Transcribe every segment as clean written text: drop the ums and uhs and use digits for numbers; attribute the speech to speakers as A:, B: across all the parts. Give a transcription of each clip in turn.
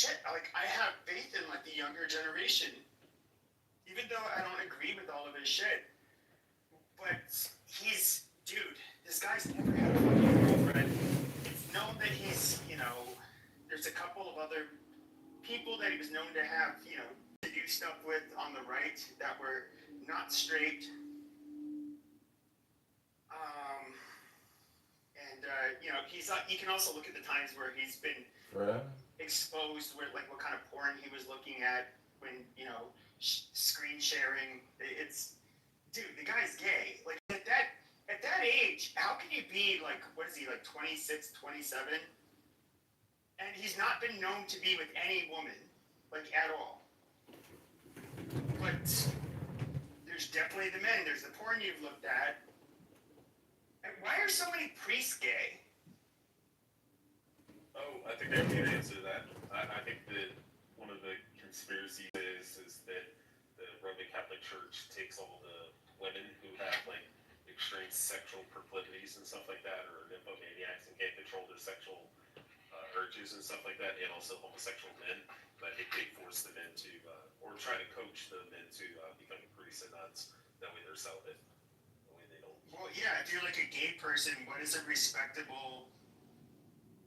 A: shit, like, I have faith in, like, the younger generation. Even though I don't agree with all of his shit. But dude, this guy's never had a fucking girlfriend. It's known that he's, there's a couple of other people that he was known to have, to do stuff with on the right that were not straight. You can also look at the times where he's been exposed, where like what kind of porn he was looking at when screen sharing. Dude, the guy's gay. Like at that age, how can you be like, what is he, like 26, 27? And he's not been known to be with any woman, like at all. But there's definitely the men. There's the porn you've looked at. And why are so many priests gay?
B: Oh, I think I can answer that. I think that one of the conspiracies is that the Roman Catholic Church takes all the women who have like extreme sexual proclivities and stuff like that, or nymphomaniacs and can't control their sexual urges and stuff like that, and also homosexual men. But they force the men to, or try to coach the men to become priests and nuns. That way they're celibate. That way they don't.
A: Well, yeah. If you're like a gay person, what is a respectable?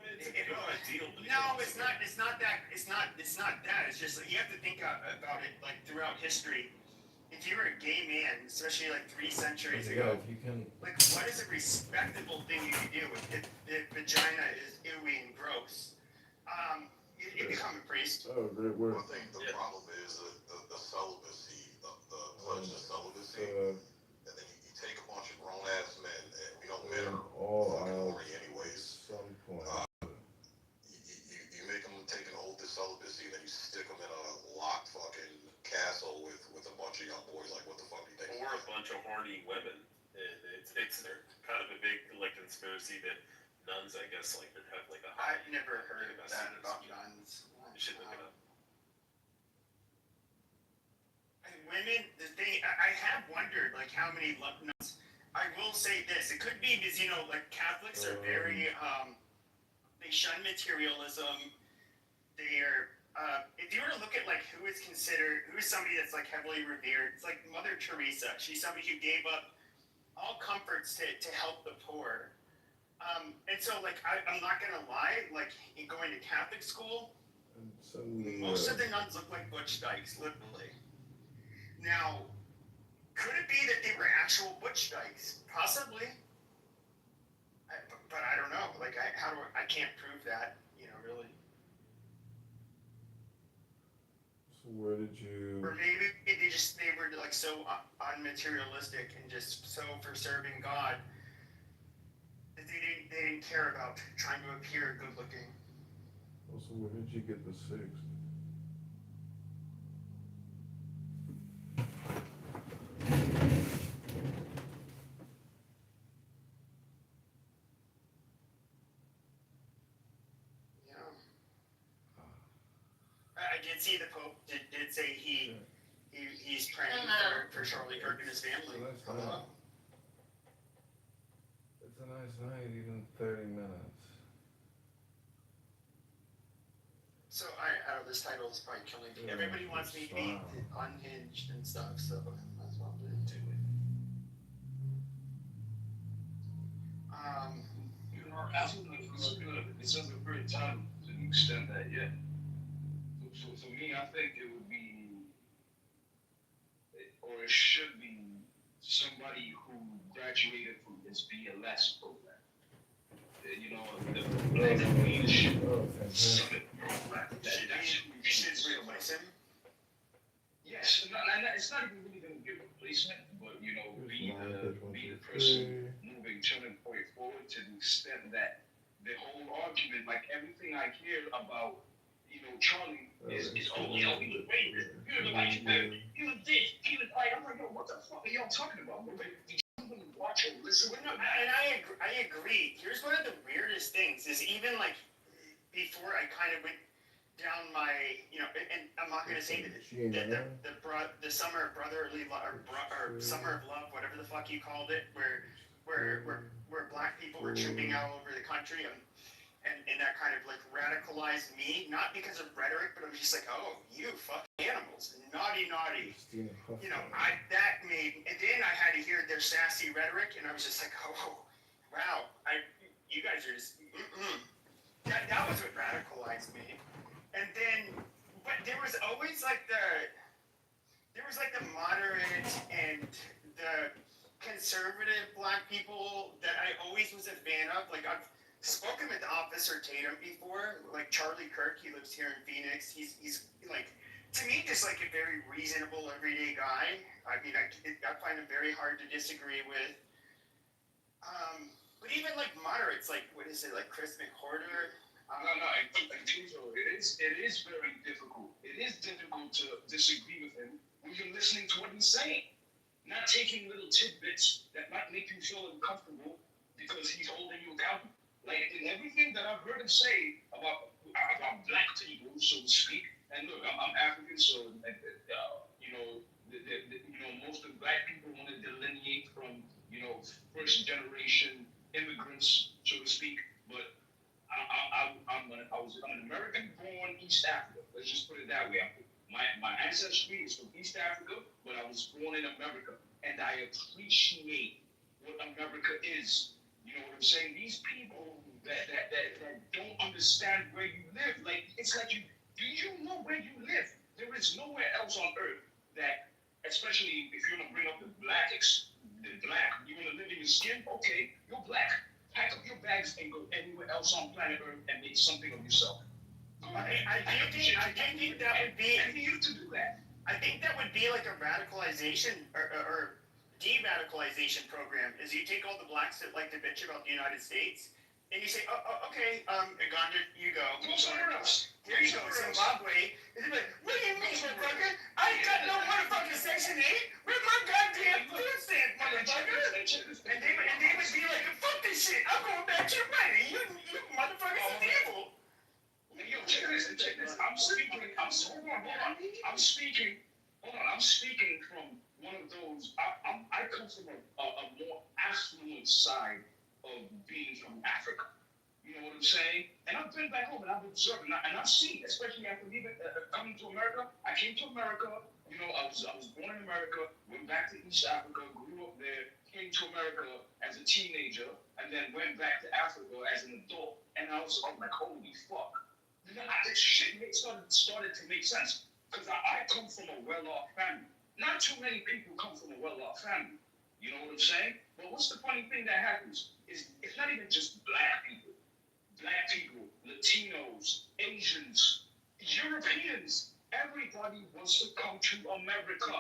B: It's a good ideal.
A: No, it's not. It's not that. It's not that. It's just like you have to think about it like throughout history. If you were a gay man, especially like 3 centuries ago, like what is a respectable thing you can do if vagina is ooey and gross? You become a priest.
C: Oh, great work.
D: I think the problem is the celibacy, the pledge of celibacy, and then you take a bunch of grown ass men, and we know men are fucking horny anyways.
C: Some point.
D: You make them take an oath of celibacy, and then you stick them in a locked fucking castle with a bunch of young boys. Like, what the fuck do you think?
B: Or a bunch of horny women. And it's kind of a big like conspiracy that nuns, I guess, like would have like a.
A: I've never heard of that about nuns.
B: You should look it up.
A: Women, the thing, I have wondered like how many nuns. I will say this: it could be because like Catholics are very they shun materialism. They're if you were to look at like who is somebody that's like heavily revered, it's like Mother Teresa. She's somebody who gave up all comforts to help the poor. And so like I'm not gonna lie, like in going to Catholic school, most of the nuns look like Butch Dykes, literally. Now, could it be that they were actual Butch Dykes? Possibly. But I don't know. Like I can't prove that, really.
C: So where did you?
A: Or maybe they were like so unmaterialistic and just so for serving God that they didn't care about trying to appear good looking.
C: Also, where did you get the 6?
A: I did see the Pope did say he's praying for Charlie Kirk and his family.
C: It's a nice night, even 30 minutes.
A: So this title is probably killing me. Everybody wants me to be unhinged and stuff, so might as well do it.
E: Absolutely, it's good. It's just a great time to extend that, yeah. So for me, I think it would be, or it should be, somebody who graduated from this BLS program. The Black Leadership Summit program.
A: You should replace him?
E: Yes, it's not even really going to give a replacement, but be the person turning point forward to the extent that the whole argument, like everything I hear about, Charlie is he was raped, he was like, he was this, he was like, I'm like, yo, what the fuck are y'all talking about? Did you watch or listen?
A: And I agree. Here's one of the weirdest things is even like before I kind of went down my, and I'm not going to say that the summer of brotherly love or summer of love, whatever the fuck you called it, where black people were trooping out over the country. and that kind of like radicalized me, not because of rhetoric, but I'm just like, oh, you fucking animals, naughty, naughty.
C: Christina
A: You know,
C: Huffman.
A: that made, and then I had to hear their sassy rhetoric, and I was just like, oh, wow, you guys are just, that was what radicalized me. And then, but there was always like the moderate and the conservative black people that I always was a fan of. Like I've spoken with Officer Tatum before, like Charlie Kirk. He lives here in Phoenix. He's like, to me, just like a very reasonable everyday guy. I mean, I find him very hard to disagree with. But even like moderates, like what is it, like Chris McWhorter?
E: I think so. It is very difficult. It is difficult to disagree with him when you're listening to what he's saying, not taking little tidbits that might make you feel uncomfortable because he's holding you accountable. Like in everything that I've heard him say about black people, so to speak. And look, I'm African, so most of black people want to delineate from first generation immigrants, so to speak. But I'm an American born East Africa. Let's just put it that way. My ancestry is from East Africa, but I was born in America, and I appreciate what America is. You know what I'm saying? These people that don't understand where you live, like it's like do you know where you live? There is nowhere else on earth that, especially if you're gonna bring up the black, you wanna live in your skin, okay, you're black. Pack up your bags and go anywhere else on planet Earth and make something of yourself.
A: I think that would be.
E: I need you to do that.
A: I think that would be like a radicalization or de-radicalization program. Is you take all the blacks that like to bitch about the United States, and you say, okay, Uganda, you go.
E: Go somewhere else.
A: Here you go, Zimbabwe. And they're like, what do you mean, motherfucker? I ain't got no motherfucking Section 8. Where's my goddamn food stamp, motherfucker? And they would be like, fuck this shit. I'm going back to your money. You motherfuckers are evil.
E: Yo, check this. I'm speaking from one of those. I come from a more affluent side of being from Africa. You know what I'm saying? And I've been back home and I've observed and I've seen, especially after leaving, coming to America. I came to America. You know, I was born in America, went back to East Africa, grew up there, came to America as a teenager, and then went back to Africa as an adult. And I was like, holy fuck. This shit started to make sense because I come from a well-off family. Not too many people come from a well-off family. You know what I'm saying? But what's the funny thing that happens is it's not even just black people, Latinos, Asians, Europeans. Everybody wants to come to America.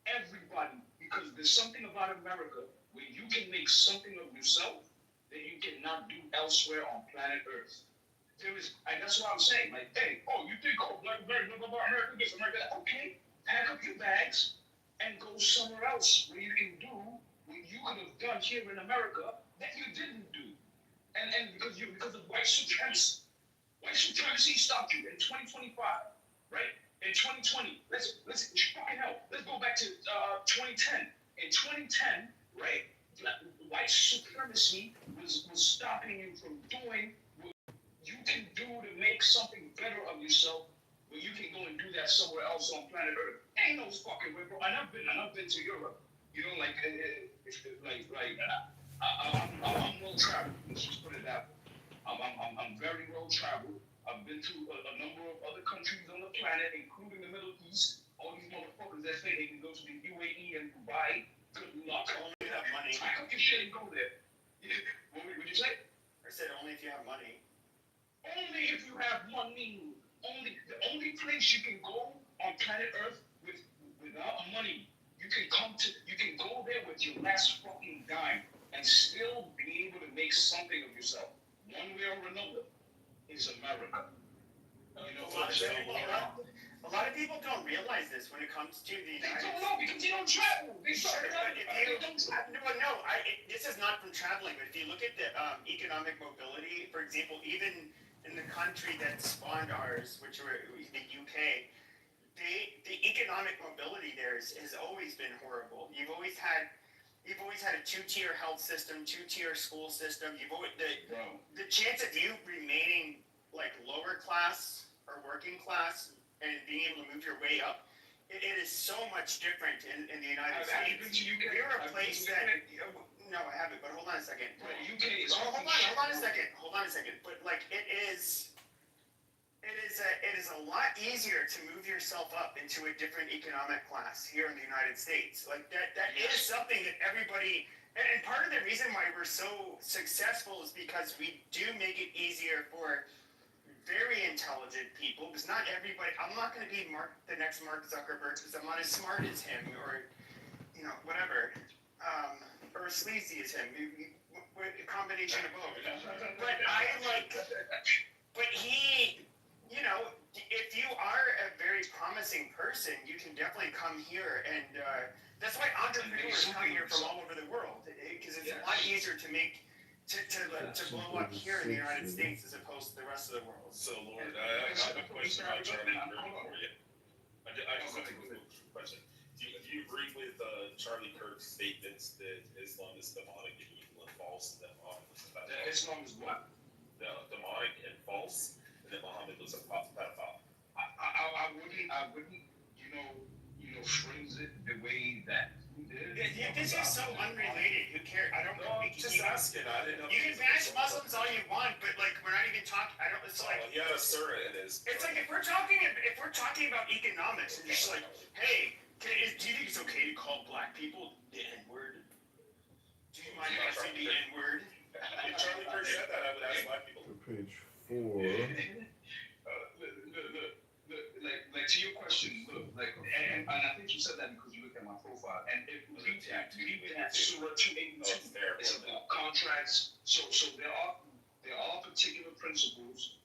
E: Everybody, because there's something about America where you can make something of yourself that you cannot do elsewhere on planet Earth. And that's what I'm saying. Like, hey, you think, black America, this America, okay, pack up your bags and go somewhere else where you can do what you could have done here in America that you didn't do. And because of white supremacy. White supremacy stopped you in 2025, right? In 2020, let's fucking hell. Let's go back to 2010. In 2010, right? White supremacy was stopping you from doing what you can do to make something better of yourself, but you can go and do that somewhere else on planet Earth. Ain't no fucking way, bro. And I've been to Europe. You know, I'm well traveled. Let's just put it that way. I'm very well traveled. I've been to a number of other countries on the planet, including the Middle East. All these motherfuckers that say they can go to the UAE and Dubai. Good luck.
A: Only if you have money.
E: Pack up your shit and go there. What would you say?
A: I said only if you have money.
E: Only if you have money. The only place you can go on planet Earth without money. You can go there with your last fucking dime and still be able to make something of yourself. One way or another is America. You know what I'm saying?
A: A lot of people don't realize this when it comes to the United States.
E: They don't know because they don't travel. This
A: is not from traveling, but if you look at the economic mobility, for example, even in the country that spawned ours, which were the UK, the economic mobility there has always been horrible. You've always had, You've always had a two-tier health system, two-tier school system. You've always
E: Bro.
A: the chance of you remaining like lower class or working class and being able to move your way up, it is so much different in the United
E: Have you
A: States.
E: been to UK?
A: We're a
E: Have you
A: place
E: been to
A: that
E: UK?
A: no, I haven't. But hold on a second.
E: Bro, UK is
A: Hold on a second. Hold on a second. But like it is a lot easier to move yourself up into a different economic class here in the United States. Like that is something that everybody, and part of the reason why we're so successful is because we do make it easier for very intelligent people, because not everybody, I'm not going to be the next Mark Zuckerberg because I'm not as smart as him or, whatever, or as sleazy as him, a combination of both. But he, if you are a very promising person, you can definitely come here, and that's why entrepreneurs come here from all over the world, because it's a lot easier to make to blow up here in the United States as opposed to the rest of the world.
B: So, Lord, I have a question about Charlie Kirk for you. I just have a quick question. Do you agree with Charlie Kirk's statements that Islam is demonic and evil and false, and that Muhammad was a pedophile?
E: Islam is what?
B: Demonic and false, and that Muhammad was a pedophile.
E: I wouldn't, phrase it the way that he did.
A: This is so unrelated. Who cares? I don't know.
B: Just asking. I didn't know.
A: You can bash Muslims all you want, but like we're not even talking. I don't. It's like
B: he had a surah in his.
A: It's like if we're talking about economics, and just like, hey, do you think it's okay to call black people the N-word? Do you mind if I say the N-word?
B: If Charlie Kirk said that, I would ask black people.
C: Page 4.
E: Like to your question, look, and I think you said that because you looked at my profile, and if we read that Surah 282, it's about contracts. So there are particular principles,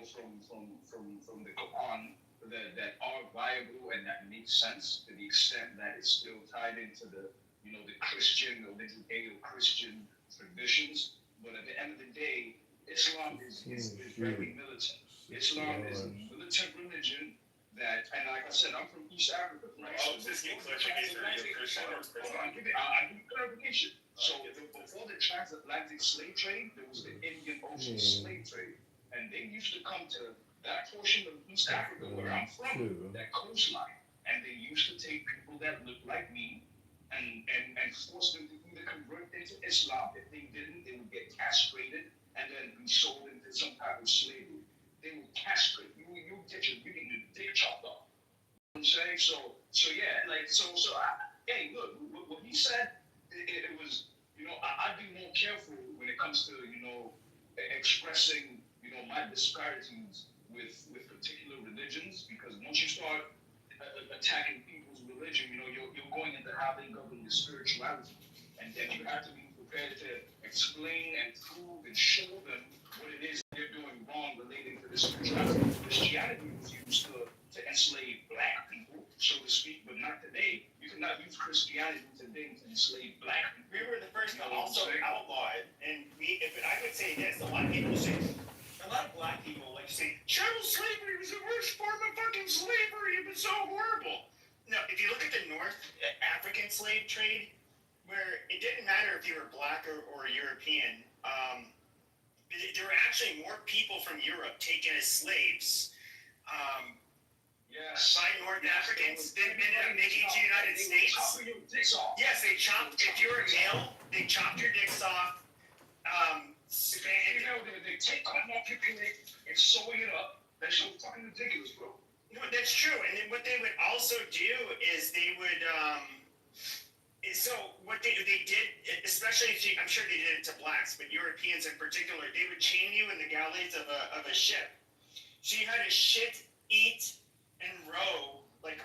E: from the Quran that are viable and that make sense to the extent that it's still tied into the Christian or the Judeo-Christian traditions. But at the end of the day, Islam is very militant. Islam is a militant religion that, and like I said, I'm from East Africa, right?
B: I'll just get clarification. Are you a Christian or
E: Hold on, I give clarification. So before the transatlantic slave trade, there was the Indian Ocean slave trade, and they used to come to that portion of East Africa where I'm from, that coastline, and they used to take people that looked like me and force them to either convert into Islam. If they didn't, they would get castrated and then be sold into some type of slavery. They would castrate you. You get your dick chopped off. You know what I'm saying? So yeah, hey, look, what he said, it was, I'd be more careful when it comes to, expressing, my disparities with particular religions, because once you start attacking people's religion, you're going into how they govern your spirituality, and then you have to be prepared to explain and prove and show them what it is they're doing wrong relating to the spirituality. Christianity was used to enslave black people, so to speak, but not today. You cannot use Christianity today to enslave black people.
A: We were the first to also outlaw it, and I would say this, a lot of black people say, chattel slavery was the worst form of fucking slavery, it was so horrible. No, if you look at the North African slave trade, where it didn't matter if you were black or European, there were actually more people from Europe taken as slaves by North Africans than ended up making it to the United States. Yes, they chopped, if you were male, they chopped your dicks off.
E: They take cotton off your penis and sew it up. That's so fucking ridiculous, bro.
A: No, that's true. And then what they would also do is they would, so what they did, especially, I'm sure they did it to blacks, but Europeans in particular, they would chain you in the galleys of a ship. So you had to shit, eat, and row like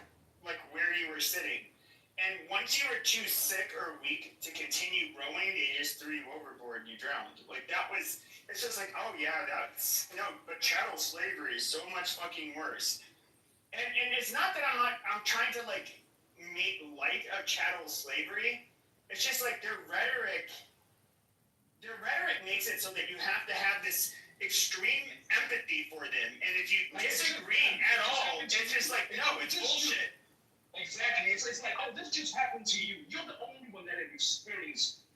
A: where you were sitting. And once you were too sick or weak to continue rowing, they just threw you overboard and you drowned. It's just like, oh yeah, but chattel slavery is so much fucking worse. And it's not that I'm trying to make light of chattel slavery. It's just like their rhetoric makes it so that you have to have this extreme empathy for them. And if you disagree at all, it's just like, no, it's bullshit.
E: Exactly. It's like, oh, this just happened to you. You're the only one that that have experienced,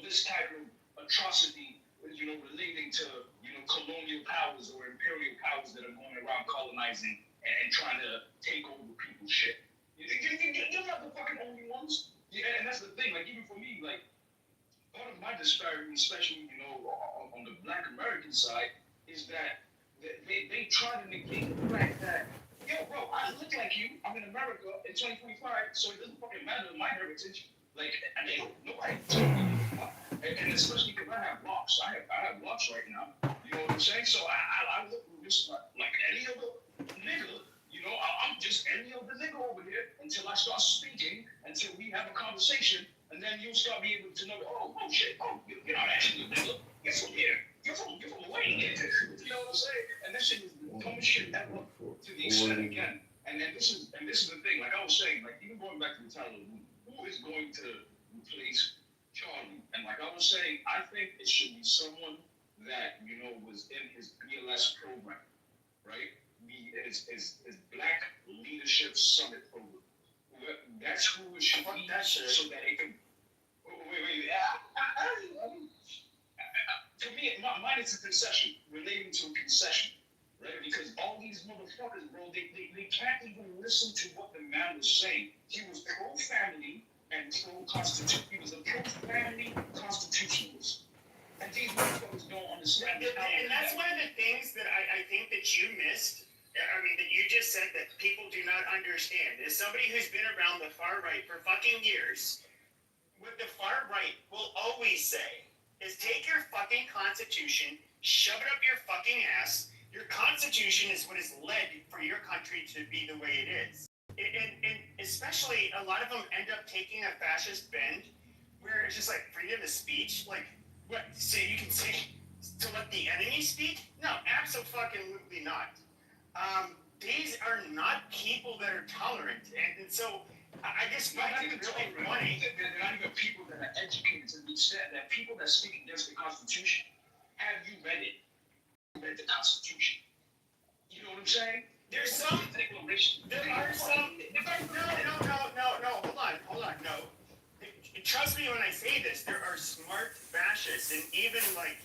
E: this type of atrocity, relating to, colonial powers or imperial powers that are going around colonizing and trying to take over people's shit. You're not the fucking only ones. Yeah, and that's the thing. Like, even for me, like, part of my disparity, especially, on the Black American side, is that they try to negate the fact that, yo, bro, I look like you. I'm in America in 2025, so it doesn't fucking matter my heritage. Like, nobody told me. And especially because I have locks. I have locks right now. You know what I'm saying? So I look just like any other nigga. I'm just any other nigga over here until I start speaking, until we have a conversation, and then you'll start being able to know, oh shit, you're not actually a nigga. You're from here. You're from away here. You know what I'm saying? And that shit is the dumbest shit ever to the extent again. And this is the thing. Like I was saying, like even going back to the title, who is going to replace Charlie? And like I was saying, I think it should be someone that was in his BLS program, right? His Black Leadership Summit program. That's who it should be, so that it can. Wait. To me, mine is a concession, relating to a concession, right? Because all these motherfuckers, bro, they can't even listen to what the man was saying. He was pro-family and pro-constitution. He was a pro-family constitutionalist. And these motherfuckers don't understand.
A: And that's one of the things that I think that you missed. I mean, that you just said that people do not understand. As somebody who's been around the far right for fucking years, what the far right will always say is take your fucking constitution, shove it up your fucking ass. Your constitution is what has led for your country to be the way it is. And especially a lot of them end up taking a fascist bend where it's just like freedom of speech. Like, what? So you can say to let the enemy speak? No, absolutely not. These are not people that are tolerant, and so I guess
E: they're not even people that are educated to the extent that people that speak against the Constitution. Have you read it? Read the Constitution? You know what I'm saying?
A: There's some declaration. There are some. No. Hold on. No. Trust me when I say this. There are smart fascists, and even like.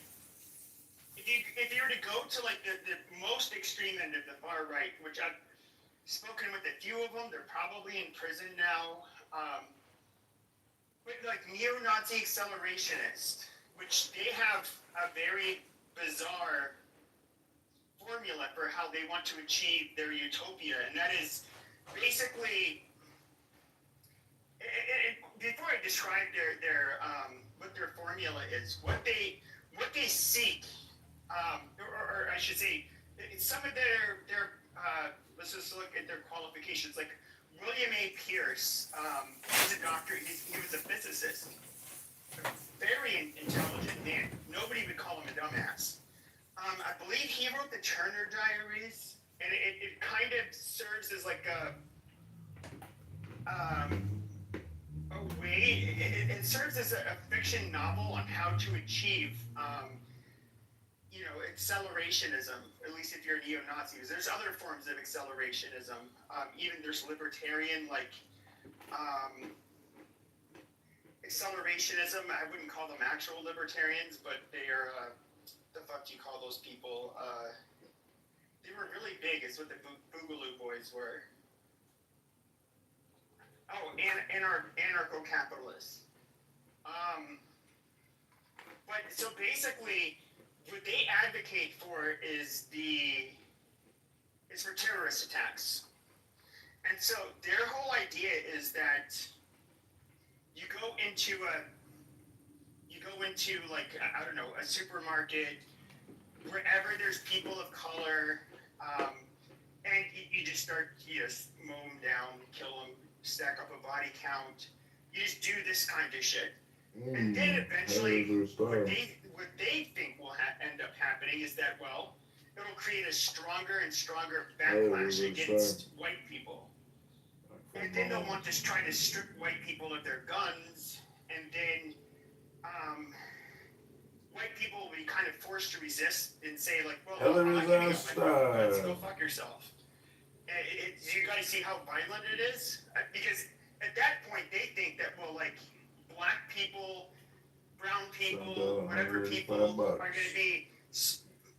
A: If you were to go to like the most extreme end of the far right, which I've spoken with a few of them, they're probably in prison now. But like neo-Nazi accelerationists, which they have a very bizarre formula for how they want to achieve their utopia, and that is basically. Before I describe their what their formula is, what they seek. Or I should say, some of their let's just look at their qualifications. Like William A. Pierce, he's a doctor. He was a physicist, very intelligent man. Nobody would call him a dumbass. I believe he wrote the Turner Diaries, and it kind of serves as like a way. It serves as a fiction novel on how to achieve. Accelerationism, at least if you're a neo-Nazi. There's other forms of accelerationism. Even there's libertarian, like, accelerationism. I wouldn't call them actual libertarians, but they are, the fuck do you call those people? They were really big. It's what the Boogaloo Boys were. Oh, anarcho-capitalists. But so basically, what they advocate for is for terrorist attacks. And so their whole idea is that you go into like, I don't know, a supermarket, wherever there's people of color, and you just start, mow them down, kill them, stack up a body count. You just do this kind of shit. And then eventually, what they think will end up happening is that, well, it'll create a stronger and stronger backlash against white people. And then they'll want to try to strip white people of their guns, and then white people will be kind of forced to resist and say, like, well, I'm not giving up my guns, go fuck yourself. You guys see how violent it is? Because at that point, they think that, well, like, black people, brown people, whatever people are going to be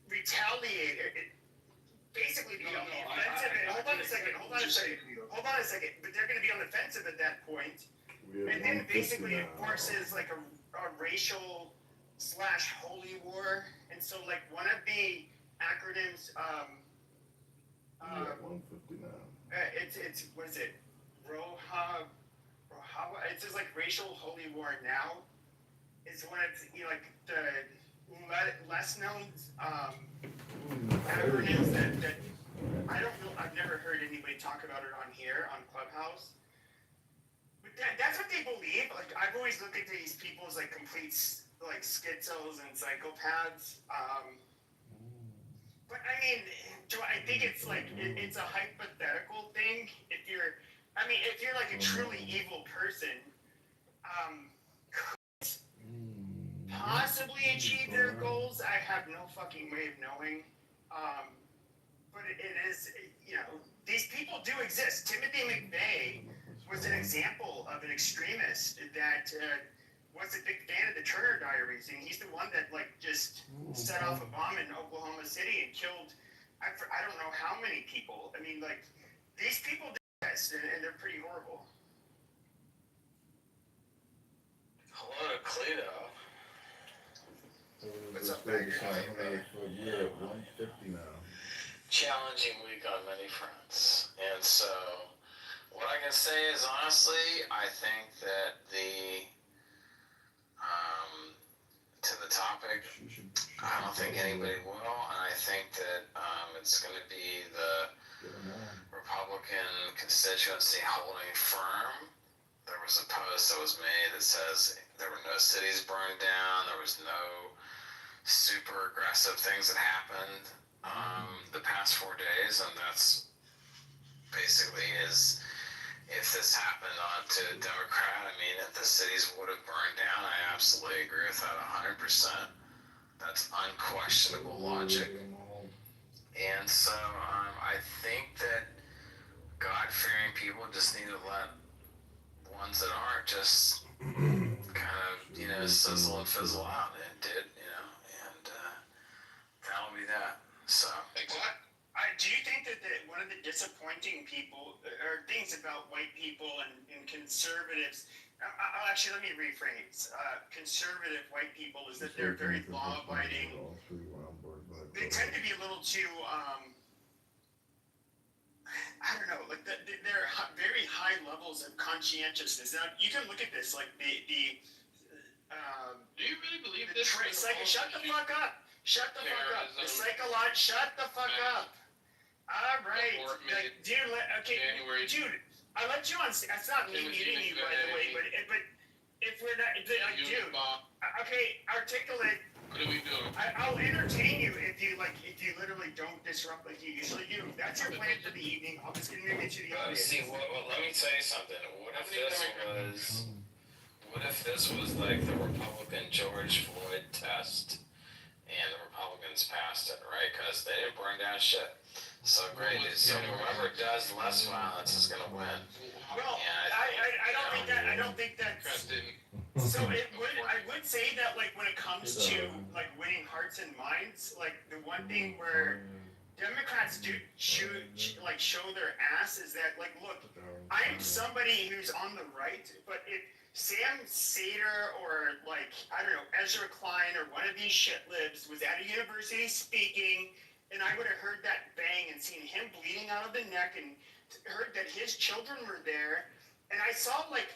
A: retaliated. Basically, be on the offensive. Hold on a second. But they're going to be on the offensive at that point. And then basically it forces like a racial / holy war. And so like one of the acronyms,
C: 159.
A: it's what is it? Roha. It says like racial holy war now. It's when it's like the less known acronyms that I don't know. I've never heard anybody talk about it on here on Clubhouse. But that's what they believe. Like I've always looked at these people as like complete like schizos and psychopaths. But I mean, I think it's like it's a hypothetical thing. If you're like a truly evil person, possibly achieve their goals. I have no fucking way of knowing. But it is, these people do exist. Timothy McVeigh was an example of an extremist that was a big fan of the Turner Diaries, and he's the one that like just set off a bomb in Oklahoma City and killed, I don't know how many people. I mean, like these people exist, and they're pretty horrible.
F: Hello to Cleto.
A: What's up, Bagger?
C: Yeah, 150 now.
F: Challenging week on many fronts. And so, what I can say is honestly, I think that to the topic, I don't think anybody will, and I think that it's going to be the Republican constituency holding firm. There was a post that was made that says there were no cities burned down, there was no super aggressive things that happened the past 4 days, and that's basically is if this happened to a Democrat, I mean, if the cities would have burned down, I absolutely agree with that 100%. That's unquestionable logic. And so I think that God-fearing people just need to let ones that aren't just kind of, sizzle and fizzle out, and it did, and that'll be that. So.
A: Do you think that one of the disappointing people or things about white people and conservatives? Let me rephrase. Conservative white people is that they're very law-abiding. They tend to be a little too. I don't know. Like they're very high levels of conscientiousness. Now you can look at this like the.
G: Do you really believe this?
A: Shut the fuck up. Shut the fuck up. The psychologist. Shut the fuck up. All right, dude. Okay, dude. I let you on. That's not me muting you, by the way. But if we're not, dude. Okay, articulate.
G: What are we doing?
A: I'll entertain you if you literally don't disrupt like you usually do. That's your plan for the evening. I'm just gonna get you the audience.
F: See, let me tell you something. What if this was like the Republican George Floyd test, and the Republicans passed it, right? Because they didn't burn down shit. So great. So whoever does less violence is going to win.
A: Well, I don't think that. So I would say that like when it comes to like winning hearts and minds, like the one thing where Democrats do show their ass is that like, look, I am somebody who's on the right, but if Sam Sater or like, I don't know, Ezra Klein or one of these shit libs was at a university speaking, and I would have heard that bang and seen him bleeding out of the neck and heard that his children were there, and I saw like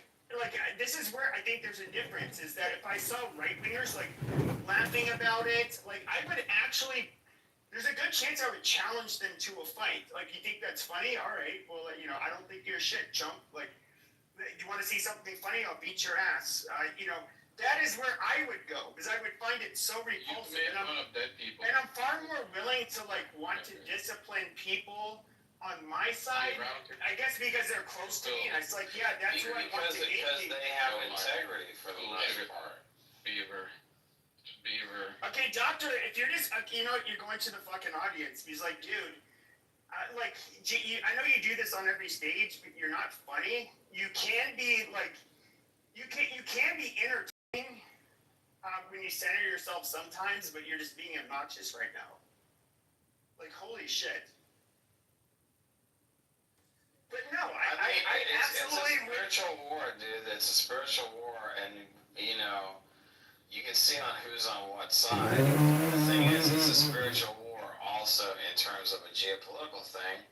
A: this is where I think there's a difference, is that if I saw right-wingers like laughing about it, like I would actually, there's a good chance I would challenge them to a fight. Like, you think that's funny? All right, well, I don't think you're shit, chump. Like, you want to see something funny? I'll beat your ass. That is where I would go, because I would find it so repulsive. And I'm far more willing to like want to discipline people on my side. I guess because they're close to me, and it's like, yeah, that's who I want to hate.
F: Because they have integrity for the most part.
G: Beaver.
A: Okay, doctor, if you're just, you're going to the fucking audience. He's like, dude, I know you do this on every stage, but you're not funny. You can be like, you can be entertaining when you center yourself sometimes, but you're just being obnoxious right now. Like, holy shit. But no, I absolutely
F: it's a spiritual war, dude. It's a spiritual war, and you know, you can see on who's on what side. The thing is, it's a spiritual war also in terms of a geopolitical thing.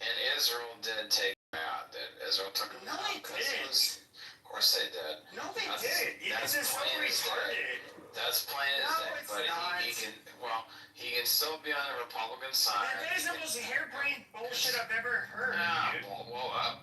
F: And Israel did take them out. Israel took them
A: No,
F: out.
A: they didn't.
F: Of course they did.
A: No, they did. This is so retarded.
F: That's plain as
A: No,
F: day.
A: it's
F: But
A: not.
F: he can still be on the Republican side.
A: That is the most harebrained bullshit I've ever heard.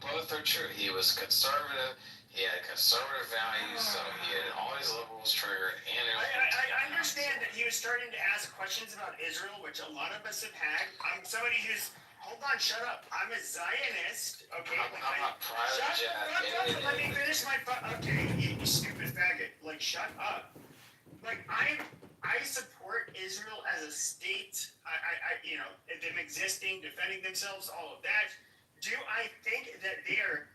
F: Both are true. He was conservative. He had conservative values, so he had all these liberals triggered. And
A: I understand that he was starting to ask questions about Israel, which a lot of us have had. I'm somebody who's, hold on, shut up. I'm a Zionist, okay?
F: I'm not private
A: Shut
F: jet.
A: the fuck up and let me finish my okay, you stupid faggot. Like, shut up. Like, I support Israel as a state. You know, them existing, defending themselves, all of that. Do I think that they are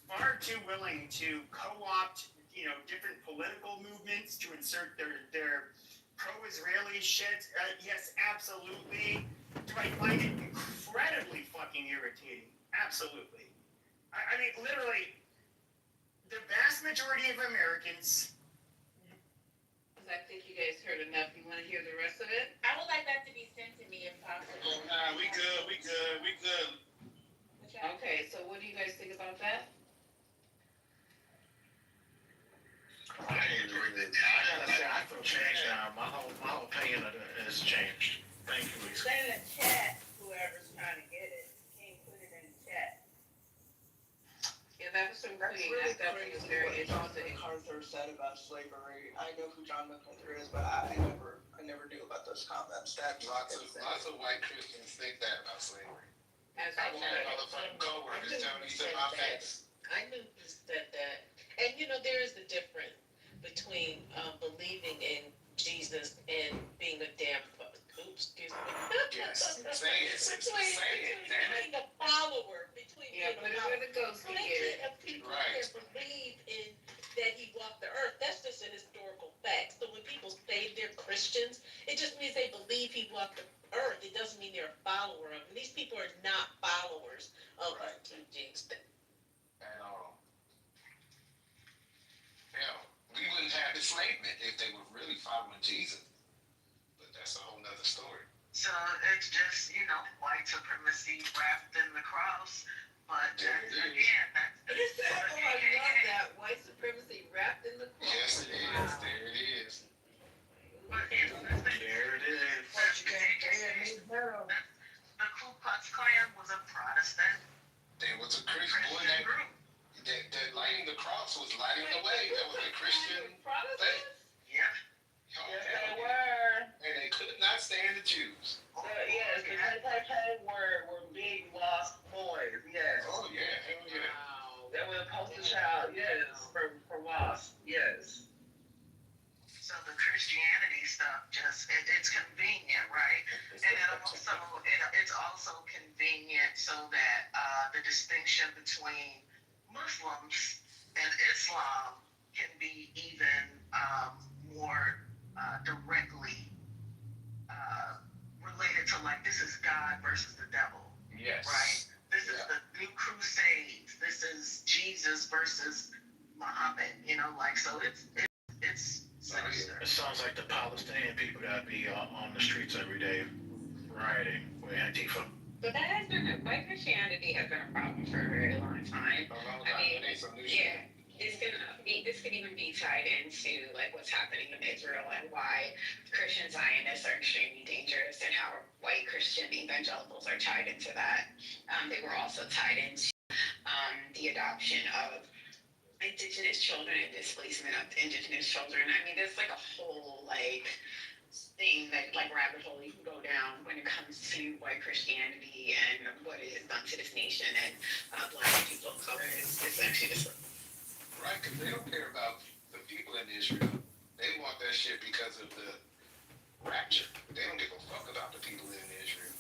A: far too willing to co-opt, you know, different political movements to insert their pro-Israeli shit? Yes, absolutely. Do I find it incredibly fucking irritating? Absolutely. I mean, literally, the vast majority of Americans.
H: I think you guys heard enough. You want to hear the rest of it?
I: I would like that to be sent to me if possible.
G: Nah, we good.
H: Okay, so what do you guys think about that?
G: I gotta say, I feel changed now. My whole opinion of it has changed. Thank you, Lisa.
I: Send it in the chat, whoever's trying to get it. Can you put it in the chat?
H: Yeah, that was some clean.
J: Really
H: That definitely was very
J: crazy what John
H: interesting.
J: MacArthur said about slavery. I know who John MacArthur is, but I never knew about those comments. That's
G: Lots of white Christians think that about slavery.
H: As
G: I
H: I
G: want
H: said,
G: motherfucking co-workers telling me to my face.
I: I knew he said that. And you know, there is the difference between believing in Jesus and being a damn excuse me.
G: Yes, say it.
I: Between a follower, between
H: yeah, but it's gonna go see
I: plenty
H: it.
I: of people
G: Right.
I: that believe in that he walked the earth. That's just an historical fact. So when people say they're Christians, it just means they believe he walked the earth. It doesn't mean they're a follower of him. These people are not followers of
G: Right.
I: his teachings.
G: And hell, we wouldn't have enslavement if they were really following Jesus. But that's a whole nother story.
K: So it's just, you know, white supremacy wrapped in the cross. But
G: There it is.
K: again,
H: Oh, I love that. White supremacy wrapped in the cross.
G: Yes, it is. There it is.
K: but it's
G: There it is.
K: the Ku Klux Klan was a Protestant
G: There was a Christian boy
K: Christian group.
G: that lighting the cross was lighting the way. That was a Christian thing.
H: Protestants?
K: Yeah.
G: Oh,
I: Yes,
G: hell
I: they
G: yeah.
I: were.
G: And they could not stand the Jews.
I: Yes, the anti-Semites were big lost boys. Yes.
G: Oh yeah, hell yeah.
H: Wow.
I: They were a poster child. Yes, for lost. Yes.
K: So the Christianity stuff it's convenient, right? And it's also convenient so that the distinction between Muslims and Islam can be even more directly related to, like, this is God versus the devil,
G: Yes.
K: right? This is the new crusades. This is Jesus versus Muhammad. You know, like, so it's sinister.
G: It sounds like the Palestinian people that be on the streets every day rioting with Antifa.
H: But that has been, white Christianity has been a problem for a very long time. Yeah, this could even be tied into like what's happening in Israel and why Christian Zionists are extremely dangerous and how white Christian evangelicals are tied into that. They were also tied into the adoption of indigenous children and displacement of indigenous children. I mean, there's like a whole like thing that like rabbit hole you can go down when it comes to white Christianity and what it has done to this nation and black people of color. It's actually just
G: Right, because they don't care about the people in Israel. They want that shit because of the rapture. They don't give a fuck about the people in Israel.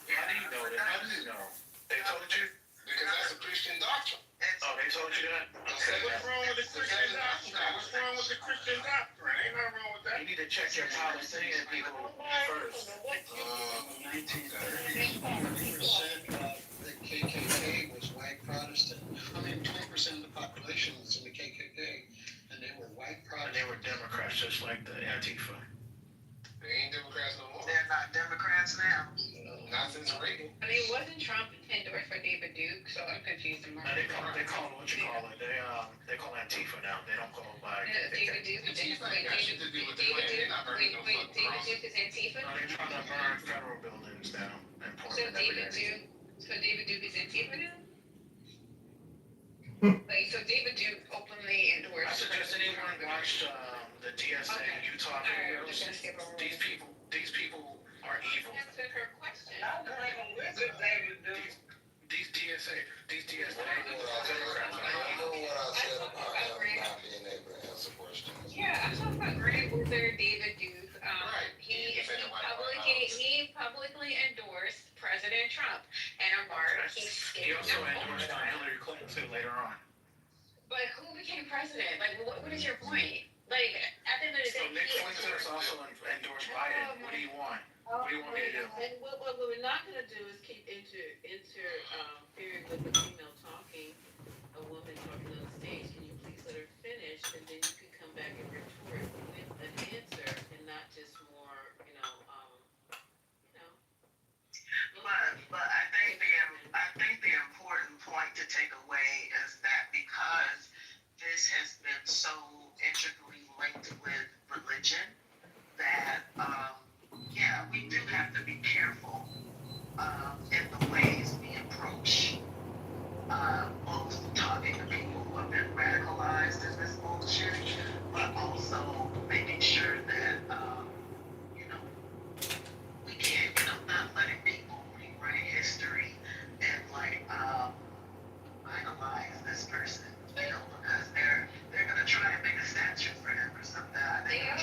G: How do you know that? How do you know? They told you? Because that's a Christian doctrine.
K: It's
A: Oh, they told you that? Okay. What's wrong with the Christian doctrine? What's wrong with the Christian doctrine? Ain't nothing wrong with that.
G: You need to check your Palestinian people first.
L: 1930s, 20% of the KKK was white Protestant. I mean, 20% of the population was in the KKK, and they were white Protestant.
G: And they were Democrats, just like the Antifa.
E: They ain't Democrats no more.
K: They're not Democrats now.
E: Not since Reagan.
H: I mean, wasn't Trump endorsed for David Duke? So I'm confused.
B: They call it what you call it. They call Antifa now. They don't call it by.
H: David Duke is
E: Antifa ain't got shit to do with the
H: David
E: Klan. They're
H: Duke.
E: not burning no
H: Wait,
E: fucking
H: David
E: crosses.
H: Duke is Antifa.
B: No, they're trying to burn federal buildings down and pour
H: So
B: them every
H: David
B: day.
H: Duke. So David Duke is Antifa now. Like, so David Duke openly
B: I
H: endorsed.
B: suggest anyone watch the DSA Utah
H: Alright, we're
B: videos.
H: just gonna skip over.
B: These people are evil.
H: Answer her question.
B: These DSA
D: You know what I said about him not being able to answer questions?
H: Yeah, I'm talking about Greg Luther, David Duke.
E: Right.
H: He publicly endorsed President Trump, and Amar keeps
B: He
H: skipping
B: also
H: over.
B: endorsed Hillary Clinton too later on.
H: But who became president? Like, what is your point? Like, at the end of the
B: So
H: day,
B: Nick
H: he
B: Clinton is also endorsed Biden. What do you want? What do you want me to do?
I: And what we're not gonna do is keep interfering with the female talking, a woman talking on the stage. Can you please let her finish, and then you can come back and retort with an answer and not just more,
K: But I think the important point to take away is that because this has been so intricately linked with religion, that yeah, we do have to be careful in the ways we approach both talking to people who have been radicalized in this bullshit, but also making sure that we can't, not letting people rewrite history and idolize this person, because they're gonna try and make a statue for him or something.
H: They are.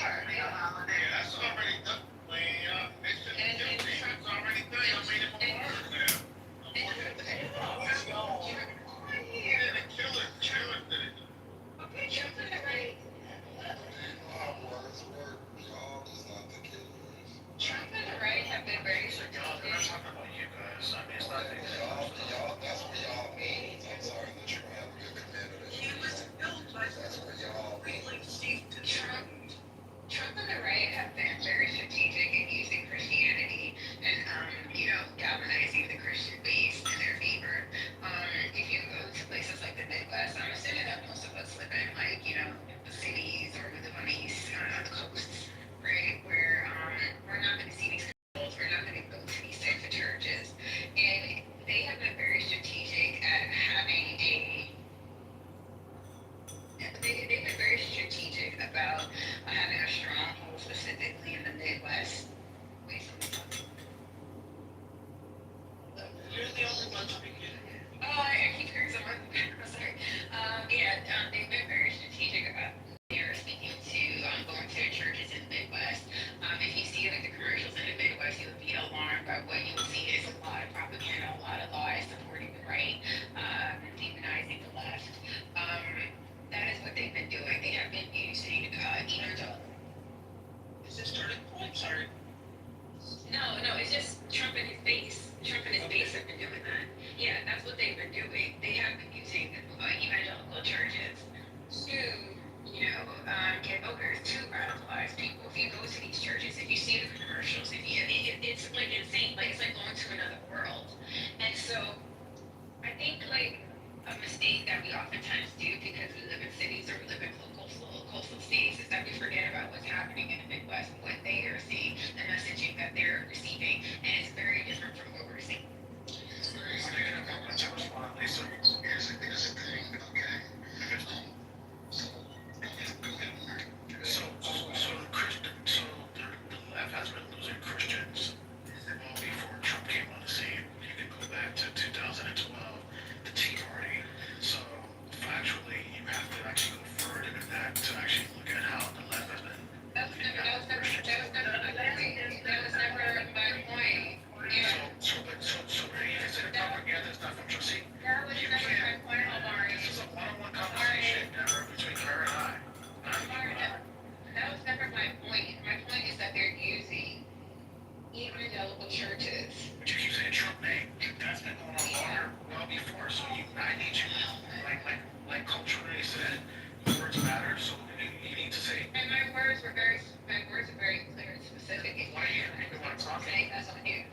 H: today, that's on you.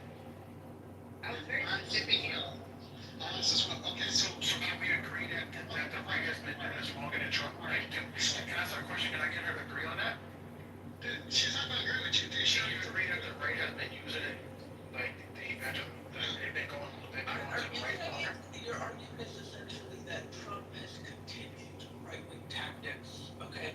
H: I was very specific.
L: Okay, so can we agree that the right has been done is wrong and in trouble, right? Can I ask her a question? Can I get her to agree on that? She's not gonna agree with you. Did she agree that the right has been using it, like the evangel, they've been going to the right longer?
J: Your argument is essentially that Trump has continued right-wing tactics, okay?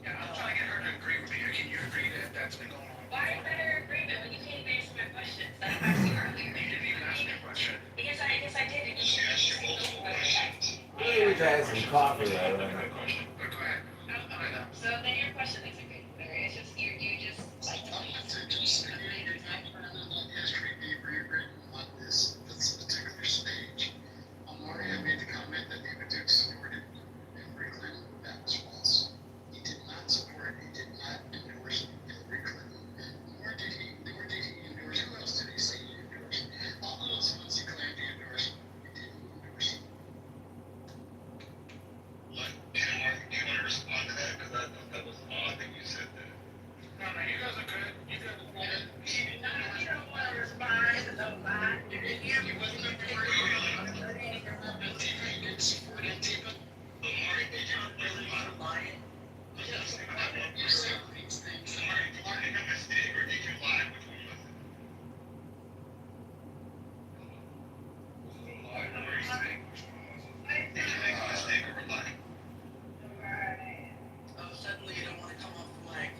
L: Yeah, I'm trying to get her to agree with me. Can you agree that that's been going on?
H: Why is that an agreement when you can't even answer my questions that I asked you earlier?
L: You didn't even ask me a question.
H: Yes, I did. And
L: She asked you multiple questions.
C: We was had some coffee
L: That's
C: though.
L: not a good question, but go ahead.
H: so then your question is a good one. It's just you just like.
L: I'm not to just agree with my friend on history being rewritten on this particular stage. Maria made the comment that David Duke supported Hillary Clinton. That was false. He did not support, he did not endorse Hillary Clinton. Nor did he endorse, who else did he say he endorsed? All of those ones he claimed he endorsed, he didn't endorse. Like, do you want to respond to that? Because I thought that was odd that you said that. No, you guys are good. You guys are good.
K: You don't want to respond, it's a lie.
L: You wasn't Antifa, you didn't support Antifa? Amari, did you really want to lie? You said these things. Amari, did you make a mistake or did you lie? Which one was it? Was it a lie or a mistake? Which one was it? Did you make a mistake or a lie?
J: Oh, suddenly you don't want to come off the mic.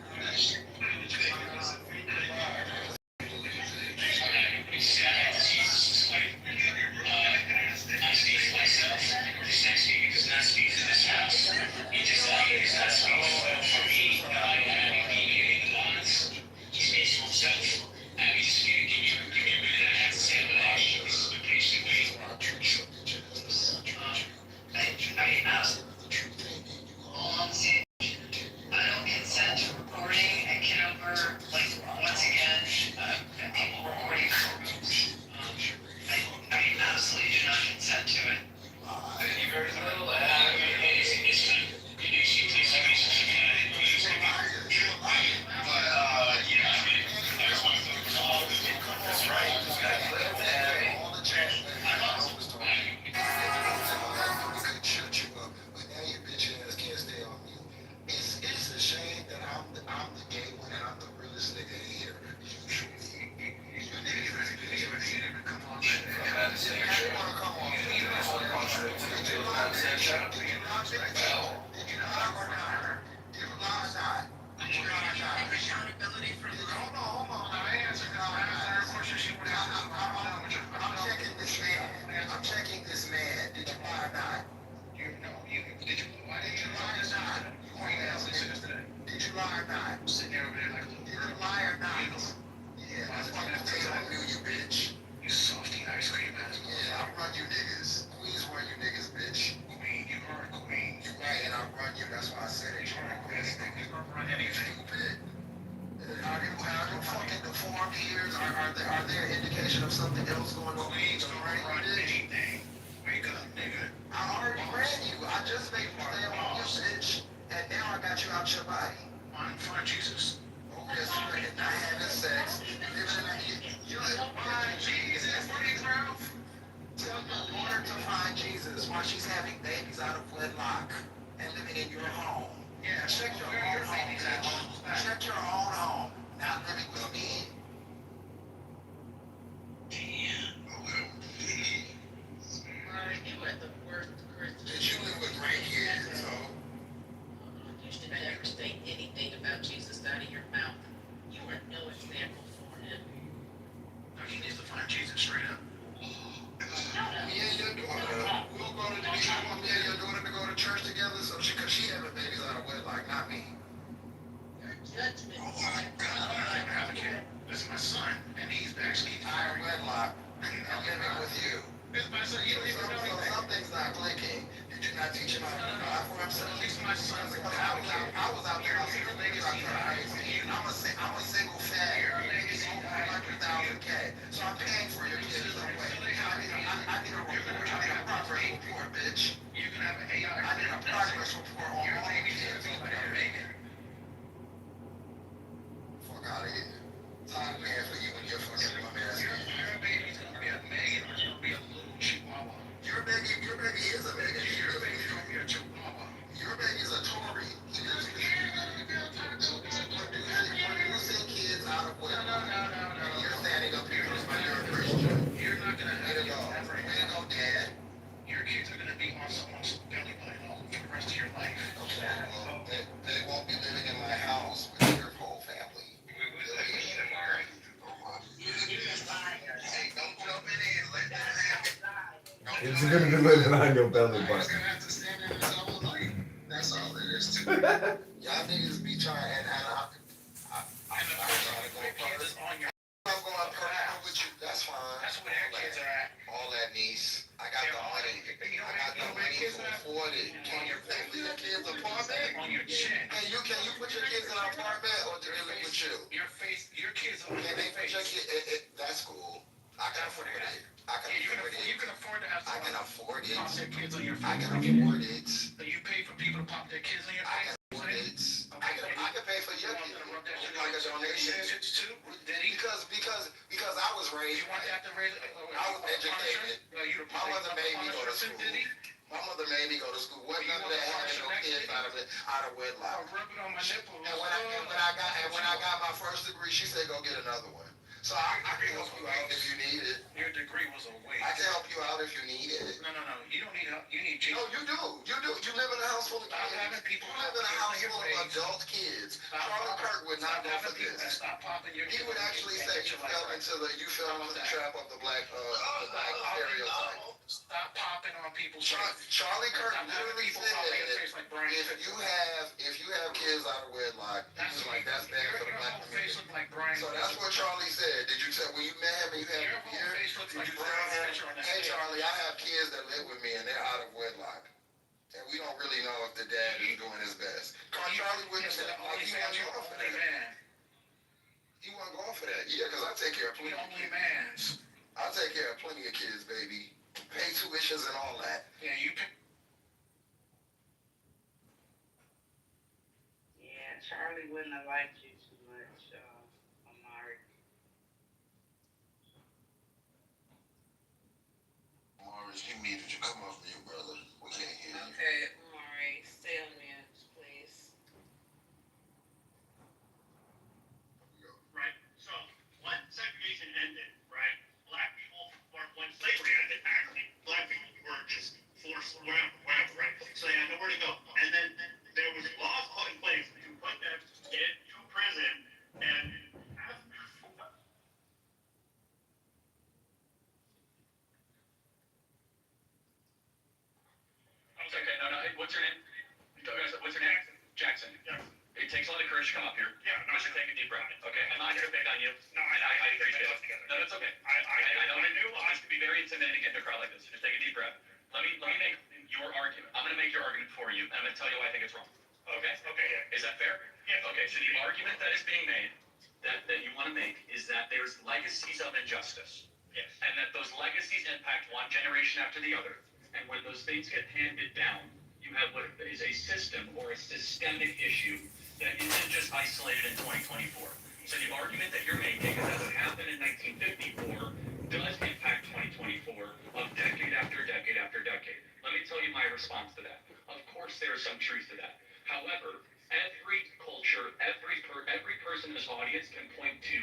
K: I don't consent to recording at Kitover, like, once again, people recording photos. I absolutely do not consent to it.
L: Thank you very much. That's right. You gotta live there. All the chat. We couldn't shut you up, but now your bitch ass can't stay on mute. It's a shame that I'm the gay one and I'm the realest nigga here. Come on, man. You wanna come on? You don't want to contradict me. Did you lie or not? Did you lie or not? Accountability for hold on. I answered her question. I'm checking this man. I'm checking this man. Did you lie or not? Did you lie or not? Did you lie or not? Sitting there over there like, did you lie or not? Yeah, that's why I'm telling you, you bitch. You softy ice cream ass. Yeah, I run you niggas. Queens run you niggas, bitch. Queen, you are a queen. You right, and I run you. That's why I said it. You are a queen. You don't run anything, bitch. Are you fucking deformed ears? Are there indication of something else going on? Queens don't run anything. Wake up, nigga. I already ran you. I just made you stay on your bitch, and now I got you out your body. Find Jesus. Okay, so you're not having sex. You're find Jesus. Tell your daughter to find Jesus while she's having babies out of wedlock and living in your home. Yeah, check your own home. Check your own home. Not living with me. Damn.
I: You are the worst Christian.
L: Did you live with grandkids? So.
I: You should never say anything about Jesus out of your mouth. You are no example for him.
L: No, he needs to find Jesus straight up. Me and your daughter, we'll go to the church. Me and your daughter to go to church together, so because she having babies out of wedlock, not me.
I: Your judgment.
L: Oh my God, I don't have a kid. This is my son, and he's actually out of wedlock. I'm living with you. This is my son. You don't even know anything. Something's not clicking. Did you not teach him how to drive for himself? He's my son. I was out there. I was out there. I'm a single fat. He's over 100,000K. So I'm paying for your kids. I need a report. I need a progress report, bitch. You can have an AI. I need a progress report on all the kids over there. Fuck out of here. Time bad for you.
C: It's gonna be living on your belly
L: I was
C: button.
L: gonna have to stand there until I was like, that's all it is. Y'all niggas be trying, and I try to go
G: Kids is on your
L: I'm going personal with you. That's fine.
G: That's where their kids are at.
L: All that niece. I got the money. I got the money to afford it. Can you pay for your kids' apartment?
G: On your chin.
L: Can you put your kids in an apartment or do they live with you?
G: Your kids are on
L: Can
G: your
L: they put your
G: face.
L: kid? That's cool. I can afford it. I can afford
G: You
L: it.
G: can afford to have
L: I can
G: someone
L: afford it.
G: pop their kids on your
L: I
G: face.
L: can afford it.
G: So you pay for people to pop their kids on your
L: I
G: face?
L: can afford it. I can pay for your kids. Like a donation. Because I was raised.
G: You want that to raise?
L: I was educated. My mother made me go to school. My mother made me go to school. Wasn't none of that having no kids out of wedlock.
G: Rub it on my nipple.
L: And when I got my first degree, she said go get another one. So I can help you out if you need it.
G: Your degree was a waste.
L: I can help you out if you need it.
G: No. You don't need help. You need Jesus.
L: No, you do. You do. You live in a house full of
G: Stop
L: kids.
G: having people
L: You live in a
G: pop
L: house
G: kids on
L: full
G: your
L: of
G: face.
L: adult kids. Charlie Kirk would not go for this.
G: Stop popping your
L: He
G: kids.
L: would actually say you fell into the trap of the black stereotype.
G: Stop popping on people's
L: Charlie Kirk literally
G: people popping in
L: said
G: your face like Brian.
L: if you have kids out of wedlock, that's bad for the black community.
G: Like Brian.
L: So that's what Charlie said. Did you say when you met him and you had him here? Did you tell him, hey Charlie, I have kids that live with me and they're out of wedlock. And we don't really know if the dad is doing his best. Charlie wouldn't say, like, he wasn't going for that. He wasn't going for that. Yeah, because I take care of plenty of kids. I take care of plenty of kids, baby. Pay tuitions and all that.
G: Yeah, you pay.
H: Yeah, Charlie wouldn't have liked you too much, Amari.
L: Morris, you muted. You come off mute, brother. We can't hear you.
H: Okay, Amari, stay on mute, please.
A: Right. So when segregation ended, right, black people, or when slavery ended, actually, black people were just forced wherever, right? So they had nowhere to go. And then there was laws put in place to put them into prison and
M: Okay, no. What's your name? What's your name? Jackson. It takes a lot of courage to come up here.
A: Yeah, no,
M: We should take a deep breath. Okay, I'm not here to pick on you.
A: No,
M: I appreciate it.
A: together.
M: No, that's okay.
A: I
M: know it can be very intimidating getting a crowd like this. Just take a deep breath. Let me make your argument. I'm going to make your argument for you, and I'm going to tell you why I think it's wrong. Okay, yeah. Is that fair?
A: Yeah.
M: Okay, so the argument that is being made, that you want to make, is that there's legacies of injustice.
A: Yes.
M: And that those legacies impact one generation after the other. And when those things get handed down, you have what is a system or a systemic issue that isn't just isolated in 2024. So the argument that you're making is that what happened in 1954 does impact 2024 of decade after decade after decade. Let me tell you my response to that. Of course, there is some truth to that. However, every culture, every person in this audience can point to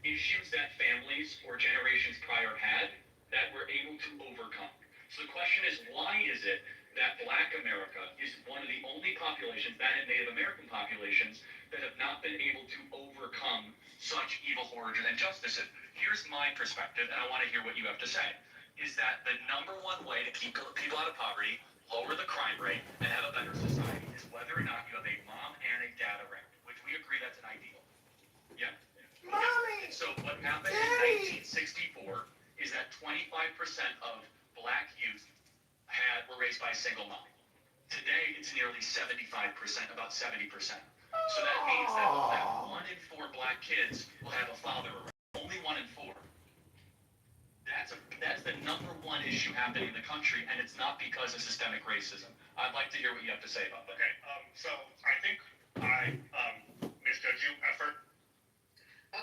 M: issues that families or generations prior had that were able to overcome. So the question is, why is it that Black America is one of the only populations, that and Native American populations, that have not been able to overcome such evil, horrors, and injustices? Here's my perspective, and I want to hear what you have to say, is that the number one way to keep people out of poverty, lower the crime rate, and have a better society is whether or not you have a mom and a dad around, which we agree that's an ideal. Yeah.
L: Mommy!
M: So what happened in 1964 is that 25% of Black youth were raised by a single mom. Today, it's nearly 75%, about 70%. So that means that 1 in 4 Black kids will have a father around. Only 1 in 4. That's the number one issue happening in the country, and it's not because of systemic racism. I'd like to hear what you have to say about that.
A: Okay, so I think I misjudged you at first.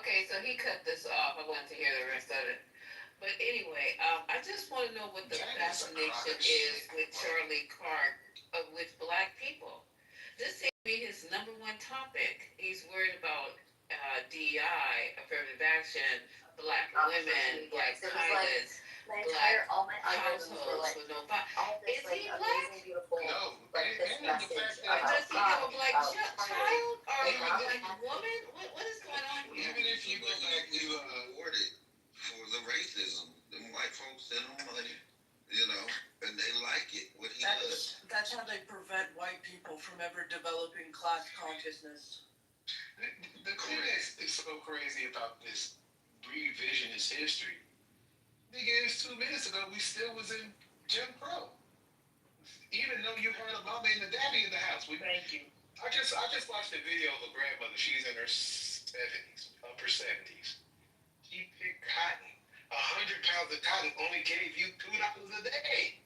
H: Okay, so he cut this off. I wanted to hear the rest of it. But anyway, I just want to know what the fascination is with Charlie Kirk with Black people. This seems to be his number one topic. He's worried about DEI, affirmative action, Black women, Black pilots, Black households with no father. Is he Black?
G: No.
H: Does he have a Black child or a Black woman? What is going on here?
G: Even if you go back to
L: Awarded for the racism, them white folks sent on money, you know. ridiculous.
J: That's how they prevent white people from ever developing class consciousness.
G: The thing that's so crazy about this revisionist history, nigga, it was 2 minutes ago, we still was in Jim Crow. Even though you had a mama and a daddy in the house.
J: Thank you.
G: I just watched a video of a grandmother. She's in her 70s, upper 70s. She picked cotton. 100 pounds of cotton only gave you $2 a day.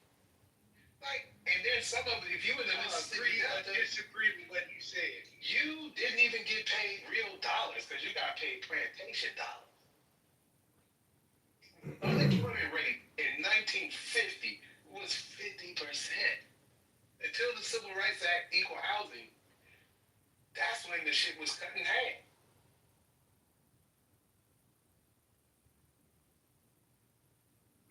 G: Like, and then some of it, if you were in the Mississippi,
E: I disagree with what you said.
G: you didn't even get paid real dollars because you got paid plantation dollars. Unemployment rate in 1950 was 50%. Until the Civil Rights Act, equal housing, that's when the shit was cut in half.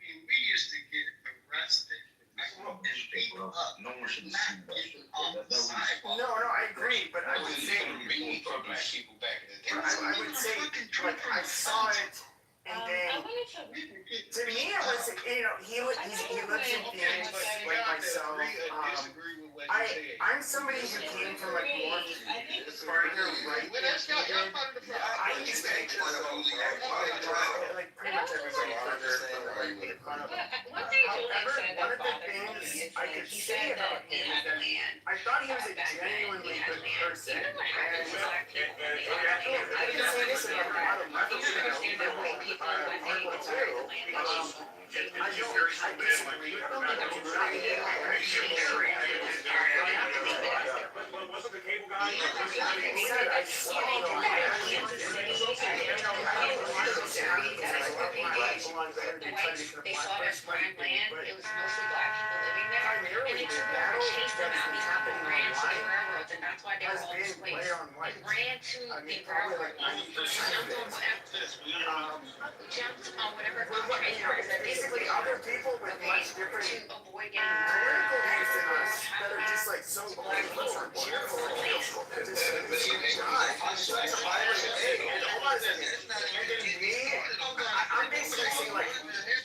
E: We used to get arrested and beat up.
D: No one should have
E: Not
D: seen that
E: getting
D: shit.
E: off the sidewalk.
A: No, I agree, but I would say,
G: Beating for black people back in the day.
A: I would say, like, I saw it, and then, to me, it was, you know, he lives in Phoenix, like myself. I'm somebody who came from like more farther right.
G: Well, that's y'all part of the problem.
A: I used to make fun of him. Like pretty much everybody made fun of him.
H: One thing Julian
A: However,
H: said
A: one
H: that
A: of the
H: bothered me
A: things
H: is
A: I
H: that
A: could
H: he
A: say
H: said
A: about
H: that he
A: him is
H: had
A: that
H: land.
A: I thought he was a
H: Back then,
A: genuinely
H: he had
A: good
H: land.
A: person.
H: You know what happens to black people when they have
A: I
H: land?
A: can say this about a lot of
H: You don't understand that white people, when they acquire the land, they just own.
A: I disagree. I don't think that's right.
M: Wasn't the cable guy?
A: Like I said, I saw
H: They saw it as prime land, it was mostly black people living there, and they turned around and chased them out, these people ran to the railroads, and that's why they were all displaced. Ran to the railroad, jumped on whatever train cars that they
A: basically other people with much different
H: to avoid getting
A: political views than us that are just like so blameless or cheerful. I'm basically saying like,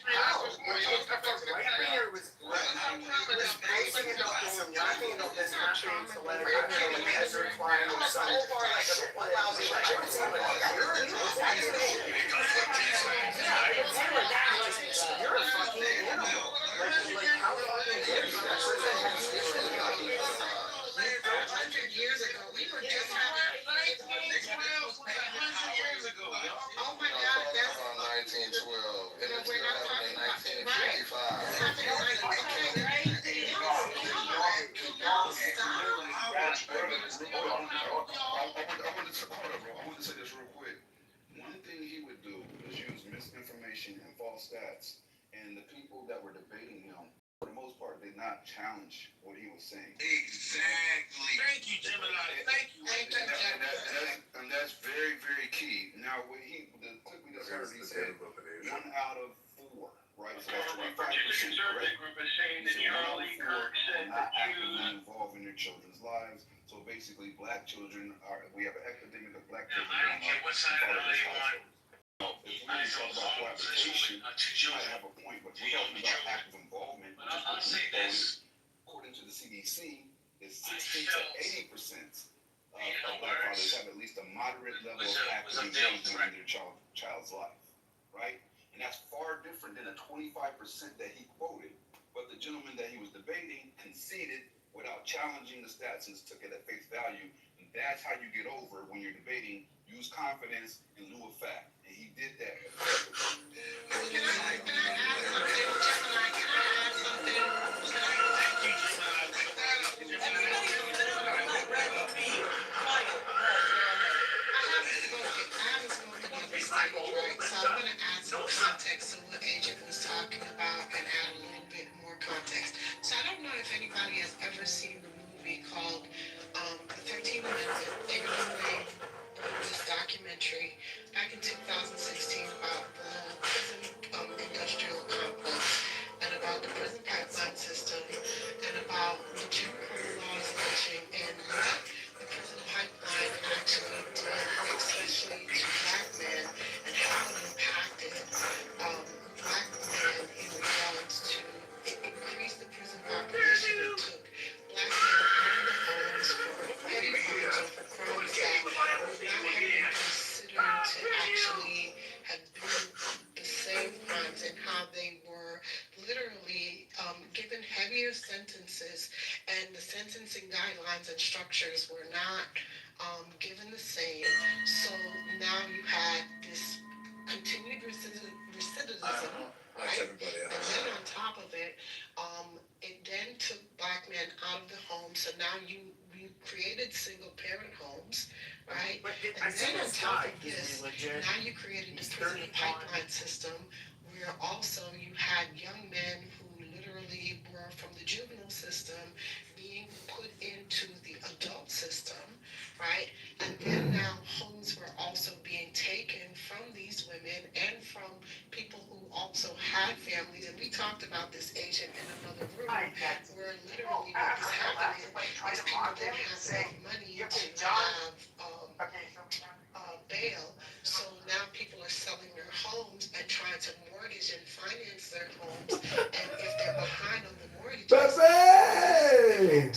A: how? If a right-winger was posting about this and laughing about this happening to let it happen like Ezra Klein or some shit like I would say like, you're you're a fucking animal. Like how fucking dare you? That person has history.
L: 100 years ago, we were just having
G: 100 years ago.
L: oh my God, that's
F: 1912, and it's
L: we're not
F: happening
L: talking
F: in
L: about
F: 1955.
D: I want to say this real quick. One thing he would do is use misinformation and false stats, and the people that were debating him, for the most part, did not challenge what he was saying.
G: Exactly.
E: Thank you, Gemini. Thank you.
D: And that's very, very key. Now, the clip we just heard, he said 1 out of 4, right? So that's 25%.
M: Conservative group is saying that Charlie Kirk said
D: not
M: that
D: actively involved in their children's lives. So basically, black children we have an epidemic of black children.
E: I don't care what side of the aisle you on.
D: If we talk about cohabitation, you might have a point, but we're talking about active involvement.
E: I'll say this.
D: According to the CDC, is 60 to 80% of black fathers have at least a moderate level of active engagement in their child's life, right? And that's far different than the 25% that he quoted. But the gentleman that he was debating conceded without challenging the stats and took it at face value. And that's how you get over when you're debating. Use confidence in lieu of fact. And he did that.
L: So I'm going to add some context to what Agent was talking about and add a little bit more context. So I don't know if anybody has ever seen the movie called The 13th Amendment. David made this documentary back in 2016 about the prison industrial complex and about the prison pipeline system and about the Jim Crow laws lynching and what the prison pipeline actually did, especially to black men, and how it impacted black men in regards to it increased the prison population in
I: sentences, and the sentencing guidelines and structures were not given the same. So now you had this continued recidivism, right? And then on top of it, it then took black men out of the home. So now you created single parent homes, right? And then on top of this, now you created the prison pipeline system, where also you had young men who literally were from the juvenile system being put into the adult system, right? And then now homes were also being taken from these women and from people who also had families. And we talked about this, Asian, in another room, where literally what was happening is people didn't have enough money to have bail. So now people are selling their homes and trying to mortgage and finance their homes. And if they're behind on the mortgages,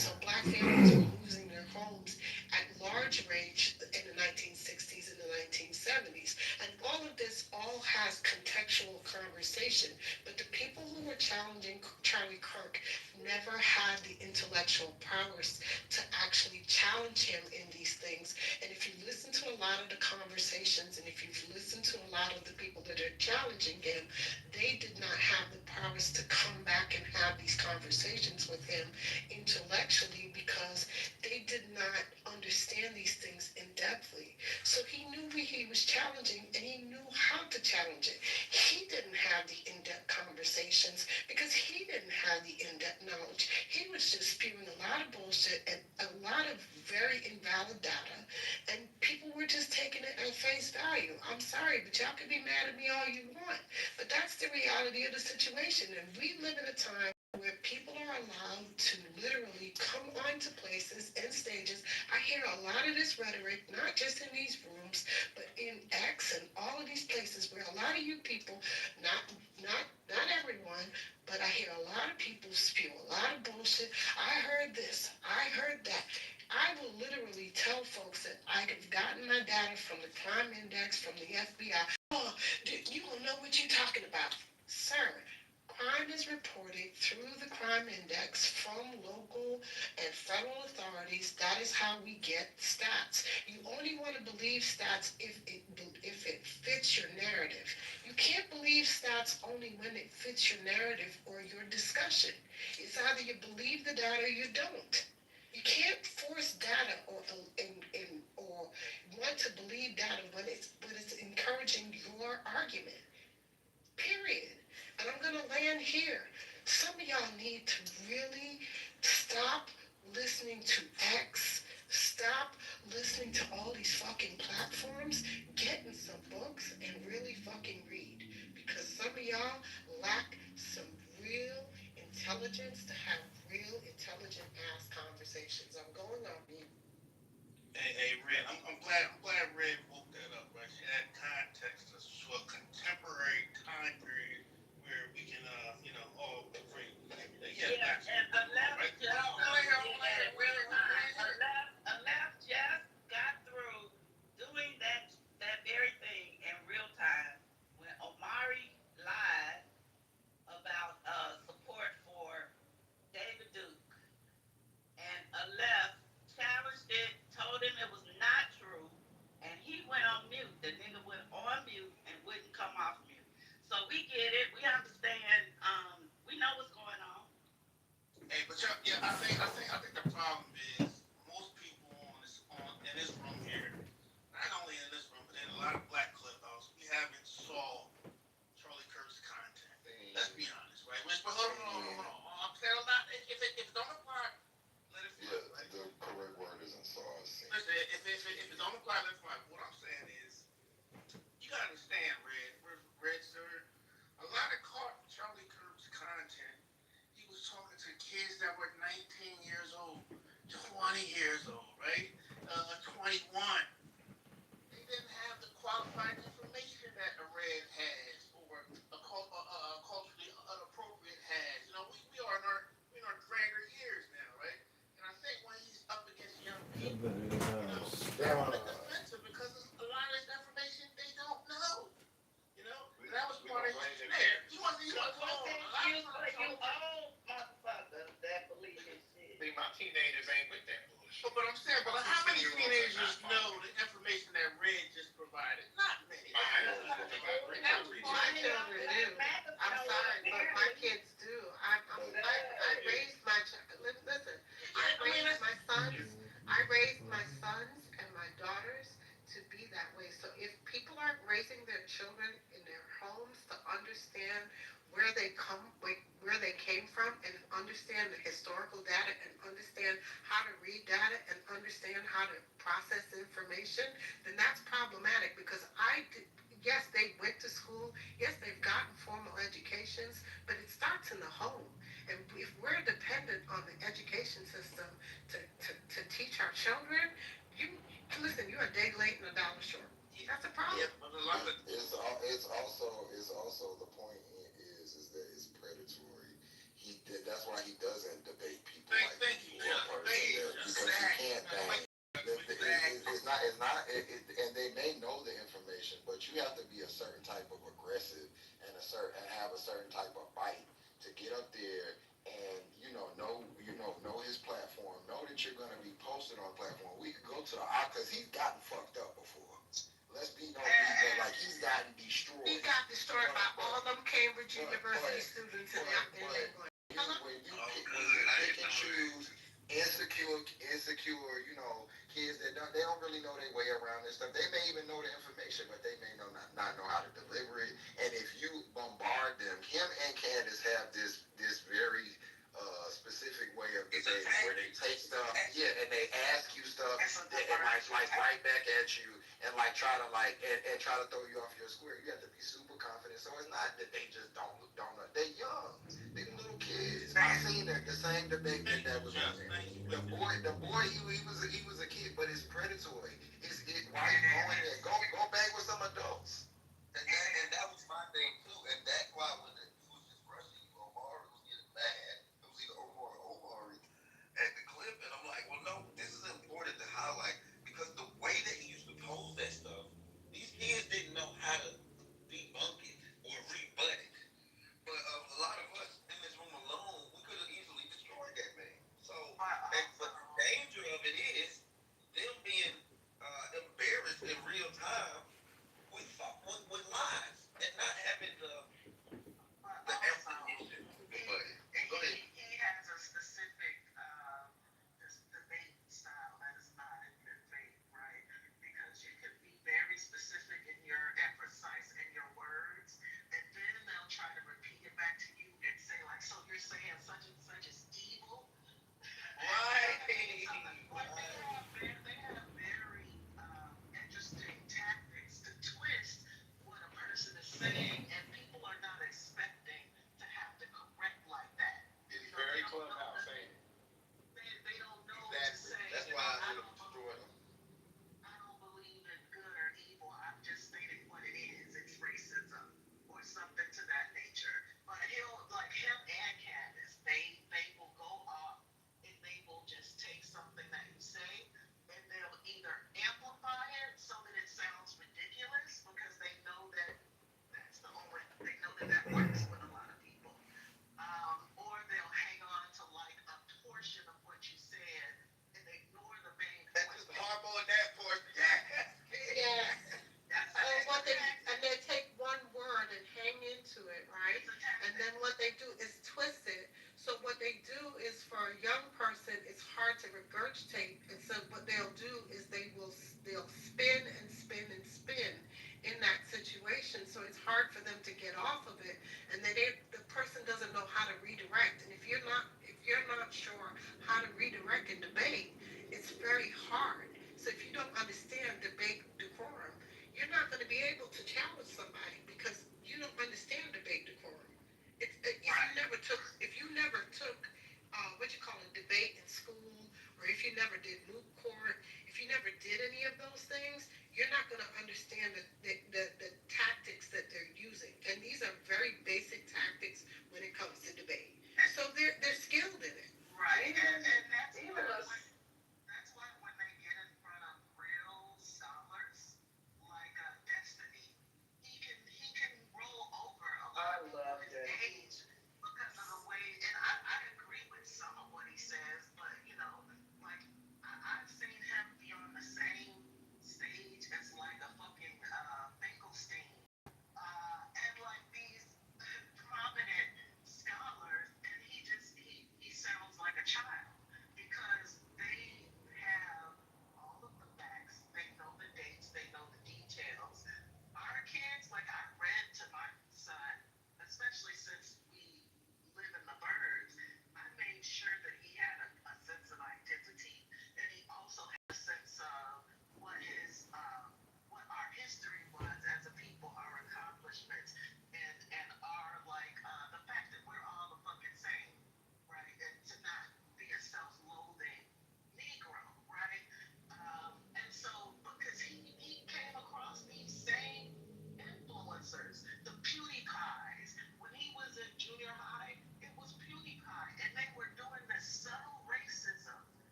I: so black families were losing their homes at large range in the 1960s and the 1970s. And all of this all has contextual conversation. But the people who were challenging Charlie Kirk never had the intellectual prowess to actually challenge him in these things. And if you listen to a lot of the conversations, and if you've listened to a lot of the people that are challenging him, they did not have the prowess to come back and have these conversations with him intellectually, because they did not understand these things in depthly. So he knew he was challenging, and he knew how to challenge it. He didn't have the in-depth conversations because he didn't have the in-depth knowledge. He was just spewing a lot of bullshit and a lot of very invalid data, and people were just taking it at face value. I'm sorry, but y'all can be mad at me all you want, but that's the reality of the situation. And we live in a time where people are allowed to literally come onto places and stages. I hear a lot of this rhetoric, not just in these rooms, but in X and all of these places where a lot of you people, not everyone, but I hear a lot of people spew a lot of bullshit. I heard this, I heard that. I will literally tell folks that I've gotten my data from the crime index, from the FBI. Oh, dude, you don't know what you're talking about. Sir, crime is reported through the crime index from local and federal authorities. That is how we get stats. You only want to believe stats if it fits your narrative. You can't believe stats only when it fits your narrative or your discussion. It's either you believe the data or you don't. You can't force data or want to believe data when it's encouraging your argument. Period. And I'm going to land here. Some of y'all need to really stop listening to X. Stop listening to all these fucking platforms. Get in some books and really fucking read. Because some of y'all lack some real intelligence to have real intelligent ass conversations. I'm going on mute.
L: Hey, Red, I'm glad Red woke that up, right? She had context to a contemporary time period where we can, all agree. Yeah,
K: and the left just got through doing that very thing in real time when Omari lied about support for David Duke, and a left challenged it, told him it was not true, and he went on mute. The nigga went on mute and wouldn't come off mute. So we get it. We understand. We know what's going on.
L: Hey, but I think the problem is most people in this room here, not only in this room, but in a lot of black clubhouses, we haven't saw Charlie Kirk's content. Let's be honest, right? Hold on. I'm saying a lot. If it don't apply, let it fly. Right?
C: The correct word isn't saw.
L: Listen, if it don't apply, let it fly. What I'm saying is, you gotta understand, Red, sir. A lot of Charlie Kirk's content, he was talking to kids that were 19 years old, 20 years old, right? 21. They didn't have the qualified information that a Red has or a culturally inappropriate has. We are in our grander years now, right? And I think when he's up against young people, they're defensive because a lot of this information they don't know. That was part of his snare. You want to
K: You old motherfuckers that
G: teenagers ain't with that bullshit.
L: But I'm saying, but how many teenagers know the information that Red just provided? Not many.
N: My children do. I'm sorry, but my kids do. I raised my listen. I raised my sons and my daughters to be that way. So if people aren't raising their children in their homes to understand where they came from, and understand the historical data, and understand how to read data, and understand how to process information, then that's problematic. Because yes, they went to school, yes, they've gotten formal educations, but it starts in the home. And if we're dependent on the education system to teach our children, you're a day late and a dollar short. That's a problem.
L: Yeah, but a lot of
C: It's also the point is that it's predatory. That's why he doesn't debate people
L: Thank you.
C: because he can't bang. It's not, and they may know the information, but you have to be a certain type of aggressive and have a certain type of bite to get up there and know his platform, know that you're going to be posted on platform. We could go to the because he's gotten fucked up before. Let's be no reason like he's gotten destroyed.
N: He got destroyed by all them Cambridge University students in England.
C: When you pick and choose insecure, kids that they don't really know their way around this stuff. They may even know the information, but they may not know how to deliver it. And if you bombard them, him and Candace have this very specific way of debating where they take stuff, and they ask you stuff and like right back at you and try to throw you off your square. You have to be super confident. So it's not that they just don't know. They're young. They're little kids. I seen the same debate that was on there. The boy, he was a kid, but it's predatory. Why you going there? Go bang with some adults.
L: and that was my thing too, and that's why when he was just rushing Omari was getting mad. It was either Omari at the clip, and I'm like, well, no, this is important to highlight because the way that he used to pose that stuff, these kids didn't know how to debunk it or rebut it. But a lot of us in this room alone, we could have easily destroyed that man. So, but the danger of it is them being embarrassed in real time with lies and not having the ammunition. Go ahead.
K: He has a specific debate style that is not in good faith, right? Because you can be very specific in your emphasis and your words, and then they'll try to repeat it back to you and say, like, so you're saying such and such is evil?
L: Right.
K: They have very interesting tactics to twist what a person is saying, and people are not expecting to have to correct like that.
L: It's very clubhouse, ain't it?
K: They don't know
L: Exactly.
K: to say.
L: That's why I would have destroyed him.
K: I don't believe in good or evil. I'm just stating what it is. It's racism or something to that nature. But him and Candace, they will go off and they will just take something that you say and they'll either amplify it so that it sounds ridiculous because they know that that's the only, they know that works with a lot of people. Or they'll hang on to like a portion of what you said and ignore the main
L: And
K: point.
L: just harp on that portion.
N: Yes. And they take one word and hang into it, right? And then what they do is twist it. So what they do is for a young person, it's hard to regurgitate. And so what they'll do is they'll spin and spin and spin in that situation. So it's hard for them to get off of it. And then the person doesn't know how to redirect. And if you're not sure how to redirect and debate, it's very hard. So if you don't understand debate decorum, you're not going to be able to challenge somebody because you don't understand debate decorum. If you never took debate in school, or if you never did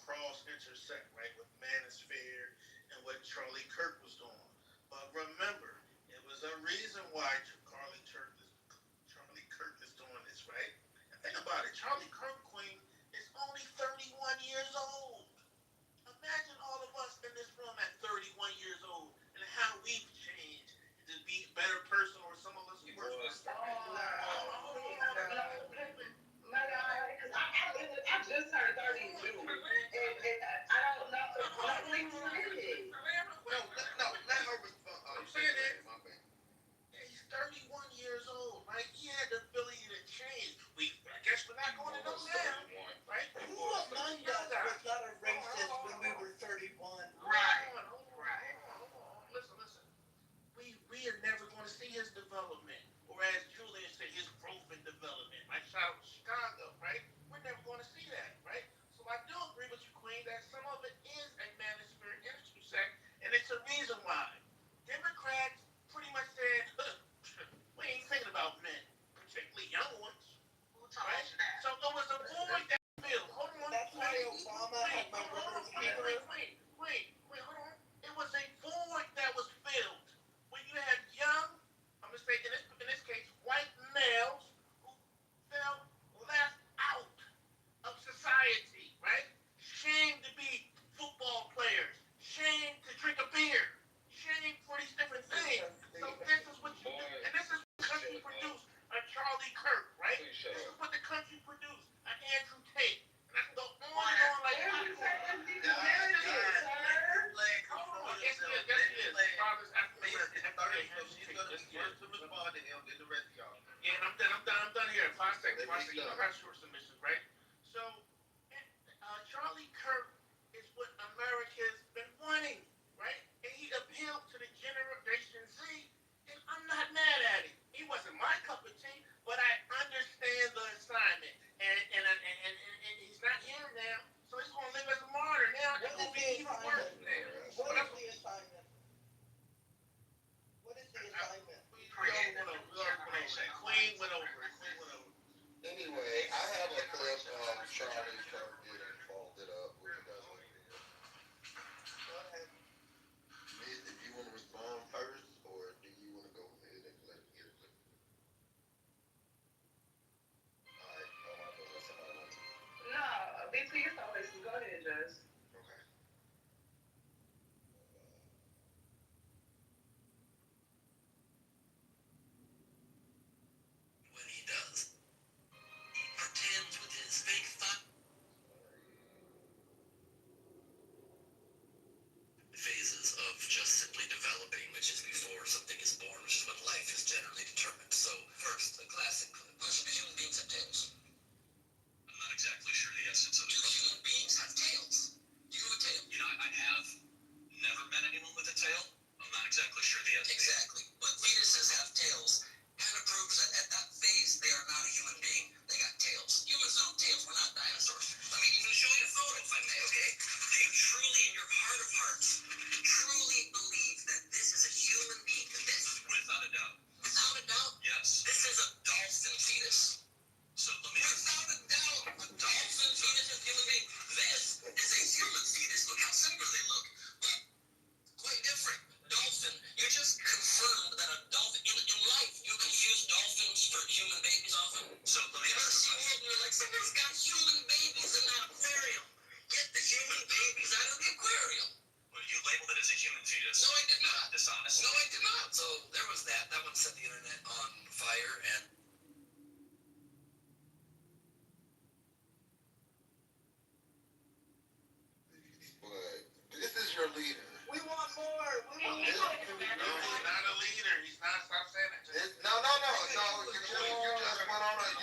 L: cross intersect, right, with Manosphere and what Charlie Kirk was doing. But remember, it was a reason why Charlie Kirk is doing this, right? And think about it, Charlie Kirk, Queen, is only 31 years old. Imagine all of us in this room at 31 years old and how we've changed to be a better person, or some of us worse.
H: I just turned 32, and I don't know.
L: No, let her respond. I'm saying it. Yeah, he's 31 years old, right? He had the ability to change. I guess we're not going to know now, right?
J: Who among us was not a racist when we were 31?
L: Right. Listen. We are never going to see his development, or as Julian said, his growth and development. Like shout out to Chicago, right? We're never going to see that, right? So I do agree with you, Queen, that some of it is a manosphere intersect, and it's a reason why. Democrats pretty much said, we ain't thinking about men, particularly young ones.
K: Who told
L: Right?
K: you that?
L: So there was a void that filled. Hold on.
J: That's why Obama had my brother's keeper.
L: Wait, hold on. It was a void that was filled. When you had young, I'm gonna say in this case, white males who felt left out of society, right? Shamed to be football players, shamed to drink a beer, shamed for these different things. So this is what you do, and this is what the country produced. A Charlie Kirk, right? This is what the country produced. An Andrew Tate. And I can go on and on like that. Hold on, yes he is. Father's African American.
G: She's gonna be first to respond to him, then the rest of y'all.
L: Yeah, and I'm done here. 5 seconds. You know, I got short submissions, right? So, Charlie Kirk is what America's been wanting, right? And he appealed to the Generation Z, and I'm not mad at it. He wasn't my cup of tea, but I understand the assignment. And he's not here now, so he's gonna live as a martyr now. It's gonna be even worse now.
J: What is the assignment?
L: Queen went over.
C: Anyway, I have a clip of Charlie Kirk getting folded up, which doesn't appear.
J: Go ahead.
C: Miz, if you want to respond first, or do you want to go ahead and let me get it? Alright, hold on, let somebody want to.
H: No, BP is always go ahead, Jess.
C: Okay.
O: When he does, he pretends with his fake thought phases of just simply developing, which is before something is born, which is when life is generally determined. So first, the classic clip. Most human beings have tails. I'm not exactly sure the essence of it. Do human beings have tails? Do you have a tail? You know, I have never met anyone with a tail. I'm not exactly sure the essence. Exactly. But fetuses have tails kind of proves that at that phase they are not a human being. They got tails. Humans don't have tails. We're not dinosaurs. Let me even show you a photo if I may, okay? Do you truly, in your heart of hearts, truly believe that this is a human being? This? Without a doubt. Without a doubt? Yes. This is a dolphin fetus. So let me... Without a doubt, a dolphin fetus is a human being. This is a human fetus. Look how similar they look. But quite different. Dolphin. You just confirmed that a dolphin... In life, you confuse dolphins for human babies often. So let me ask you... You're like, somebody's got human babies in that aquarium. Get the human babies out of the aquarium. Well, you labeled it as a human fetus. No, I did not. Dishonest. No, I did not. So there was that. That one set the internet on fire, and...
C: But this is your leader.
J: We want more. We want
L: No,
J: more.
L: he's not a leader. He's not. Stop saying that.
C: No.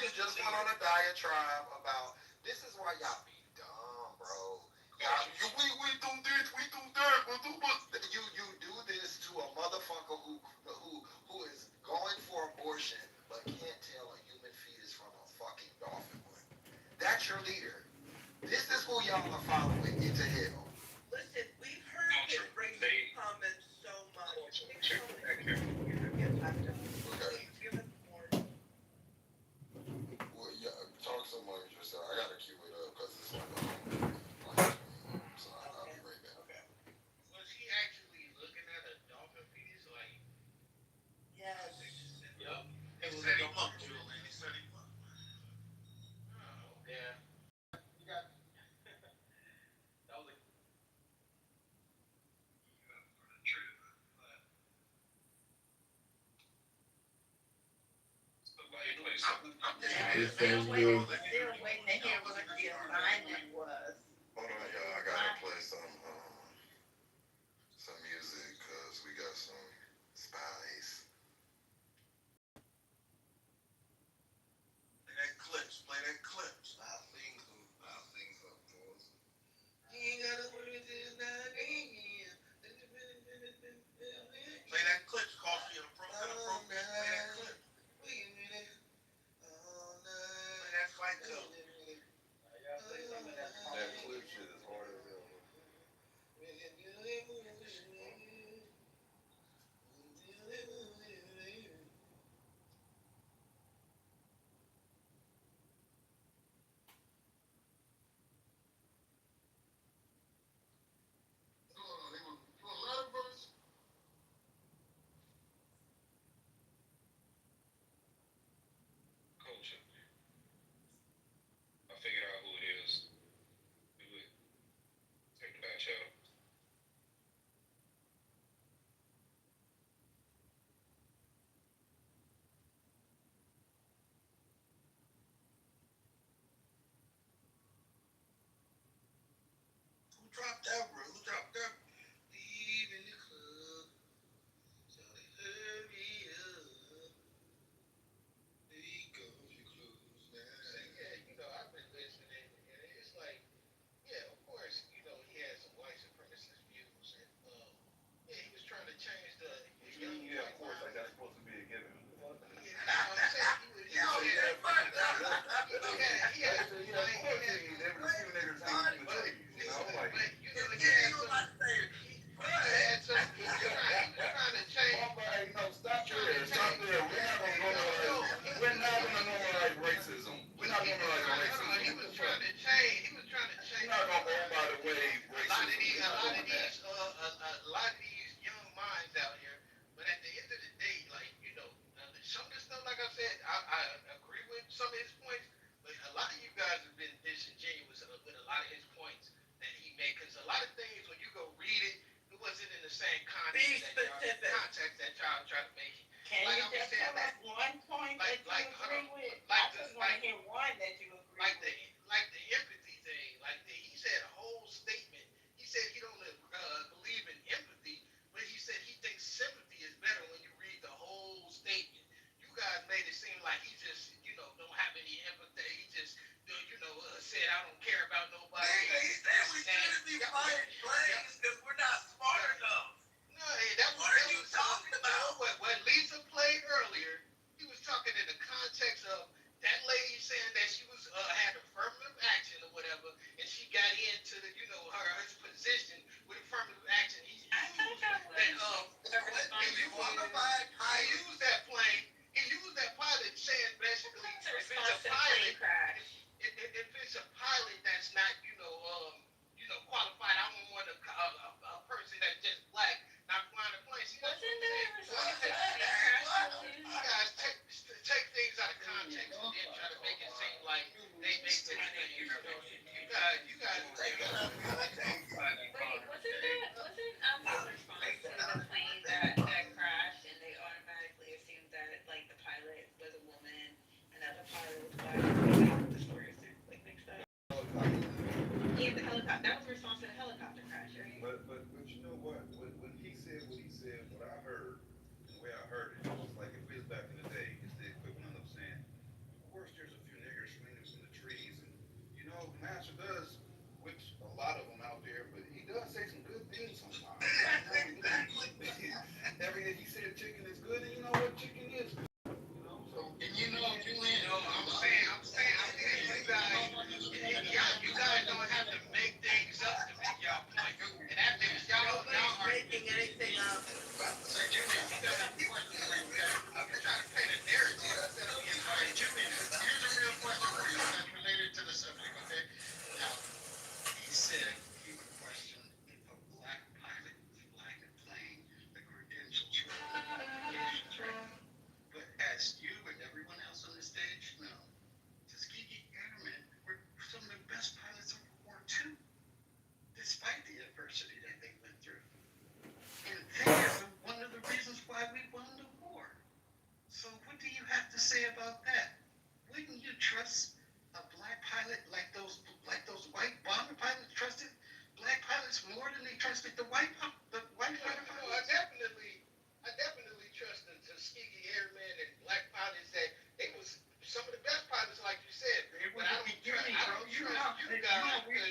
C: You just went on a diatribe about this is why y'all be dumb, bro. We do this, we do that. You do this to a motherfucker who is going for abortion but can't tell a human fetus from a fucking dolphin. That's your leader. This is who y'all are following into hell.
J: Listen, we've heard his racist comments so much. Please give us more.
C: Well, yeah, talk so much yourself. I gotta cue it up because it's like
I: Still waiting to hear what the assignment was.
C: Hold on, y'all. I gotta play some music because we got some spice. Play that clips. Play that clips. I'll sing some for us. You ain't gotta worry this not in. Play that clips, Coffee, and appropriate. Play that clip. Wait a minute. Play that fight code. That clip shit is hard as hell.
G: Culture. I figured out who it is. Do it. Take the back show.
C: Who dropped that, bro? Who dropped that? Leave in the club. So they hurry up. There you go, your clothes now. Yeah, I've been listening, and it's like, yeah, of course, he had some white supremacist views, and yeah, he was trying to change the young. Yeah, of course, like that's supposed to be a given. Yeah, I'm saying he was. A lot of these young minds out here, but at the end of the day, like, some of the stuff, like I said, I agree with some of his points, but a lot of you guys have been disingenuous with a lot of his points that he made, because a lot of things, when you go read it, it wasn't in the same context that y'all try to make it.
I: Can
C: Like
I: you
C: I was
I: just
C: saying,
I: tell us one point that you agree with?
C: like
I: I just want to hear one that you agree
C: like
I: with.
C: the empathy thing. He said a whole statement. He said he don't believe in empathy, but he said he thinks sympathy is better when you read the whole statement. You guys made it seem like he just, don't have any empathy. He just, said I don't care about nobody. He said we shouldn't be fighting planes because we're not smart enough. No, what are you talking about? What Lisa played earlier, he was talking in the context of that lady saying that she was had affirmative action or whatever, and she got into the, her position with affirmative action. He used that plane. He used that pilot saying basically if it's a pilot that's not qualified, I don't want a person that's just black not flying a plane. See, that's what you guys take things out of context and then try to make it seem like they make the you guys
H: Wasn't response to the plane that crashed, and they automatically assumed that like the pilot was a woman and that the pilot was black? The stories are like mixed up. Yeah, the helicopter. That was response to the helicopter crash, right?
D: But you know what? When he said what he said, what I heard, the way I heard it, was like if it was back in the day, it's the equivalent of saying, of course there's a few niggers swinging in the trees, and the master does, which a lot of them out there, but he does say some good things sometimes. He said chicken is good, and you know what? Chicken is good. So,
C: and I'm saying, you guys don't have to make things up to me. Y'all
L: trusted the white fighter.
G: I definitely trust the Tuskegee Airmen and black pilots that they was some of the best pilots, like you said. But I don't trust you guys. You guys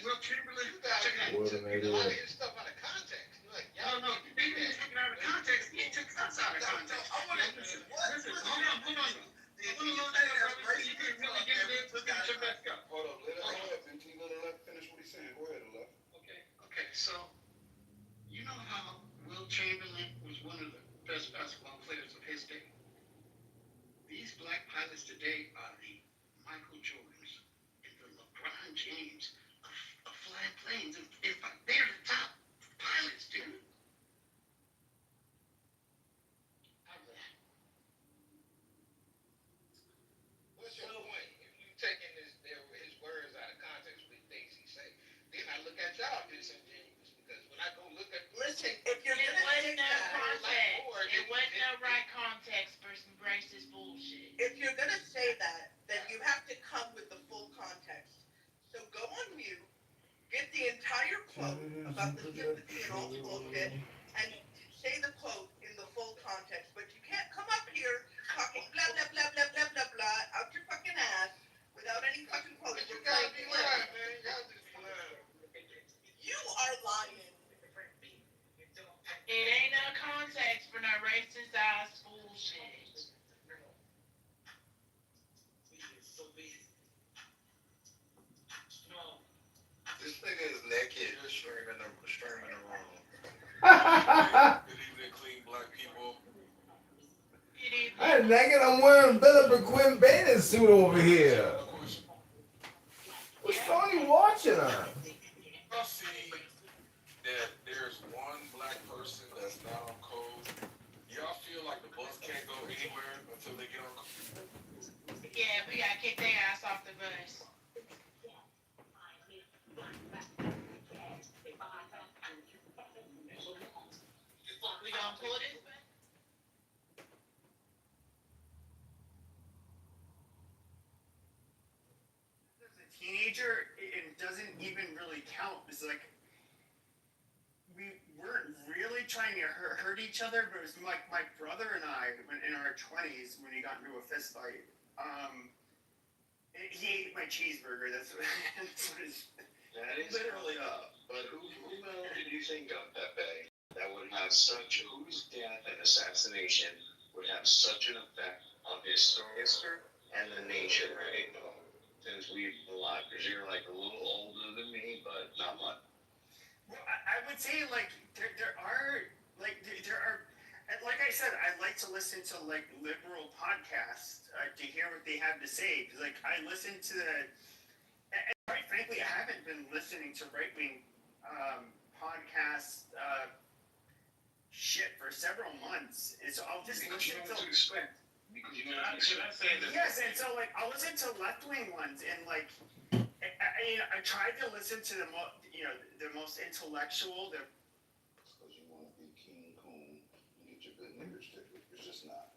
G: took a lot of his stuff out of context. You're like,
L: No, they didn't take it out of context. He took us out of context. I want to listen. Hold on. I want to know that, brother. You can really get it into the best go.
D: Hold up, let him finish what he's saying. Go ahead, Alef.
L: Okay, so you know how Will Chamberlain was one of the best basketball players of his day. These black pilots today are the Michael Jordans and the LeBron James of flying planes. In fact, they're the top pilots, dude.
G: what's your point? If you taking his words out of context with things he say, then I look at y'all disingenuous because when I go look at
I: Listen, if you're
H: It
I: gonna
H: wasn't
I: take
H: no
I: that,
H: context. It wasn't no right context for some racist bullshit.
I: if you're gonna say that, then you have to come with the full context. So go on mute, get the entire quote about the sympathy and all the bullshit, and say the quote in the full context. But you can't come up here talking blah blah blah blah blah blah blah out your fucking ass without any fucking quotes.
G: you gotta be lying, man. Y'all just be lying.
I: You are lying.
H: It ain't no context for no racist ass bullshit.
C: This nigga is naked, streaming the room.
P: Good evening, clean black people. I'm naked. I'm wearing Philip and Quinn bathing suit over here. What's Tony watching on?
D: I see that there's one black person that's not on code. Y'all feel like the bus can't go anywhere until they get on code?
H: Yeah, we gotta kick their ass off the bus. We gonna pull this back?
A: As a teenager, it doesn't even really count. It's like we weren't really trying to hurt each other, but it was like my brother and I, when in our 20s, when we got into a fist fight. He ate my cheeseburger. That's what
E: That is
A: literally
E: but who did you think of, Pepe? That would have whose death and assassination would have such an effect on his history and the nation right now, since we've been alive, because you're like a little older than me, but not much.
A: Well, I would say like there are, and like I said, I like to listen to like liberal podcasts to hear what they have to say. Like I listen to and quite frankly, I haven't been listening to right wing podcasts shit for several months, and so I'll just listen to. Yes, and so like I'll listen to left wing ones, and like I tried to listen to the most intellectual.
D: Because you want to be King Coon and get your good nigger sticker. It's just not.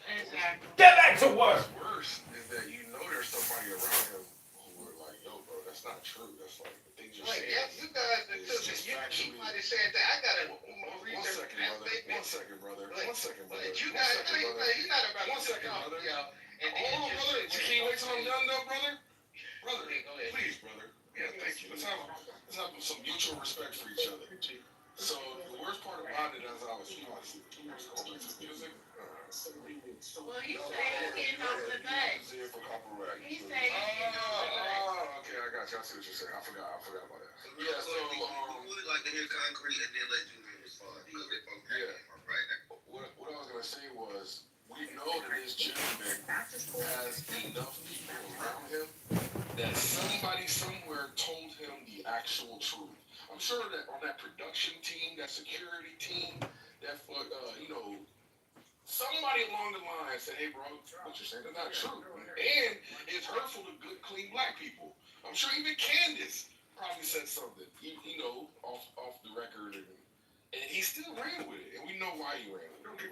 H: Exactly.
P: Get back to work.
D: What's worse is that you know there's somebody around him who are like, yo, bro, that's not true. That's like the things you're
G: Like,
D: saying.
G: yeah, you guys are cooking. You might have said that. I gotta research that statement.
D: 1 second, brother.
G: But-
D: 1 second, brother.
G: But you guys, you're not about
D: 1
G: to
D: second,
G: talk,
D: brother.
G: y'all. And
D: Hold on, brother. You can't wait till I'm done, though, brother. Brother,
G: Go ahead.
D: please, brother. Yeah, thank you. Let's have some mutual respect for each other. So the worst part about it, as I was, going back to the music.
H: Well, he said he's getting off the bus.
D: Zero for copyright.
H: He said he's getting off the bus.
D: Oh, okay, I got you. I see what you're saying. I forgot about that. Yeah, so
C: we would like to hear concrete and then let you respond.
D: What I was gonna say was, we know that this gentleman has enough people around him that somebody somewhere told him the actual truth. I'm sure that on that production team, that security team, that somebody along the line said, "Hey, bro, what you're saying is not true," and it's hurtful to good, clean black people. I'm sure even Candace probably said something, off the record, and he still ran with it, and we know why he ran with it.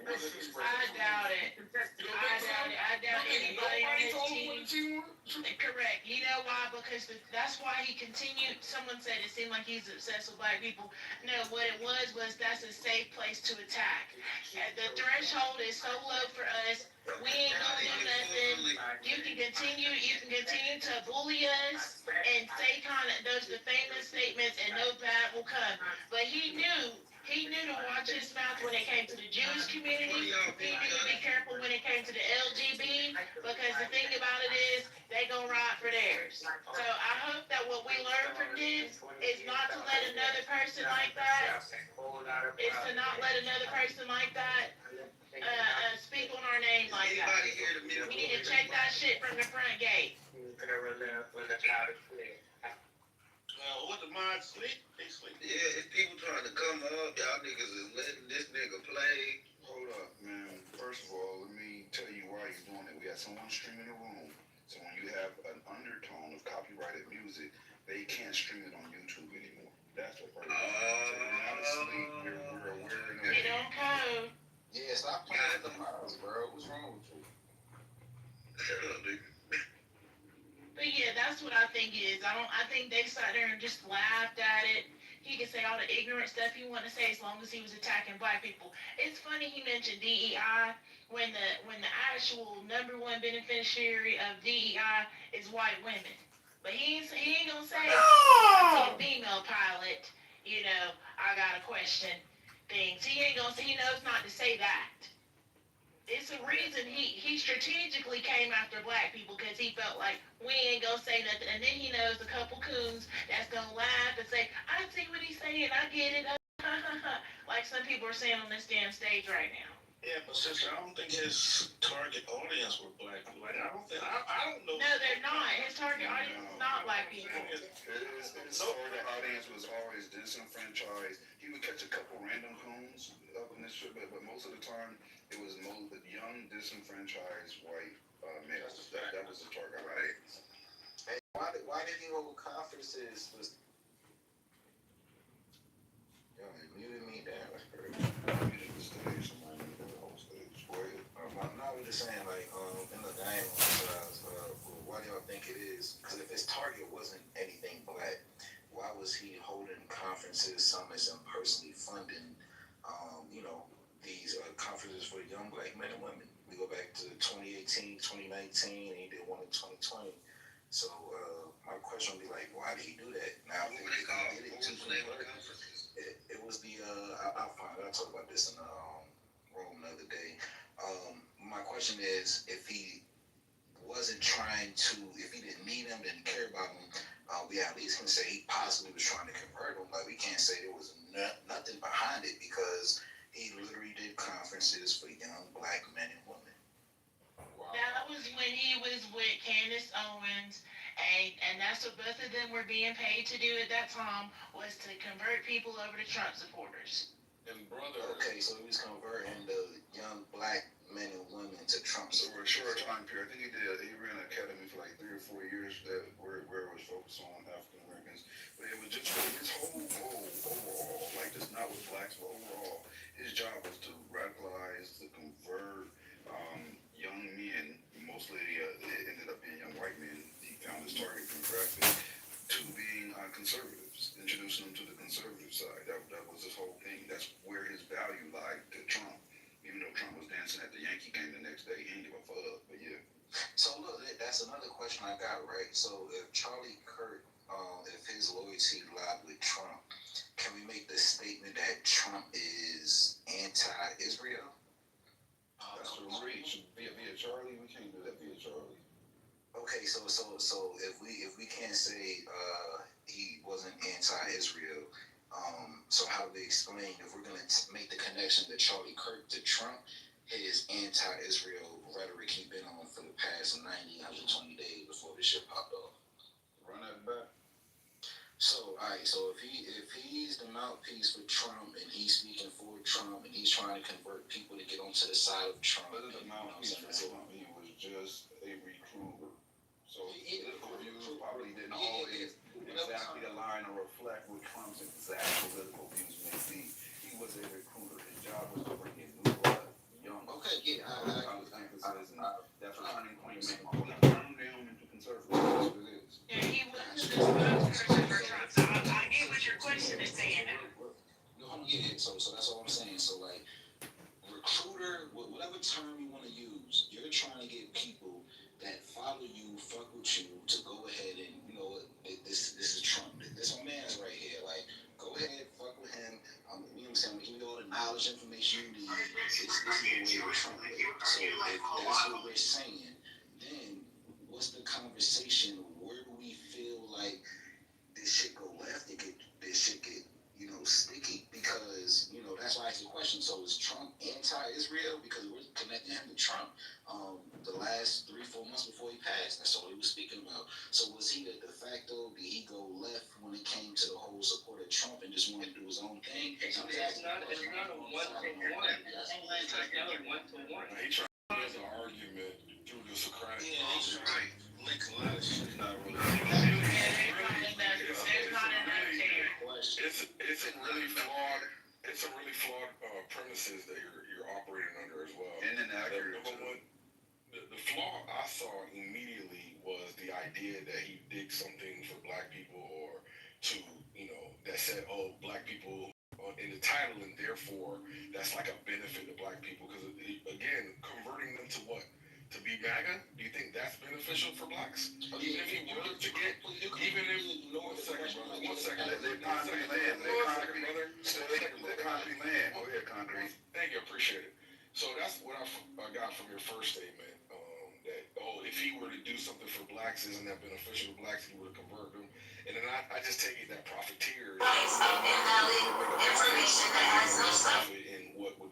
H: I doubt it. I doubt anybody on his team.
I: Correct. You know why? Because that's why he continued. Someone said it seemed like he's obsessed with black people. No, what it was that's a safe place to attack. And the threshold is so low for us. We ain't gonna do nothing. You can continue to bully us and say kind of those defaming statements, and no bad will come. But he knew to watch his mouth when it came to the Jewish community. He knew to be careful when it came to the LGBT, because the thing about it is, they gonna ride for theirs. So I hope that what we learn from this is not to let another person like that, is to not let another person like that speak on our name like that. We need to check that shit from the front gate.
G: What the mods sleep? They sleep. Yeah, it's people trying to come up. Y'all niggas is letting this nigga play.
D: Hold up, man. First of all, let me tell you why he's doing it. We got someone streaming the room. So when you have an undertone of copyrighted music, they can't stream it on YouTube anymore. That's the first thing. So we're not asleep. We're aware and
I: Get on code.
C: Yeah, stop playing with the miles, bro. What's wrong with you?
G: Shut up, nigga.
I: But yeah, that's what I think it is. I think they sat there and just laughed at it. He could say all the ignorant stuff he wanted to say as long as he was attacking black people. It's funny he mentioned DEI when the actual number one beneficiary of DEI is white women. But he ain't gonna say to a female pilot, I got a question things. He knows not to say that. It's a reason he strategically came after black people, because he felt like we ain't gonna say nothing, and then he knows a couple coons that's gonna laugh and say, I see what he's saying, I get it, like some people are saying on this damn stage right now.
G: Yeah, but sister, I don't think his target audience were black people. Like, I don't know.
I: No, they're not. His target audience is not black people.
D: His target audience was always disenfranchised. He would catch a couple random coons up in this shit, but most of the time, it was the young, disenfranchised white males. That was the target audience.
C: Hey, why did he hold conferences? Yo, you muted me down. That's crazy.
D: Muted the stage. Somebody muted the whole stage. Go ahead.
C: I was just saying, like, in the game, why do y'all think it is? Because if his target wasn't anything black, why was he holding conferences, summits, and personally funding, these conferences for young black men and women? We go back to 2018, 2019, and he did one in 2020. So my question would be like, why did he do that? Now,
G: What were they called? What was the name of the conferences?
C: It was the I'll talk about this in the room the other day. My question is, if he wasn't trying to, if he didn't need them, didn't care about them, we at least can say he possibly was trying to convert them. Like, we can't say there was nothing behind it, because he literally did conferences for young black men and women.
I: Wow. That was when he was with Candace Owens, and that's what both of them were being paid to do at that time, was to convert people over to Trump supporters.
G: And brother.
C: Okay, so he was converting the young black men and women to Trump
D: So for a short time period, I think he ran an academy for like 3 or 4 years where it was focused on African Americans. But it was just his whole goal overall, like just not with blacks, but overall, his job was to radicalize, to convert young men, mostly it ended up being young white men. He found his target demographic to being conservatives, introducing them to the conservative side. That was his whole thing. That's where his value lied to Trump. Even though Trump was dancing at the Yankee game the next day, he didn't give a fuck. But yeah.
C: So look, that's another question I got, right? So if Charlie Kirk, if his loyalty lied with Trump, can we make the statement that Trump is anti-Israel?
D: That's a reach via Charlie. We can't do that via Charlie.
C: Okay, so if we can't say he wasn't anti-Israel, so how do we explain, if we're gonna make the connection that Charlie Kirk to Trump, his anti-Israel rhetoric he been on for the past 90, 120 days before this shit popped off?
D: Run that back.
C: So, all right. So if he's the mouthpiece for Trump, and he's speaking for Trump, and he's trying to convert people to get onto the side of Trump,
D: But the mouthpiece for Trump, he was just a recruiter. So his political views probably didn't always exactly align or reflect what Trump's exact political views may be. He was a recruiter. His job was to bring in new blood, young.
C: Okay, yeah.
D: I was emphasizing that's a turning point. He turned them into conservatives.
O: Yeah, so that's all I'm saying. So like recruiter, whatever term you want to use, you're trying to get people that follow you, fuck with you, to go ahead and this is Trump. This my man's right here. Like go ahead, fuck with him. You know what I'm saying? I'm gonna give you all the knowledge, information you need. This is the way we're Trump. So if that's what we're saying, then what's the conversation? Where do we feel like this shit go left? This shit get sticky, because that's why I asked the question. So is Trump anti-Israel? Because we're connecting him to Trump. The last 3-4 months before he passed, that's all he was speaking about. So was he the de facto? Did he go left when it came to the whole support of Trump and just wanted to do his own thing?
E: It's not a one-to-one. It's not a one-to-one.
Q: He tried to make an argument through the Socratic
O: Yeah, right. Link a lot of shit.
Q: not really. It's a really flawed. It's a really flawed premises that you're operating under as well.
D: And inaccurate.
Q: The flaw I saw immediately was the idea that he did something for black people, or to that said, oh, black people in the title, and therefore that's like a benefit to black people. Because again, converting them to what? To be MAGA? Do you think that's beneficial for blacks? Even if he were to get, even if, one second,
D: Let concrete land. Go ahead, concrete.
Q: Thank you, appreciate it. So that's what I got from your first statement. That if he were to do something for blacks, isn't that beneficial to blacks? If he were to convert them, and then I just take it that profiteers in what would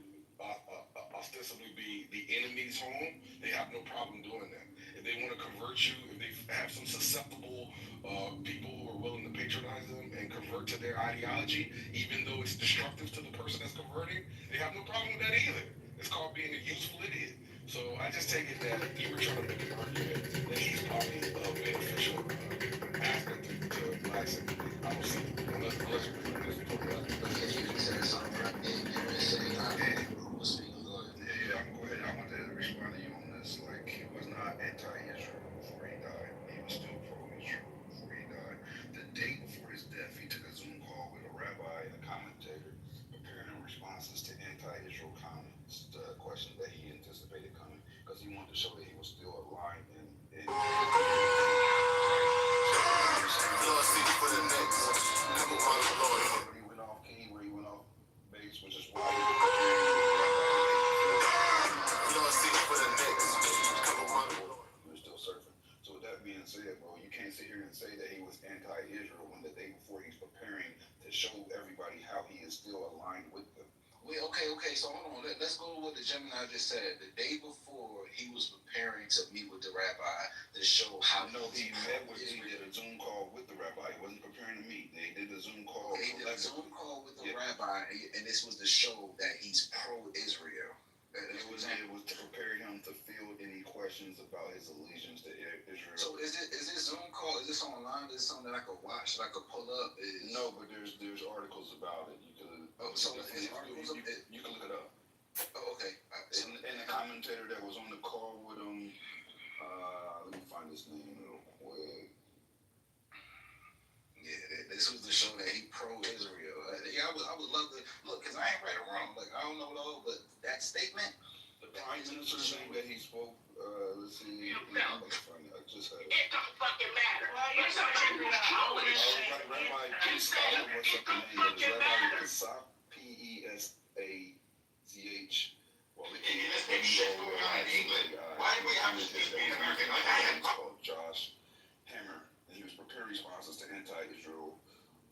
Q: ostensibly be the enemy's home, they have no problem doing that. If they want to convert you, if they have some susceptible people who are willing to patronize them and convert to their ideology, even though it's destructive to the person that's converting, they have no problem with that either. It's called being a useful idiot. So I just take it that you were trying to make an argument that he's probably a beneficial aspect to blacks. I don't see it. Unless you can say something right there,
D: Yeah, I'm go ahead. I want to respond to you on this. Like, he was not anti-Israel before he died. He was still pro-Israel before he died. The day before his death, he took a Zoom call with a rabbi and a commentator, preparing responses to anti-Israel comments, the questions that he anticipated coming, because he wanted to show that he was still aligned in
O: Lord, speak for the next. Number one, Lord.
D: He went off key, where he went off base, which is why
O: Lord, speak for the next. Number one, Lord.
D: he was still surfing. So with that being said, bro, you can't sit here and say that he was anti-Israel when the day before he's preparing to show everybody how he is still aligned with them.
O: Wait, okay, so hold on. Let's go to what the Gemini just said. The day before, he was preparing to meet with the rabbi to show how
D: He did a Zoom call with the rabbi. He wasn't preparing to meet. They did a Zoom call.
O: They did a Zoom call with the rabbi, and this was to show that he's pro-Israel.
D: It was to prepare him to field any questions about his allegiance to Israel.
O: So is this Zoom call? Is this online? Is this something that I could watch? That I could pull up?
D: No, but there's articles about it. You could.
O: articles.
D: You can look it up.
O: Oh, okay.
D: And the commentator that was on the call with him. Let me find his name real quick.
O: Yeah, this was to show that he pro-Israel. I would love to look, because I ain't right or wrong. Like, I don't know though, but that statement.
D: The prime minister's name that he spoke. Let's see. I just had it.
L: It don't fucking matter. You're such a
D: Rabbi Pesach, what's up the name? Rabbi Pesach, P-E-S-A-C-H. Well, called Josh Hammer, and he was preparing responses to anti-Israel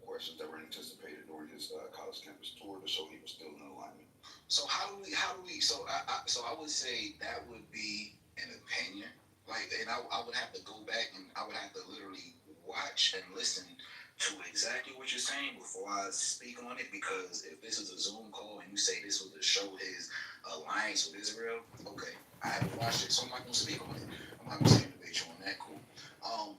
D: questions that were anticipated during his college campus tour to show he was still in alignment.
O: So how do we? So I would say that would be an opinion. Like, and I would have to go back and I would have to literally watch and listen to exactly what you're saying before I speak on it. Because if this is a Zoom call and you say this was to show his alliance with Israel, okay, I haven't watched it, so I'm not gonna speak on it. I'm not gonna say debate you on that. Cool.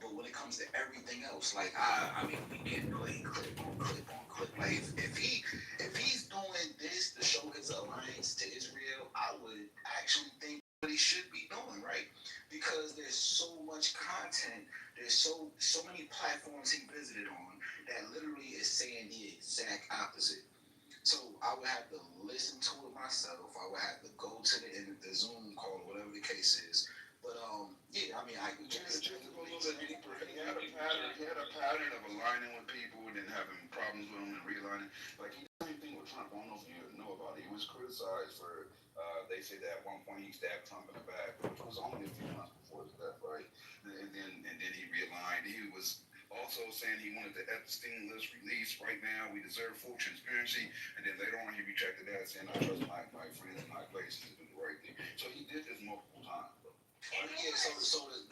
O: But when it comes to everything else, like I mean, we can play clip on clip on clip. Like if he's doing this to show his alliance to Israel, I would actually think what he should be doing, right? Because there's so much content, there's so many platforms he visited on that literally is saying the exact opposite.
C: So I would have to listen to it myself. I would have to go to the Zoom call, whatever the case is. But yeah, I mean, I
D: just to go a little bit deeper, he had a pattern of aligning with people and then having problems with them and realigning. Like he did the same thing with Trump. I don't know if you know about it. He was criticized for they say that at one point he stabbed Trump in the back, which was only a few months before his death, right? And then he realigned. He was also saying he wanted the Epstein list released right now. We deserve full transparency. And then later on he retracted that, saying I trust my friends in high places to do the right thing. So he did this multiple times.
C: Yeah, so the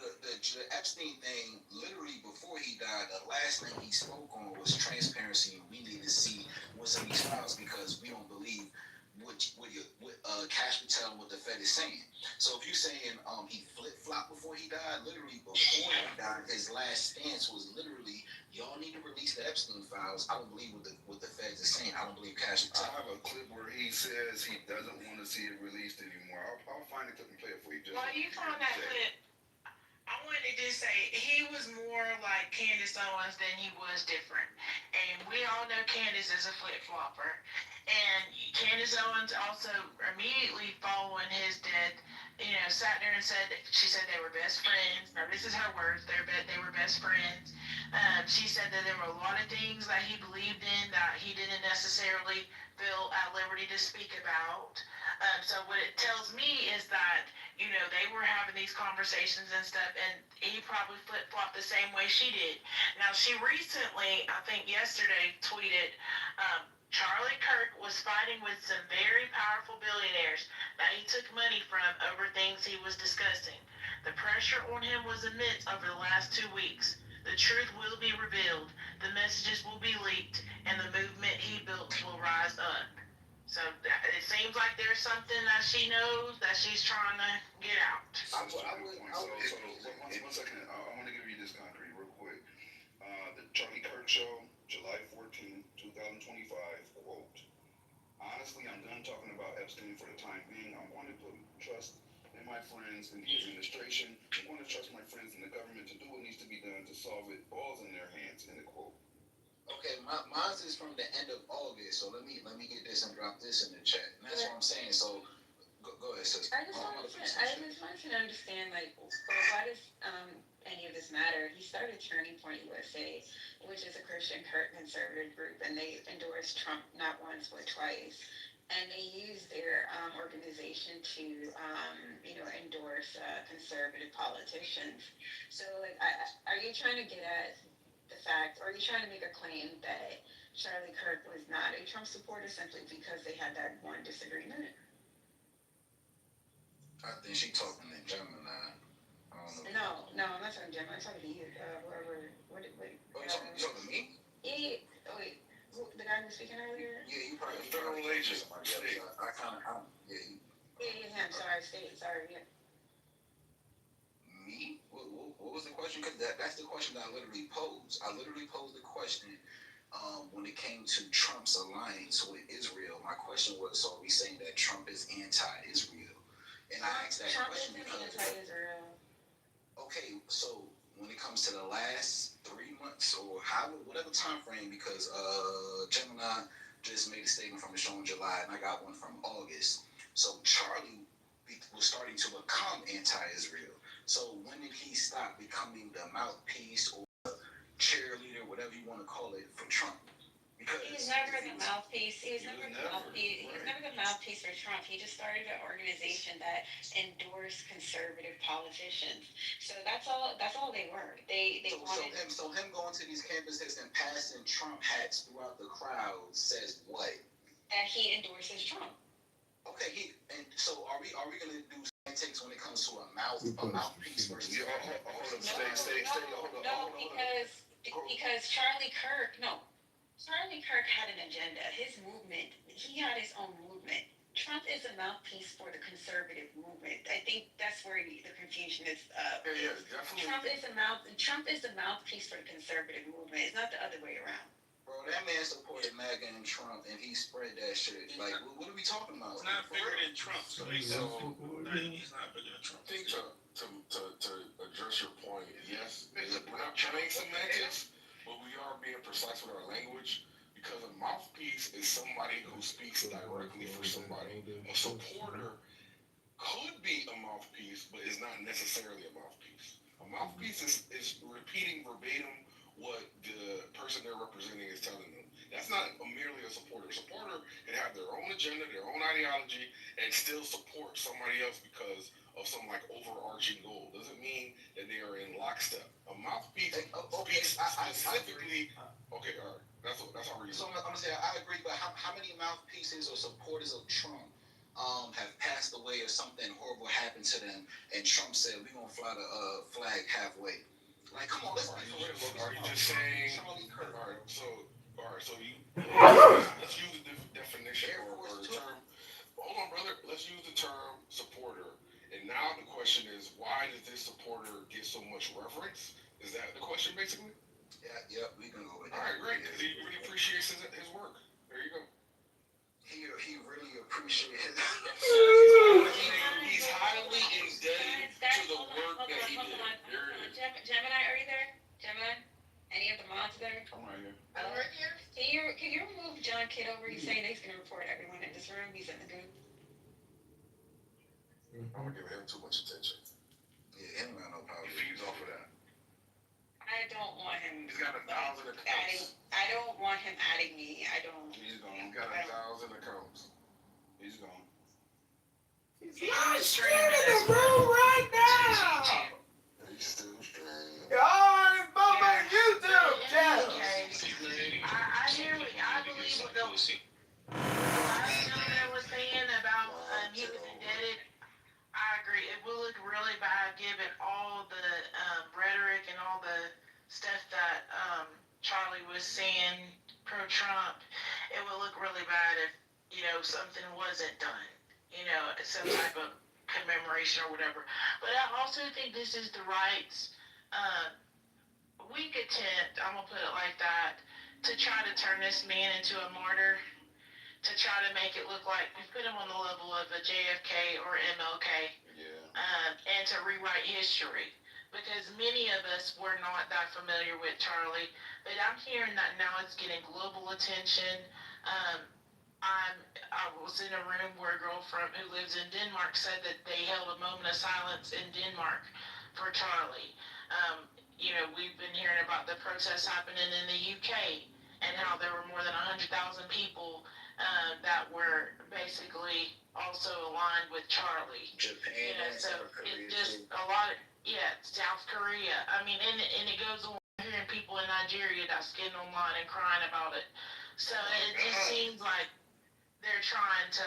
C: Epstein thing, literally before he died, the last thing he spoke on was transparency. We need to see what's in these files because we don't believe what Cash Patel, what the Fed is saying. So if you're saying he flip-flopped before he died, literally before he died, his last stance was literally, y'all need to release the Epstein files. I don't believe what the Feds is saying. I don't believe Cash Patel.
D: I have a clip where he says he doesn't want to see it released anymore. I'll find it and play it for you.
K: While you found that clip, I wanted to just say he was more like Candace Owens than he was different. And we all know Candace is a flip-flopper. And Candace Owens also immediately following his death, sat there and she said they were best friends. Now this is her words, they were best friends. She said that there were a lot of things that he believed in that he didn't necessarily feel at liberty to speak about. So what it tells me is that, they were having these conversations and stuff, and he probably flip-flopped the same way she did. Now, she recently, I think yesterday, tweeted, Charlie Kirk was fighting with some very powerful billionaires that he took money from over things he was discussing. The pressure on him was immense over the last 2 weeks. The truth will be revealed, the messages will be leaked, and the movement he built will rise up. So it seems like there's something that she knows that she's trying to get out.
D: One second. I want to give you this concrete real quick. The Charlie Kirk Show, July 14, 2025, quote, honestly, I'm done talking about Epstein for the time being. I'm going to put trust in my friends in the administration. I'm going to trust my friends in the government to do what needs to be done to solve it. Ball's in their hands, end of quote.
C: Okay, mine is from the end of August, so let me get this and drop this in the chat. And that's what I'm saying. So go ahead, sis.
H: I just wanted to understand, like, why does any of this matter? He started Turning Point USA, which is a Christian conservative group, and they endorsed Trump not once but twice. And they use their organization to, endorse conservative politicians. So, like, are you trying to get at the fact, or are you trying to make a claim that Charlie Kirk was not a Trump supporter simply because they had that one disagreement?
C: I think she's talking to Gemini.
H: No, I'm not talking to Gemini. I'm talking to you. Whoever. What?
C: You talking to me?
H: Yeah. Oh wait. The guy who was speaking earlier.
C: Yeah, you probably
D: federal agent.
H: Yeah. I'm sorry. Sorry. Yeah.
C: Me? What was the question? Because that's the question that I literally posed. I literally posed the question when it came to Trump's alliance with Israel. My question was, so are we saying that Trump is anti-Israel? And I asked that
H: Trump
C: question
H: isn't
C: because...
H: anti-Israel.
C: Okay, so when it comes to the last 3 months or whatever time frame, because Gemini just made a statement from the show in July, and I got one from August. So Charlie was starting to become anti-Israel. So when did he stop becoming the mouthpiece or cheerleader, whatever you want to call it, for Trump?
H: Because he was never the mouthpiece. He was never the mouthpiece for Trump. He just started an organization that endorsed conservative politicians. So that's all they were. They wanted.
C: So him going to these campuses and passing Trump hats throughout the crowd says what?
H: That he endorses Trump.
C: Okay, so are we gonna do semantics when it comes to a mouthpiece versus?
H: Because Charlie Kirk had an agenda. His movement, he had his own movement. Trump is a mouthpiece for the conservative movement. I think that's where the confusion is.
D: Definitely.
H: Trump is the mouthpiece for the conservative movement. It's not the other way around.
C: Bro, that man supported MAGA and Trump, and he spread that shit. Like, what are we talking about?
A: He's not bigger than Trump, so he's not bigger than Trump.
D: I think to address your point, yes, we're not trying semantics, but we are being precise with our language because a mouthpiece
Q: mouthpiece is somebody who speaks directly for somebody. A supporter could be a mouthpiece, but is not necessarily a mouthpiece. A mouthpiece is repeating verbatim what the person they're representing is telling them. That's not merely a supporter. A supporter can have their own agenda, their own ideology, and still support somebody else because of some like overarching goal. Doesn't mean that they are in lockstep. A mouthpiece speaks specifically. Okay, all right. That's how we're using.
L: So I'm gonna say I agree, but how many mouthpieces or supporters of Trump have passed away or something horrible happened to them, and Trump said we're gonna fly the flag halfway? Like, come on, let's be for real.
Q: Are you just saying?
L: Charlie Kirk.
Q: All right. So you let's use the definition or the term. Hold on, brother. Let's use the term supporter. And now the question is, why does this supporter get so much reverence? Is that the question, basically?
L: Yeah, we can go with that.
Q: All right, great. Because he really appreciates his work. There you go.
L: He really appreciates it.
Q: He's highly indebted to the work that he did.
H: Gemini, are you there? Gemini? Any of the mods there?
Q: I'm right here.
H: I'm right here. Can you remove John Kitover? He's saying he's going to report everyone in this room. He's in the group.
Q: I'm gonna give him too much attention.
L: Yeah, him got no power.
Q: He feeds off of that.
H: I don't want him.
Q: He's got 1,000 accounts.
H: I don't want him adding me. I don't.
Q: He's gone. He's got 1,000 accounts. He's gone.
P: He's live streaming in the room right now.
C: He's still streaming.
P: Oh, it's on my YouTube channel.
I: I believe what the last gentleman was saying about he was indebted. I agree. It will look really bad given all the rhetoric and all the stuff that Charlie was saying pro-Trump. It will look really bad if, something wasn't done. Some type of commemoration or whatever. But I also think this is the right's weak attempt, I'm going to put it like that, to try to turn this man into a martyr, to try to make it look like we put him on the level of a JFK or MLK, and to rewrite history. Because many of us were not that familiar with Charlie, but I'm hearing that now it's getting global attention. I was in a room where a girl who lives in Denmark said that they held a moment of silence in Denmark for Charlie. We've been hearing about the protests happening in the UK and how there were more than 100,000 people that were basically also aligned with Charlie.
L: Japan,
I: So
L: South Korea,
I: it's just a lot of, South Korea. I mean, and it goes on hearing people in Nigeria that's getting online and crying about it. So it just seems like they're trying to,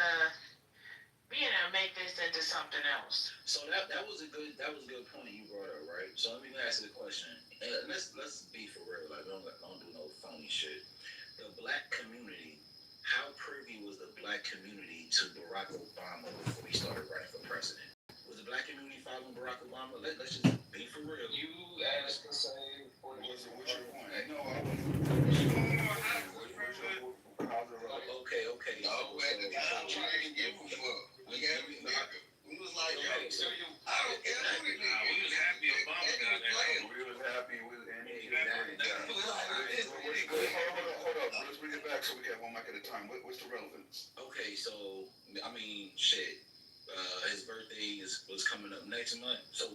I: make this into something else.
L: So that was a good point you brought up, right? So let me ask you a question. Let's be for real. Like, don't do no phony shit. The black community, how privy was the black community to Barack Obama before he started running for president? Was the black community following Barack Obama? Let's just be for real.
E: You asked the same question.
Q: What's your point?
C: No,
L: Okay.
C: I'm trying to give a fuck. We was like,
L: Okay,
C: yo,
L: so
C: I don't care who it is.
B: We was happy Obama got there.
Q: We was happy with Andy.
C: Hold
Q: Hold up. Let's bring it back so we get one mic at a time. What's the relevance?
L: Okay, so I mean, shit. His birthday was coming up next month. So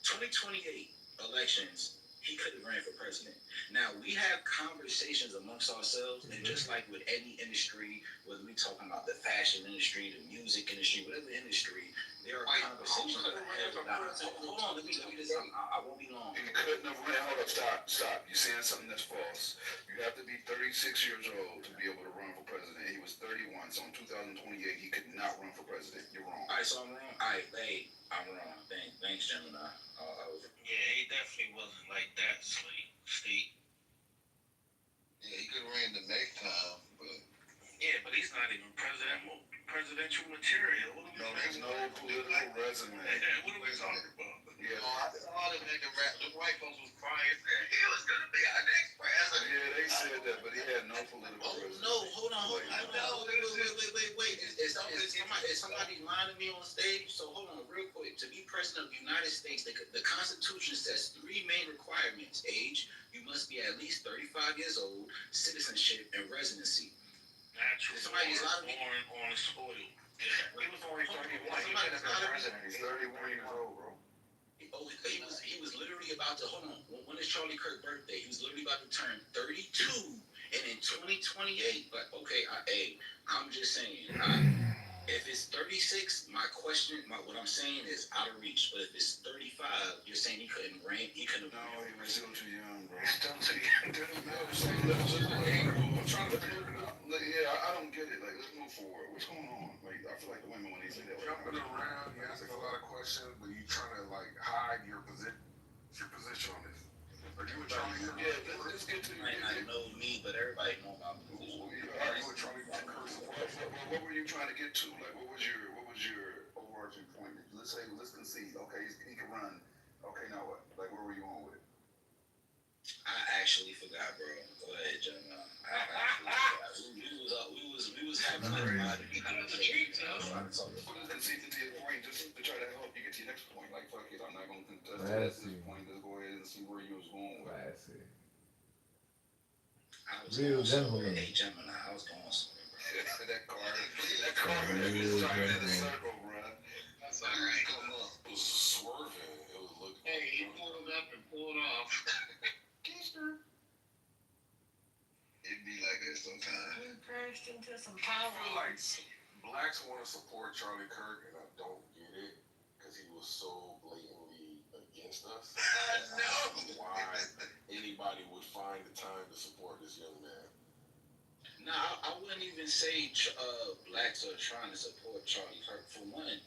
L: 2028 elections, he could have ran for president. Now we have conversations amongst ourselves, and just like with any industry, whether we talking about the fashion industry, the music industry, whatever industry, there are conversations that have. Hold on, let me just. I won't be long.
Q: He couldn't have ran. Hold up, stop. You're saying something that's false. You have to be 36 years old to be able to run for president. He was 31, so in 2028 he could not run for president. You're wrong.
L: All right, so I'm wrong. All right, hey, I'm wrong. Thanks, Gemini.
G: Yeah, he definitely wasn't like that, Steve.
C: Yeah, he could have ran the next time, but
G: Yeah, but he's not even presidential material. What are we
Q: There's no political resume.
G: What are we talking about?
Q: Yeah.
C: I saw the nigga rap. The white folks was crying, saying he was gonna be our next president.
Q: Yeah, they said that, but he had no political resume.
L: No, hold on. Wait. Is somebody lying to me on stage? So hold on, real quick. To be president of the United States, the Constitution says 3 main requirements: age, you must be at least 35 years old, citizenship, and residency. Right, he's born on the soil. Yeah. He was only 31. He should have been president. He's 31 years old, bro.
O: He was literally about to, hold on, when is Charlie Kirk's birthday? He was literally about to turn 32, and in 2028, but okay, I'm just saying, if it's 36, what I'm saying is out of reach, but if it's 35, you're saying he couldn't reign, he couldn't.
Q: No, he was still too young, bro.
L: Still too young.
Q: I'm trying to figure it out. Yeah, I don't get it. Like, let's move forward. What's going on? Like, I feel like the women when they say that.
R: Jumping around, you asking a lot of questions, but you trying to like hide your position on this. Are you a Charlie?
Q: Yeah, let's get to
O: You might not know me, but everybody know my position.
R: Are you a Charlie Kirk?
Q: What were you trying to get to? Like, what was your overarching point? Let's concede. Okay, he can run. Okay, now what? Like, where were you on with it?
O: I actually forgot, bro. Go ahead, John. We was having like a lot of people.
Q: Concede to your point just to try to help you get to your next point. Like, fuck it, I'm not going to contest at this point. Let's go ahead and see where you was going with it.
O: Real gentleman. Hey, Gemini, I was going somewhere.
Q: that car is driving in a circle, bro.
O: That's all right.
R: Come up. It was swerving. It was looking.
L: Hey, he pulled up and pulled off.
C: It be like that sometimes.
I: We crashed into some
R: I
I: power.
R: feel like blacks want to support Charlie Kirk, and I don't get it because he was so blatantly against us.
C: I know.
R: Why anybody would find the time to support this young man?
O: No, I wouldn't even say blacks are trying to support Charlie Kirk. For one,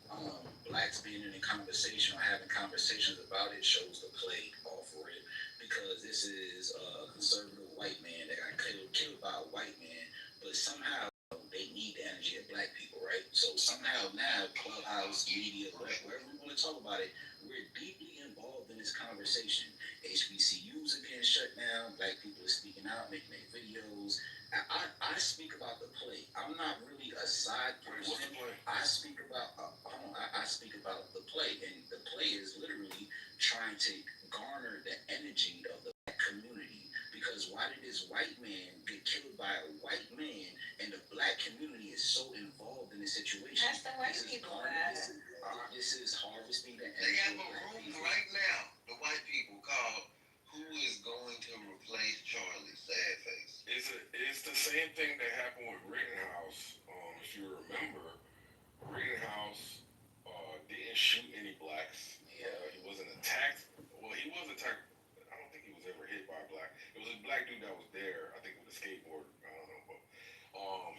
O: blacks being in a conversation or having conversations about it shows the plague off for it, because this is a conservative white man that got killed by a white man, but somehow they need the energy of black people, right? So somehow now, Clubhouse, media, wherever we want to talk about it, we're deeply involved in this conversation. HBCUs are getting shut down, black people are speaking out, making their videos. I speak about the play. I'm not really a side person. I speak about I speak about the play, and the play is literally trying to garner the energy of the black community. Because why did this white man get killed by a white man, and the black community is so involved in this situation?
H: That's the white people.
O: This is harvesting the
C: They
O: energy
C: have
O: of
C: a
O: black
C: room
O: people.
C: right now, the white people, called "Who is Going to Replace Charlie?" Sad face.
R: It's the same thing that happened with Rittenhouse. If you remember, Rittenhouse didn't shoot any blacks. He wasn't attacked. Well, he was attacked. I don't think he was ever hit by a black. It was a black dude that was there, I think, with a skateboard. I don't know, but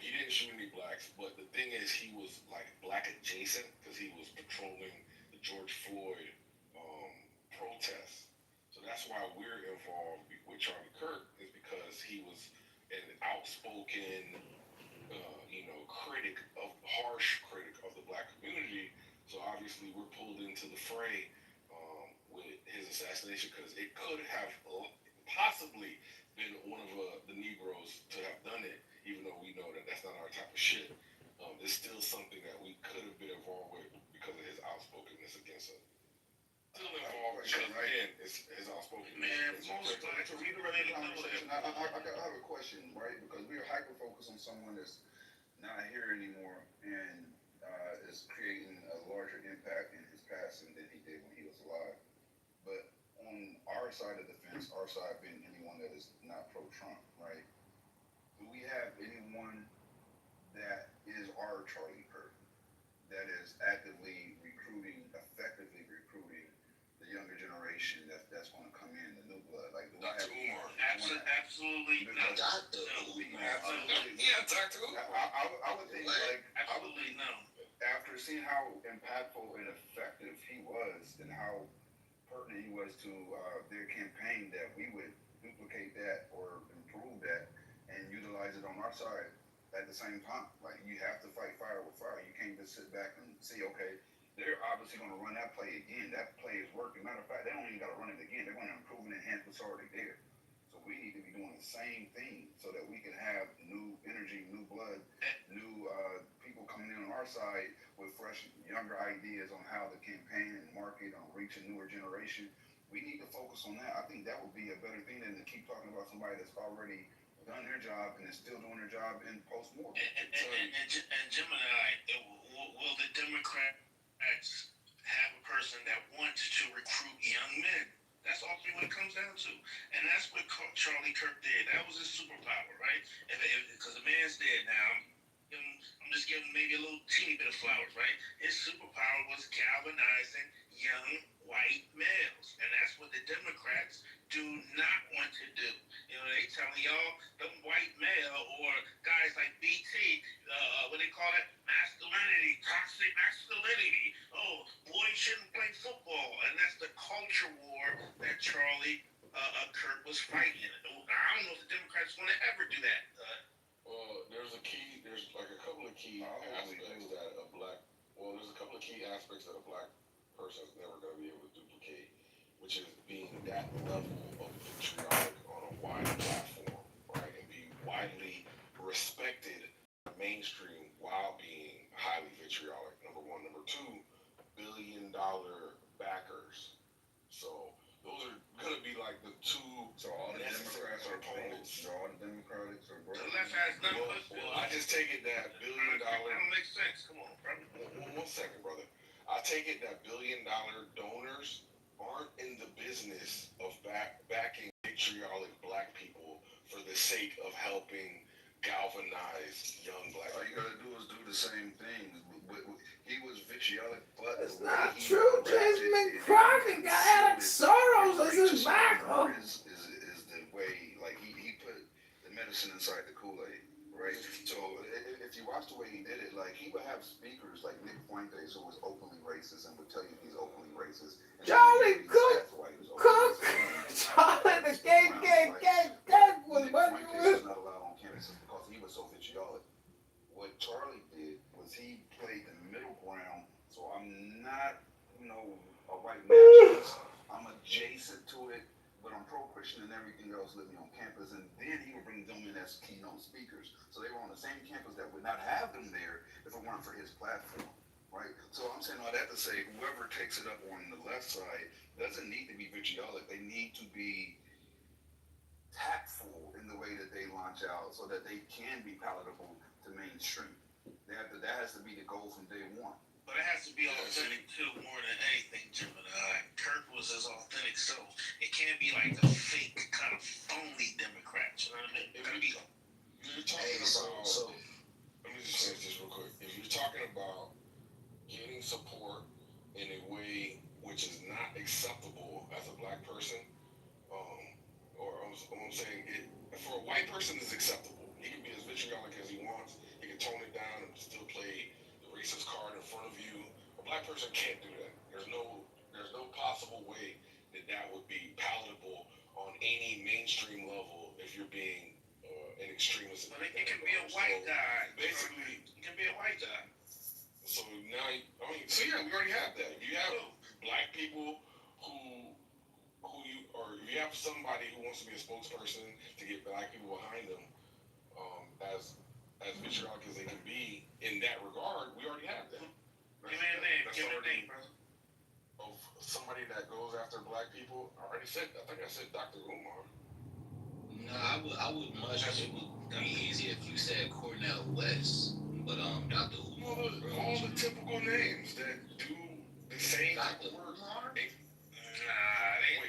R: he didn't shoot any blacks. But the thing is, he was like black adjacent because he was patrolling the George Floyd protests. So that's why we're involved with Charlie Kirk, is because he was an outspoken, harsh critic of the black community. So obviously we're pulled into the fray with his assassination, because it could have possibly been one of the Negroes to have done it, even though we know that that's not our type of shit. It's still something that we could have been involved with because of his outspokenness against us. Still involved because, again, it's his outspokenness.
A: Man, most blacks are really
Q: Conversation. I have a question, right? Because we are hyper focused on someone that's not here anymore and is creating a larger impact in his passing than he did when he was alive. But on our side of the fence, our side being anyone that is not pro-Trump, right? Do we have anyone that is our Charlie Kirk, that is actively recruiting, effectively recruiting the younger generation that's going to come in, the new blood? Like, do
R: Dr. Umar.
A: Absolutely not.
O: Dr.
R: Yeah, Dr. Umar.
Q: I would think, like,
A: Absolutely no.
Q: after seeing how impactful and effective he was and how pertinent he was to their campaign, that we would duplicate that or improve that and utilize it on our side at the same time. Like, you have to fight fire with fire. You can't just sit back and see, okay, they're obviously going to run that play again. That play is working. Matter of fact, they don't even got to run it again. They're going to improve and enhance what's already there. So we need to be doing the same thing so that we can have new energy, new blood, new people coming in on our side with fresh, younger ideas on how to campaign and market, on reach a newer generation. We need to focus on that. I think that would be a better thing than to keep talking about somebody that's already
D: done their job and is still doing their job in post-mortem.
G: And Jim and I, will the Democrats have a person that wants to recruit young men? That's ultimately what it comes down to. And that's what Charlie Kirk did. That was his superpower, right? Because the man's dead now. I'm just giving maybe a little teeny bit of flowers, right? His superpower was galvanizing young white males. And that's what the Democrats do not want to do. You know, they telling y'all, them white male or guys like BT, what they call it, masculinity, toxic masculinity. Oh, boys shouldn't play football. And that's the culture war that Charlie Kirk was fighting. I don't know if the Democrats want to ever do that.
R: There's like a couple of key aspects that a black, there's a couple of key aspects that a black person is never going to be able to duplicate, which is being that level of vitriolic on a wide platform, right, and be widely respected mainstream while being highly vitriolic. Number one. Number two, $1 billion backers. So those are gonna be like the two.
D: So all the Democrats are opponents. So all the Democrats are broke.
G: The left has nothing but
R: I just take it that $1 billion.
G: That don't make sense. Come on, brother.
R: One second, brother. I take it that $1 billion donors aren't in the business of backing vitriolic black people for the sake of helping galvanize young black people.
D: All you gotta do is do the same thing. He was vitriolic, but
P: it's not true. James McCarthy got Alex Soros as his backer.
D: Is the way, like he put the medicine inside the Kool-Aid, right? So if you watch the way he did it, like he would have speakers like Nick Fuentes, who was openly racist and would tell you he's openly racist.
P: Charlie Cook, Charlie the gang was what you
D: was not allowed on campus because he was so vitriolic. What Charlie did was he played the middle ground. So I'm not, a white nationalist. I'm adjacent to it, but I'm pro-Christian and everything else living on campus. And then he would bring them in as keynote speakers. So they were on the same campus that would not have them there if it weren't for his platform, right? So I'm saying all that to say, whoever takes it up on the left side doesn't need to be vitriolic. They need to be tactful in the way that they launch out so that they can be palatable to mainstream. That has to be the goal from day one.
G: But it has to be authentic too, more than anything, Jim and I. Kirk was his authentic self. It can't be like a fake, kind of phony Democrat. You know what I mean? It could be.
R: You're talking about. Let me just say this real quick. If you're talking about getting support in a way which is not acceptable as a black person, I'm saying it for a white person is acceptable. He can be as vitriolic as he wants. He can tone it down and still play the racist card in front of you. A black person can't do that. There's no possible way that would be palatable on any mainstream level if you're being an extremist.
G: But it can be a white guy. Basically, it can be a white guy.
R: So now, we already have that. You have black people if you have somebody who wants to be a spokesperson to get black people behind them, as vitriolic as they can be in that regard, we already have that.
G: Give me a name, brother.
R: Of somebody that goes after black people, I think I said Dr. Umar.
O: No, I would much. It would be easier if you said Cornel West, but Dr. Umar.
R: All the typical names that do the same type of work.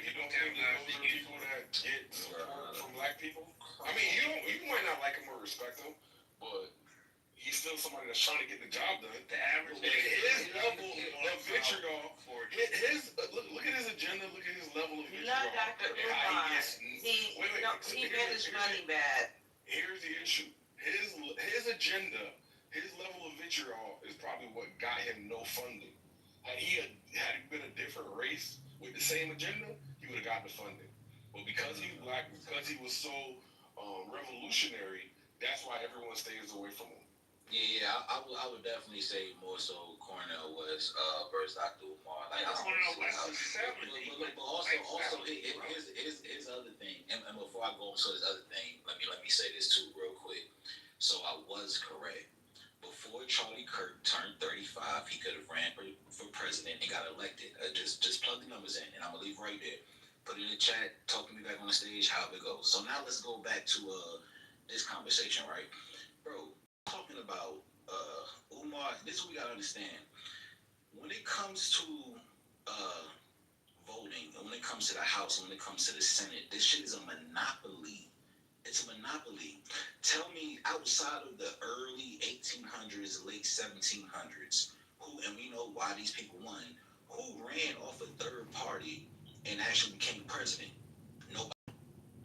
R: You don't think those are people that get support from black people? I mean, you might not like him or respect him, but he's still somebody that's trying to get the job done.
G: The average
R: his level of vitriol, look at his agenda, look at his level of vitriol.
P: Not Dr. Umar. He made his money bad.
R: Here's the issue. His agenda, his level of vitriol is probably what got him no funding. Had he been a different race with the same agenda, he would have gotten the funding. But because he's black, because he was so revolutionary, that's why everyone stays away from him.
O: Yeah, I would definitely say more so Cornel West versus Dr. Umar.
G: Cornel West is 70.
O: But also here's other thing. And before I go on to this other thing, let me say this too real quick. So I was correct. Before Charlie Kirk turned 35, he could have ran for president and got elected. Just plug the numbers in, and I'm gonna leave right there. Put it in the chat. Talk to me back on the stage. How it goes. So now let's go back to
L: this conversation, right? Bro, talking about Umar, this is what we gotta understand. When it comes to uh voting, and when it comes to the House, and when it comes to the Senate, this shit is a monopoly. It's a monopoly. Tell me, outside of the early 1800s, late 1700s, who, and we know why these people won, who ran off a third party and actually became president? Nobody.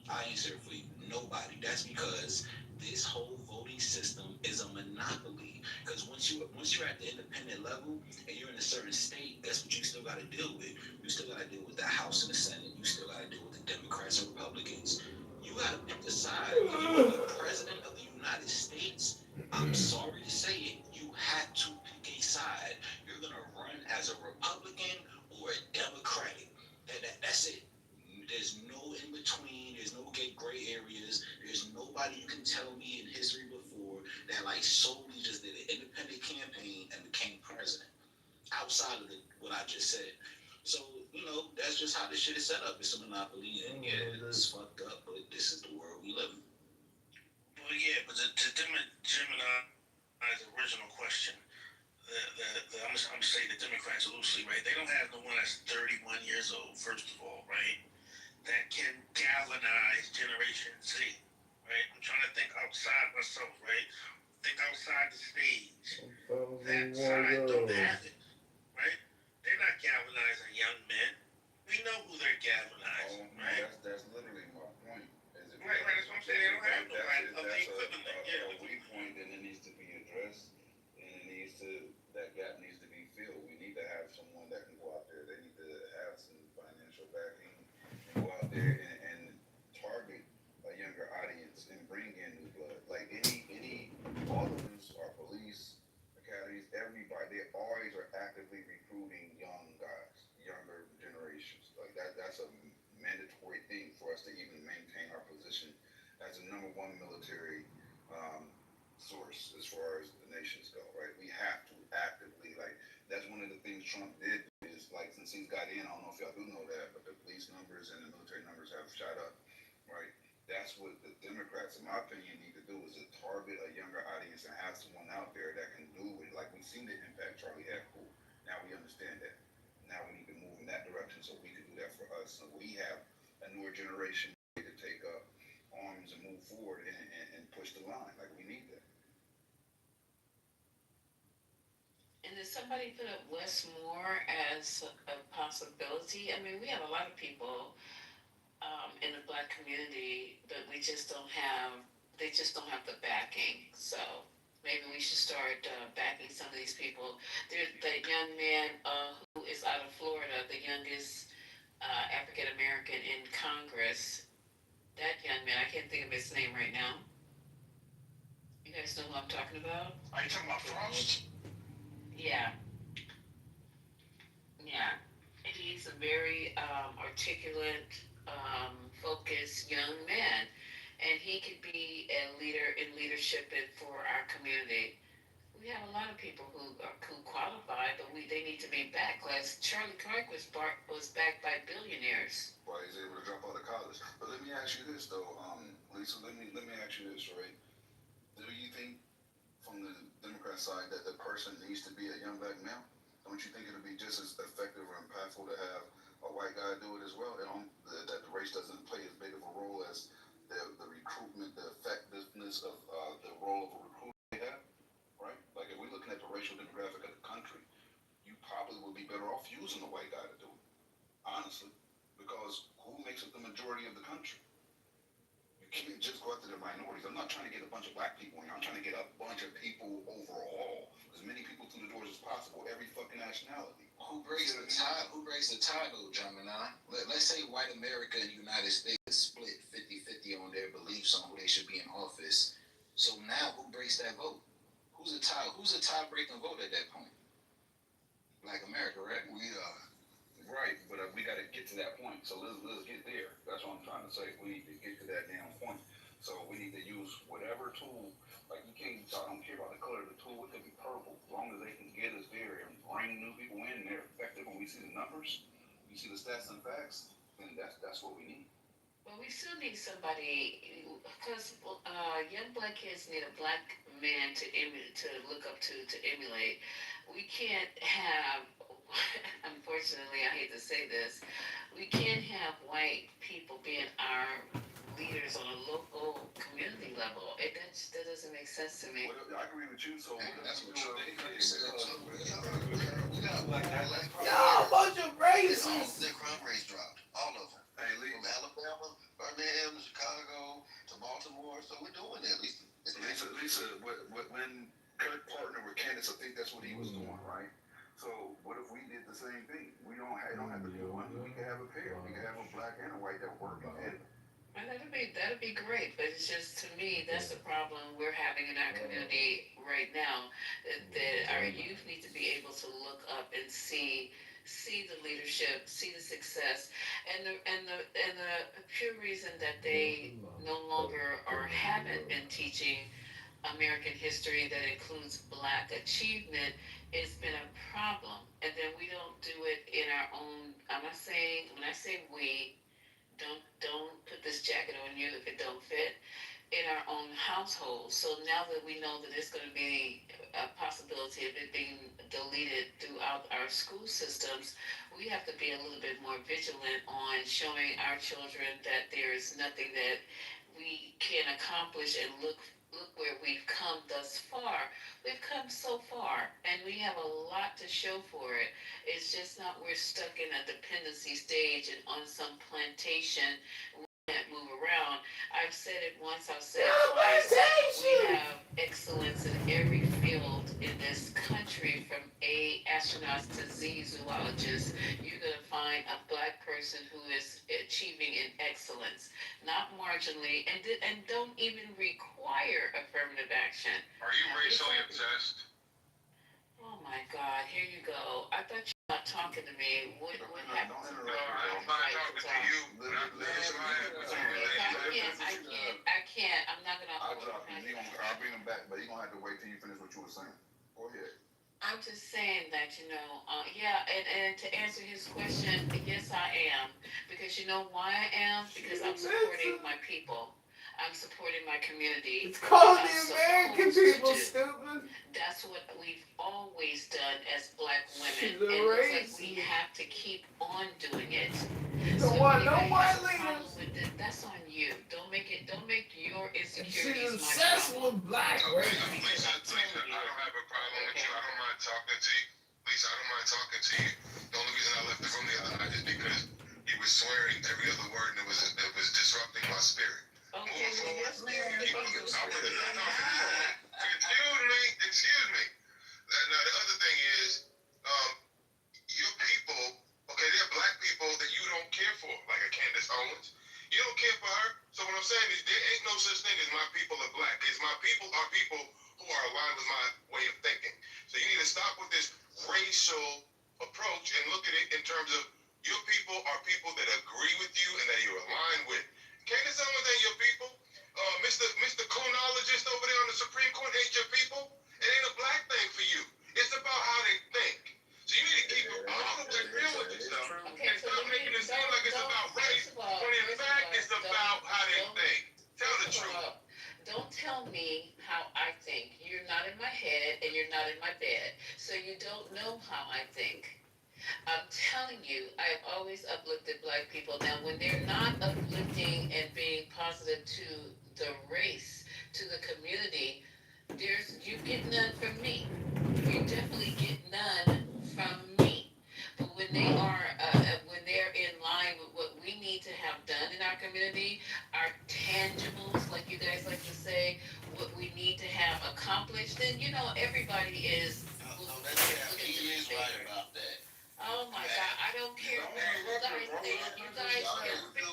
L: I answer for you. Nobody. That's because this whole voting system is a monopoly. Because once you're at the independent level and you're in a certain state, guess what you still got to deal with? You still got to deal with the House and the Senate. You still got to deal with the Democrats and Republicans. You got to pick the side. If you want the president of the United States, I'm sorry to say it, you have to pick a side. You're gonna run as a Republican or a Democratic. That's it. There's no in between. There's no gray areas. There's nobody you can tell me in history before that like solely just did an independent campaign and became president outside of what I just said. So that's just how this shit is set up. It's a monopoly, and yeah, it's fucked up, but this is the world we live in.
G: Well, yeah, but to Gemini's original question, I'm gonna say the Democrats loosely, right? They don't have no one that's 31 years old, first of all, right? That can galvanize Generation Z, right? I'm trying to think outside myself, right? Think outside the stage. That side don't have it, right? They're not galvanizing young men. We know who they're galvanizing, right?
D: That's literally my point.
G: Right, that's what I'm saying. They don't have nobody of the equivalent.
D: A weak point, then it needs to be addressed, and that gap needs to be filled. We need to have someone that can go out there. They need to have some financial backing and go out there and target a younger audience and bring in new blood. Like all of us, our police academies, everybody, they always are actively recruiting young guys, younger generations. Like that's a mandatory thing for us to even maintain our position as the number one military source as far as the nations go, right? We have to actively, that's one of the things Trump did is, since he's got in, I don't know if y'all do know that, but the police numbers and the military numbers have shot up, right? That's what the Democrats, in my opinion, need to do is to target a younger audience and have someone out there that can do it. Like we've seen the impact Charlie had. Cool. Now we understand that. Now we need to move in that direction so we can do that for us. So we have a newer generation to take up arms and move forward and push the line. Like we need that.
H: And did somebody put up Westmore as a possibility? I mean, we have a lot of people in the Black community, but they just don't have the backing. So maybe we should start backing some of these people. There's that young man who is out of Florida, the youngest African American in Congress. That young man, I can't think of his name right now. You guys know who I'm talking about?
G: Are you talking about Frost?
H: Yeah. Yeah. He's a very articulate, focused young man. And he could be a leader in leadership for our community. We have a lot of people who qualify, but they need to be backed. Like Charlie Clark was backed by billionaires.
D: Why he's able to drop out of college. But let me ask you this though, Lisa. Let me ask you this, right? Do you think from the Democrat side that the person needs to be a young black male? Don't you think it'll be just as effective or impactful to have a white guy do it as well? That the race doesn't play as big of a role as the recruitment, the effectiveness of the role of a recruiter they have, right? Like if we're looking at the racial demographic of the country, you probably would be better off using a white guy to do it, honestly, because who makes up the majority of the country? You can't just go after the minorities. I'm not trying to get a bunch of black people in here. I'm trying to get a bunch of people overall, as many people through the doors as possible, every fucking nationality.
L: Who breaks the tie? Who breaks the tie, though, Gemini? Let's say white America and the United States split 50-50 on their beliefs on who they should be in office. So now, who breaks that vote? Who's a tie-breaking vote at that point? Black America, right?
D: Right, but we got to get to that point. So let's get there. That's what I'm trying to say. We need to get to that damn point. So we need to use whatever tool. Like I don't care about the color of the tool. It could be purple, as long as they can get us there and bring new people in. They're effective when we see the numbers, we see the stats and facts. Then that's what we need.
H: Well, we still need somebody because young black kids need a black man to look up to emulate. We can't have, unfortunately, I hate to say this, we can't have white people being our leaders on a local community level. That doesn't make sense to me.
D: I agree with you. So
L: That's what they said. We got
P: Y'all a bunch of racists.
L: their crime rates dropped. All of them.
D: Hey, Lee.
L: From Alabama, Birmingham, Chicago, to Baltimore. So we're doing it. At least
D: Lisa, when Kirk partnered with Candace, I think that's what he was doing, right? So what if we did the same thing? We don't have to do one. We can have a pair. We can have a black and a white that work together.
H: And that'd be great, but it's just to me that's the problem we're having in our community right now. That our youth need to be able to look up and see the leadership, see the success, and the pure reason that they no longer or haven't been teaching American history that includes black achievement, it's been a problem. And then we don't do it in our own. I'm not saying when I say we, don't put this jacket on you if it don't fit in our own household. So now that we know that it's going to be a possibility of it being deleted throughout our school systems, we have to be a little bit more vigilant on showing our children that there is nothing that we can accomplish and look where we've come thus far. We've come so far and we have a lot to show for it. It's just not we're stuck in a dependency stage and on some plantation can't move around. I've said it once, I'll say it twice. We have excellence in every field in this country, from A astronauts to Z zoologists. You're gonna find a black person who is achieving in excellence, not marginally, and don't even require affirmative action.
G: Are you racially obsessed?
H: Oh my God, here you go. I thought you were not talking to me. What happened?
G: No, I'm not talking to you.
H: I can't. I'm not gonna.
D: I'll drop him. I'll bring him back, but he's gonna have to wait till you finish what you were saying. Go ahead.
H: I'm just saying that, yeah, and to answer his question, yes, I am. Because you know why I am? Because I'm supporting my people. I'm supporting my community.
P: It's called the American people, stupid.
H: That's what we've always done as black women.
P: She's a
H: and it's like
P: racist.
H: we have to keep on doing it.
P: You
H: So
P: don't want
H: if
P: no
H: you
P: white
H: have a problem
P: leaders.
H: with it, that's on you. Don't make your
P: She's
H: insecurities my
P: obsessed
H: problem.
P: with black
G: Lisa,
P: racists.
G: I don't have a problem with you. I don't mind talking to you. Lisa, I don't mind talking to you. The only reason I left the room the other night is because you were swearing every other word and it was disrupting my spirit.
H: Okay,
G: Moving
H: well,
G: forward,
H: yes, ma'am.
G: Excuse me. Now the other thing is, your people, okay, they're black people that you don't care for, like a Candace Owens. You don't care for her. So what I'm saying is there ain't no such thing as my people are black. It's my people are people who are aligned with my way of thinking. So you need to stop with this racial approach and look at it in terms of your people are people that agree with you and that you're aligned with. Candace Owens ain't your people. Mr. Clonologist over there on the Supreme Court ain't your people. It ain't a black thing for you. It's about how they think. So you need to keep it all the way real with yourself and stop making it seem like it's about race when in fact it's about how they think. Tell the truth.
H: Don't tell me how I think. You're not in my head and you're not in my bed, so you don't know how I think. I'm telling you, I have always uplifted black people. Now, when they're not uplifting and being positive to the race, to the community, you get none from me. You definitely get none from me. But when they're in line with what we need to have done in our community, our tangibles, like you guys like to say, what we need to have accomplished, then everybody is.
L: he is right about that.
H: Oh my God, I don't care what you guys think. You guys can speak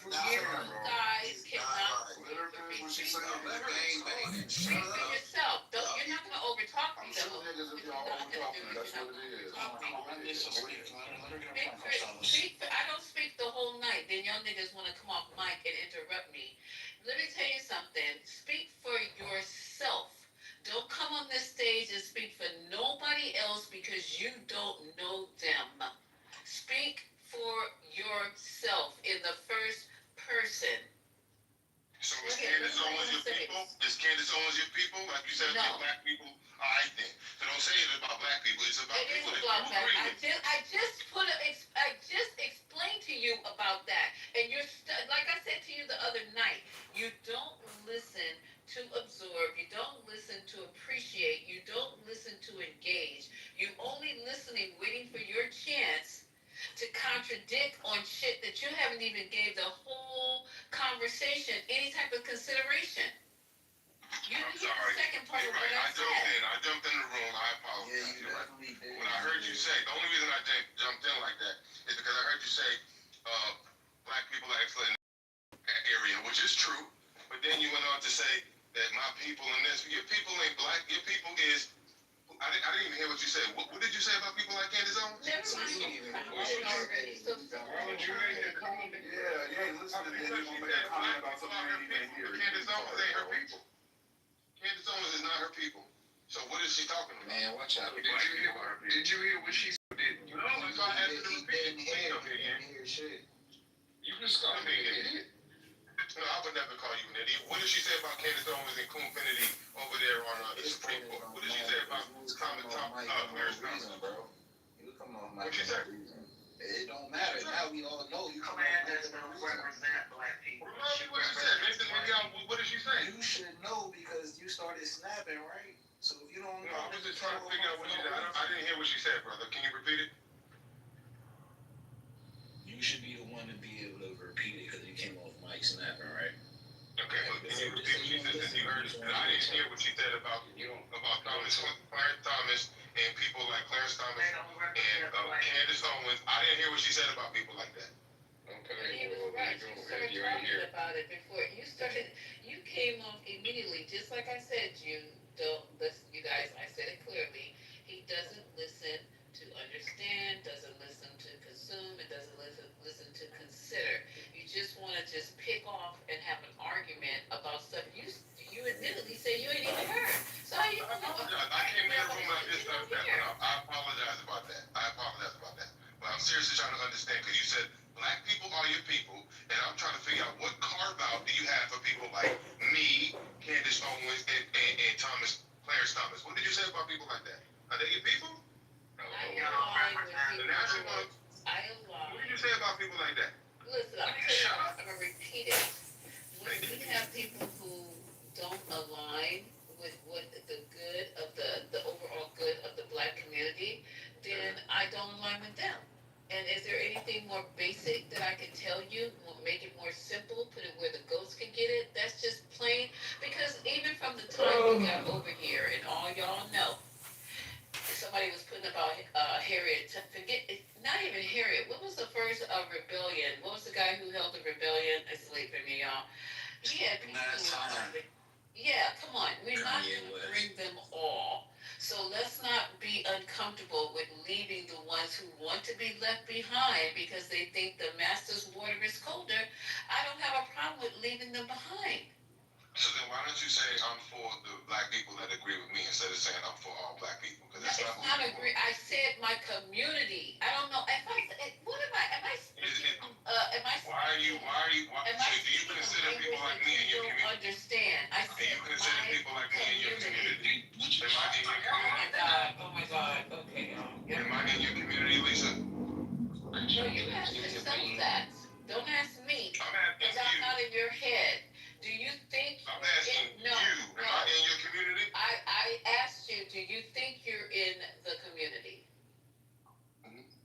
H: for me. You guys cannot speak for me. Speak for yourself. You're not gonna overtalk me though. You're not gonna do it. You're not gonna overtalk me. I don't speak the whole night. Then y'all niggas wanna come off mic and interrupt me. Let me tell you something. Speak for yourself. Don't come on this stage and speak for nobody else because you don't know them. Speak for yourself in the first
L: like you said,
H: No.
L: okay, black people. All right then. So don't say it's about black people. It's about
H: It is
L: people that
H: about
L: you
H: that.
L: agree with.
H: I just explained to you about that, and like I said to you the other night, you don't listen to absorb, you don't listen to appreciate, you don't listen to engage. You only listening, waiting for your chance to contradict on shit that you haven't even gave the whole conversation any type of consideration. You
L: I'm
H: didn't hear
L: sorry.
H: the second part
L: You're
H: of what
L: right.
H: I said.
L: I jumped in the room. I apologize.
C: Yeah, you
L: You're right.
C: definitely did.
L: When I heard you say, the only reason I jumped in like that is because I heard you say, black people are excellent in that area, which is true. But then you went on to say that my people in this, your people ain't black. Your people is. I didn't even hear what you said. What did you say about people like Candace Owens?
H: Never mind. Already. So,
R: Why would you make that comment? Yeah, listen to this. You want to make a comment about something you didn't hear.
L: Candace Owens ain't her people. Candace Owens is not her people. So what is she talking about?
C: Man, watch out.
E: Did you hear what she said?
L: No, that's why I asked her to repeat it.
C: Hear shit.
E: You just called me an idiot.
L: No, I would never call you an idiot. What did she say about Candace Owens and Coonfinity over there on the Supreme Court? What did she say about Clarence Thomas?
C: Bro. You come on,
L: What'd she say?
C: It don't matter. Now we all know you come
K: Commanders don't represent black people.
L: Remind me what she said. What did she say?
C: You should know because you started snapping, right? So if you don't
L: No,
C: know,
L: I was just trying to figure out what she said. I didn't hear what she said, brother. Can you repeat it?
C: you should be the one to be able to repeat it because you came off mic snapping, right?
L: Okay, but can you repeat what she said since you heard it? I didn't hear what she said about Clarence Thomas and people like Clarence Thomas
K: They don't
L: and
K: represent black
L: Candace Owens. I didn't hear what she said about people like that.
H: he was right. You started talking about it before. You came off immediately, just like I said, you don't listen, you guys, I said it clearly. He doesn't listen to understand, doesn't listen to consume, and doesn't listen to consider. You just want to just pick off and have an argument about stuff you admittedly say you ain't even heard. So how you
L: I apologize. I came in the room and I just started that. I apologize about that. But I'm seriously trying to understand because you said black people are your people, and I'm trying to figure out what carve out do you have for people like me, Candace Owens, and Clarence Thomas. What did you say about people like that? Are they your people?
H: I align with
L: The national ones.
H: I align.
L: What did you say about people like that?
H: Listen, I'm gonna repeat it. When we have people who don't align with what the good of the overall good of the black community, then I don't align with them. And is there anything more basic that I can tell you, make it more simple, put it where the ghosts can get it? That's just plain, because even from the time we got over here, and all y'all know, somebody was putting about Harriet, not even Harriet, what was the first rebellion? What was the guy who held the rebellion? It's late for me, y'all. Yeah, come on. We're not going to bring them all. So let's not be uncomfortable with leaving the ones who want to be left behind because they think the master's water is colder. I don't have a problem with leaving them behind.
L: So then why don't you say I'm for the black people that agree with me instead of saying I'm for all black people? Because
H: It's not agree. I said my community. I don't know. What am I? Am I speaking?
L: Why do you consider people like me in your community?
H: Understand? I said
L: Do you consider people like me in your community? Am I in your community?
H: Oh my God. Okay.
L: Am I in your community, Lisa?
H: No, you ask yourself that. Don't ask me.
L: I'm asking
H: Because I'm
L: you.
H: not in your head. Do you think?
L: I'm asking you. Am I in your community?
H: I asked you, do you think you're in the community?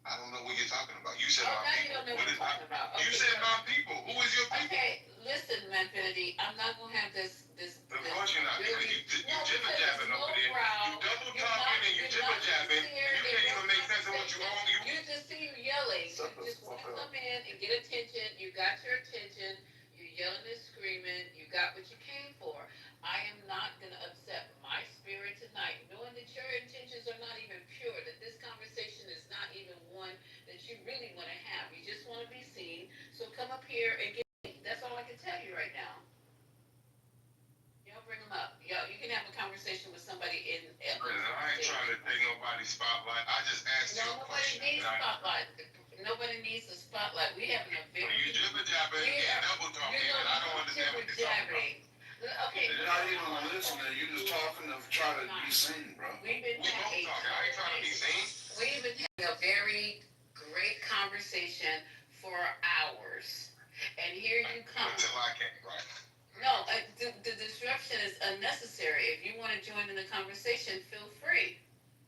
L: I don't know what you're talking about. You said
H: now
L: my
H: you don't know what I'm talking about.
L: You said my people. Who is your people?
H: Okay, listen, Manfinity, I'm not gonna have this.
L: Of course you're not. Because you jibber jabbing over there. You double talking and you jibber jabbing. You can't even make sense of what you want.
H: You just see you yelling. You just want to come in and get attention. You got your attention. You're yelling and screaming. You got what you came for. I am not gonna upset my spirit tonight, knowing that your intentions are not even pure, that this conversation is not even one that you really want to have. You just want to be seen. So come up here and get me. That's all I can tell you right now. Y'all bring them up. You can have a conversation with somebody in.
L: I ain't trying to take nobody's spotlight. I just asked you a question.
H: Nobody needs spotlight. Nobody needs a spotlight. We having a very.
L: You jibber jabbing and double talking, and I don't understand what you're talking about.
H: Okay.
D: You're not even listening. You're just talking to try to be seen, bro.
H: We've been having a very great conversation for hours, and here you come.
G: Until I can, right?
H: No, the disruption is unnecessary. If you want to join in the conversation, feel free.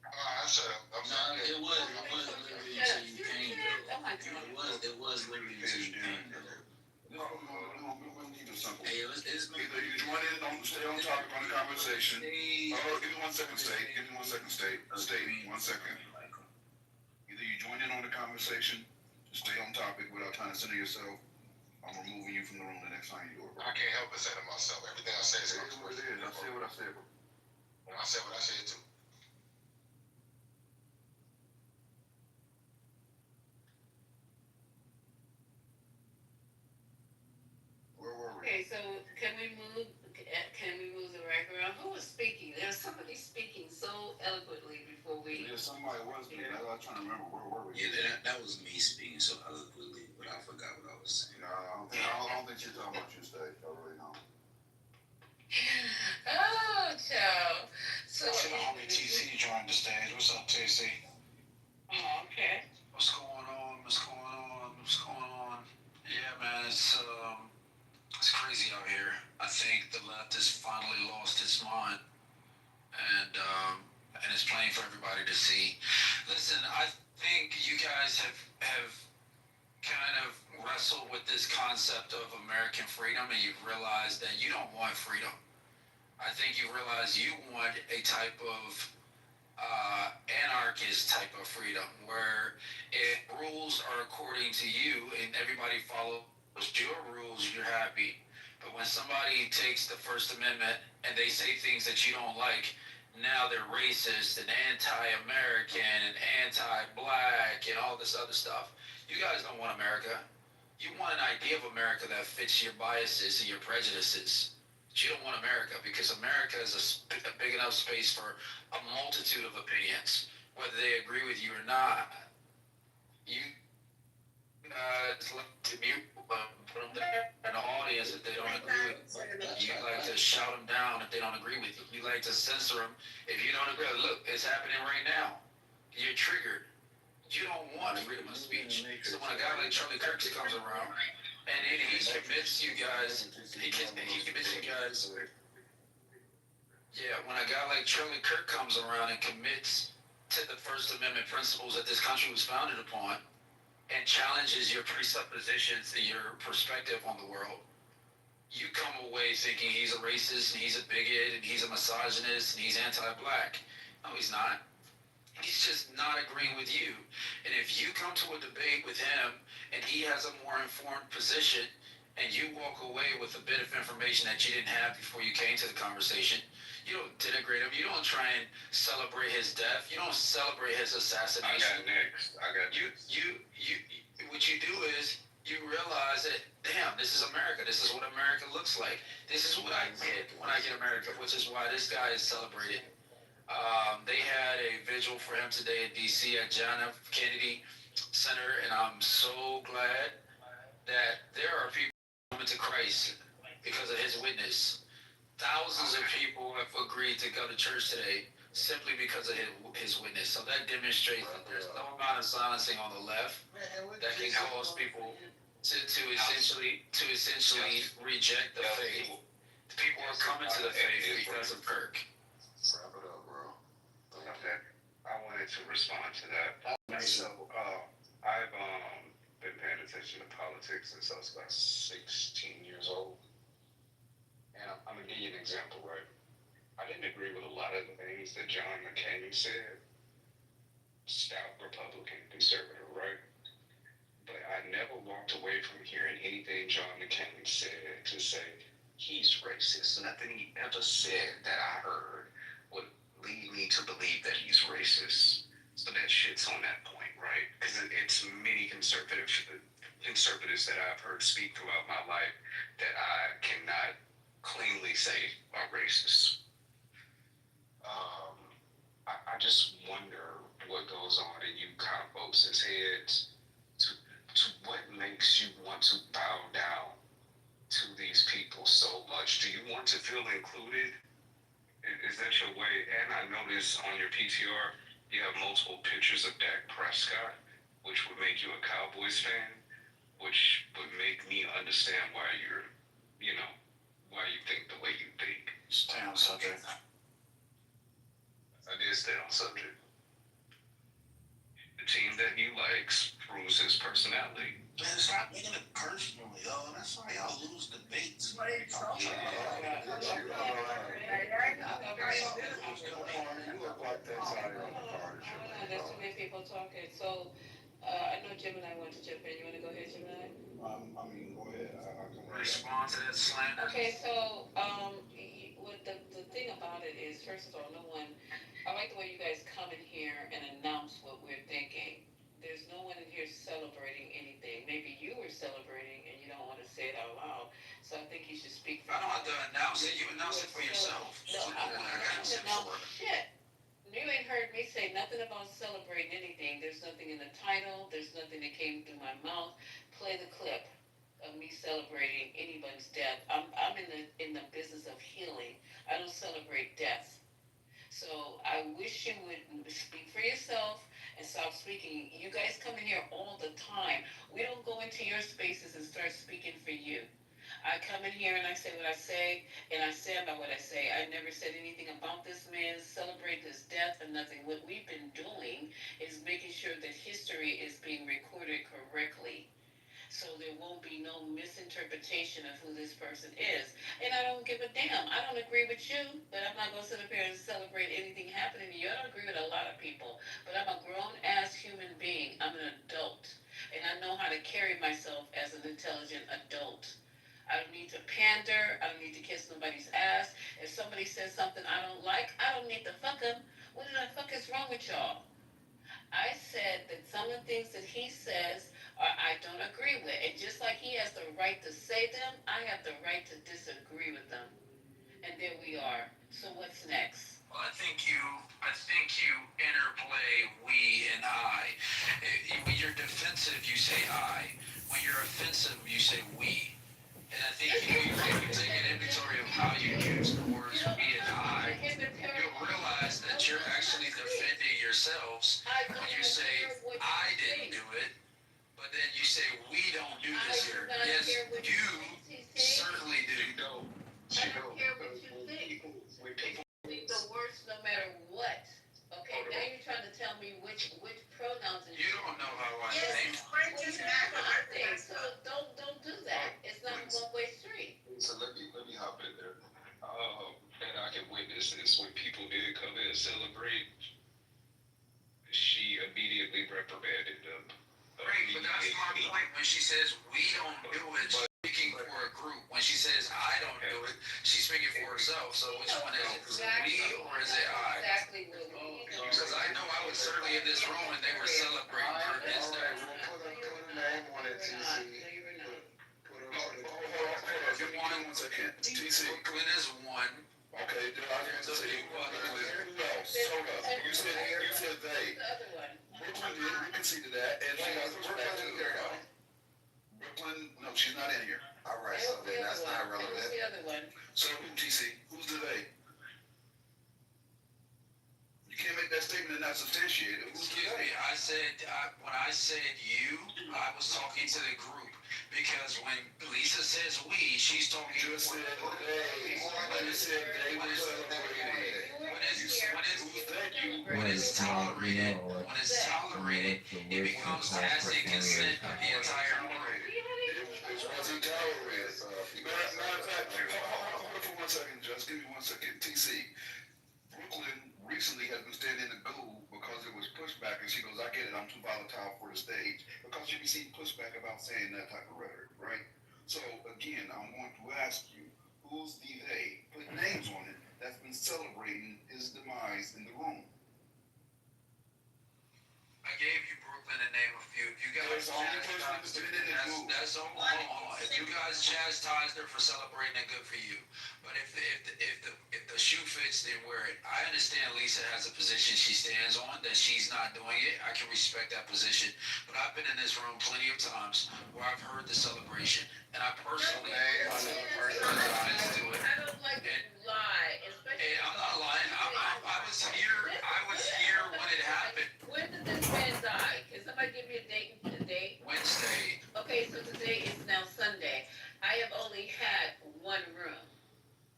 G: I shut up. I'm sorry.
O: It was literally until you came, though. It was literally until you came, though. Hey, it's
D: Either you join in on, stay on topic on the conversation. Oh, give me 1 second, State. Give me 1 second, State. State, 1 second. Either you join in on the conversation, stay on topic without trying to center yourself. I'm removing you from the room the next time you do it, bro.
G: I can't help but say to myself, everything I say is
D: It is what it is. I said what I said, bro.
G: I said what I said too.
D: Where were we?
H: Okay, so can we move the record around? Who was speaking? There was somebody speaking so eloquently before we.
D: Yeah, somebody was speaking. I was trying to remember where were we.
O: Yeah, that was me speaking so eloquently, but I forgot what I was saying.
D: No, I don't think you're talking about you, State. I really don't.
H: Oh, child. So.
E: I see my homie TC joined the stage. What's up, TC?
H: Oh, okay.
E: What's going on? What's going on? What's going on? Yeah, man, it's crazy out here. I think the left has finally lost its mind, and it's plain for everybody to see. Listen, I think you guys have kind of wrestled with this concept of American freedom, and you've realized that you don't want freedom. I think you realize you want a type of anarchist type of freedom where rules are according to you and everybody follows your rules, you're happy. But when somebody takes the First Amendment and they say things that you don't like, now they're racist and anti-American and anti-black and all this other stuff. You guys don't want America. You want an idea of America that fits your biases and your prejudices. But you don't want America because America is a big enough space for a multitude of opinions, whether they agree with you or not. You guys like to mute put them there in the audience if they don't agree with you. You like to shout them down if they don't agree with you. You like to censor them if you don't agree. Look, it's happening right now. You're triggered. You don't want freedom of speech. So when a guy like Charlie Kirk comes around and then he commits you guys, he commits you guys. Yeah, when a guy like Charlie Kirk comes around and commits to the First Amendment principles that this country was founded upon, and challenges your presuppositions and your perspective on the world, you come away thinking he's a racist and he's a bigot and he's a misogynist and he's anti-black. No, he's not. He's just not agreeing with you. And if you come to a debate with him and he has a more informed position and you walk away with a bit of information that you didn't have before you came to the conversation, you don't denigrate him. You don't try and celebrate his death. You don't celebrate his assassination.
G: I got
E: you. What you do is you realize that, damn, this is America. This is what America looks like. This is what I get when I get America, which is why this guy is celebrated. They had a vigil for him today in D.C. at John F. Kennedy Center, and I'm so glad that there are people coming to Christ because of his witness. Thousands of people have agreed to go to church today simply because of his witness. So that demonstrates that there's no amount of silencing on the left that can cause people to essentially reject the faith. People are coming to the faith because of Kirk.
D: Wrap it up, bro.
S: Okay. I wanted to respond to that. So, I've been paying attention to politics since I was about 16 years old. And I'm gonna give you an example, right? I didn't agree with a lot of the things that John McCain said. Stout Republican, conservative, right? But I never walked away from hearing anything John McCain said to say he's racist. Nothing he ever said that I heard would lead me to believe that he's racist. So that shit's on that point, right? Because it's many conservatives that I've heard speak throughout my life that I cannot cleanly say are racist. I just wonder what goes on in you kind of folks' heads to what makes you want to bow down to these people so much? Do you want to feel included? Is that your way? And I notice on your PTR, you have multiple pictures of Dak Prescott, which would make you a Cowboys fan, which would make me understand why you're, you know, why you think the way you think.
O: Stay on subject.
S: I did stay on subject. The team that he likes proves his personality.
O: Man, stop making it personal, yo. That's why y'all lose debates.
I: What are you talking There's too many people talking. So, I know Jim and I want to jump in. You want to go ahead, Jim and I?
D: I mean, go ahead. I can
O: Respond to that slander.
I: Okay, so, what the thing about it is, first of all, I like the way you guys come in here and announce what we're thinking. There's no one in here celebrating anything. Maybe you were celebrating and you don't want to say it out loud. So I think you should speak for
O: I don't have to announce it. You announce it for yourself.
I: No, I don't announce shit. You ain't heard me say nothing about celebrating anything. There's nothing in the title. There's nothing that came through my mouth. Play the clip of me celebrating anyone's death. I'm in the business of healing. I don't celebrate death. So I wish you would speak for yourself and stop speaking. You guys come in here all the time. We don't go into your spaces and start speaking for you. I come in here and I say what I say, and I stand by what I say. I never said anything about this man, celebrate his death or nothing. What we've been doing is making sure that history is being recorded correctly, so there won't be no misinterpretation of who this person is. And I don't give a damn. I don't agree with you, but I'm not going to sit up here and celebrate anything happening to you. I don't agree with a lot of people, but I'm a grown-ass human being. I'm an adult, and I know how to carry myself as an intelligent adult. I don't need to pander. I don't need to kiss nobody's ass. If somebody says something I don't like, I don't need to fuck them. What the fuck is wrong with y'all? I said that some of the things that he says I don't agree with. And just like he has the right to say them, I have the right to disagree with them. And there we are. So what's next?
O: Well, I think you interplay we and I. When you're defensive, you say I. When you're offensive, you say we. And I think if you take an inventory of how you use the words we and I, you'll realize that you're actually defending yourselves when you say I didn't do it, but then you say we don't do this here. Yes, you certainly do.
I: I don't care what you think. Think the worst no matter what. Okay, now you're trying to tell me which pronouns.
O: You don't know how I think.
I: So don't do that. It's not a one-way street.
S: So let me hop in there. And I can witness this. When people did come in and celebrate, she immediately reprimanded them.
O: Great, but that's my point. When she says we don't do it, she's speaking for a group. When she says I don't do it, she's speaking for herself. So which one is it? Is it we or is it I?
I: Exactly what we do.
O: Because I know I was certainly in this room and they were celebrating her his death.
C: Put a name on it, TC.
D: Give me 1 second. TC.
O: Brooklyn is one.
D: Okay, then I can say who else? Hold up. You said they.
I: The other one.
D: Brooklyn did. We conceded that. And she has pushback too. Brooklyn, no, she's not in here.
C: All right, so then that's not
I: Who's
C: relevant.
I: the other one?
D: So who, TC? Who's the they? You can't make that statement and not substantiate it. Who's the
O: Excuse me,
D: they?
O: when I said you, I was talking to the group. Because when Lisa says we, she's talking
D: You just said they. When you said they were celebrating.
O: when it's tolerated, it becomes tacit consent of the entire group.
D: It wasn't tolerated. Matter of fact, hold on for 1 second, Just give me 1 second. TC. Brooklyn recently has been standing in the goo because it was pushback, and she goes, I get it, I'm too volatile for the stage. Because she received pushback about saying that type of rhetoric, right? So again, I'm going to ask you, who's the they? Put names on it that's been celebrating his demise in the room.
O: I gave you Brooklyn to name a few. If you guys that's all. If you guys chastised her for celebrating, then good for you. But if the shoe fits, then wear it. I understand understand Lisa has a position she stands on, that she's not doing it. I can respect that position. But I've been in this room plenty of times where I've heard the celebration, and I personally
H: I don't like to lie, especially.
O: I'm not lying. I was here. I was here when it happened.
H: When did this man die? Can somebody give me a date and a date?
O: Wednesday.
H: Okay, so today is now Sunday. I have only had one room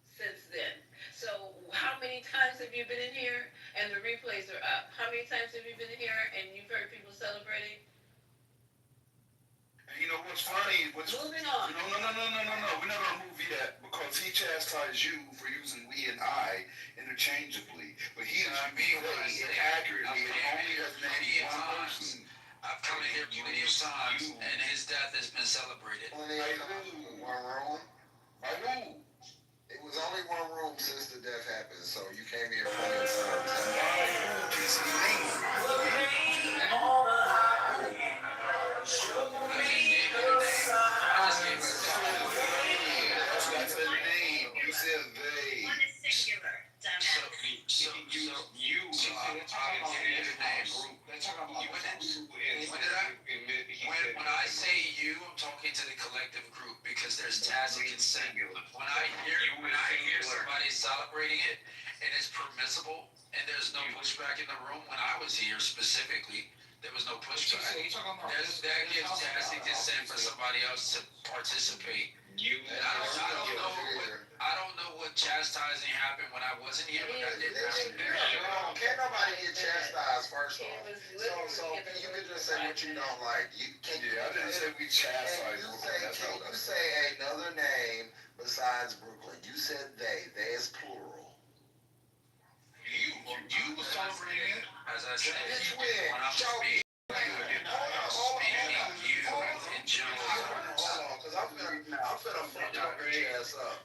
H: since then. So how many times have you been in here? And the replays are up. How many times have you been in here and you've heard people celebrating?
D: And you know what's funny?
H: Moving on.
D: No. We're not gonna move yet because he chastised you for using we and I interchangeably. But he is inaccurately and only has named one person.
O: I've come in here plenty of times, and his death has been celebrated.
C: Only one room.
D: By who?
C: It was only one room since the death happened, so you came here plenty of times. That's a name. You said they.
K: One is singular, dumbass.
O: When I say you, I'm talking to the collective group because there's tacit consent. When I hear somebody celebrating it and it's permissible and there's no pushback in the room, when I was here specifically, there was no pushback. That gives tacit consent for somebody else to participate. I don't know what chastising happened when I wasn't here, but that didn't happen.
C: Can't nobody get chastised first off. So you can just say what you don't like.
D: I didn't say we chastised Brooklyn.
C: Can you say another name besides Brooklyn? You said they. They is plural.
O: You was celebrating it. As I said,
C: It's
O: when
C: weird.
O: I'm speaking,
C: Hold on, because I'm finna fuck your ass up.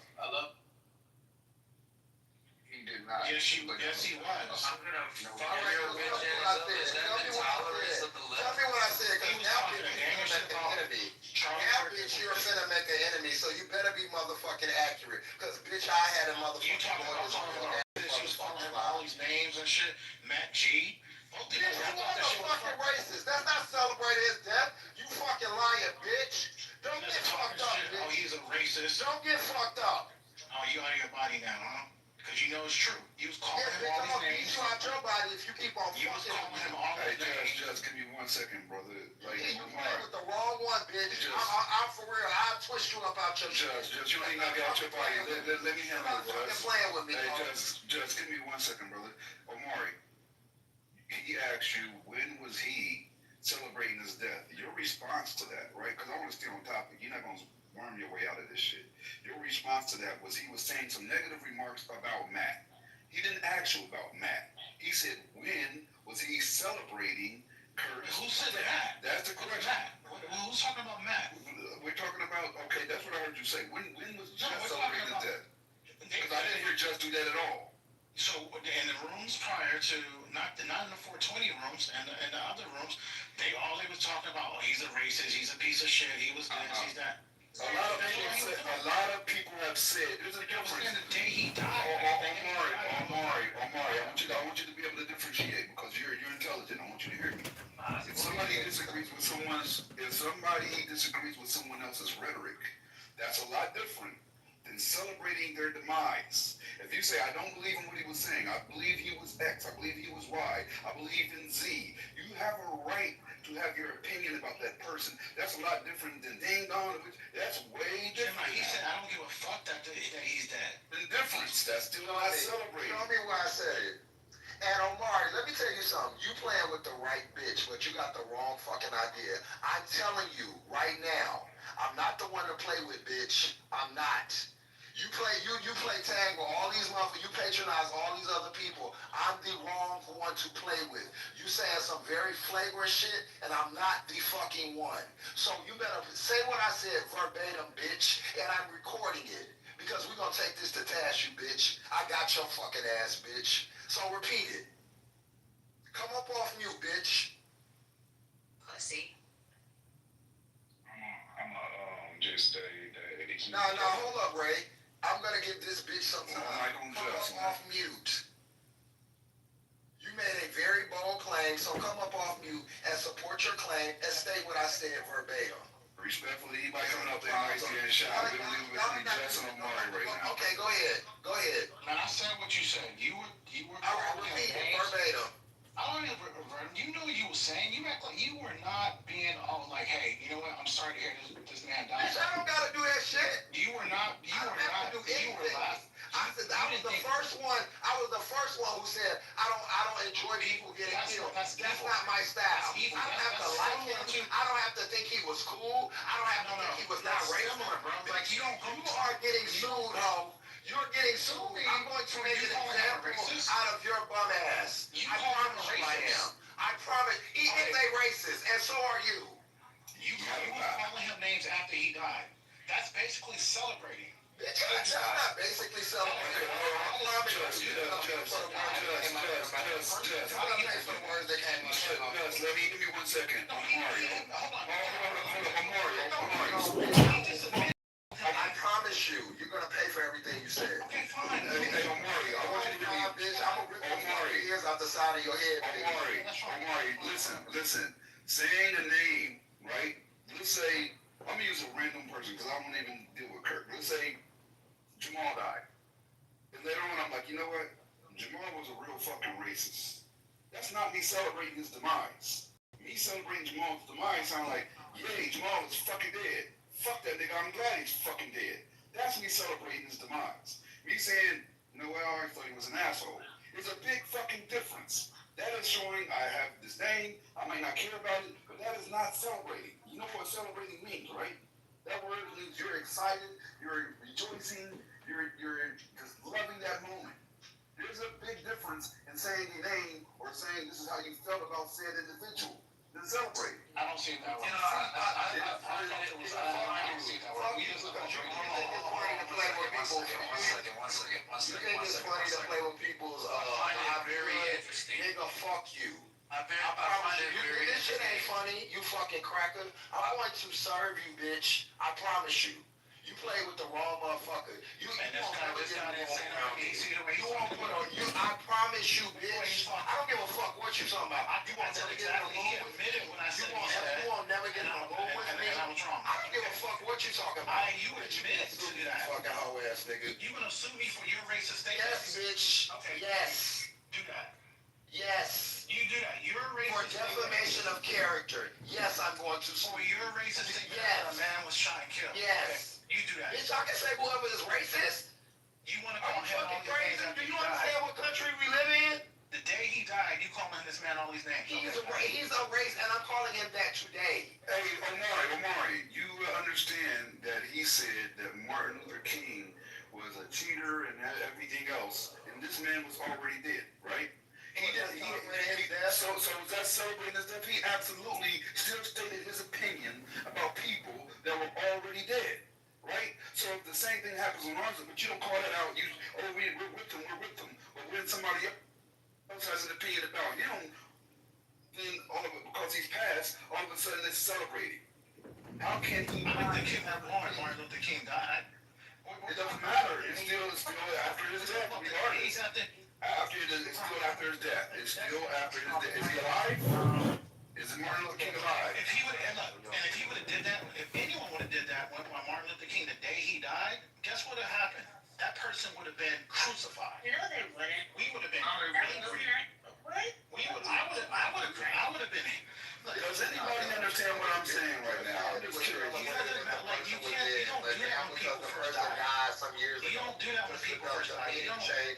S: He did not.
G: Yes, he was.
O: I'm gonna fire your bitch ass up. Is that the tolerance of the
C: Tell
O: left?
C: me what I said, because now bitch, you're finna make an enemy. Now bitch, you're finna make an enemy, so you better be motherfucking accurate. Because bitch, I had a motherfucking
G: She was calling him all these names and shit. Matt G. Both
C: Bitch, you are a fucking racist. That's not celebrating his death. You fucking lying, bitch. Don't get fucked up, bitch.
G: Oh, he's a racist.
C: Don't get fucked up.
G: Oh, you out of your body now, huh? Because you know it's true. You was calling him all
C: I'm gonna
G: these
C: beat
G: names.
C: you out your body if you keep on
G: You was
C: fucking.
G: calling him all
D: Hey,
G: these names.
D: just give me 1 second, brother. Like,
C: You playing with the wrong one, bitch. I'm for real. I'll twist you up out your
D: Just you ain't gonna get out your body. Let me handle it,
C: fucking
D: Russ.
C: playing with me,
D: Hey,
C: bro.
D: just give me 1 second, brother. Omari, he asked you when was he celebrating his death. Your response to that, right? Because I want to stay on topic. You're not gonna worm your way out of this shit. Your response to that was he was saying some negative remarks about Matt. He didn't ask you about Matt. He said when was he celebrating Curtis?
G: Who said that?
D: That's the question.
G: Who's talking about Matt?
D: We're talking about, okay, that's what I heard you say. When was
G: No,
D: Just
G: we're
D: celebrating
G: talking
D: his death? Because I didn't hear Just do that at all.
G: So in the rooms prior to not in the 420 rooms and the other rooms, they was talking about, oh, he's a racist, he's a piece of shit, he was this, he's that.
D: A lot of people have said there's a difference.
G: The day he died.
D: Omari, I want you to be able to differentiate because you're intelligent. I want you to hear me. If somebody disagrees with someone else's rhetoric, that's a lot different than celebrating their demise. If you say, I don't believe in what he was saying, I believe he was X, I believe he was Y, I believe in Z, you have a right to have your opinion about that person. That's a lot different than ding dong, that's way different.
G: He said, I don't give a fuck that he's dead.
D: Indifference, that's still not celebrating.
C: Show me where I said it. And Omari, let me tell you something. You playing with the right bitch, but you got the wrong fucking idea. I'm telling you right now, I'm not the one to play with, bitch. I'm not. You play tag with all these motherfuckers. You patronize all these other people. I'm the wrong one to play with. You saying some very flagrant shit, and I'm not the fucking one. So you better say what I said verbatim, bitch, and I'm recording it. Because we're gonna take this to task, you bitch. I got your fucking ass, bitch. So repeat it. Come up off mute, bitch.
H: Pussy.
S: I'm just say that he.
C: No, hold up, Ray. I'm gonna give this bitch some time.
D: Come
C: Come up off mute. say it verbatim.
D: Respectfully, anybody coming up there might stand shot. We don't leave between Justin and Omari right now.
C: Okay, go ahead. Go ahead.
L: Now I said what you said. You were.
C: I repeat it verbatim.
L: I don't even. You knew what you were saying. You act like you were not being all like, hey, you know what? I'm sorry to hear this man die.
C: Bitch, I don't gotta do that shit.
L: You were not. You
C: I
L: were
C: don't have
L: not.
C: to do
L: You were
C: anything.
L: not.
C: I said I was the first one. I was the first one who said I don't enjoy people getting killed. That's not my style. I don't have to like him. I don't have to think he was cool. I don't have to think he was not racist.
L: Like you don't.
C: You are getting sued, ho. You're getting sued. I'm going to make an example out of your bum ass. I promise you I am. I promise. He is a racist, and so are you.
L: You were calling him names after he died. That's basically celebrating.
C: Bitch, that's not basically celebrating.
D: Give me 1 second.
C: I promise you, you're gonna pay for everything you said.
L: Okay, fine.
D: Hey, Omari, I want you to give me
C: Bitch, I'm gonna rip your ears out the side of your head.
D: Omari, listen. Saying the name, right? Let's say, I'm gonna use a random person because I don't even deal with Kirk. Let's say Jamal died. And later on, I'm like, you know what? Jamal was a real fucking racist. That's not me celebrating his demise. Me celebrating Jamal's demise sound like, yay, Jamal is fucking dead. Fuck that nigga, I'm glad he's fucking dead. That's me celebrating his demise. Me saying, no, well, I thought he was an asshole. There's a big fucking difference. That is showing I have disdain, I might not care about it, but that is not celebrating. You know what celebrating means, right? That word means you're excited, you're rejoicing, you're just loving that moment. There's a big difference in saying your name or saying this is how you felt about said individual. Then celebrate.
L: I don't see it that way.
C: I don't see it that way. We just look at you. You think it's funny to play with people's. You think it's funny to play with people's.
L: Very interesting.
C: Nigga, fuck you.
L: I find it very
C: This shit ain't funny, you fucking cracker. I'm going to serve you, bitch. I promise you. You play with the wrong motherfucker. You won't never get around me. You won't put on you. I promise you, bitch. I don't give a fuck what you talking about. You won't never get in a room with me. You won't never get in a room with me. I don't give a fuck what you talking about.
L: You admit to that.
C: Fucking hoe ass nigga.
L: You gonna sue me for your racist statement?
C: Yes, bitch.
L: Okay.
C: Yes.
L: Do that.
C: Yes.
L: You do that. You're a racist.
C: For defamation of character. Yes, I'm going to sue.
L: For your racist statement
C: Yes.
L: that a man was trying to kill.
C: Yes.
L: Okay. You do that.
C: Bitch, I can say whoever is racist.
L: You want to
C: Are
L: call
C: you
L: him all
C: fucking
L: these
C: crazy?
L: names after
C: Do
L: he
C: you
L: died?
C: understand what country we live in?
L: The day he died, you calling this man all these names.
C: He's a race, and I'm calling him that today.
D: Hey, Omari, you understand that he said that Martin Luther King was a cheater and everything else, and this man was already dead, right? So is that celebrating his death? He absolutely still stated his opinion about people that were already dead, right? So if the same thing happens on ours, but you don't call that out, we're with them, but when somebody else has an opinion about him, then all of it, because he's passed, all of a sudden it's celebrated. How can he
L: Martin Luther King died.
D: It doesn't matter. It's still after his death, regardless. It's still after his death. It's still after his death. Is he alive? Is Martin Luther King alive?
L: If he would have did that, if anyone would have did that when Martin Luther King, the day he died, guess what would have happened? That person would have been crucified.
K: No, they wouldn't.
L: We would have been angry.
K: What?
L: I would have been.
D: Does anybody understand what I'm saying right now? I'm just curious.
L: You don't do that when people first die. You don't do that when people first die.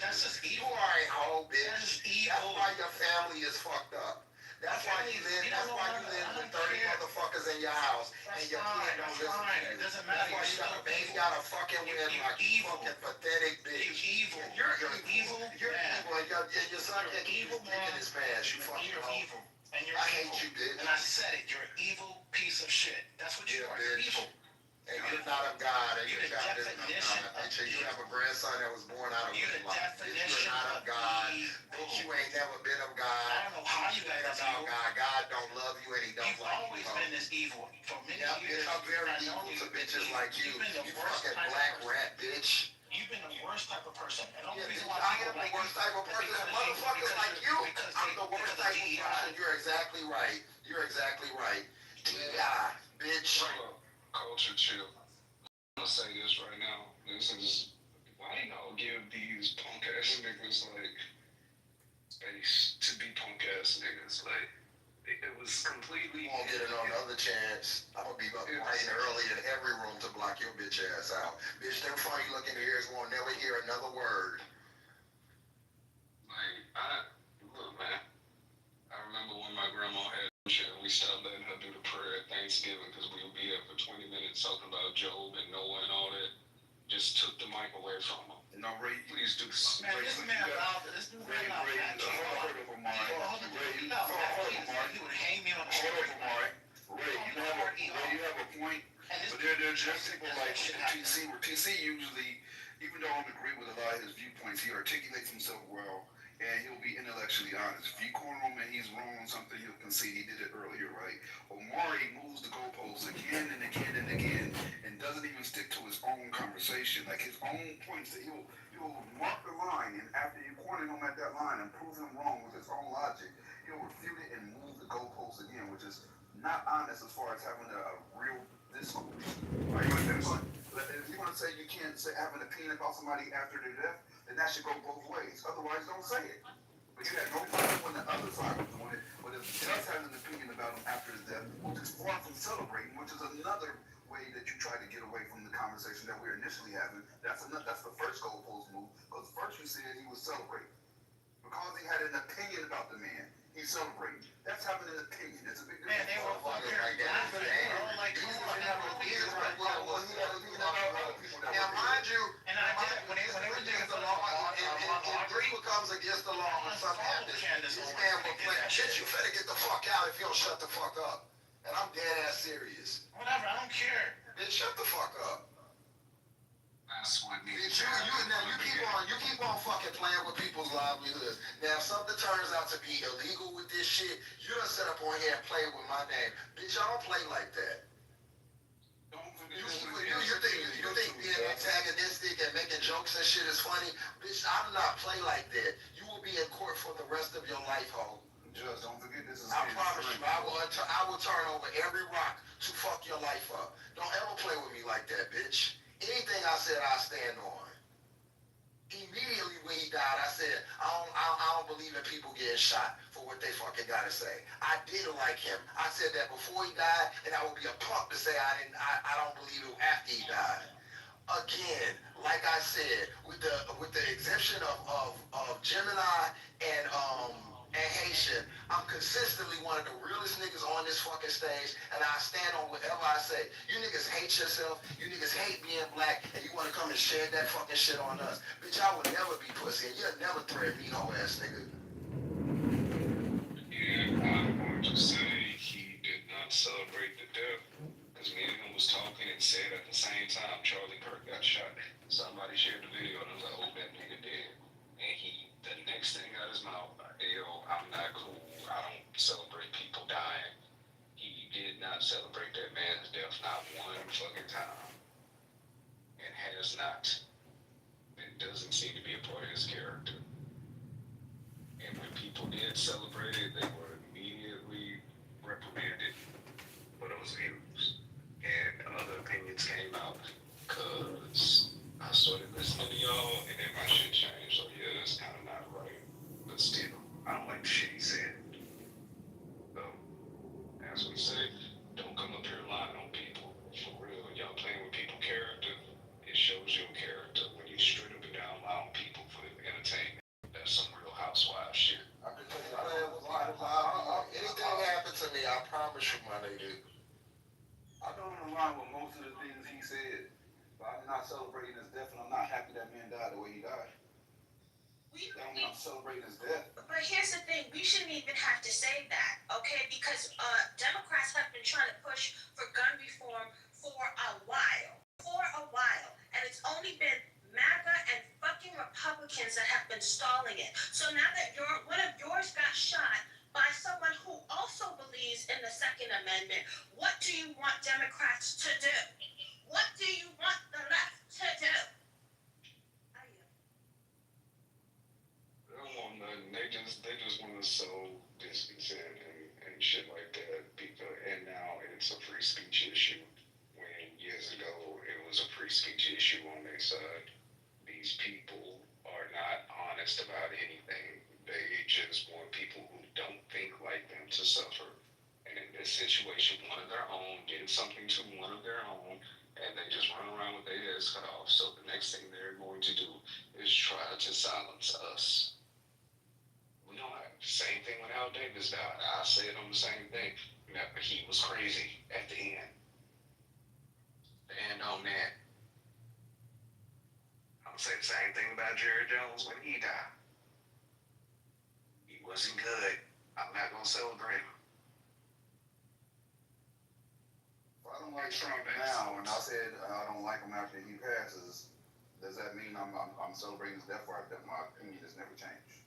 L: That's just evil.
C: You are a hoe, bitch.
L: That's evil.
C: That's why your family is fucked up. That's why you live with 30 motherfuckers in your house and your kid don't listen to you.
L: It doesn't matter.
C: That's why you got a fucking win like you fucking pathetic bitch.
L: You're evil.
C: You're evil.
L: You're evil.
C: And your son can't keep his dick in his pants. You fucking hoe.
L: evil. And you're
C: I
L: evil.
C: hate you, bitch.
L: And I said it. You're an evil piece of shit. That's what you are. You're evil.
C: And you're not of God. And
L: You're the definition of
C: bitch. You have a grandson that was born out of
L: You're the definition
C: You're not of God.
L: evil.
C: Bitch, you ain't never been of God.
L: I don't know how you got
C: Ain't
L: this
C: about
L: evil.
C: God. God don't love you and he don't
L: You've
C: like you.
L: always been this evil. For many
C: Yeah,
L: years,
C: bitch, I'm very
L: I know
C: evil to bitches like you.
L: You've been the
C: You
L: worst
C: fucking
L: type of
C: black
L: person.
C: rat, bitch.
L: You've been the worst type of person. And the only
C: Yeah,
L: reason
C: bitch,
L: why
C: I
L: people
C: am the
L: like
C: worst
L: you
C: type of person.
L: because
C: Motherfuckers like you,
L: because
C: I'm the worst type of
L: DEI.
C: person. You're exactly right. You're exactly right. DEI.
S: space to be punk ass niggas. Like, it was completely.
C: You won't get another chance. I'm gonna be up writing early in every room to block your bitch ass out. Bitch, them funny looking ears won't never hear another word.
S: Like, look, man. I remember when my grandma had shit and we stopped letting her do the prayer at Thanksgiving because we would be there for 20 minutes talking about Job and Noah and all that. Just took the mic away from her.
D: No, Ray,
S: Please do this.
L: Man, this man allowed this dude
D: Ray,
L: allowed
D: Ray,
L: that.
D: hold up, Omari.
L: Hold up,
D: Ray,
L: no,
D: hold up, Omari.
L: he would hang me on the
D: Hold
L: tree.
D: up, Omari. Ray, you have a point, but there's just people like TC, where TC usually, even though I don't agree with a lot of his viewpoints, he articulates himself well, and he'll be intellectually honest. If you corner him and he's wrong on something, he'll concede. He did it earlier, right? Omari moves the goalposts again and again and again, and doesn't even stick to his own conversation, like his own points that he'll mark the line, and after you corner him at that line and prove him wrong with his own logic, he'll refute it and move the goalposts again, which is not honest as far as having a real discourse. Right? But if you want to say you can't have an opinion about somebody after their death, then that should go both ways. Otherwise, don't say it. But you had no problem when the other side was doing it. But if he does have an opinion about him after his death, which is far from celebrating, which is another way that you try to get away from the conversation that we were initially having, that's the first goalpost move. Because first you said he was celebrating. Because he had an opinion about the man, he's celebrating. That's having an opinion. It's a big difference.
L: Man, they were fucking laughing, bro. Like, come on, man.
C: Now, mind you,
L: And I did when they were doing
C: the law, if three becomes against the law when something happens, this man will play. Shit, you better get the fuck out if you don't shut the fuck up. And I'm dead ass serious.
L: Whatever, I don't care.
C: Bitch, shut the fuck up.
S: That's what needs
C: Bitch, you keep on fucking playing with people's livelihoods. Now, if something turns out to be illegal with this shit, you done set up on here and play with my name. Bitch, I don't play like that. You think being antagonistic and making jokes and shit is funny? Bitch, I do not play like that. You will be in court for the rest of your life, ho.
D: Judge, don't forget this is.
C: I promise you, I will turn over every rock to fuck your life up. Don't ever play with me like that, bitch. Anything I said, I stand on. Immediately when he died, I said, I don't believe in people getting shot for what they fucking gotta say. I didn't like him. I said that before he died, and I would be a punk to say I don't believe it after he died. Again, like I said, with the exemption of Gemini and Haitian, I'm consistently one of the realest niggas on this fucking stage, and I stand on whatever I say. You niggas hate yourself, you niggas hate being black, and you wanna come and share that fucking shit on us. Bitch, I would never be pussy, and you'll never threaten me, hoe ass nigga.
S: Yeah, I'm going to say he did not celebrate the death because me and him was talking and said at the same time Charlie Kirk got shot. Somebody shared the video and I was like, oh, that nigga dead. And the next thing out of his mouth, yo, I'm not cool. I don't celebrate people dying. He did not celebrate that man's death, not one fucking time. And has not. It doesn't seem to be a part of his character. And when people did celebrate it, they were immediately reprimanded for those views. And other opinions came out because I started listening to y'all and then my shit changed. So yeah, that's kind of not right. But still, I don't like the shit he said. So, as we say, don't come up here lying on people. For real, y'all playing with people's character, it shows your character when you straight up and down lie on people for entertainment. That's some real housewife shit.
C: Anything happen to me, I promise you, my nigga.
D: I don't align with most of the things he said, but I'm not celebrating his death, and I'm not happy that man died the way he died. That don't mean I'm celebrating his death.
K: But here's the thing, we shouldn't even have to say that, okay? Because Democrats have been trying to push for gun reform for a while. And it's only been MAGA and fucking Republicans that have been stalling it. So now that one of yours got shot by someone who also believes in the Second Amendment, what do you want Democrats to do? What do you want the left to do?
S: They don't want nothing. They just want to sow discontent and shit like that. situation, one of their own, getting something to one of their own, and they just run around with their heads cut off. So the next thing they're going to do is try to silence us. We don't have the same thing when Al Davis died. I said on the same thing. He was crazy at the end. And on that, I'm gonna say the same thing about Jerry Jones when he died. He wasn't good. I'm not gonna celebrate him.
D: If I don't like Trump now, and I said I don't like him after he passes, does that mean I'm celebrating his death? Or my opinion has never changed?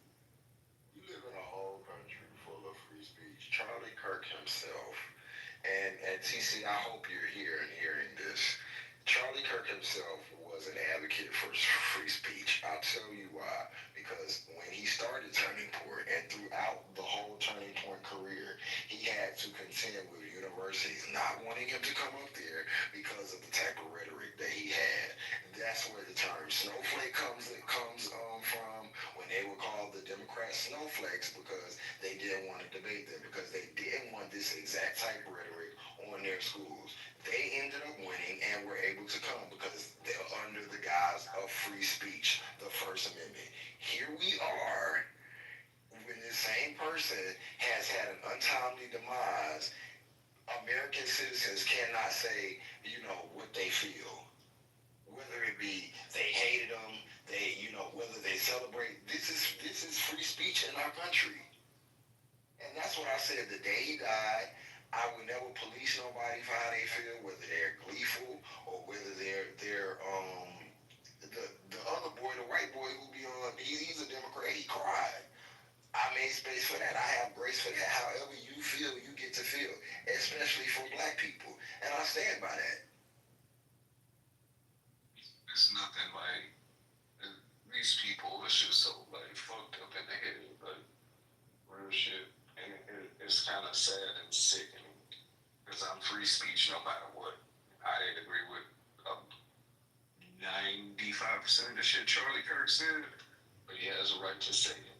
C: You live in a whole country full of free speech. Charlie Kirk himself, and TC, I hope you're here and hearing this. Charlie Kirk himself was an advocate for free speech. I'll tell you why. Because when he started Turning Point and throughout the whole Turning Point career, he had to contend with universities not wanting him to come up there because of the type of rhetoric that he had. That's where the term snowflake comes from, when they were called the Democrat snowflakes, because they didn't want to debate them, because they didn't want this exact type of rhetoric on their schools. They ended up winning and were able to come because they're under the guise of free speech, the First Amendment. Here we are, when this same person has had an untimely demise. American citizens cannot say, what they feel. Whether it be they hated them, whether they celebrate. This is free speech in our country. And that's what I said the day he died. I would never police nobody for how they feel, whether they're gleeful or whether they're the other boy, the white boy who be on, he's a Democrat, he cried. I made space for that. I have grace for that. However you feel, you get to feel, especially for black people. And I stand by that.
S: It's nothing like these people. It's just so fucked up in the head, real shit. And it's kind of sad and sickening because I'm free speech no matter what. I didn't agree with 95% of the shit Charlie Kirk said, but he has a right to say it.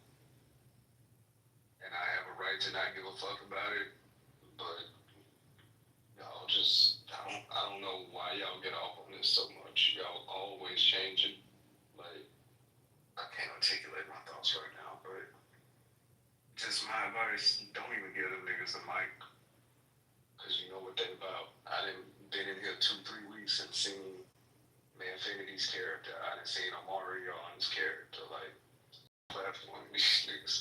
S: And I have a right to not give a fuck about it, but y'all just, I don't know why y'all get off on this so much. Y'all always changing. I can't articulate my thoughts right now, but just my advice, don't even give them niggas a mic. Because you know what they about. I done been in here 2-3 weeks and seen Manfinity's character. I done seen Omarion's character, platform these niggas.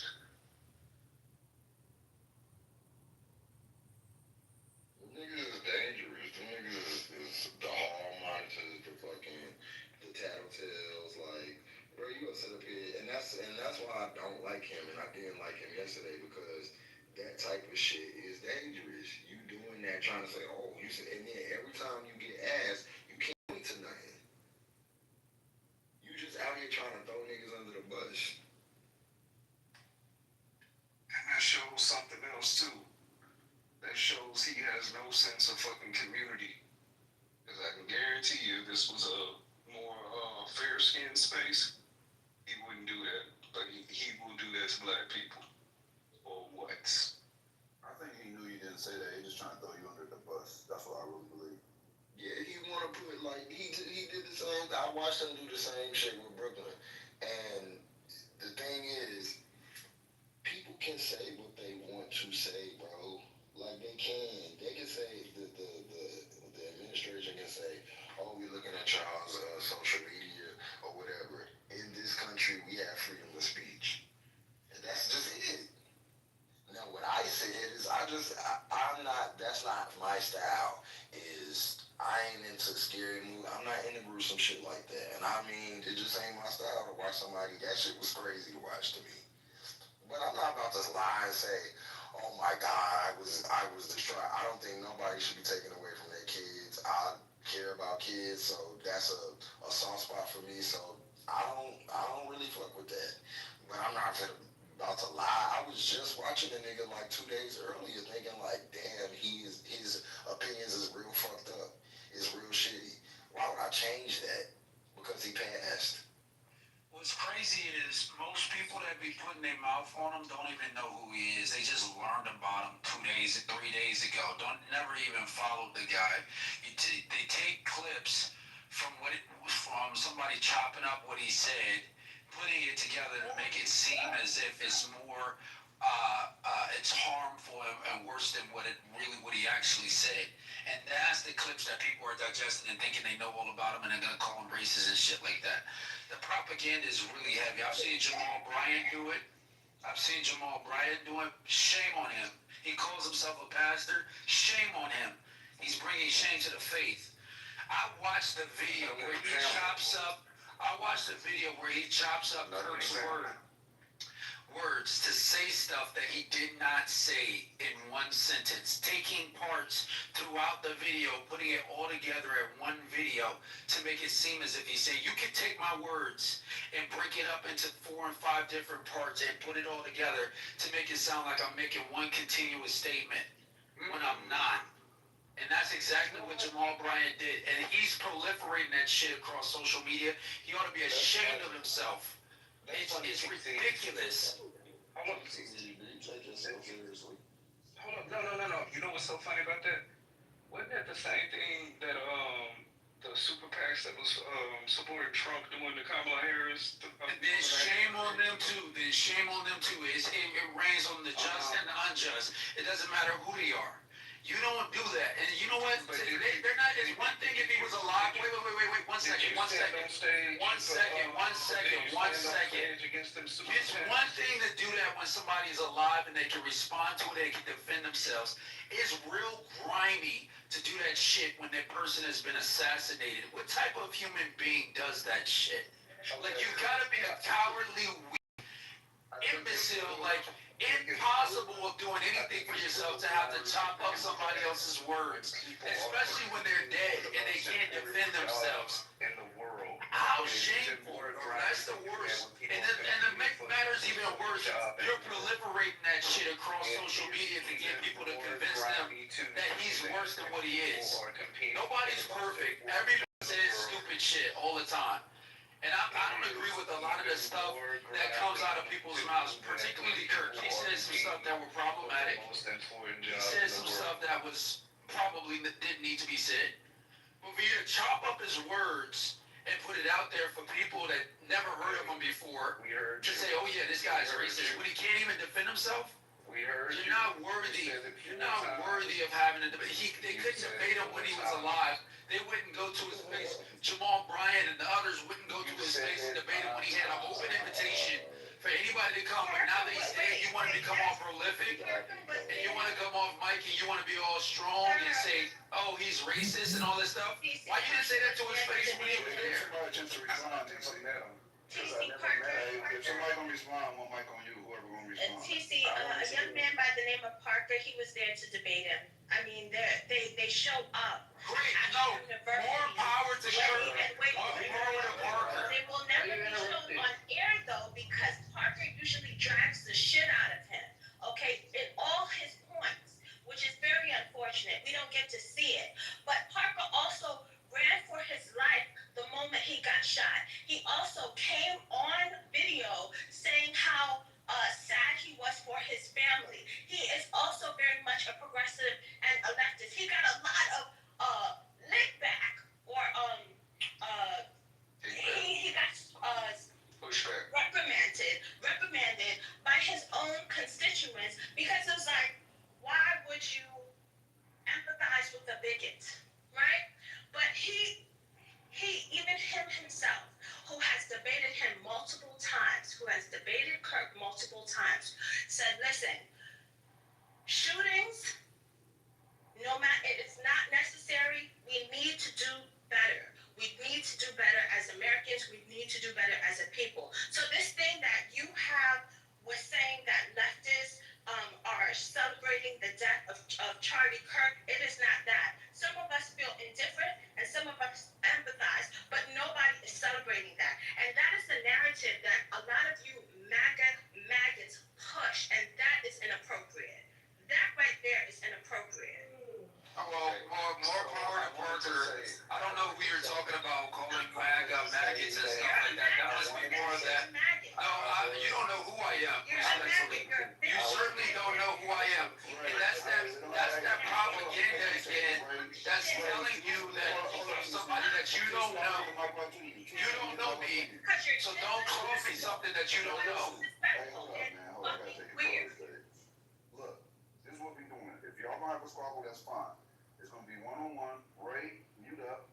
C: Niggas is dangerous. The niggas is the hall monitors, the tattletales, bro, you gonna sit up here, and that's why I don't like him, and I didn't like him yesterday, because that type of shit is dangerous. You doing that, trying to say, and then every time you get asked, you can't point to nothing. You just out here trying to throw niggas under the bus.
S: And that shows something else too. That shows he has no sense of fucking community. Because I can guarantee you, this was a more fair-skinned space, he wouldn't do that. But he will do that to black people. Or what?
D: I think he knew you didn't say that. He just trying to throw you under the bus. That's what I really believe.
C: Yeah, he want to put, he did the same. I watched him do the same shit with Brooklyn. And the thing is, people can say what they want to say, bro. They can. They can say, the administration can say, we're looking at y'all's social media or whatever. In this country, we have freedom of speech. And that's just it. Now, what I said is, I'm not, that's not my style, I ain't into scary movies. I'm not into gruesome shit like that. And I mean, it just ain't my style to watch somebody. That shit was crazy to watch to me. But I'm not about to lie and say, oh my God, I was distraught. I don't think nobody should be taken away from their kids. I care about kids, so that's a soft spot for me. So I don't really fuck with that. But I'm not about to lie. I was just watching a nigga 2 days earlier, thinking damn, his opinions is real fucked up. It's real shitty. Why would I change that? Because he passed.
L: What's crazy is most people that be putting their mouth on him don't even know who he
O: he is. They just learned about him 3 days ago. Don't never even follow the guy. They take clips from from somebody chopping up what he said, putting it together to make it seem as if it's more it's harmful and worse than what he actually said. And that's the clips that people are digesting and thinking they know all about him, and they're gonna call him racist and shit like that. The propaganda is really heavy. I've seen Jamal Bryant do it. Shame on him. He calls himself a pastor. Shame on him. He's bringing shame to the faith. I watched the video where he chops up. Kirk's words to say stuff that he did not say in one sentence, taking parts throughout the video, putting it all together in one video to make it seem as if he's saying, you can take my words and break it up into 4 and 5 different parts and put it all together to make it sound like I'm making one continuous statement when I'm not. And that's exactly what Jamal Bryant did. And he's proliferating that shit across social media. He ought to be ashamed of himself. It's ridiculous.
S: Hold up. No. You know what's so funny about that? Wasn't that the same thing that the super PACs that was supporting Trump doing to Kamala Harris?
O: There's shame on them too. It rains on the just and the unjust. It doesn't matter who they are. You don't do that. And you know what? They're not. It's one thing if he was alive. Wait. 1 second. It's one thing to do that when somebody is alive and they can respond to it, they can defend themselves. It's real grimy to do that shit when that person has been assassinated. What type of human being does that shit? Like, you gotta be a cowardly, weak imbecile, like, impossible of doing anything for yourself to have to chop up somebody else's words, especially when they're dead and they can't defend themselves.
S: In the world.
O: How shameful, bro. That's the worst. And to make matters even worse, you're proliferating that shit across social media to get people to convince them that he's worse than what he is. Nobody's perfect. Everybody says stupid shit all the time. And I don't agree with a lot of the stuff that comes out of people's mouths, particularly Kirk. He said some stuff that were problematic. He said some stuff that was probably didn't need to be said. But for you to chop up his words and put it out there for people that never heard of him before to say, oh yeah, this guy's racist, when he can't even defend himself, you're not worthy. You're not worthy of having a debate. They couldn't debate him when he was alive. They wouldn't go to his face. Jamal Bryant and the others wouldn't go to his face and debate him when he had an open invitation for anybody to come. But now that he's dead, you want to become all prolific, and you want to come off mic and you want to be all strong and say, oh, he's racist and all this stuff. Why you didn't say that to his face when he was there?
D: If somebody gonna respond, one mic on you, whoever gonna respond.
K: TC, a young man by the name of Parker, he was there to debate him. I mean, they show up.
O: Great, no, more power to Kirk. More power to Parker.
K: They will never be shown on air though, because Parker usually drags the shit out of him. Okay, in all his points, which is very unfortunate. We don't get to see it. But Parker also ran for his life the moment he got shot. He also came on video saying how sad he was for his family. He is also very much a progressive and a leftist. He got a lot of lick back or
O: something that you don't know.
D: Hey, hold up, man. Hold up. I gotta take it forward. Look, this is what we doing. If y'all gonna have a squabble, that's fine. It's gonna be one-on-one. Ray, mute up.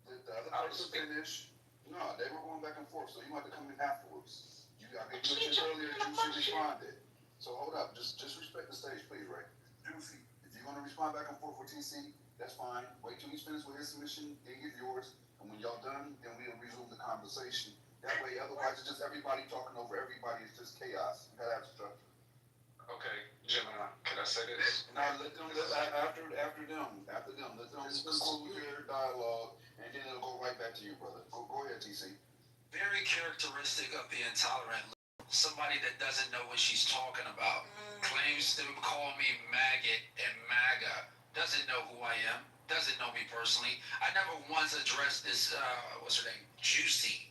D: Let the other person finish. No, they were going back and forth, so you have to come in afterwards. I gave you a chance earlier, Juicy responded. So hold up, just respect the stage, please, Ray. Juicy, if you're gonna respond back and forth with TC, that's fine. Wait till he's finished with his submission, then give yours. And when y'all done, then we'll resume the conversation. That way, otherwise it's just everybody talking over everybody. It's just chaos. You gotta have structure.
S: Okay, Gemini, can I say this?
D: Now let them after them. Let them conclude their dialogue, and then it'll go right back to you, brother. Go ahead, TC.
O: Very characteristic of the intolerant. Somebody that doesn't know what she's talking about. Claims to call me maggot and MAGA. Doesn't know who I am. Doesn't know me personally. I never once addressed this, what's her name? Juicy.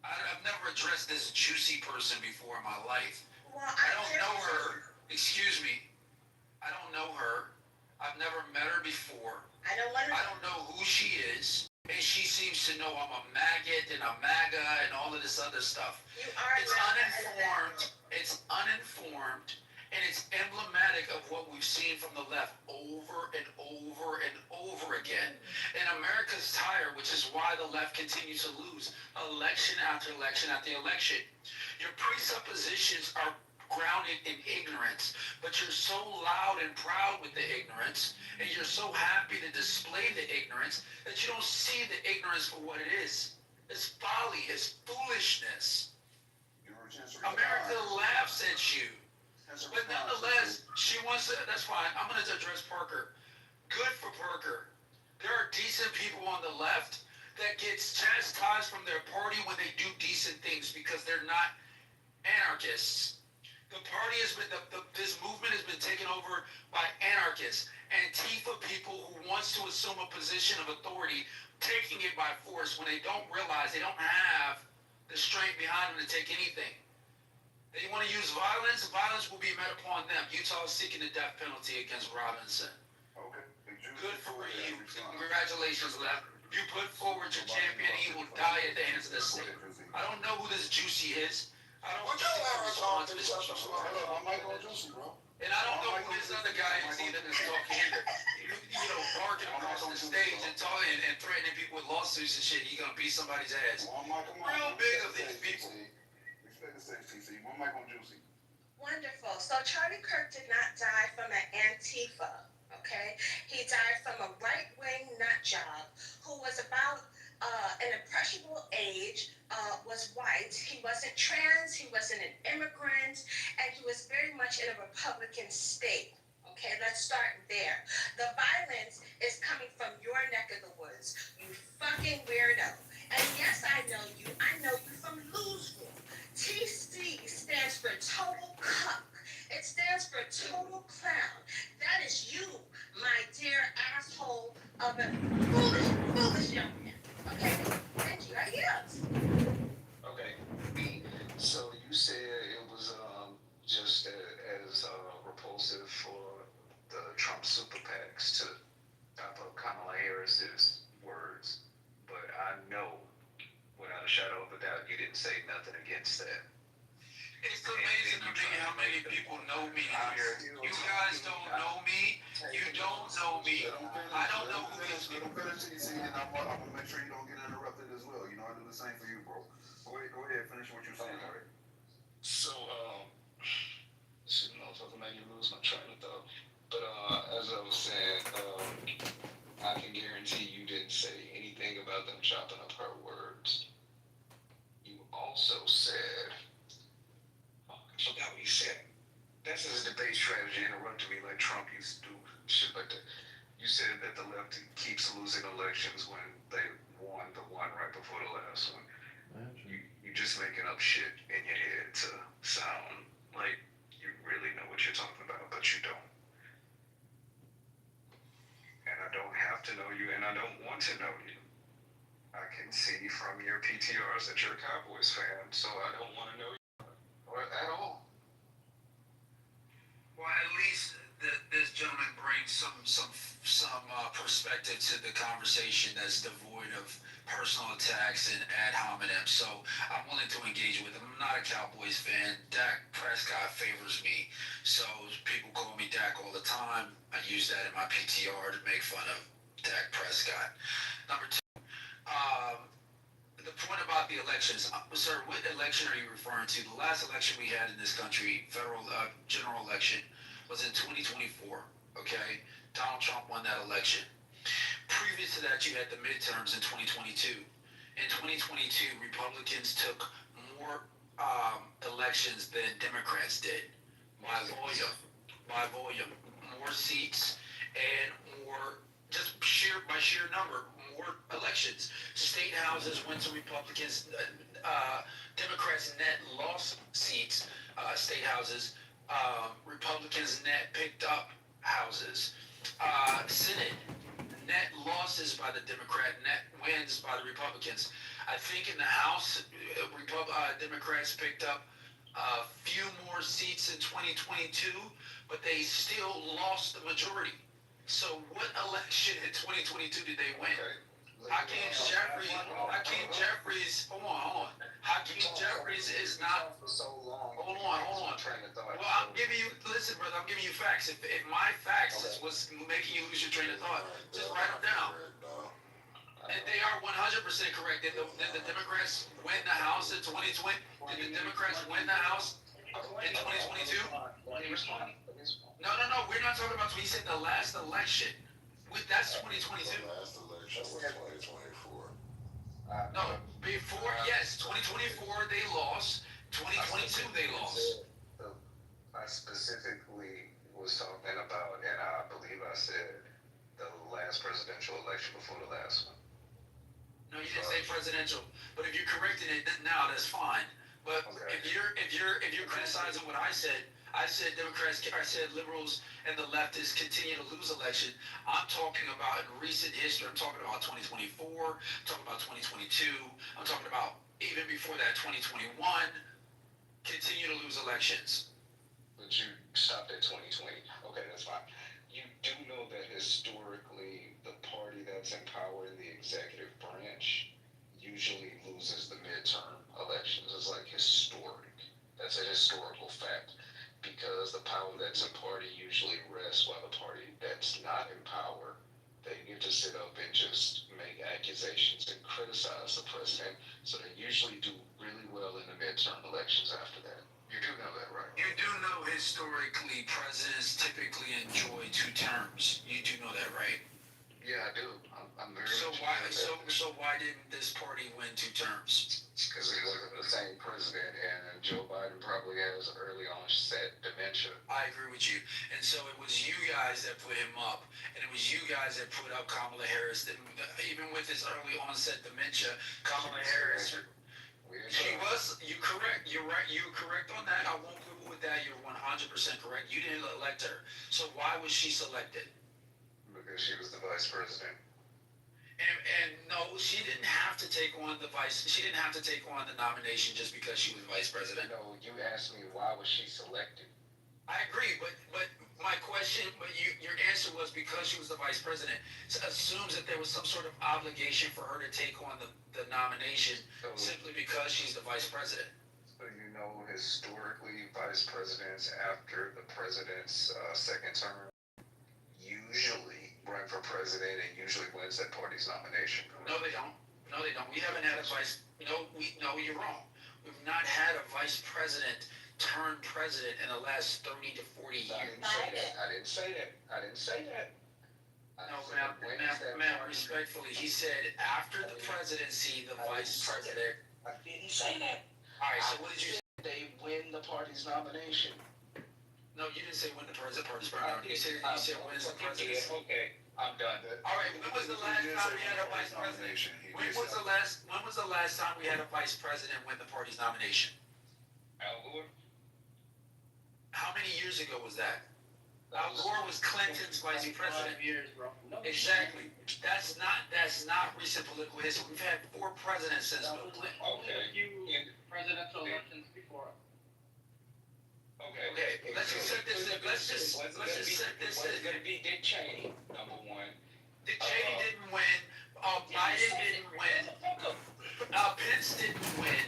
O: I've never addressed this juicy person before in my life.
N: Well,
O: I don't know her. Excuse me. I don't know her. I've never met her before. I don't know who she is. And she seems to know I'm a maggot and a MAGA and all of this other stuff. It's uninformed. It's uninformed. And it's emblematic of what we've seen from the left over and over and over again. And America's tired, which is why the left continues to lose election after election after election. Your presuppositions are grounded in ignorance, but you're so loud and proud with the ignorance, and you're so happy to display the ignorance that you don't see the ignorance for what it is. It's folly, it's foolishness. America laughs at you. But nonetheless, she wants to, that's fine. I'm going to address Parker. Good for Parker. There are decent people on the left that gets chastised from their party when they do decent things because they're not anarchists. The party has been, this movement has been taken over by anarchists, Antifa people who wants to assume a position of authority, taking it by force when they don't realize they don't have the strength behind them to take anything. They want to use violence. Violence will be met upon them. Utah is seeking the death penalty against Robinson.
D: Okay.
O: Good for you. Congratulations, left. You put forward your champion. He will die at the hands of the state. I don't know who this Juicy is. I don't know who this Juicy is. And I don't know who this other guy is either that's talking either. You know, barking across the stage and talking and threatening people with lawsuits and shit. He's going to beat somebody's ass. Real big of these people.
N: Wonderful. So Charlie Kirk did not die from an Antifa, okay? He died from a right-wing nut job who was about an impressionable age, was white. He wasn't trans, he wasn't an immigrant, and he was very much in a Republican state. Okay, let's start there. The violence is coming from your neck of the woods, you fucking weirdo. And yes, I know you. I know you from Louisville. TC stands for total cuck. It stands for total clown. That is you, my dear asshole of a foolish young man. Okay, thank you. I yield.
S: Okay. So you said it was just as repulsive for the Trump super PACs to top up Kamala Harris's words, but I know without a shadow of a doubt you didn't say nothing against that.
O: It's amazing to me how many people know me here. You guys don't know me. You don't know me. I don't know who these people are.
D: I'm gonna make sure you don't get interrupted as well. You know, I do the same for you, bro. Go ahead, finish what you're saying, all right?
S: So, I was talking about you lose my train of thought. But as I was saying, I can guarantee you didn't say anything about them chopping up her words. You also said, I forgot what you said. That's his debate strategy, interrupting me like Trump used to do, shit like that. You said that the left keeps losing elections when they won the one right before the last one. You're just making up shit in your head to sound like you really know what you're talking about, but you don't. And I don't have to know you, and I don't want to know you. I can see from your PTRs that you're a Cowboys fan, so I don't want to know you at all.
O: Well, at least this gentleman brings some
T: perspective to the conversation that's devoid of personal attacks and ad hominem. So I'm willing to engage with him. I'm not a Cowboys fan. Dak Prescott favors me. So people call me Dak all the time. I use that in my PTR to make fun of Dak Prescott. Number two, the point about the elections. Sir, what election are you referring to? The last election we had in this country, federal general election, was in 2024, okay? Donald Trump won that election. Previous to that, you had the midterms in 2022. In 2022, Republicans took more elections than Democrats did. By volume, more seats and more, just by sheer number, more elections. State houses went to Republicans. Democrats net lost seats, state houses. Republicans net picked up houses. Senate, net losses by the Democrat, net wins by the Republicans. I think in the House, Democrats picked up a few more seats in 2022, but they still lost the majority. So what election in 2022 did they win? Hakeem Jeffries, hold on. Hakeem Jeffries is not, hold on. Well, I'm giving you, listen, brother, I'm giving you facts. If my facts is what's making you lose your train of thought, just write them down. And they are 100% correct. Did the Democrats win the House in 2020? Did the Democrats win the House in 2022? No, we're not talking about, he said the last election. That's 2022.
R: The last election was 2024.
T: No, before, yes, 2024 they lost, 2022 they lost.
S: I specifically was talking about, and I believe I said, the last presidential election before the last one.
T: No, you didn't say presidential, but if you're correcting it now, that's fine. But if you're criticizing what I said Democrats, I said liberals and the leftists continue to lose election. I'm talking about in recent history. I'm talking about 2024. I'm talking about 2022. I'm talking about even before that, 2021. Continue to lose elections.
S: But you stopped at 2020. Okay, that's fine. You do know that historically, the party that's in power in the executive branch usually loses the midterm elections. It's like historic. That's a historical fact. Because the power that's in party usually rests while the party that's not in power, they get to sit up and just make accusations and criticize the president. So they usually do really well in the midterm elections after that. You do know that, right?
T: You do know historically presidents typically enjoy 2 terms. You do know that, right?
S: Yeah, I do. I'm very
T: so why didn't this party win 2 terms?
S: Because he wasn't the same president, and Joe Biden probably has early onset dementia.
T: I agree with you. And so it was you guys that put him up, and it was you guys that put up Kamala Harris. That, even with his early onset dementia, Kamala Harris, she was, you're correct. You're right. You're correct on that. I won't quibble with that. You're 100% correct. You didn't elect her. So why was she selected?
S: Because she was the vice president.
T: And no, she didn't have to take on the nomination just because she was vice president.
S: No, you asked me why was she selected.
T: I agree, but my question, your answer was because she was the vice president. So assumes that there was some sort of obligation for her to take on the nomination simply because she's the vice president.
S: So you know, historically, vice presidents after the president's second term usually run for president and usually wins that party's nomination.
T: No, they don't. We haven't had a vice. No, you're wrong. We've not had a vice president turn president in the last 30 to 40 years.
S: I didn't say that.
T: No, ma'am, respectfully, he said after the presidency, the vice president.
S: I didn't say that.
T: All right, so what did you say?
S: They win the party's nomination.
T: No, you didn't say win the party's nomination. You said wins the presidency.
S: Okay, I'm done.
T: All right, when was the last time we had a vice president? When was the last time we had a vice president win the party's nomination?
S: Al Gore.
T: How many years ago was that? Al Gore was Clinton's vice president.
J: 5 years, bro. No.
T: Exactly. That's not recent political history. We've had 4 presidents since Bill Clinton.
J: Okay. A few presidential elections before.
T: Okay. Let's just set this in.
S: It's going to be Dick Cheney, number one.
T: Dick Cheney didn't win. Biden didn't win. Pence didn't win.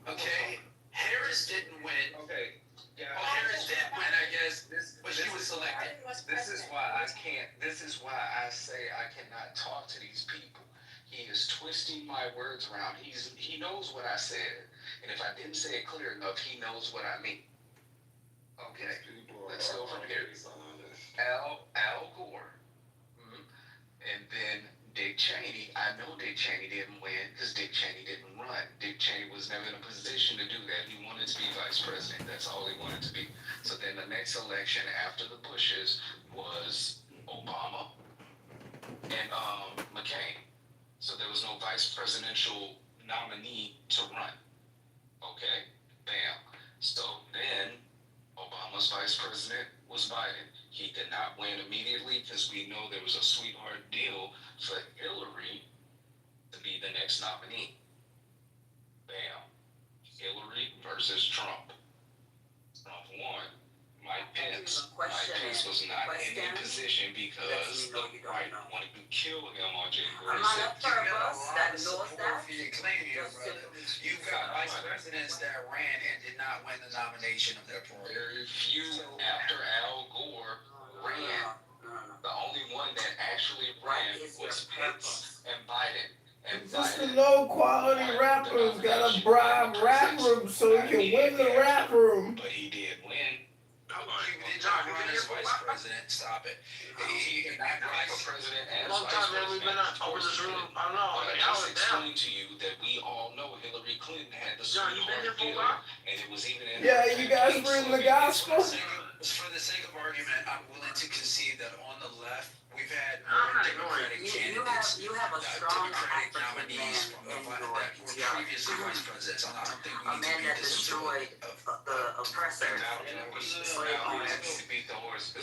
T: Okay. Harris didn't win.
S: Okay. Yeah.
T: Well, Harris did win, I guess, but she was selected.
S: This is why I can't. This is why I say I cannot talk to these people. He is twisting my words around. He knows what I said, and if I didn't say it clear enough, he knows what I mean. Okay, let's go from here. Al Gore, and then Dick Cheney. I know Dick Cheney didn't win because Dick Cheney didn't run. Dick Cheney was never in a position to do that. He wanted to be vice president. That's all he wanted to be. So then the next election after the Bushes was Obama and McCain. So there was no vice presidential nominee to run. Okay, bam. So then Obama's vice president was Biden. He did not win immediately because we know there was a sweetheart deal for Hillary to be the next nominee. Bam. Hillary versus Trump. Trump won. Mike Pence was not in the position because the right wanted to kill him on January 6th.
T: You got a lot of support for your claim here, brother. You've got vice presidents that ran and did not win the nomination of their party.
S: Very few after Al Gore ran. The only one that actually ran was Pence and Biden. And
P: Just the low quality rappers gotta bribe rap room so he can win the rap room.
S: But he did win.
T: He did not run as vice president. Stop it. He
S: not vice president as
L: Long
S: vice
L: time, man, we've been
S: president.
L: over this room. I don't know.
S: But I just explained to you that we all know Hillary Clinton had the sweetheart deal, and it was even in
P: Yeah, you guys reading the gospel?
T: For the sake of argument, I'm willing to concede that on the left, we've had more Democratic candidates, Democratic nominees from that were previously vice presidents. I don't think we need to be
O: destroyed the oppressor. He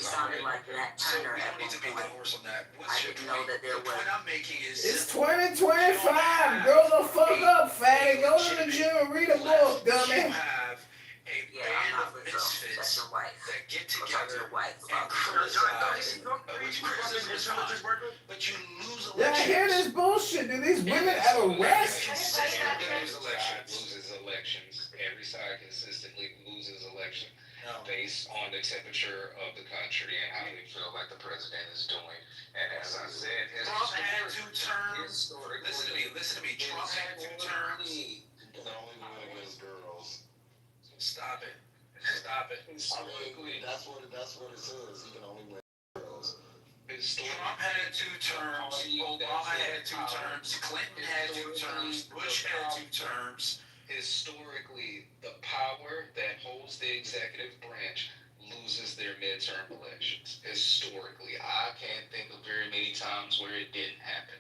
O: sounded like Nat Turner at one point. I didn't know that there
T: The point I'm making is
P: It's 2025. Grow the fuck up, fatty. Go to the gym and read a book, dummy.
T: Yeah, I'm not with you. That's your wife. That get together and criticize, but you lose
P: Yeah, I hear this bullshit. Do these women ever rest?
S: Loses elections. Every side consistently loses elections based on the temperature of the country and how they feel like the president is doing. And as I said,
T: Trump had 2 terms. Listen to me. Trump had 2 terms.
C: He can only win against girls.
T: Stop it.
C: Historically, that's what it says. He can only win girls.
T: Trump had 2 terms. Obama had 2 terms. Clinton had 2 terms. Bush had 2 terms.
S: Historically, the power that holds the executive branch loses their midterm elections. Historically, I can't think of very many times where it didn't happen.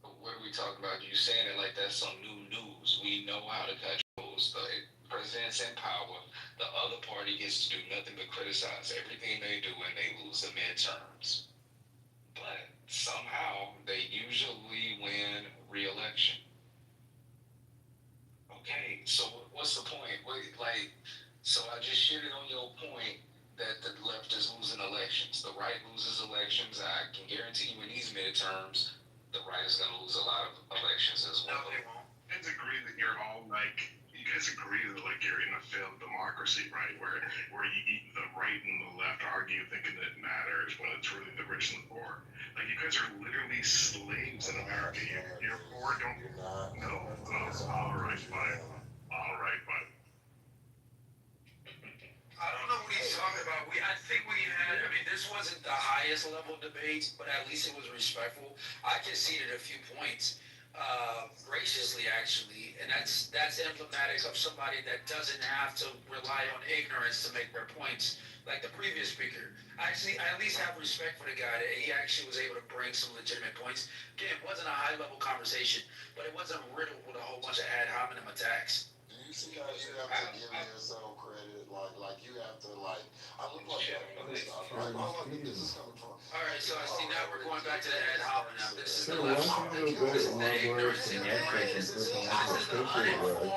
S: But what are we talking about? You saying it like that's some new news. We know how to cut rules. The president's in power. The other party gets to do nothing but criticize everything they do when they lose the midterms. But somehow they usually win re-election. Okay, so what's the point? So I just shitted on your point that the left is losing elections. The right loses elections. I can guarantee you in these midterms, the right is going to lose a lot of elections as well.
T: No, they won't.
U: You guys agree that you're all you guys agree that you're in a failed democracy, right? Where the right and the left argue thinking that it matters when it's really the rich and the poor. Like you guys are literally slaves in America. You're poor, don't. No. All right, fine.
T: I don't know what he's talking about. I think we had, this wasn't the highest level debate, but at least it was respectful. I conceded a few points, graciously actually, and that's emblematic of somebody that doesn't have to rely on ignorance to make their points, like the previous speaker. I at least have respect for the guy that he actually was able to bring some legitimate points. Again, it wasn't a high level conversation, but it wasn't riddled with a whole bunch of ad hominem attacks.
C: You see how you have to give yourself credit, like you have to I look like that other stuff. Right? This is coming from.
T: All right, so I see now we're going back to the ad hominem. This is the
P: Why
T: left.
P: don't you do
T: This is
P: better
T: the
P: on
T: ignorance
P: words
T: and
P: and
T: ignorance. This is the uninformed going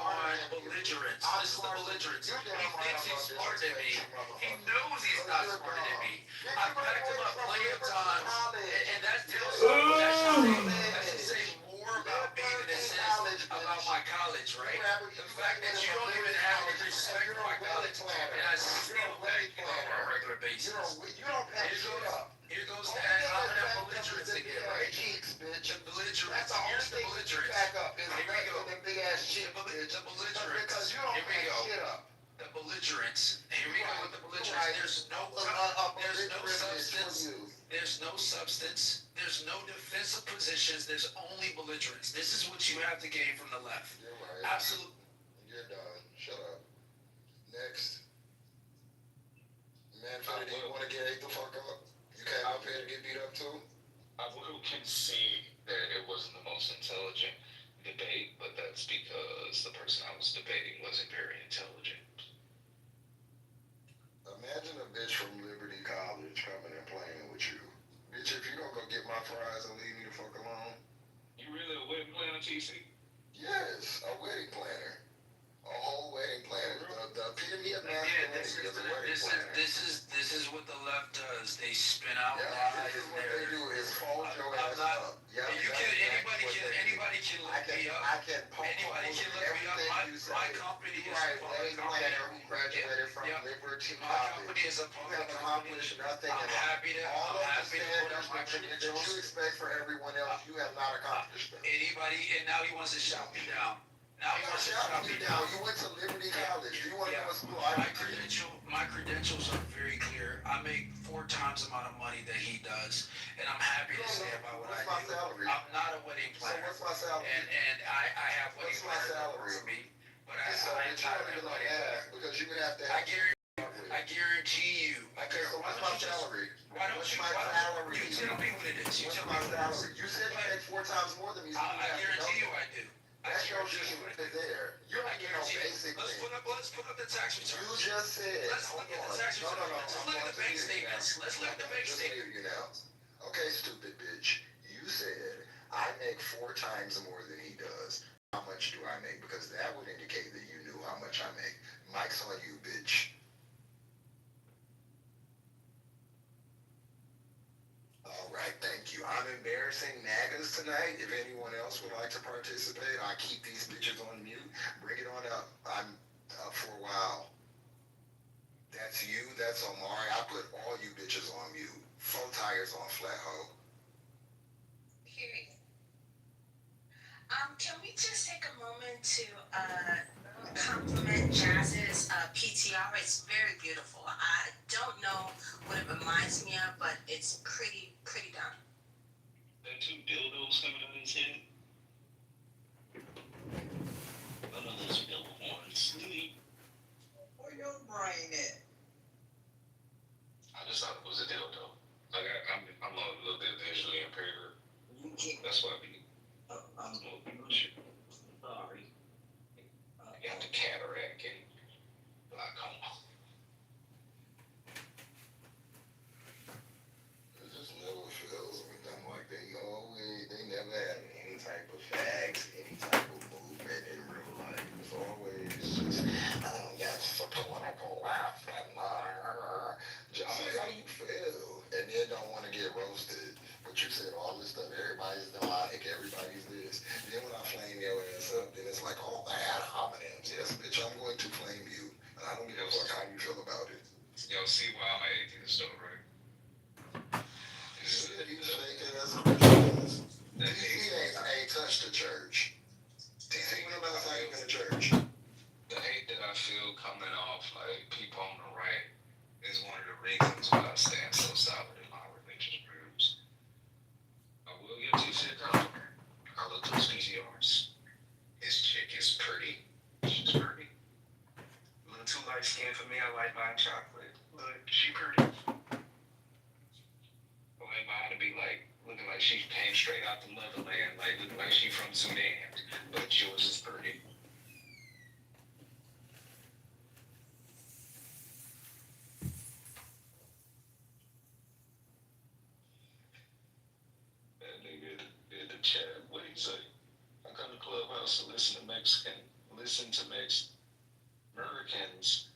T: on belligerence. This is the belligerence. belligerence. He thinks he's smarter than me. He knows he's not smarter than me. I've backed him up plenty of times, and that should say more about me than it says about my college, right? The fact that you don't even have any respect for my college, and I still back you up on a regular basis. Here goes the ad hominem belligerence again, right? The belligerence. Here's the belligerence. Here we go. The belligerence. Here we go. The belligerence. Here we go with the belligerence. There's no substance. There's no defensive positions. There's only belligerence. This is what you have to gain from the left.
C: You're right.
T: Absolutely.
C: You're done. Shut up. Next. Man, Fetty, do you want to get ate the fuck up? You came up here to get beat up too?
S: I will concede that it wasn't the most intelligent debate, but that's because the person I was debating wasn't very intelligent.
C: Imagine a bitch from Liberty College coming and playing with you. Bitch, if you don't go get my fries and leave me the fuck alone.
S: You really a wedding planner, TC?
C: Yes, a wedding planner. A whole wedding planner. The epitome of masculinity is a wedding planner.
T: This is what the left does. They spin out
C: Yeah,
T: lies.
C: this is what they do is fold your ass up. Yeah,
T: Anybody can look me up.
C: I can
T: Anybody can look me up. My company is a public company.
C: who graduated from Liberty
T: My
C: College.
T: company is a
C: You
T: public
C: have
T: company.
C: accomplished nothing.
T: I'm happy to
C: all of the
T: put up
C: standards
T: my
C: that you
T: credentials.
C: expect for everyone else, you have not accomplished them.
T: Anybody, and now he wants to shout me down. Now he wants to shout me down.
C: You went to Liberty College. Do you want to know what school I went to?
T: My credentials are very clear. I make 4 times the amount of money that he does, and I'm happy to say about what I
C: What's my
T: do.
C: salary?
T: I'm not a wedding
C: So
T: planner.
C: what's my salary?
T: And I have wedding
C: What's my
T: planners
C: salary?
T: for me, but
C: So
T: I'm
C: you
T: not
C: don't
T: a
C: even
T: wedding planner.
C: ask because you would have to.
T: I guarantee you.
C: Okay, so what's my salary?
T: Why don't
C: What's
T: you?
C: my salary?
T: You tell me what it is. You
C: What's
T: tell
C: my
T: me what it is.
C: salary? You said you make 4 times more than me. So
T: I guarantee you I do.
C: That's your just there. You don't get no basic
T: Let's
C: thing.
T: put up the tax returns.
C: You just said.
T: Let's look at the tax returns. Let's look at the bank statements. Let's look at the bank statements.
C: You now. Okay, stupid bitch. You said I make 4 times more than he does. How much do I make? Because that would indicate that you knew how much I make. Mike's on you, bitch. All right, thank you. I'm embarrassing nagas tonight. If anyone else would like to participate, I'll keep these bitches on mute. Bring it on up. I'm up for a while. That's you. That's Omari. I put all you bitches on mute. 4 tires on flat hoe.
F: Period. Can we just take a moment to compliment Jazz's PTR? It's very beautiful. I don't know what it reminds me of, but it's pretty done.
S: There 2 dildos coming out of his head. None of those bill horns.
J: Where your brain at?
S: I just thought it was a dildo. Like I'm a little bit visually impaired. That's why I be. I'm sorry. I got the cataract and glaucoma.
C: It just never feels with them like they never had any type of facts, any type of movement in real life. It's always just, that's a political laugh. Just how you feel. And then don't want to get roasted. But you said all this stuff, everybody's demonic, everybody's this. Then when I flame your ass up, then it's like, oh, ad hominems. Yes, bitch, I'm going to flame you. And I don't give a fuck how you feel about it.
S: Y'all see why I'm an atheist though, right?
C: You fake ass bitch. He ain't touched the church. When the last time you been to church?
S: The hate that I feel coming off like people on the right is one of the reasons why I stand so solid in my religious groups. I will give you shit though. I look those PCRs. This chick is pretty. She's pretty. A little too light skinned for me. I like buying chocolate, but she pretty. I like mine to be like looking like she came straight out the motherland, like looking like she from Sudan, but yours is pretty. That nigga in the chat, what he say? I come to Clubhouse to listen to Mexican, listen to Mexican. Murder
E: Africans,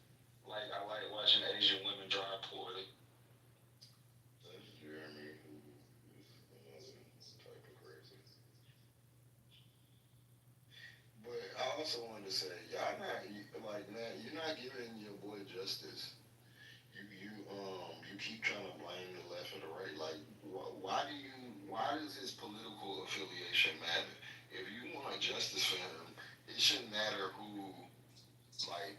E: like I like watching Asian women drive poorly.
C: That's Jeremy, who is another type of crazy. But I also wanted to say, y'all not like man, you're not giving your boy justice. You keep trying to blame the left or the right. Like, why does his political affiliation matter? If you want justice for him, it shouldn't matter who, like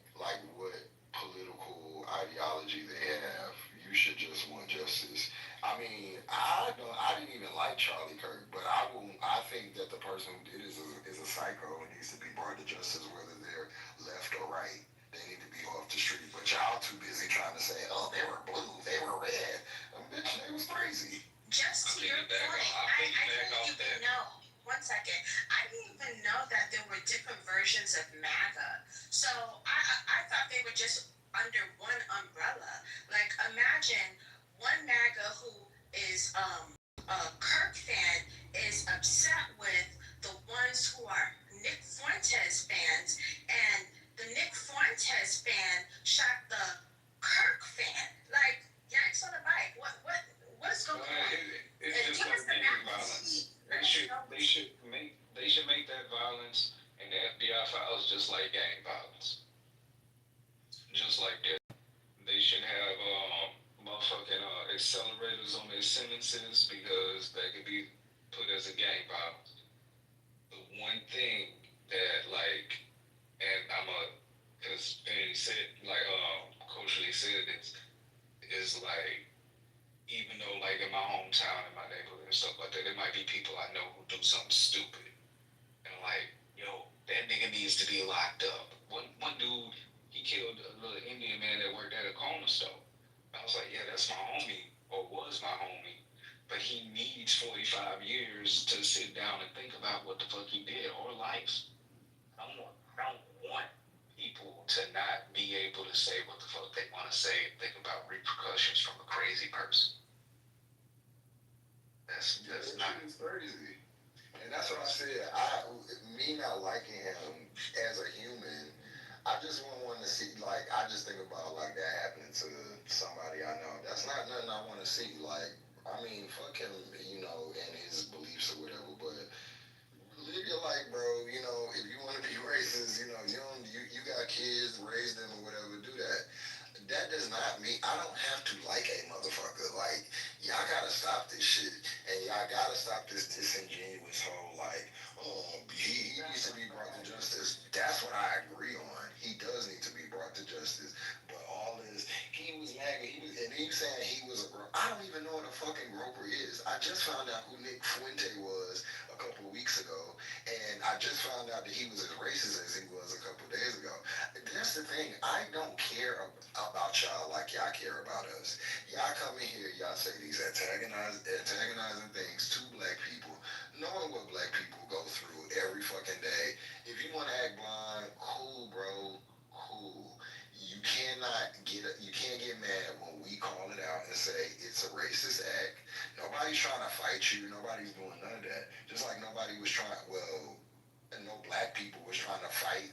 C: what political ideology they have. You should just want justice. I mean, I didn't even like Charlie Kirk, but I think that the person who did it is a psycho and needs to be brought to justice, whether they're left or right. They need to be off the street. But y'all too busy trying to say, oh, they were blue, they were red. Bitch, they was crazy.
F: Just to your point, I didn't even know. 1 second. I didn't even know that there were different versions of MAGA. So I thought they were just under one umbrella. Like imagine one MAGA who is a Kirk fan is upset with the ones who are Nick Fuentes fans, and the Nick Fuentes fan shot the Kirk fan. Like yikes on the bike. What's going on?
E: It's just like gang violence. They should make that violence and the FBI files just like gang violence. Just like that. They should have motherfucking accelerators on their sentences because that could be put as a gang violence. The one thing that like, and cause Fanny said like Coach Lee said is like, even though like in my hometown, in my neighborhood and stuff like that, there might be people I know who do something stupid. And like, yo, that nigga needs to be locked up. One dude, he killed a little Indian man that worked at a corner store. I was like, yeah, that's my homie, or was my homie. But he needs 45 years to sit down and think about what the fuck he did, or life. I don't want people to not be able to say what the fuck they want to say and think about repercussions from a crazy person. That's not
C: crazy. And that's what I said. Me not liking him as a human, I just want to see. Like, I just think about like that happening to somebody I know. That's not nothing I want to see. Like, I mean, fuck him, and his beliefs or whatever. But live your life, bro. If you want to be racist, you got kids, raise them or whatever. Do that. That does not mean I don't have to like a motherfucker. Like, y'all gotta stop this shit, and y'all gotta stop this disingenuous whole like, oh, he needs to be brought to justice. That's what I agree on. He does need to be brought to justice. But all this, he was mad. And he was saying he was a groper. I don't even know what a fucking groper is. I just found out who Nick Fuente was a couple of weeks ago, and I just found out that he was as racist as he was a couple of days ago. That's the thing. I don't care about y'all like y'all care about us. Y'all come in here, y'all say these antagonizing things to black people, knowing what black people go through every fucking day. If you want to act blind, cool, bro, cool. You can't get mad when we call it out and say it's a racist act. Nobody's trying to fight you. Nobody's doing none of that. Just like nobody was trying. Well, no black people was trying to fight.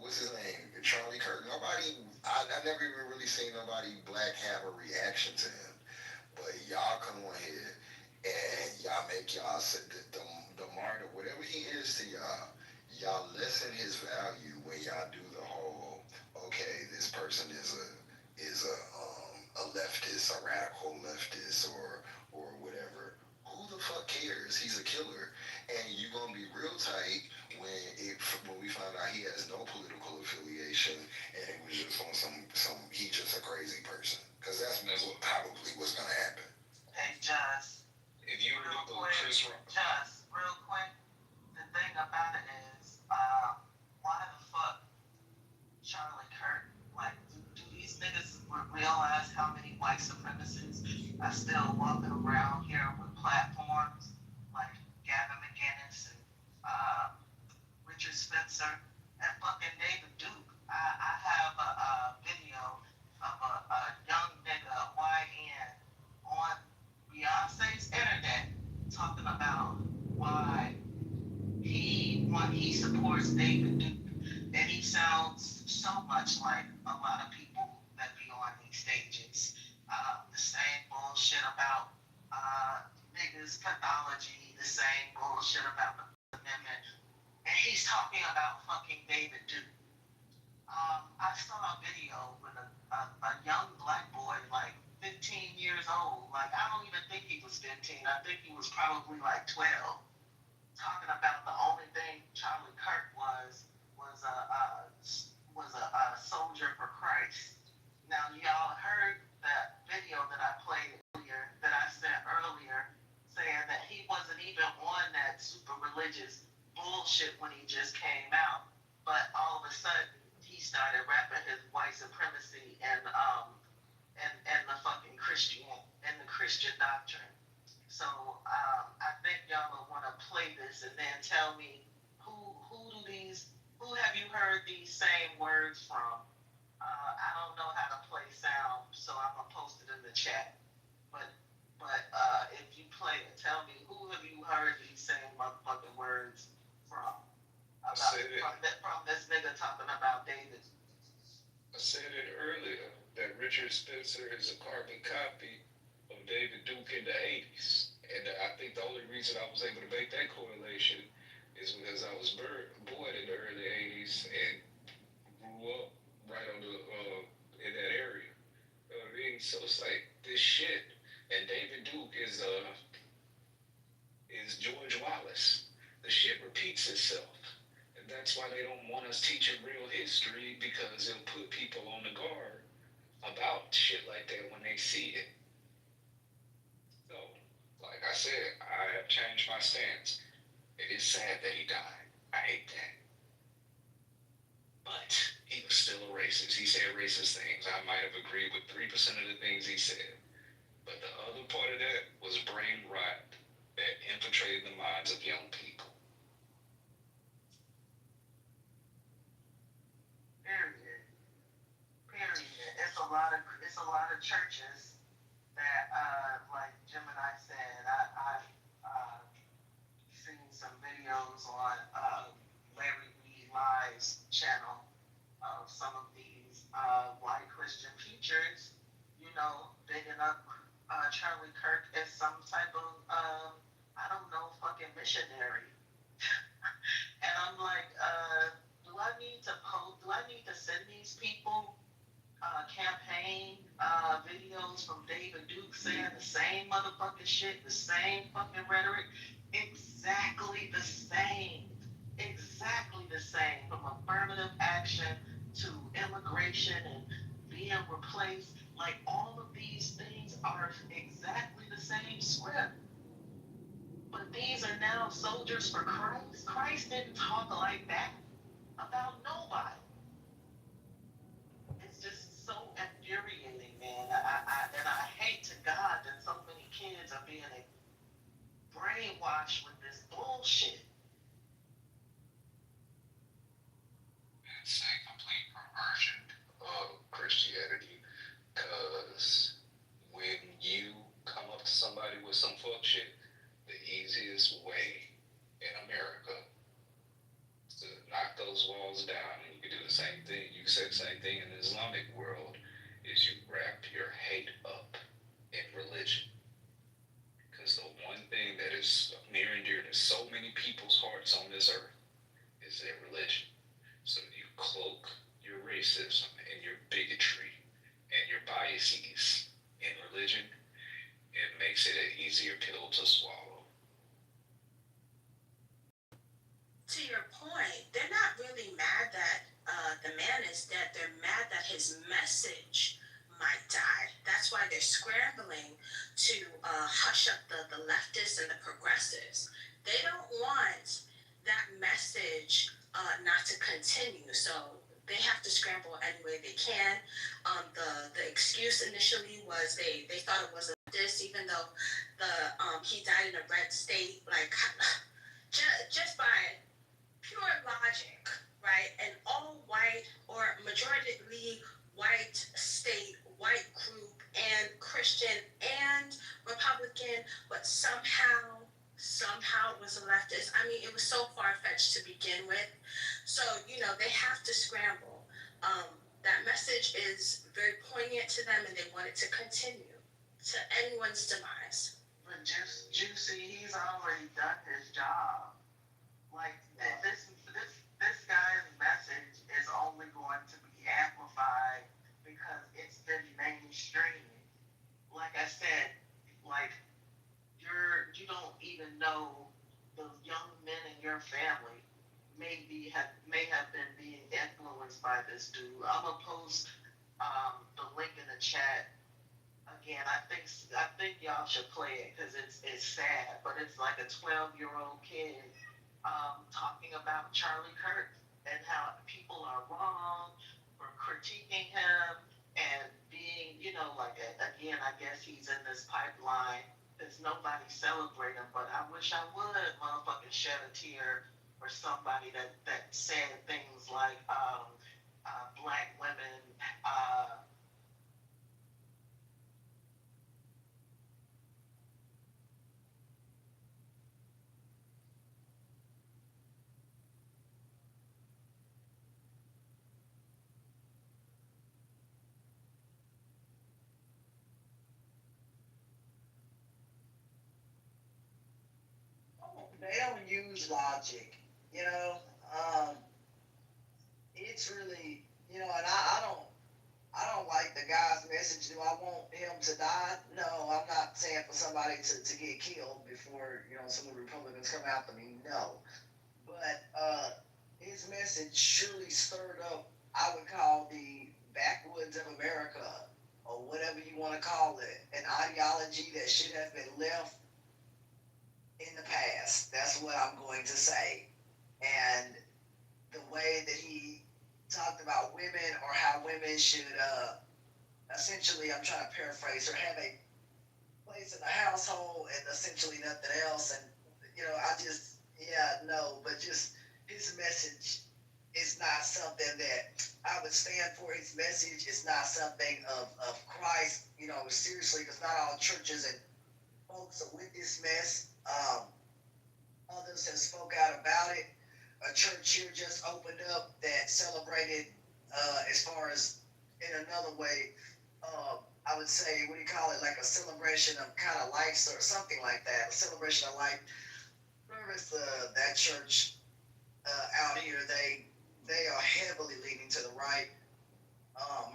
C: What's his name? Charlie Kirk. I never even really seen nobody black have a reaction to him. But y'all come on here and y'all make y'all say the martyr, whatever he is to y'all lessen his value when y'all do the whole, okay, this person is a leftist, a radical leftist, or whatever. Who the fuck cares? He's a killer, and you're gonna be real tight when we find out he has no political affiliation and it was just on he's just a crazy person. Because that's probably what's gonna happen.
K: Hey, Josh.
E: If you were to go Chris Rock.
K: Josh, real quick, the thing about it is, why the fuck Charlie Kirk? Like, do these niggas realize how many white supremacists are still walking around here with platforms like Gavin McInnes and Richard Spencer and fucking David Duke? I have a video of a young nigga, YN, on Beyonce's internet talking about why he supports David Duke. And he so much like a lot of people that be on these stages. The same bullshit about niggas' pathology, the same bullshit about the amendment, and he's talking about fucking David Duke. I saw a video with a young black boy, like 15 years old. Like, I don't even think he was 15. I think he was probably like 12. Talking about the only thing Charlie Kirk was a soldier for Christ. Now, y'all heard that video that I played earlier, that I sent earlier, saying that he wasn't even on that super religious bullshit when he just came out. But all of a sudden, he started rapping his white supremacy and the fucking Christian doctrine. So I think y'all will want to play this and then tell me who have you heard these same words from? I don't know how to play sound, so I'm gonna post it in the chat. But if you play it, tell me who have you heard these same motherfucking words from? From this nigga talking about David.
S: I said it earlier that Richard Spencer is a carbon copy of David Duke in the 80s. And I think the only reason I was able to make that correlation is because I was born in the early 80s and grew up right on the in that area. You know what I mean? So it's like this shit. And David Duke is George Wallace. The shit repeats itself. And that's why they don't want us teaching real history, because it'll put people on the guard about shit like that when they see it. So, like I said, I have changed my stance. It is sad that he died. I hate that. But he was still a racist. He said racist things. I might have agreed with 3% of the things he said. But the other part of that was brain rot that infiltrated the minds of young people.
K: Period. It's a lot of churches that, like Gemini said, I've seen some videos on Larry Reed Live's channel of some of these white Christian preachers, you know, bigging up Charlie Kirk as some type of, I don't know, fucking missionary. And I'm like, do I need to send these people campaign videos from David Duke saying the same motherfucking shit, the same fucking rhetoric? Exactly the same. From affirmative action to immigration and being replaced. Like, all of these things are exactly the same script. But these are now soldiers for Christ. Christ didn't talk like that about nobody. It's just so infuriating, man. I hate to God that so many kids are being brainwashed with this bullshit.
S: It's a complete perversion of Christianity, because when you come up to somebody with some fuck shit, the easiest way in America to knock those walls down, and you can do the same thing, you can say the same thing in the Islamic world, is you wrap your hate up in religion. Because the one thing that is near and dear to so many people's hearts on this earth is their religion. So you cloak your racism and your bigotry and your biases in religion, it makes it an easier pill to swallow.
F: To your point, they're not really mad that the man is dead. They're mad that his message might die. That's why they're scrambling to hush up the leftists and the progressives. They don't want that message not to continue. So they have to scramble any way they can. The excuse initially was they thought it was a leftist, even though he died in a red state. Like, just by pure logic, right? An all-white or majority white state, white group, and Christian and Republican, but somehow it was a leftist. I mean, it was so far-fetched to begin with. So, they have to scramble. message is very poignant to them and they want it to continue to anyone's demise.
K: But Juicy, he's already done his job. Like this guy's message is only going to be amplified because it's been mainstream. Like I said, like you don't even know the young men in your family may have been being influenced by this dude. I'm gonna post the link in the chat again. I think y'all should play it because it's sad, but it's like a 12-year-old kid talking about Charlie Kirk and how people are wrong for critiquing him and being, like again, I guess he's in this pipeline. There's nobody celebrating him, but I wish I would motherfucking shed a tear for somebody that said things like black women.
M: They don't use logic, it's really, and I don't like the guy's message. Do I want him to die? No, I'm not saying for somebody to get killed before, some of the Republicans come after me. No. But his message surely stirred up, I would call the backwoods of America, or whatever you want to call it, an ideology that should have been left in the past. That's what I'm going to say. And the way that he talked about women, or how women should essentially, I'm trying to paraphrase, or have a place in the household and essentially nothing else. And but just his message is not something that I would stand for. His message is not something of Christ, seriously, because not all churches and folks are with this mess. Others have spoke out about it. A church here just opened up that celebrated, as far as in another way, I would say, what do you call it, like a celebration of kind of life or something like that, a celebration of life. Whereas that church out here, they are heavily leaning to the right.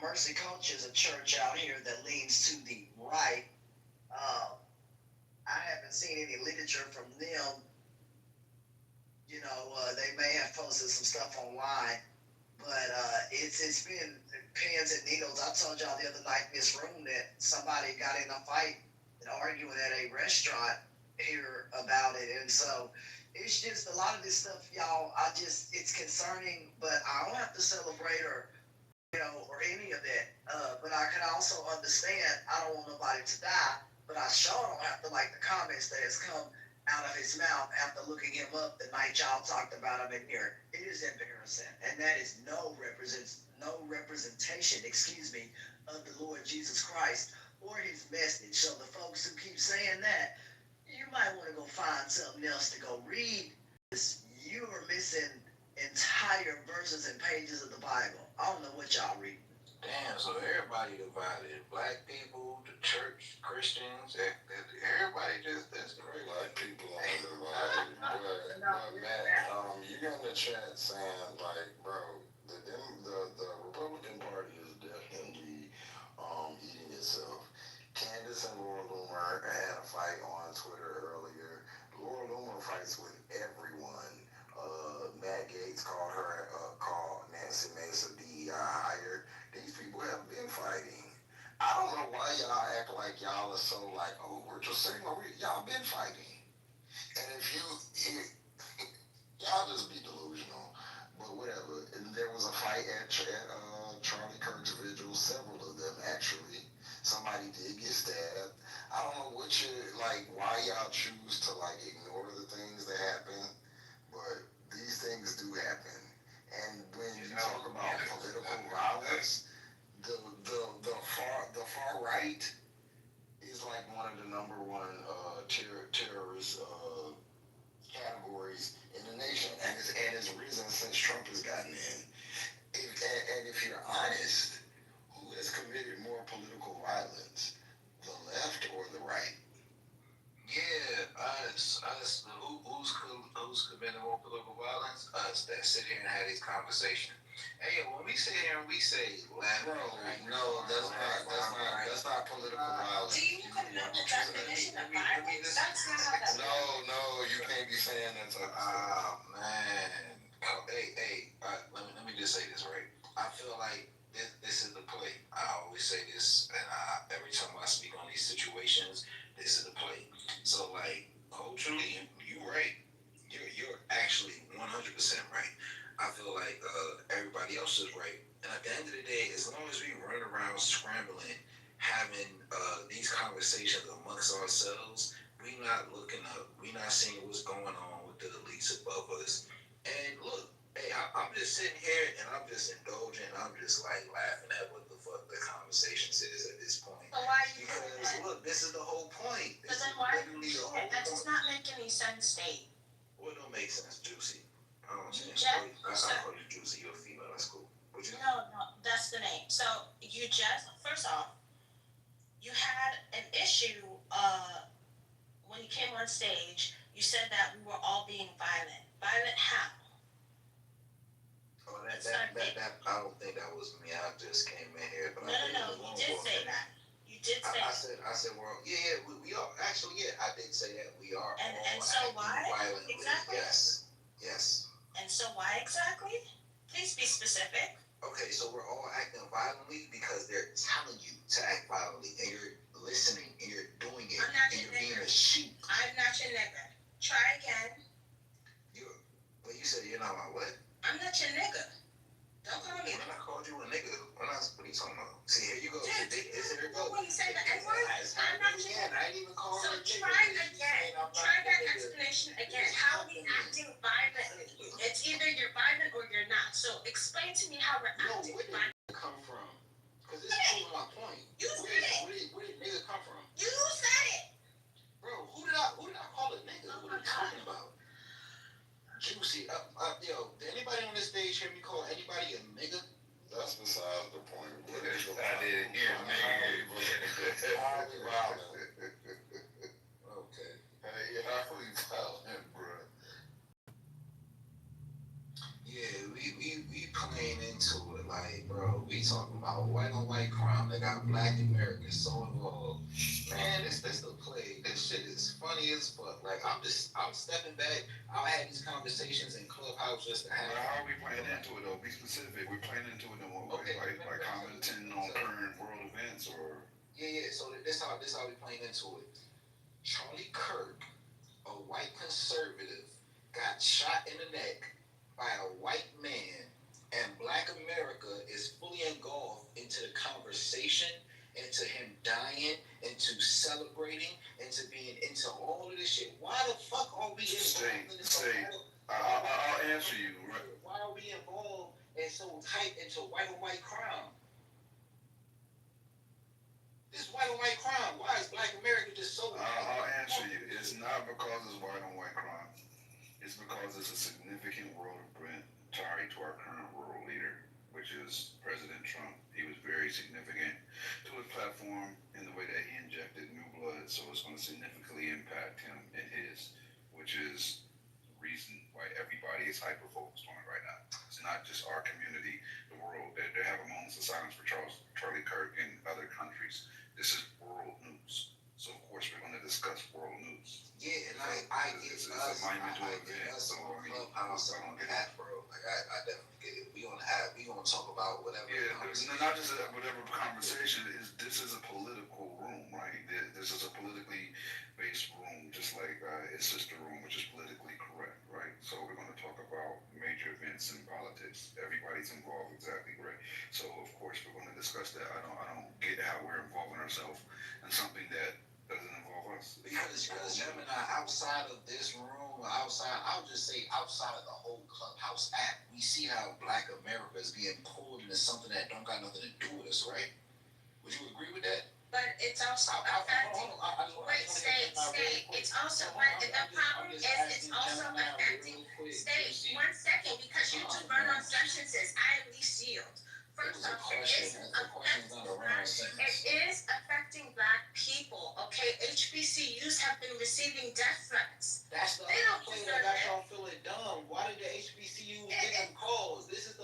M: Mercy Culture is a church out here that leans to the right. I haven't seen any literature from them. They may have posted some stuff online, but it's been pins and needles. I told y'all the other night in this room that somebody got in a fight and arguing at a restaurant here about it, and so it's just a lot of this stuff, y'all. It's concerning, but I don't have to celebrate or any of that. But I can also understand I don't want nobody to die, but I sure don't have to like the comments that has come out of his mouth after looking him up the night y'all talked about him in here. It is embarrassing, and that is no representation, of the Lord Jesus Christ or his message. So the folks who keep saying that, you might want to go find something else to go read. You are missing entire verses and pages of the Bible. I don't know what y'all read.
L: Damn, so everybody divided. Black people, the church, Christians, everybody that's crazy. Black people are divided. But Matt, you got in the chat saying, like, bro, the Republican Party is definitely eating itself. Candace and Laura Loomer had a fight on Twitter earlier. Laura Loomer fights with everyone. Matt Gaetz called Nancy Mace a DEI hire. These people have been fighting. I don't know why y'all act like y'all are so like, oh, we're just saying, y'all been fighting. And if y'all just be delusional, but whatever. And there was a fight at Charlie Kirk's vigil, several of them actually. Somebody did get stabbed. I don't know why y'all choose to ignore the things that happen, but these things do happen. And when you talk about political violence, the far right is like one of the number one terrorist categories in the nation, and it's risen since Trump has gotten in. And if you're honest,
T: conversation. Hey, when we sit here and we say left,
C: Bro, no, that's not political violence.
F: Do you even know the definition of violence? That's not how that works.
C: No, you can't be saying that type of stuff.
T: Ah, man. Hey, let me just say this, right? I feel like this is the play. I always say this, and every time I speak on these situations, this is the play. So, like, culturally, you're right. You're actually 100% right. I feel like everybody else is right. And at the end of the day, as long as we run around scrambling, having these conversations amongst ourselves, we not looking up. We not seeing what's going on with the elites above us. And look, hey, I'm just sitting here and I'm just indulging. I'm just like laughing at what the fuck the conversations is at this point.
F: So why are you
T: Because
F: doing that?
T: look, this is the whole point.
F: But
T: This
F: then
T: is
F: why are you
T: literally the
F: doing
T: whole
F: it? That does
T: point.
F: not make any sense, Nate.
T: Well, it don't make sense, Juicy. I don't
F: You
T: understand.
F: just
T: I'll call you Juicy. You're a female. That's cool. Would you?
F: no, that's the name. So you just first off, you had an issue when you came on stage. You said that we were all being violent. Violent how?
T: Oh, that I don't think that was me. I just came in here, but
F: No, you did say that. You did say that.
T: I said, well, yeah, we are actually, yeah, I did say that we are
F: And
T: all
F: so
T: acting
F: why?
T: violently.
F: Exactly.
T: Yes.
F: And so why exactly? Please be specific.
T: Okay, so we're all acting violently because they're telling you to act violently, and you're listening, and you're doing it, and you're being a sheep.
F: I'm not your nigga. Try again.
T: But you said you're not my what?
F: I'm not your nigga. Don't call me.
T: When I called you a nigga, what are you talking about? See, here you go.
F: Dude,
T: Here you go.
F: when you say the N-word, I'm not your nigga.
T: I didn't even call
F: So
T: her a nigga.
F: try again. Try that explanation again. How are we acting violently? It's either you're violent or you're not. So explain to me how we're acting
T: Where did
F: violently.
T: nigga come from? Because it's proving my point.
F: You said it.
T: Where did nigga come from?
F: You said it.
T: Bro, who did I call a nigga? What are you talking about? Juicy, yo, did anybody on this stage hear me call anybody a nigga?
Q: That's besides the point.
T: I didn't hear Okay.
Q: Hey, how we violent, bro?
T: Yeah, we playing into it like, bro, we talking about white on white crime. They got black Americans so involved. Man, this the play. This shit is funny as fuck. Like, I'm stepping back. I'll have these conversations in Clubhouse just to have.
D: But how are we playing into it though? Be specific. We're playing into it in what way? Like commenting on current world events or?
T: Yeah. So this how we playing into it. Charlie Kirk, a white conservative, got shot in the neck by a white man, and Black America is fully engulfed into the conversation, into him dying, into celebrating, into being into all of this shit. Why the fuck are we involved in this?
D: I'll answer you. Right?
T: Why are we involved and so tight into white on white crime? This white on white crime. Why is Black America just so?
D: I'll answer you. It's not because it's white on white crime. It's because it's a significant world event tied to our current world leader, which is President Trump. He was very significant to his platform in the way that he injected new blood, so it's going to significantly impact him and his, which is the reason why everybody is hyper-focused on it right now. It's not just our community, the world. They have a moment of silence for Charlie Kirk in other countries. This is world news. So, of course, we're going to discuss world news.
T: Yeah, and I get
D: it's
T: us.
D: a monumental
T: I get
D: event.
T: us on Clubhouse on the app, bro. Like, I definitely get it. We on the app. We gonna talk about whatever.
D: Yeah, not just whatever conversation. This is a political room, right? This is a politically based room, just like his sister room, which is politically correct, right? So we're going to talk about major events in politics. Everybody's involved, exactly right. So of course we're going to discuss that. I don't get how we're involving ourselves in something that doesn't involve us.
T: Because Gemini, outside of this room, I'll just say outside of the whole Clubhouse app, we see how Black America is being pulled into something that don't got nothing to do with us, right? Would you agree with that?
F: But it's also affecting. Wait, stay. It's also the problem is it's also affecting. Stay 1 second because you do run on substances. I at least yield. First off, it is affecting Black people. Okay, HBCUs have been receiving death threats.
T: That's the
F: they don't
T: play that got y'all feeling dumb. Why did the HBCUs get them calls? This is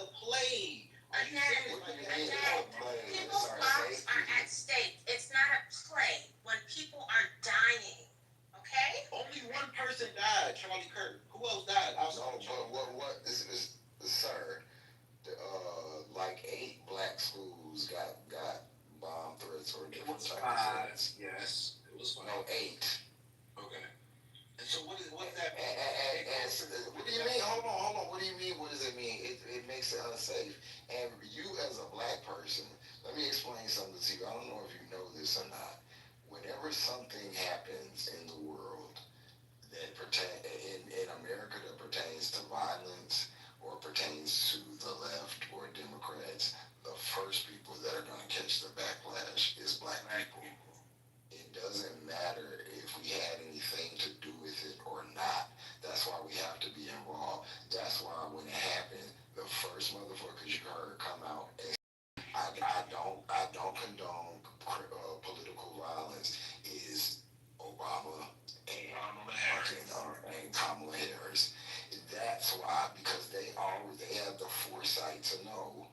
C: condone political violence is Obama and Kamala Harris. That's why, because they have the foresight to know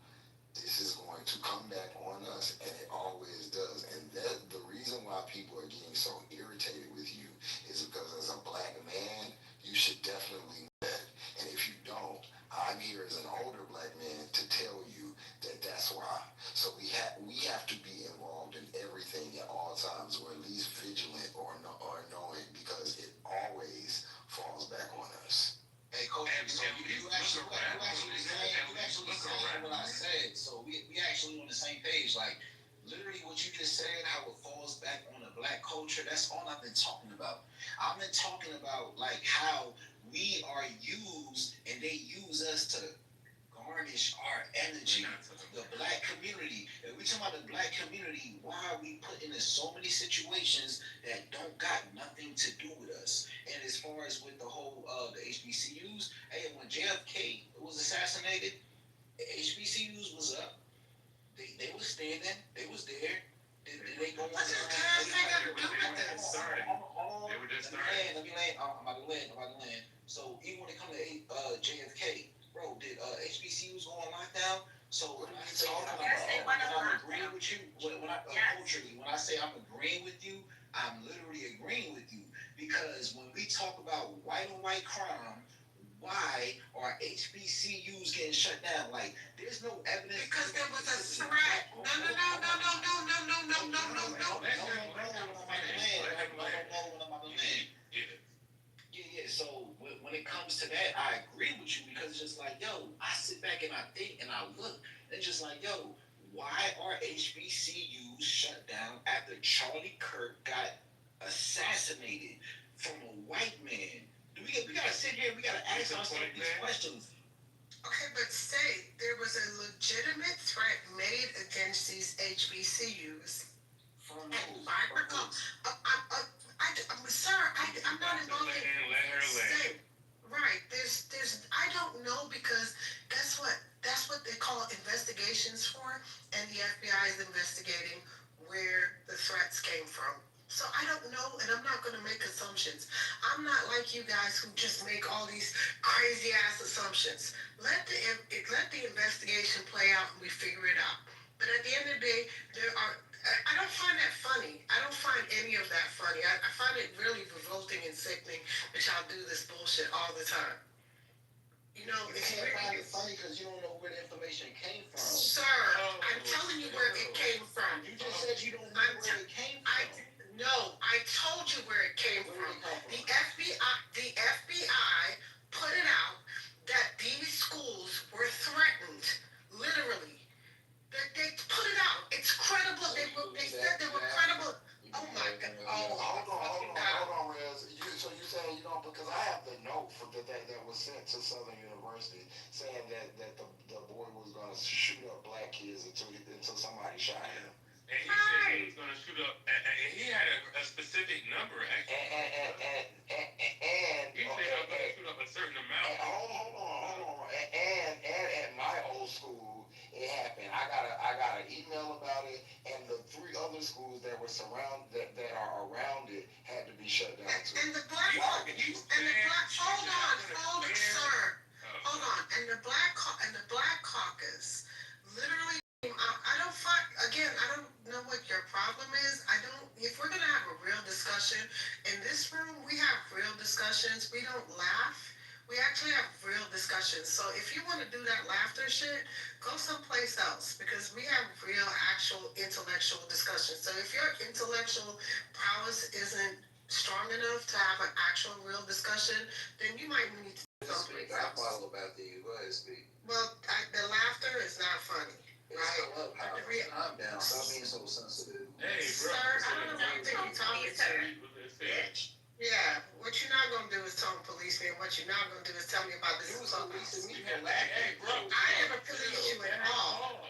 C: this is going to come back on us, and it always does. And that the reason why people are getting so irritated with you is because as a black man, you should definitely know that. And if you don't, I'm here as an older black man to tell you that that's why. So we have to be involved in everything at all times, or at least vigilant or knowing, because it always falls back on us.
B: Hey, Coach, so you actually saying what I said. So we actually on the same page. Like, literally what you just said, how it falls back on the black culture, that's all I've been talking about. I've been talking about, like, how we are used and they use us to garnish our energy. The black community. If we talking about the black community, why are we put in so many situations that don't got nothing to do with us? And as far as with the whole the HBCUs, hey, when JFK was assassinated, the HBCUs was up. They was standing. They was there. Did they go on?
N: What's this gas thing got to do with this?
B: They were just starting. Let me land. I'm about to land. So even when it comes to JFK, bro, did HBCUs go on lockdown? So what are you talking about? When I'm agreeing with you, culturally, when I say I'm agreeing with you, I'm literally agreeing with you, because when we talk about white on white crime, why are HBCUs getting shut down? Like, there's no evidence.
N: Because there was a threat.
B: Yeah. So when it comes to that, I agree with you, because it's just like, yo, I sit back and I think and I look, and it's just like, yo, why are HBCUs shut down after Charlie Kirk got assassinated from a white man? We gotta sit here, we gotta ask ourselves these questions.
N: Okay, but say there was a legitimate threat made against these HBCUs. And if I recall, sir, I'm not involved in.
R: Let her land.
N: Right, there's, I don't know, because guess what? That's what they call investigations for, and the FBI is investigating where the threats came from. So I don't know, and I'm not going to make assumptions. I'm not like you guys who just make all these crazy ass assumptions. Let the investigation play out and we figure it out. But at the end of the day, I don't find that funny. I don't find any of that funny. I find it really revolting and sickening that y'all do this bullshit all the time. You know,
B: You can't find it funny because you don't know where the information came from.
N: Sir, I'm telling you where it came from.
B: You just said you don't know where it came from.
N: No, I told you where it came from. The FBI put it out that these schools were threatened, literally. They put it out. It's credible. They said they were credible. Oh my God.
C: Hold on, Rez. So you saying you don't, because I have the note that was sent to Southern University saying that the boy was going to shoot up black kids until somebody shot him.
R: And he said he was going to shoot up, and he had a specific number, actually. He said I'm going to shoot up a certain amount.
C: Hold on. And at my old school, it happened. I got an email about it, and the 3 other schools that were that are around it had to be shut down too.
N: And the black, hold on, sir. Hold on. And the black caucus, literally, I don't find, again, I don't know what your problem is. If we're gonna have a real discussion, in this room, we have real discussions. We don't laugh. We actually have real discussions. So if you want to do that laughter shit, go someplace else, because we have real, actual intellectual discussions. So if your intellectual prowess isn't strong enough to have an actual real discussion, then you might need to do someplace else.
B: I follow about you. Go ahead, speak.
N: Well, the laughter is not funny.
B: Right? I'm down. Stop being so sensitive.
R: Hey, bro.
N: Sir, I don't know what you're talking to. Yeah, what you're not gonna do is tell the policeman. What you're not gonna do is tell me about this.
R: Hey, bro.
N: I never policed you at all.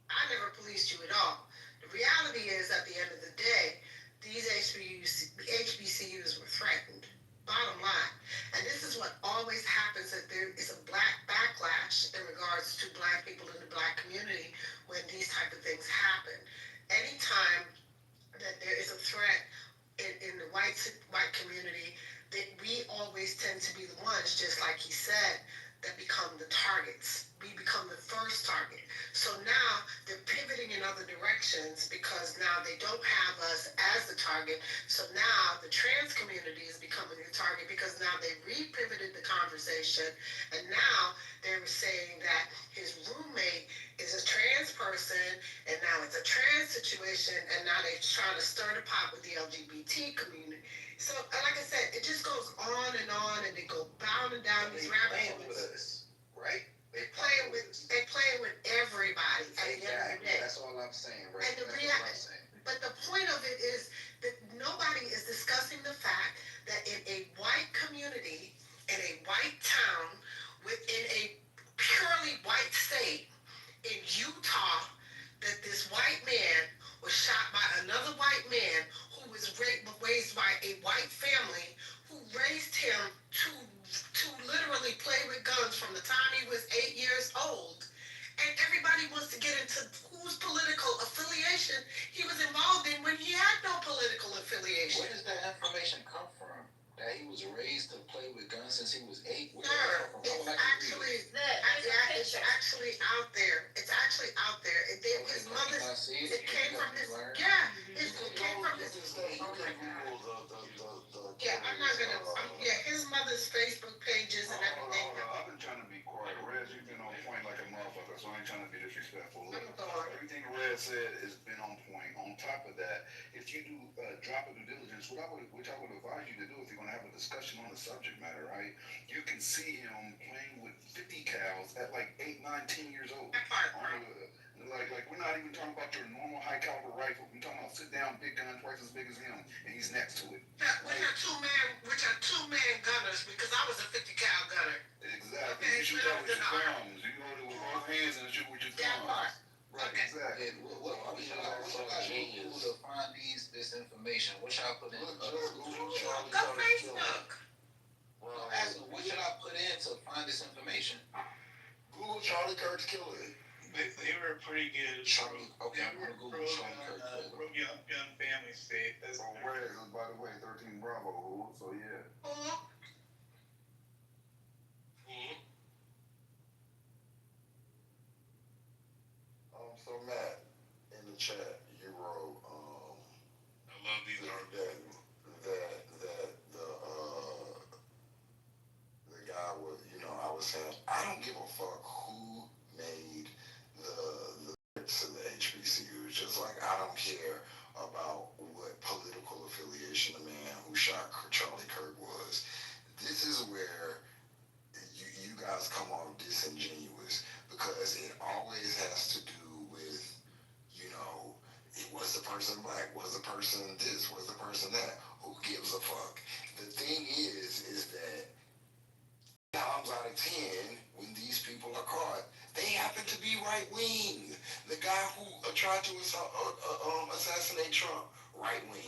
N: I never policed you at all. The reality is, at the end of the day, these HBCUs were threatened. Bottom line. And this is what always happens, that there is a black backlash in regards to black people in the black community when these type of things happen. anytime that there is a threat in the white community, that we always tend to be the ones, just like he said, that become the targets. We become the first target. So now they're pivoting in other directions because now they don't have us as the target. So now the trans community is becoming the target because now they re-pivoted the conversation, and now they're saying that his roommate is a trans person, and now it's a trans situation, and now they're trying to stir the pot with the LGBT community. So, like I said, it just goes on, and they go bounding down these rabbit holes.
C: Right?
N: They playing with everybody at the end of the day.
C: That's all I'm saying, right?
N: And but the point of it is that nobody is discussing the fact that in a white community, in a white town, within a purely white state, in Utah, that this white man was shot by another white man who was raised by a white family who raised him to literally play with guns from the time he was 8 years old. And everybody wants to get into whose political affiliation he was involved in when he had no political affiliation.
B: Where does that information come from? That he was raised to play with guns since he was 8?
N: Sir, it's actually out there. It's actually out there. His mother's. It came from his. Yeah, it came from his. Yeah, I'm not gonna. His mother's Facebook pages and everything.
D: I've been trying to be quiet. Rez, you've been on point like a motherfucker, so I ain't trying to be disrespectful. Look, everything Rez said has been on point. On top of that, if you do drop a due diligence, which I would advise you to do if you're going to have a discussion on the subject matter, right? You can see him playing with 50 cals at like 8, 9, 10 years old. Like we're not even talking about your normal high caliber rifle. We're talking about sit down big gun twice as big as him, and he's next to it.
N: Which are two-man gunners, because I was a 50 cal gunner.
D: Exactly. Okay, you shoot that with your thumbs. You hold it with both hands and shoot with your thumbs. Right,
N: okay.
D: Exactly.
B: What should I do to find this information? What should I put in?
N: Go Facebook.
B: Well, what should I put in to find this information?
C: Google Charlie Kirk's killer.
A: They were pretty good.
B: Okay, I'm gonna Google Charlie Kirk.
A: Young family state. That's
D: Rez, by the way, 13 Bravo, so yeah.
C: So Matt, in the chat, you wrote,
A: I love these articles.
C: that the guy was, I was saying, I don't give a fuck who made the threats in the HBCUs, just like I don't care about what political affiliation the man who shot Charlie Kirk was. This is where you guys come off disingenuous, because it always has to do with, was the person black, was the person this, was the person that, who gives a fuck? The thing is that 9 times out of 10, when these people are caught, they happen to be right wing. The guy who tried to assassinate Trump, right wing.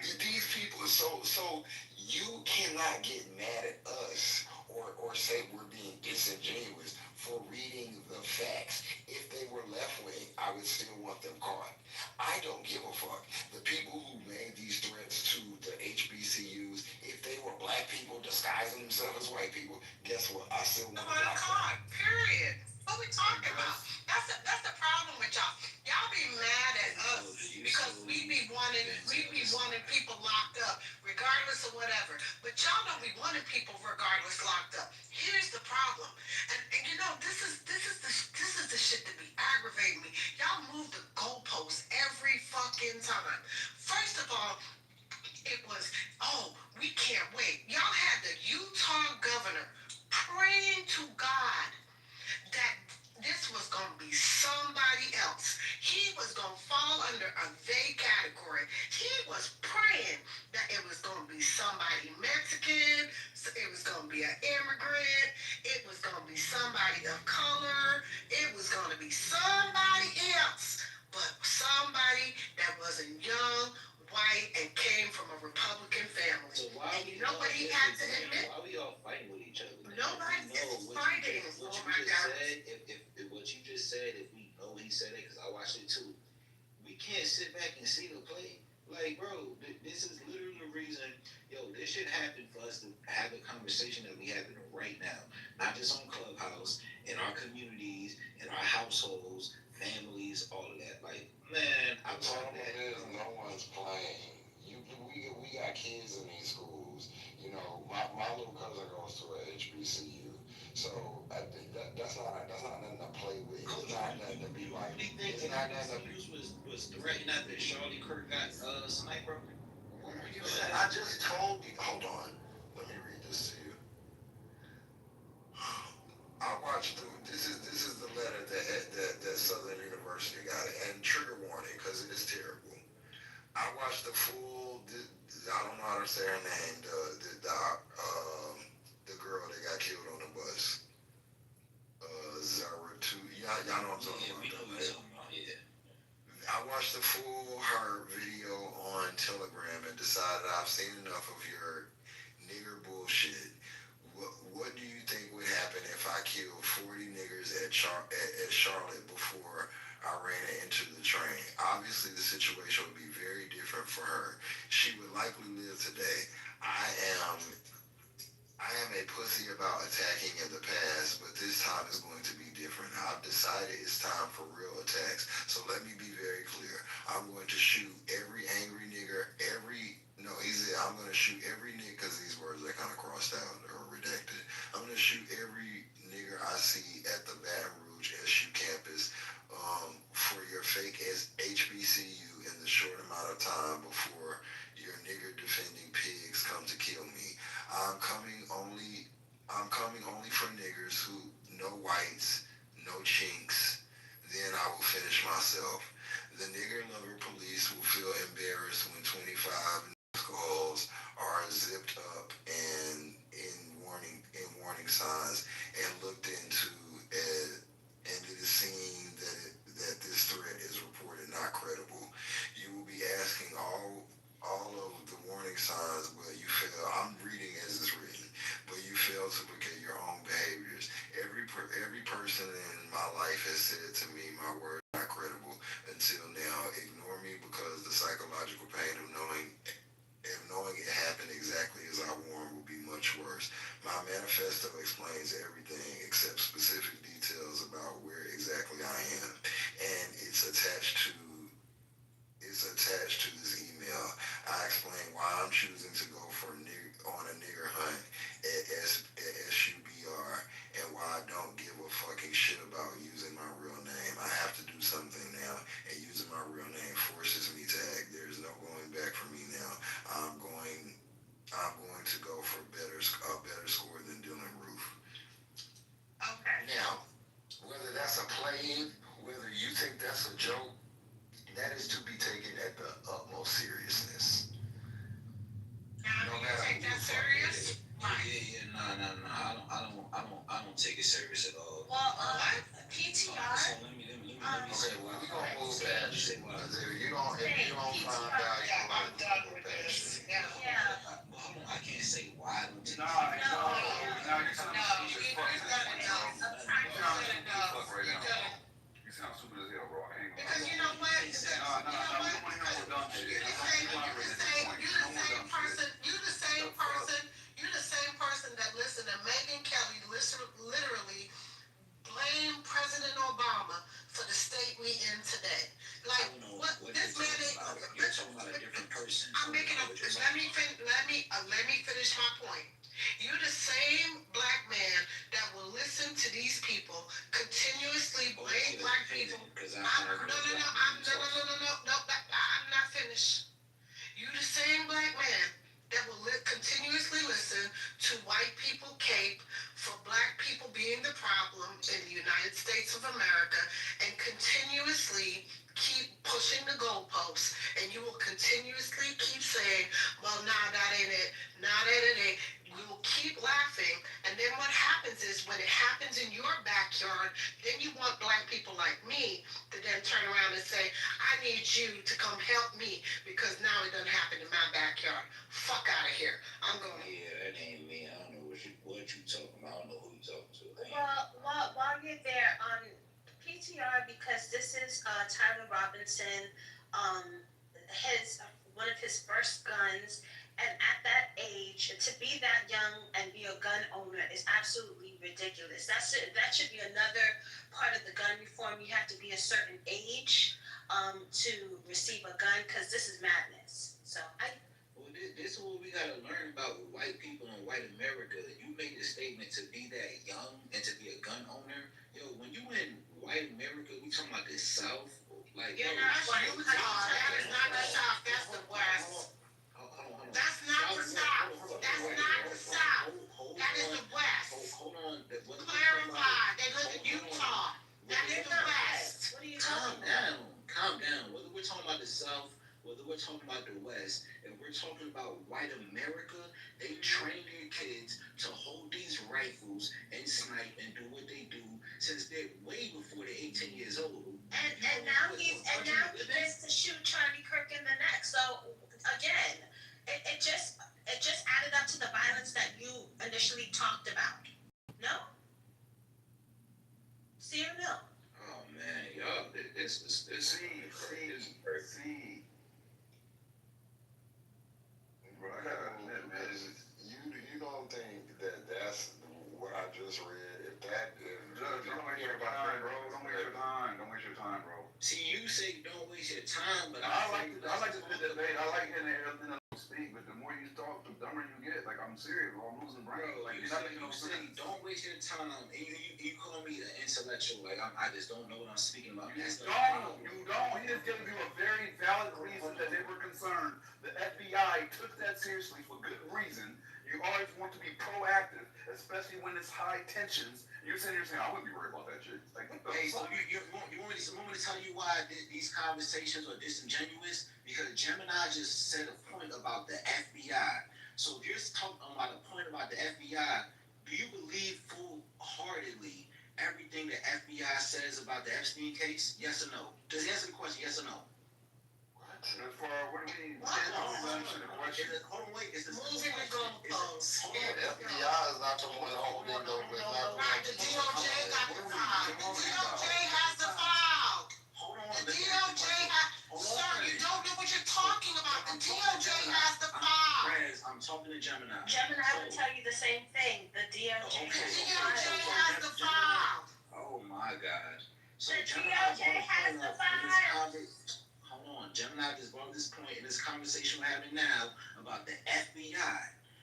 C: These people, so you cannot get mad at us or say we're being disingenuous for reading the facts. If they were left wing, I would still want them caught. I don't give a fuck. The people who made these threats to the HBCUs, if they were black people disguising themselves as white people, guess what? I still want them
N: caught. Period. What we talking about? That's the problem with y'all. Y'all be mad at us because we be wanting people locked up regardless of whatever. But y'all don't be wanting people regardless locked up. Here's the problem, and this is the shit that be aggravating me. Y'all move the goalposts every fucking time. First of all, it was, we can't wait. Y'all had the Utah governor praying to God that this was going to be somebody else. He was going to fall under a vague category. He was praying that it was going to be somebody Mexican, it was going to be an immigrant, it was going to be somebody of color, it was going to be somebody else, but somebody that wasn't young, white, and came from a Republican family. So and you know what
B: sit back and see the play. Like, bro, this is literally the reason, this should happen for us to have a conversation that we having right now. Not just on Clubhouse, in our communities, in our households, families, all of that. Like, man,
C: The problem is no one's playing. We got kids in these schools. You know, my little cousin goes to a HBCU, so that's not nothing to play with. It's not nothing to be like. It's not nothing to be.
B: Was threatening after Charlie Kirk got sniped, bro.
C: Where are you at? I just told you. Hold on. Let me read this to you. I watched this is the letter that Southern University got, and trigger warning because it is terrible. I watched the full. I don't know how to say her name. The girl that got killed on the bus. Zara two. Y'all know what I'm talking about.
B: Yeah.
C: I watched the full her video on Telegram and decided I've seen enough of your nigger bullshit. What do you think would happen if I killed 40 niggers at Charlotte before I ran into the train? Obviously, the situation would be very different for her. She would likely live today. I am a pussy about attacking in the past, but this time is going to be different. I've decided it's time for real attacks. So let me be very clear. I'm going to shoot every angry nigger, he said I'm going to shoot every nigger, because these words are kind of crossed out or redacted. I'm going to shoot every nigger I see at the Baton Rouge SU campus for your fake HBCU in the short amount of time before your nigger defending pigs come to kill me. I'm coming only for niggers who no whites, no chinks. Then I will finish myself. The nigger lover police will feel embarrassed when 25 calls are zipped up and in warning signs and looked into, and it is seen that this threat is reported not credible. You will be asking all of the warning signs, but you fail. I'm reading as it's written, but you fail to look at your own behaviors. Every person in my life has said to me, my word is not credible until now. Ignore me because the psychological pain of knowing it happened exactly as I warned will be much worse. My manifesto explains everything except specific details about where exactly I am, and it's attached to this email. I explain why I'm choosing to go on a nigger hunt at SUBR and why I don't give a fucking shit about using my real name. I have to do something now, and using my real name forces me to act. There's no going back for me now. I'm going to go for a better score than Dylan Roof.
K: Okay.
C: Now, whether that's a play-in, whether you think that's a joke, that is to be taken at the utmost seriousness.
K: No matter take that serious?
B: Yeah. No. I don't take it serious at all.
F: Well, PTR.
B: So let me.
C: Okay, well, we're gonna move past it. Because if you don't find value,
K: I'm done with this.
F: Yeah.
B: Well, hold on, I can't say why I don't take it.
K: No, you sound stupid as hell, bro. Because you know what? You the same person that listened to Megyn Kelly literally blame President Obama for the state we in today. Like, what this man is.
B: You're talking about a different person.
K: I'm making a. Let me finish my point. You the same black man that will listen to these people continuously blame black people. I'm not finished. You the same black man that will continuously listen to white people cape for black people being the problem in the United States of America and continuously keep pushing the goalposts, and you will continuously keep saying, well, nah, that ain't it. Nah, that ain't it. We will keep laughing, and then what happens is when it happens in your backyard, then you want black people like me to then turn around and say, I need you to come help me because now it doesn't happen in my backyard. Fuck out of here. I'm going.
B: Yeah, that ain't me. I don't know what you talking about. I don't know who you talking to.
F: Well, while you're there, PTR, because this is Tyler Robinson, his one of his first guns, and at that age, to be that young and be a gun owner is absolutely ridiculous. That should be another part of the gun reform. You have to be a certain age to receive a gun, because this is madness. So
B: Well, this is what we gotta learn about white people and white America. You made the statement to be that young and to be a gun owner. Yo, when you in white America, we talking about the South. Like,
N: You're not white. That is not the South. That's the West.
B: Hold on.
N: That's not the South. That's not the South. That is the West.
B: Hold on.
N: Clarify. They live in Utah. That is the West.
F: what are you
B: Calm
F: talking about?
B: down. Calm down. Whether we're talking about the South, whether we're talking about the West, if we're talking about white America, they train their kids to hold these rifles and snipe and do what they do since they're way before they're 18 years old.
F: And now he gets to shoot Charlie Kirk in the neck. So again, it just added up to the violence that you initially talked about. No? See or no?
B: Oh man, y'all, this
D: See.
C: Bro, I gotta admit, man, you don't think that's what I just read? If that,
D: Judge, don't waste your time, bro. Don't waste your time, bro.
B: See, you say don't waste your time, but
D: I like the debate. I like hearing everything speak, but the more you talk, the dumber you get. Like, I'm serious, bro. I'm losing brain.
B: Bro,
D: Like,
B: you say don't waste your time, and you call me an intellectual, like I just don't know what I'm speaking about.
D: You don't. He just gave you a very valid reason that they were concerned. The FBI took that seriously for good reason. You always want to be proactive, especially when it's high tensions. You're sitting here saying, I wouldn't be worried about that shit. Like,
B: hey, so you want me to tell you why these conversations are disingenuous? Because Gemini just said a point about the FBI. So if you're talking about a point about the FBI, do you believe full-heartedly everything the FBI says about the Epstein case? Yes or no? Just answer the question, yes or no.
D: What do you mean?
B: Answer the question. Hold on, wait. Is this
N: Moving the goalposts.
C: the FBI is not the one holding them with
N: Right, the DOJ got the file. The DOJ has the file. The DOJ has. Sir, you don't know what you're talking about. The DOJ has the file.
B: Rez, I'm talking to Gemini.
F: Gemini would tell you the same thing. The DOJ.
N: The DOJ has the file.
B: Oh my God. So
F: The DOJ has the file.
B: Hold on, Gemini just brought this point in this conversation we're having now about the FBI.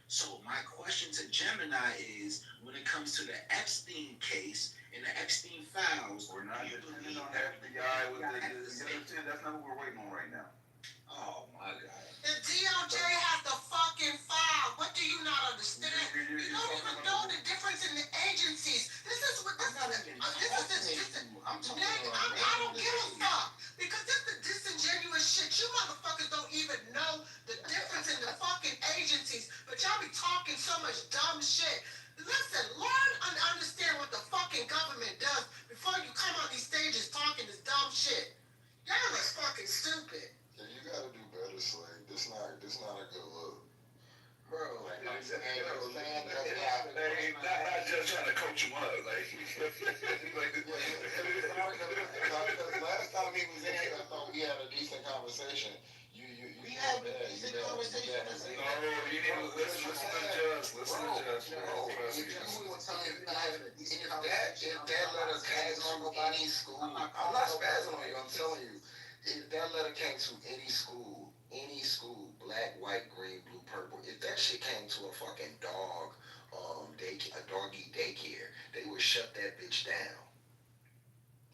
B: So my question to Gemini is, when it comes to the Epstein case and the Epstein files,
D: we're not depending on FBI with that's not what we're waiting on right now.
B: Oh my God.
N: The DOJ has the fucking file. What do you not understand? You don't even know the difference in the agencies. This is what this is.
B: I'm talking
N: I don't give a fuck. Because this is disingenuous shit. You motherfuckers don't even know the difference in the fucking agencies. But y'all be talking so much dumb shit. Listen, learn and understand what the fucking government does before you come on these stages talking this dumb shit. Y'all is fucking stupid.
C: Yeah, you gotta do better, Slade. This not a good look.
B: Bro,
C: like
D: not just trying to coach him up, like.
C: Last time he was in here, I thought we had a decent conversation.
B: We had a decent conversation.
D: No, you need to listen to Judge. Listen to Judge.
C: If that letter came to any school, I'm not spazzing on you, I'm telling you. If that letter came to any school, black, white, green, blue, purple, if that shit came to a fucking doggy daycare, they would shut that bitch down.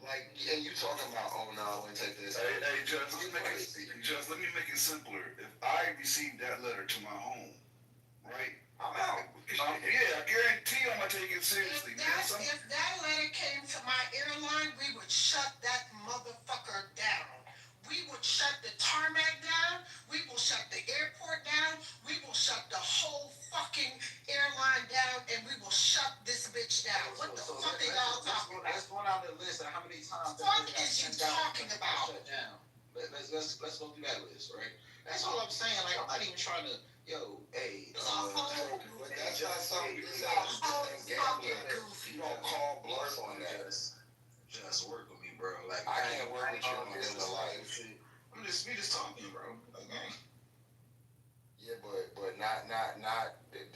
C: Like, and you talking about, oh no, I wouldn't take this.
D: Hey, Judge, let me make it simpler. If I received that letter to my home, right?
C: I'm out.
D: Yeah, I guarantee I'm gonna take it seriously.
N: If that letter came to my airline, we would shut that motherfucker down. We would shut the tarmac down. We will shut the airport down. We will shut the whole fucking airline down, and we will shut this bitch down. What the fuck are y'all talking about?
B: Let's go down the list of how many times.
N: What is you talking about?
B: Shut down. Let's go through that list, right? That's all I'm saying. Like, I'm not even trying to, hey.
C: But that's not something you don't call bluff on that.
B: Just work with me, bro. Like,
C: I can't work with you on this life.
B: I'm just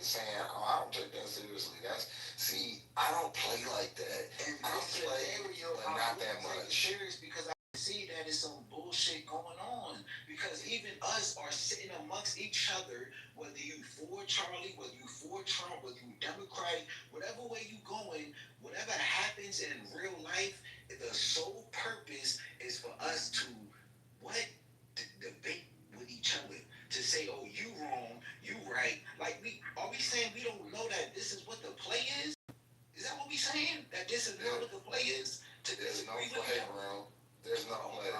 C: saying, oh, I don't take that seriously. I don't play like that.
B: And
C: I play, but not that much.
B: Serious because I see that is some bullshit going on. Because even us are sitting amongst each other, whether you for Charlie, whether you for Trump, whether you Democratic, whatever way you going, whatever happens in real life, the sole purpose is for us to what? Debate with each other. To say, oh, you wrong, you right. Like are we saying we don't know that this is what the play is? Is that what we saying? That this is not what the play is?
C: There's no play, bro. There's no play.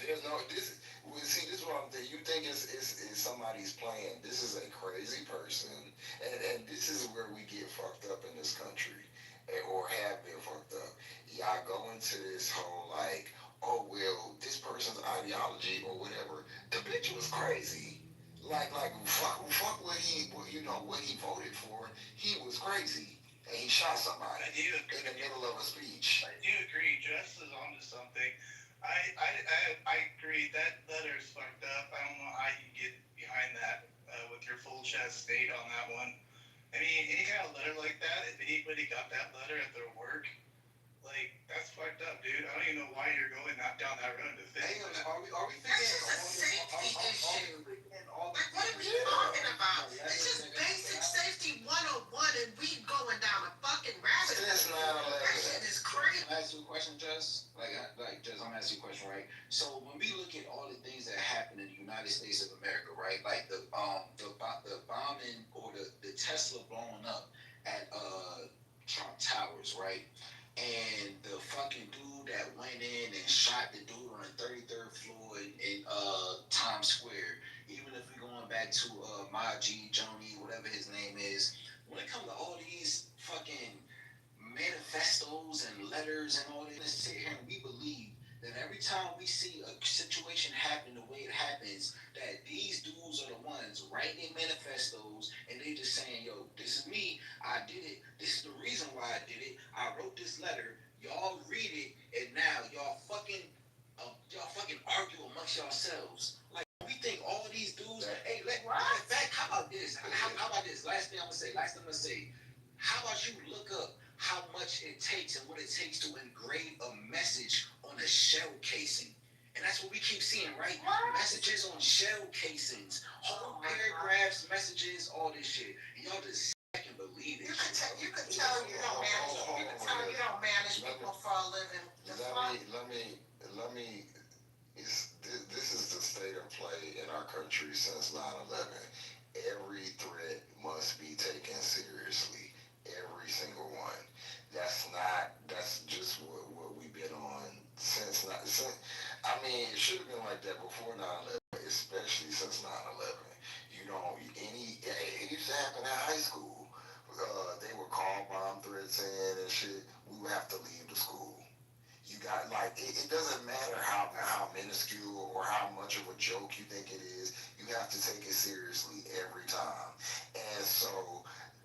C: There's no this. See, this is what I'm thinking. You think it's somebody's plan? This is a crazy person, and this is where we get fucked up in this country, or have been fucked up. Y'all go into this whole like, oh well, this person's ideology or whatever. The bitch was crazy. Like fuck what what he voted for. He was crazy. And he shot somebody in the middle of a speech.
A: I do agree. Jess is onto something. I agree. That letter is fucked up. I don't know how you get behind that with your full chest state on that one. I mean, any kind of letter like that, if anybody got that letter at their work, like, that's fucked up, dude. I don't even know why you're going down that road to think.
B: Are we
N: That's just a safety issue. Like, what are we talking about? It's just basic safety 101 and we going down a fucking rabbit hole. That shit is crazy.
B: Can I ask you a question, Jess? Jess, I'm asking you a question, right? So when we look at all the things that happen in the United States of America, right? Like the bombing or the Tesla blowing up at Trump Towers, right? And the fucking dude that went in and shot the dude on the 33rd floor in Times Square. Even if we're going back to Maji, Joni, whatever his name is, when it comes to all these fucking manifestos and letters and all this, let's sit here and we believe that every time we see a situation happen the way it happens, that these dudes are the ones writing manifestos and they just saying, yo, this is me, I did it, this is the reason why I did it, I wrote this letter, y'all read it, and now y'all fucking argue amongst yourselves. Like, we think all these dudes, hey, in fact, how about this? How about this? Last thing I'm gonna say, how about you look up how much it takes and what it takes to engrave a message on a shell casing. And that's what we keep seeing, right? Messages on shell casings, whole paragraphs, messages, all this shit. And y'all just can believe it.
N: You can tell you don't manage. You can tell you don't manage people for a living.
C: Let me. This is the state of play in our country since 9/11. Every threat must be taken seriously. Every single one. That's just what we've been on since. I mean, it should have been like that before 9/11, especially since 9/11. It used to happen in high school. They would call bomb threats in and shit. We would have to leave the school. You got it doesn't matter how minuscule or how much of a joke you think it is. You have to take it seriously every time. And so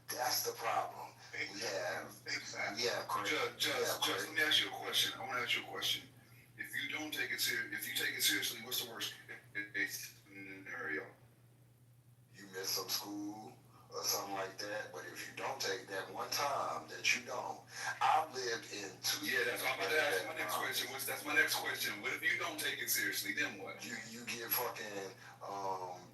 C: that's the problem. We have
D: Just let me ask you a question. I want to ask you a question. If you take it seriously, what's the worst case scenario?
C: You miss some school or something like that, but if you don't take that one time that you don't, I've lived in two.
D: Yeah, that's what I'm about to ask my next question. That's my next question. What if you don't take it seriously? Then what?
C: You get fucking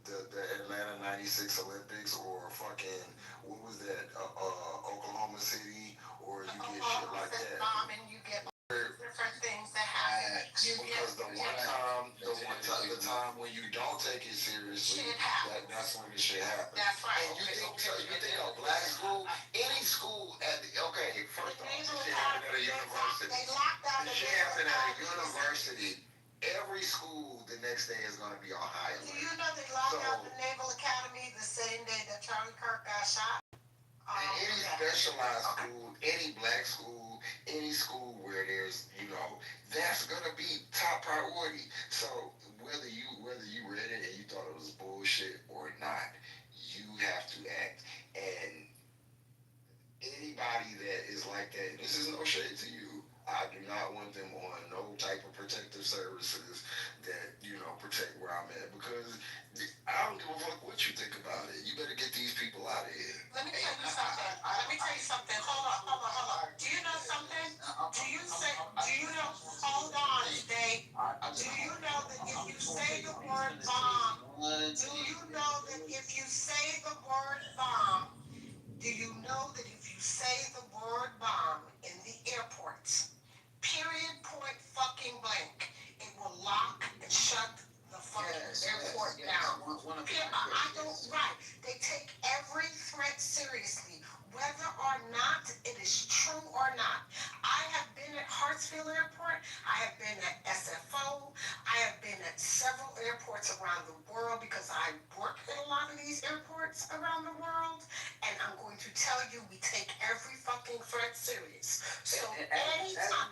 C: the Atlanta '96 Olympics or fucking what was that Oklahoma City, or you get shit like that.
N: Bombing, you get different things that happen.
C: Because the time when you don't take it seriously, that's when the shit happens.
N: That's right.
C: And you think a black school, any school first off, this shit happened at a university.
N: They locked down
C: This shit happened at a university. Every school the next day is going to be on high alert.
N: Do you know they locked out the Naval Academy the same day that Charlie Kirk got shot?
C: Any specialized school, any black school, any school where there's, that's gonna be top priority. So whether you read it and you thought it was bullshit or not, you have to act. And anybody that is like that, this is no shade to you. I do not want them on no type of protective services that, protect where I'm at, because I don't give a fuck what you think about it. You better get these people out of here.
N: the word bomb, do you know that if you say the word bomb, do you know that if you say the word bomb in the airports, period, point, fucking blank, it will lock and shut the fucking airport down. I don't, right. They take every threat seriously, whether or not it is true or not. I have been at Hartsfield Airport. I have been at SFO. I have been at several airports around the world because I work at a lot of these airports around the world. And I'm going to tell you, we take every fucking threat serious. So anytime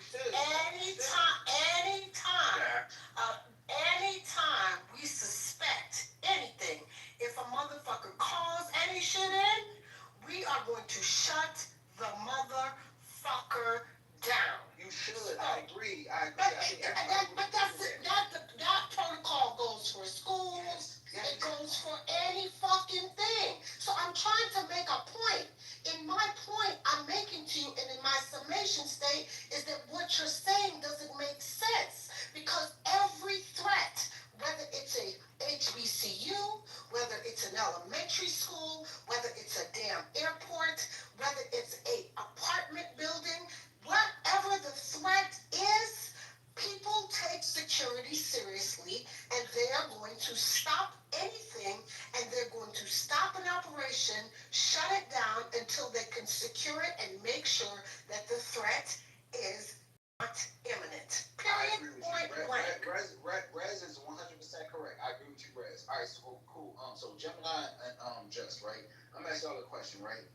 N: we suspect anything, if a motherfucker calls any shit in, we are going to shut the motherfucker down.
B: You should. I agree.
N: That protocol goes for schools. It goes for any fucking thing. So I'm trying to make a point. In my point I'm making to you, and in my summation state, is that what you're saying doesn't make sense. Because every threat, whether it's a HBCU, whether it's an elementary school, whether it's a damn airport, whether it's a apartment building, whatever the threat is, people take security seriously, and they are going to stop anything, and they're going to stop an operation, shut it down until they can secure it and make sure that the threat is not imminent. Period. Point blank.
B: Rez is 100% correct. I agree with you, Rez. All right, so cool. So Gemini and Just, right? I'm gonna ask y'all a question, right?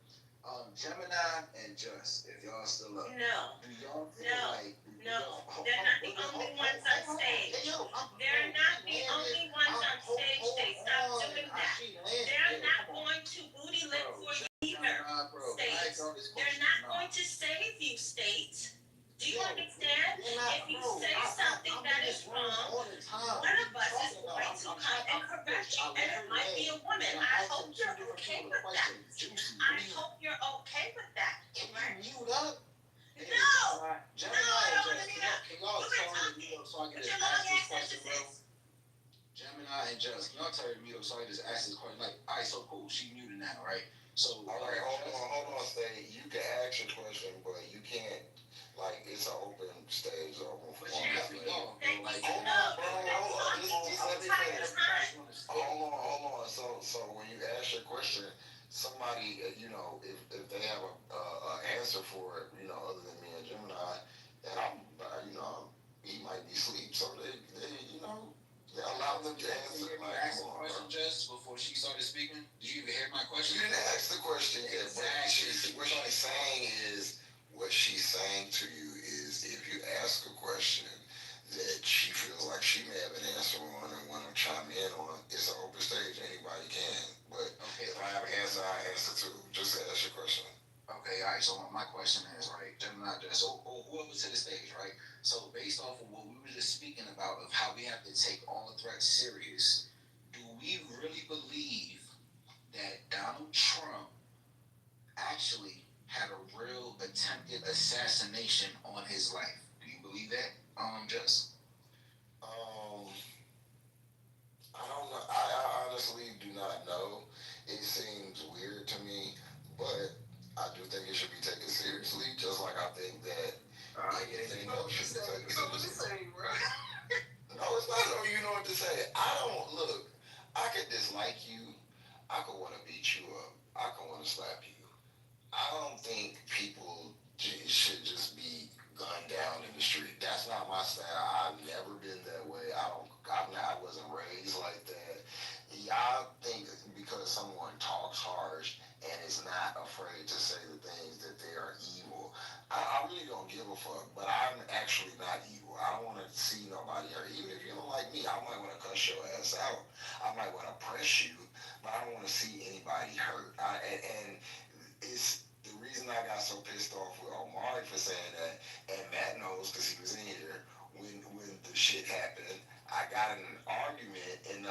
B: Gemini and Just, if y'all still up.
F: No.
B: Do y'all feel like
F: No, they're not the only ones on stage. They're not the only ones on stage. They stop doing that. They're not going to booty lick for you either, states. They're not going to save you, states. Do you understand? If you say something that is wrong, one of us is going to come and correct you, and it might be a woman. I hope you're okay with that. I hope you're okay with that. Right?
B: Mute up.
F: No!
B: Gemini,
F: I don't
B: and
F: wanna
B: Just,
F: do that.
B: can y'all tell me to mute up so I can just ask this question, bro? Gemini and Just, can y'all tell me to mute up so I can just ask this question? Like, all right, so cool, she muted now, right? So,
C: all right, hold on, Stay. You can ask your question, but you can't. Like, it's an open stage, open forum.
B: Hold on, bro. Like,
C: hold on, bro. Hold on. Just let me finish. Hold on. So when you ask your question, somebody, if they have a answer for it, other than me and Gemini, and he might be asleep, so they allow them to answer.
B: Did you ask the question just before she started speaking? Did you even hear my question?
C: You didn't ask the question yet.
B: Exactly.
C: What she's saying to you is, if you ask a question that she feels like she may have an answer on and want to chime in on, it's an open stage. Anybody can. But if I have an answer, I answer too. Just ask your question.
B: Okay, all right. So my question is, right, Gemini, so whoever's to the stage, right? So based off of what we were just speaking about, of how we have to take all threats serious, do we really believe that Donald Trump actually had a real attempted assassination on his life? Do you believe that? Just.
C: I don't know. I honestly do not know. It seems weird to me, but I do think it should be taken seriously. Just like I think that anything else should be taken seriously. No, it's not. No, you know what to say. I don't look. I could dislike you. I could want to beat you up. I could want to slap you. I don't think people should just be gunned down in the street. That's not my style. I've never been that way. I wasn't raised like that. Y'all think because someone talks harsh and is not afraid to say the things that they are evil. I really don't give a fuck, but I'm actually not evil. I don't want to see nobody hurt. Even if you don't like me, I might want to cuss your ass out. I might want to press you, but I don't want to see anybody hurt. And it's the reason I got so pissed off with Omari for saying that, and Matt knows because he was in here when the shit happened. I got in an argument, and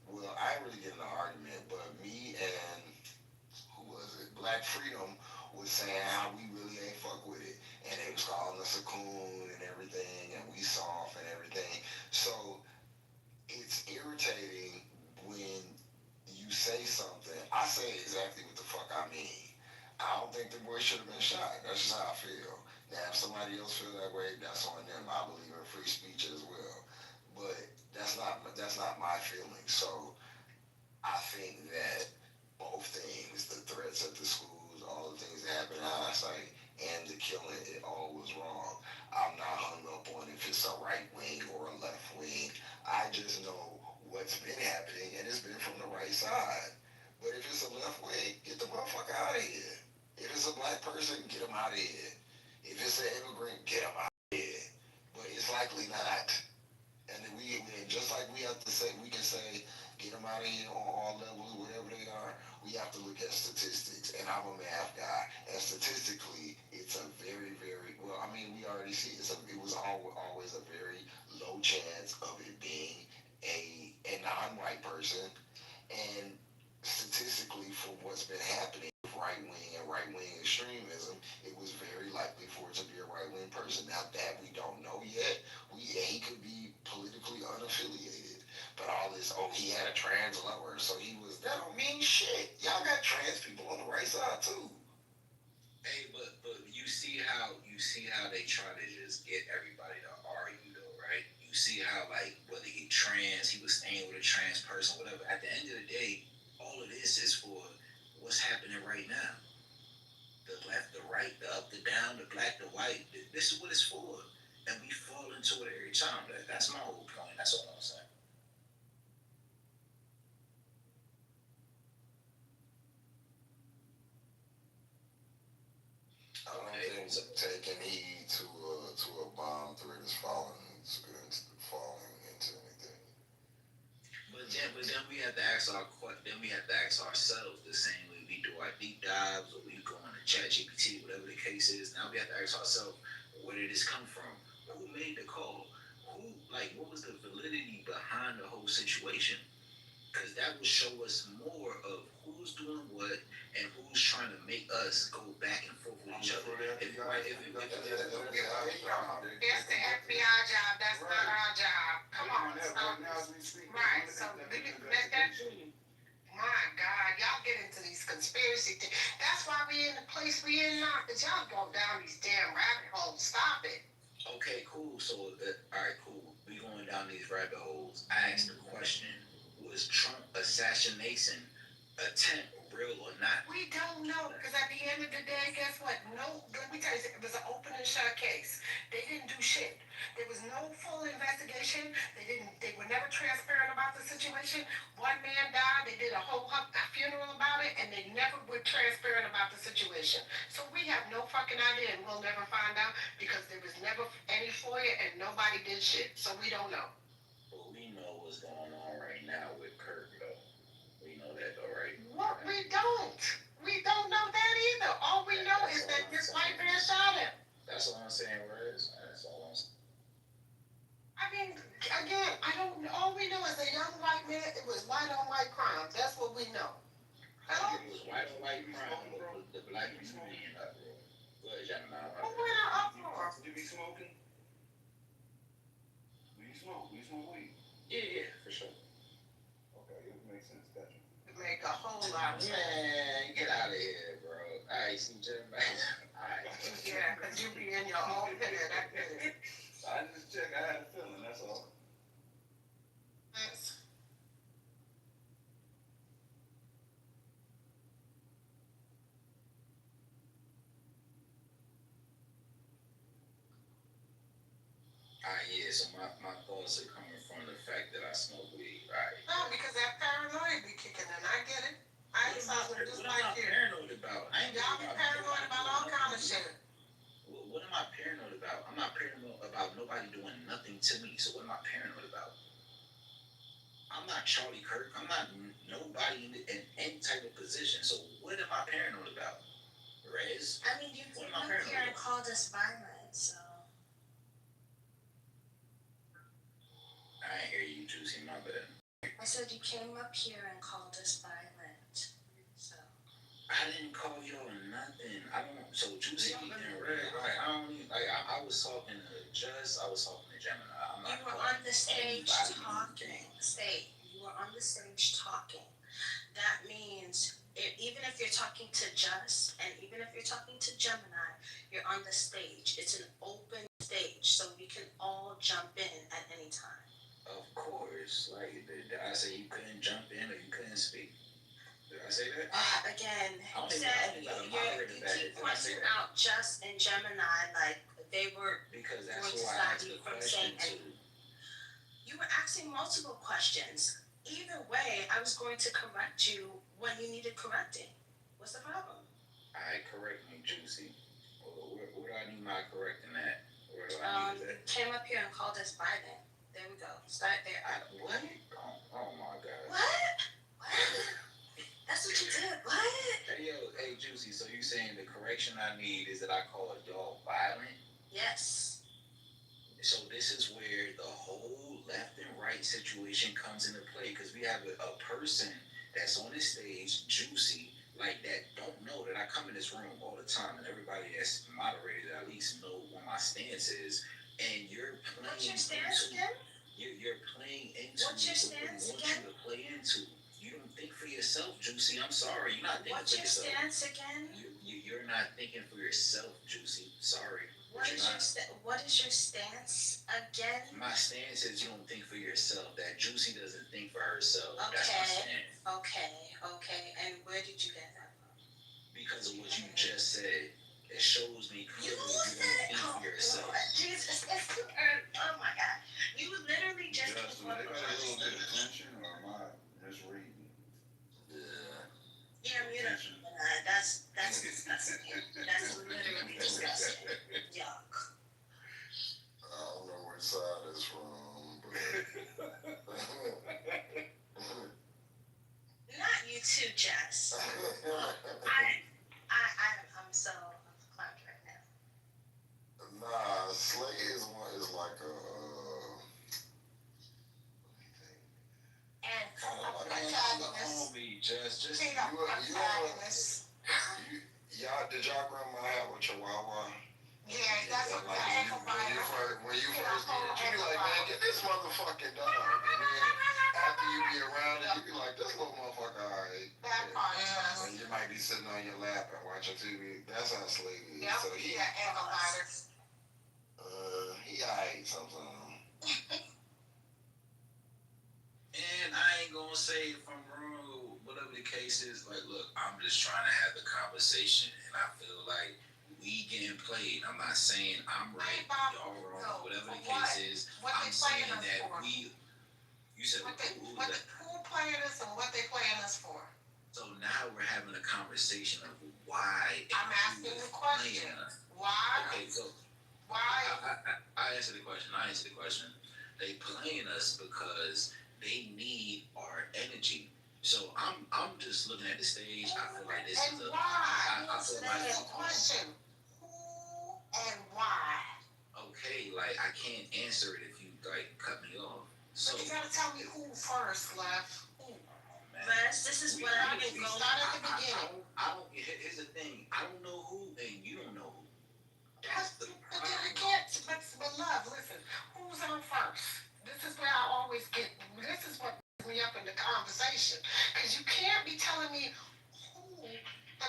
C: well, I didn't really get in an argument, but me and who was it? Black Freedom was saying how we really ain't fuck with it, and they was calling us a coon and everything, and we soft and everything. So it's irritating irritating when you say something. I say exactly what the fuck I mean. I don't think the boy should have been shot. That's just how I feel. Now, if somebody else feel that way, that's on them. I believe in free speech as well, but that's not my feeling. So I think that both things, the threats at the schools, all the things that happened in hindsight, and the killing, it all was wrong. I'm not hung up on if it's a right wing or a left wing. I just know what's been happening, and it's been from the right side. But if it's a left wing, get the motherfucker out of here. If it's a black person, get him out of here. If it's an immigrant, get him out of here. But it's likely not. And then just like we have to say, we can say, get them out of here on all levels, whatever they are. We have to look at statistics. And I'm a math guy. And statistically, it's a very, very, well, I mean, we already see it was always a very low chance of it being a non-white person. And statistically, from what's been happening with right wing and right wing extremism, it was very likely for it to be a right wing person. Now that we don't know yet, he could be politically unaffiliated. But all this, oh, he had a trans lover, so that don't mean shit. Y'all got trans people on the right side too.
B: Hey, but you see how they try to just get everybody to argue though, right? You see how like whether he trans, he was staying with a trans person, whatever. At the end of the day, all of this is for what's happening right now. The left, the right, the up, the down, the black, the white. This is what it's for, and we fall into it every time. That's my whole point. That's all I'm saying.
C: I don't think taking heed to a bomb threat is falling into anything.
B: But then we have to ask ourselves the same way we do our deep dives or we go on to ChatGPT, whatever the case is. Now we have to ask ourselves, where did this come from? Who made the call? What was the validity behind the whole situation? Because that will show us more of who's doing what and who's trying to make us go back and forth with each other.
K: That's the FBI job. That's not our job. Come on. Right. So let that be. My God, y'all get into these conspiracy things. That's why we in the place we in now. Because y'all go down these damn rabbit holes. Stop it.
B: Okay, cool. So, all right, cool. We going down these rabbit holes. I asked the question: was Trump assassination attempt real or not?
K: We don't know, because at the end of the day, guess what? No, let me tell you, it was an open and shut case. They didn't do shit. There was no full investigation. They were never transparent about the situation. One man died. They did a whole funeral about it, and they never were transparent about the situation. So we have no fucking idea, and we'll never find out because there was never any FOIA, and nobody did shit. So we don't know.
B: Well, we know what's going on right now with Kirk, though. We know that, though, right?
K: What? We don't. We don't know that either. All we know is that this white man shot him.
B: That's all I'm saying, Rez. That's all I'm saying.
K: I mean, again, I don't know. All we know is a young white man, it was white on white crime. That's what we know.
B: It was white on white crime, but the black community in that room. Go ahead, Gemini.
K: Who went up for?
D: You be smoking? You smoke weed?
B: Yeah, for sure.
D: Okay, it makes sense, gotcha.
K: Make a whole lot of sense.
B: Man, get out of here, bro. Alright, see Gemini. Alright.
K: Yeah, because you be in your own head. That's it.
D: I just checked, I had a feeling, that's all.
K: Thanks.
B: Yeah, so my thoughts are coming from the fact that I smoke weed, right?
K: No, because that paranoia be kicking in. I get it. I ain't something just
B: What am I
K: like you.
B: paranoid about?
K: Y'all be paranoid about all kind of shit.
B: What am I paranoid about? I'm not paranoid about nobody doing nothing to me. So what am I paranoid about? I'm not Charlie Kirk. I'm not nobody in any type of position. So what am I paranoid about? Rez?
F: I mean, you came up here and called us violent, so.
B: I ain't hear you, Juicy, my bad.
F: I said you came up here and called us violent, so.
B: I didn't call y'all nothing. I don't. So Juicy and Red, I was talking to Just. I was talking to Gemini. I'm not.
F: You were on the stage talking. You we're on the stage talking. That means even if you're talking to Just and even if you're talking to Gemini, you're on the stage. It's an open stage, so we can all jump in at any time.
T: Of course. Like, did I say you couldn't jump in or you couldn't speak? Did I say that?
F: Again,
T: I don't
F: you
T: even- I don't
F: said
T: even got a
F: you
T: moderator
F: keep
T: badge. Did I say
F: pointing
T: that?
F: out Just and Gemini like they were
T: Because that's
F: going to
T: who I
F: stop
T: asked
F: you
T: the
F: from
T: question
F: saying
T: to.
F: anything. You were asking multiple questions. Either way, I was going to correct you when you needed correcting. What's the problem?
T: I correct me, Juicy. Where do I need my correcting at? Where do I need that?
F: Came up here and called us Biden. There we go. Start there.
T: What? Oh my God.
F: What? That's what you did. What?
T: Hey Juicy, so you saying the correction I need is that I call y'all violent?
F: Yes.
T: So this is where the whole left and right situation comes into play, because we have a person that's on the stage, Juicy, like that don't know that I come in this room all the time, and everybody that's moderated at least know what my stance is, and you're playing.
F: What's your stance again?
T: You're playing into
F: What's your
T: what they
F: stance
T: want
F: again?
T: you to play into. You don't think for yourself, Juicy. I'm sorry, you're not thinking
F: What's
T: for
F: your
T: yourself.
F: stance again?
T: You're not thinking for yourself, Juicy. Sorry.
F: What is your stance again?
T: My stance is you don't think for yourself. That Juicy doesn't think for herself. That's my stance.
F: Okay. And where did you get that from?
T: Because of what you just said. It shows me clearly you don't think for yourself.
F: Jesus, it's too early. Oh my God. You literally just
D: Justin, they got a little bit of tension, or am I misreading?
F: Yeah, mute. That's disgusting. That's literally disgusting. Yuck.
L: I don't know which side it's from, but
F: Not you too, Jess. I'm so clowned right now.
L: nah, Slay is like a
T: Call me, just
L: y'all, did y'all grandma have a chihuahua?
N: Yeah, that's what
L: when you first get it, you be like, man, get this motherfucking dog. And then after you be around it, you be like, this little motherfucker, alright.
N: That part, yes.
L: And you might be sitting on your lap and watching TV. That's how Slay is.
N: Yep,
L: So he alright sometimes.
T: And I ain't gonna say if I'm wrong, whatever the case is. Like, look, I'm just trying to have the conversation, and I feel like we getting played. I'm not saying I'm right, y'all wrong, whatever the case is. I'm saying that we. You said
N: who playing us and what they playing us for?
T: So now we're having a conversation of why.
N: I'm asking the question. Why?
T: Okay, so
N: why?
T: I answer the question. They playing us because they need our energy. So I'm just looking at the stage. I feel like this is a.
N: Why?
T: I feel like
N: it's a question. Who and why?
T: Okay, like I can't answer it if you like cut me off. So
N: but you gotta tell me who first, Left. Who?
F: Les, this is what I've been going.
N: Start at the beginning.
T: I don't. Here's the thing. I don't know who, and you don't know who.
N: But I can't. But love, listen. Who's on first? This is where I always get. This is what puts me up in the conversation, because you can't be telling me who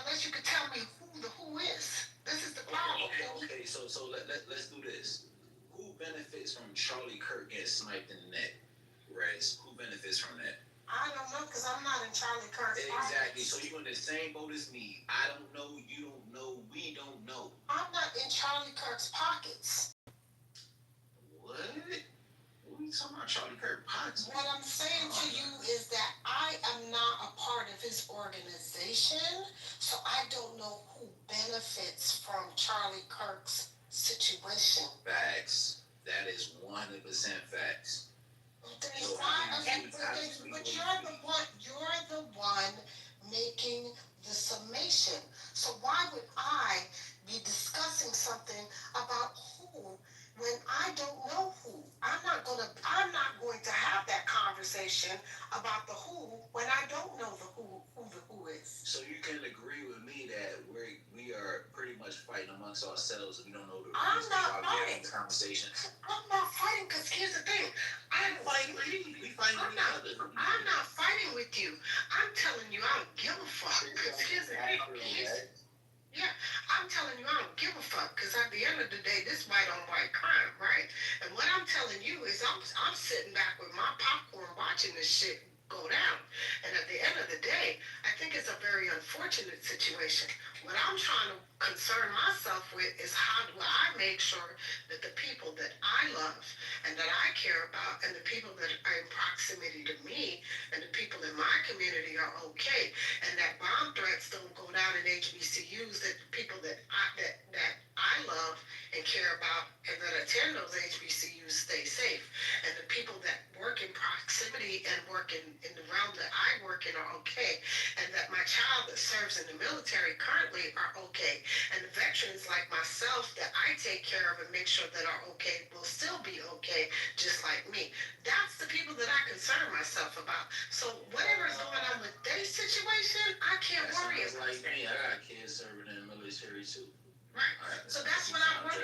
N: unless you can tell me who the who is. This is the problem.
T: Okay. So let's do this. Who benefits from Charlie Kirk getting sniped in the neck? Rez, who benefits from that?
N: I don't know, because I'm not in Charlie Kirk's
T: Exactly.
N: pockets.
T: So you're in the same boat as me. I don't know. You don't know. We don't know.
N: I'm not in Charlie Kirk's pockets.
T: What? What are you talking about, Charlie Kirk pockets?
N: What I'm saying to you is that I am not a part of his organization, so I don't know who benefits from Charlie Kirk's situation.
T: Facts. That is 100% facts.
N: But you're the one making the summation. So why would I be discussing something about who when I don't know who? I'm not going to have that conversation about the who when I don't know who the who is.
T: So you can agree with me that we are pretty much fighting amongst ourselves and we don't know the
N: I'm
T: reason
N: not
T: why we're
N: fighting.
T: having the conversation.
N: I'm not fighting, because here's the thing.
T: We fighting each other.
N: I'm not you. I'm telling you, I don't give a fuck. Because here's the thing. Yeah, I'm telling you, I don't give a fuck. Because at the end of the day, this white on white crime, right? And what I'm telling you is I'm sitting back with my popcorn watching this shit go down. And at the end of the day, I think it's a very unfortunate situation. What I'm trying to concern myself with is how do I make sure that the people that I love and that I care about and the people that are in proximity to me and the people in my community are okay, and that bomb threats don't go down in HBCUs, that the people that I love and care about and that attend those HBCUs stay safe, and the people that work in proximity and work in the realm that I work in are okay, and that my child that serves in the military currently are okay, and the veterans like myself that I take care of and make sure that are okay will still be okay, just like me. That's the people that I concern myself about. So whatever is going on with their situation, I can't worry about.
T: Like me, I got kids serving in the military too.
N: Right. So that's what I worry.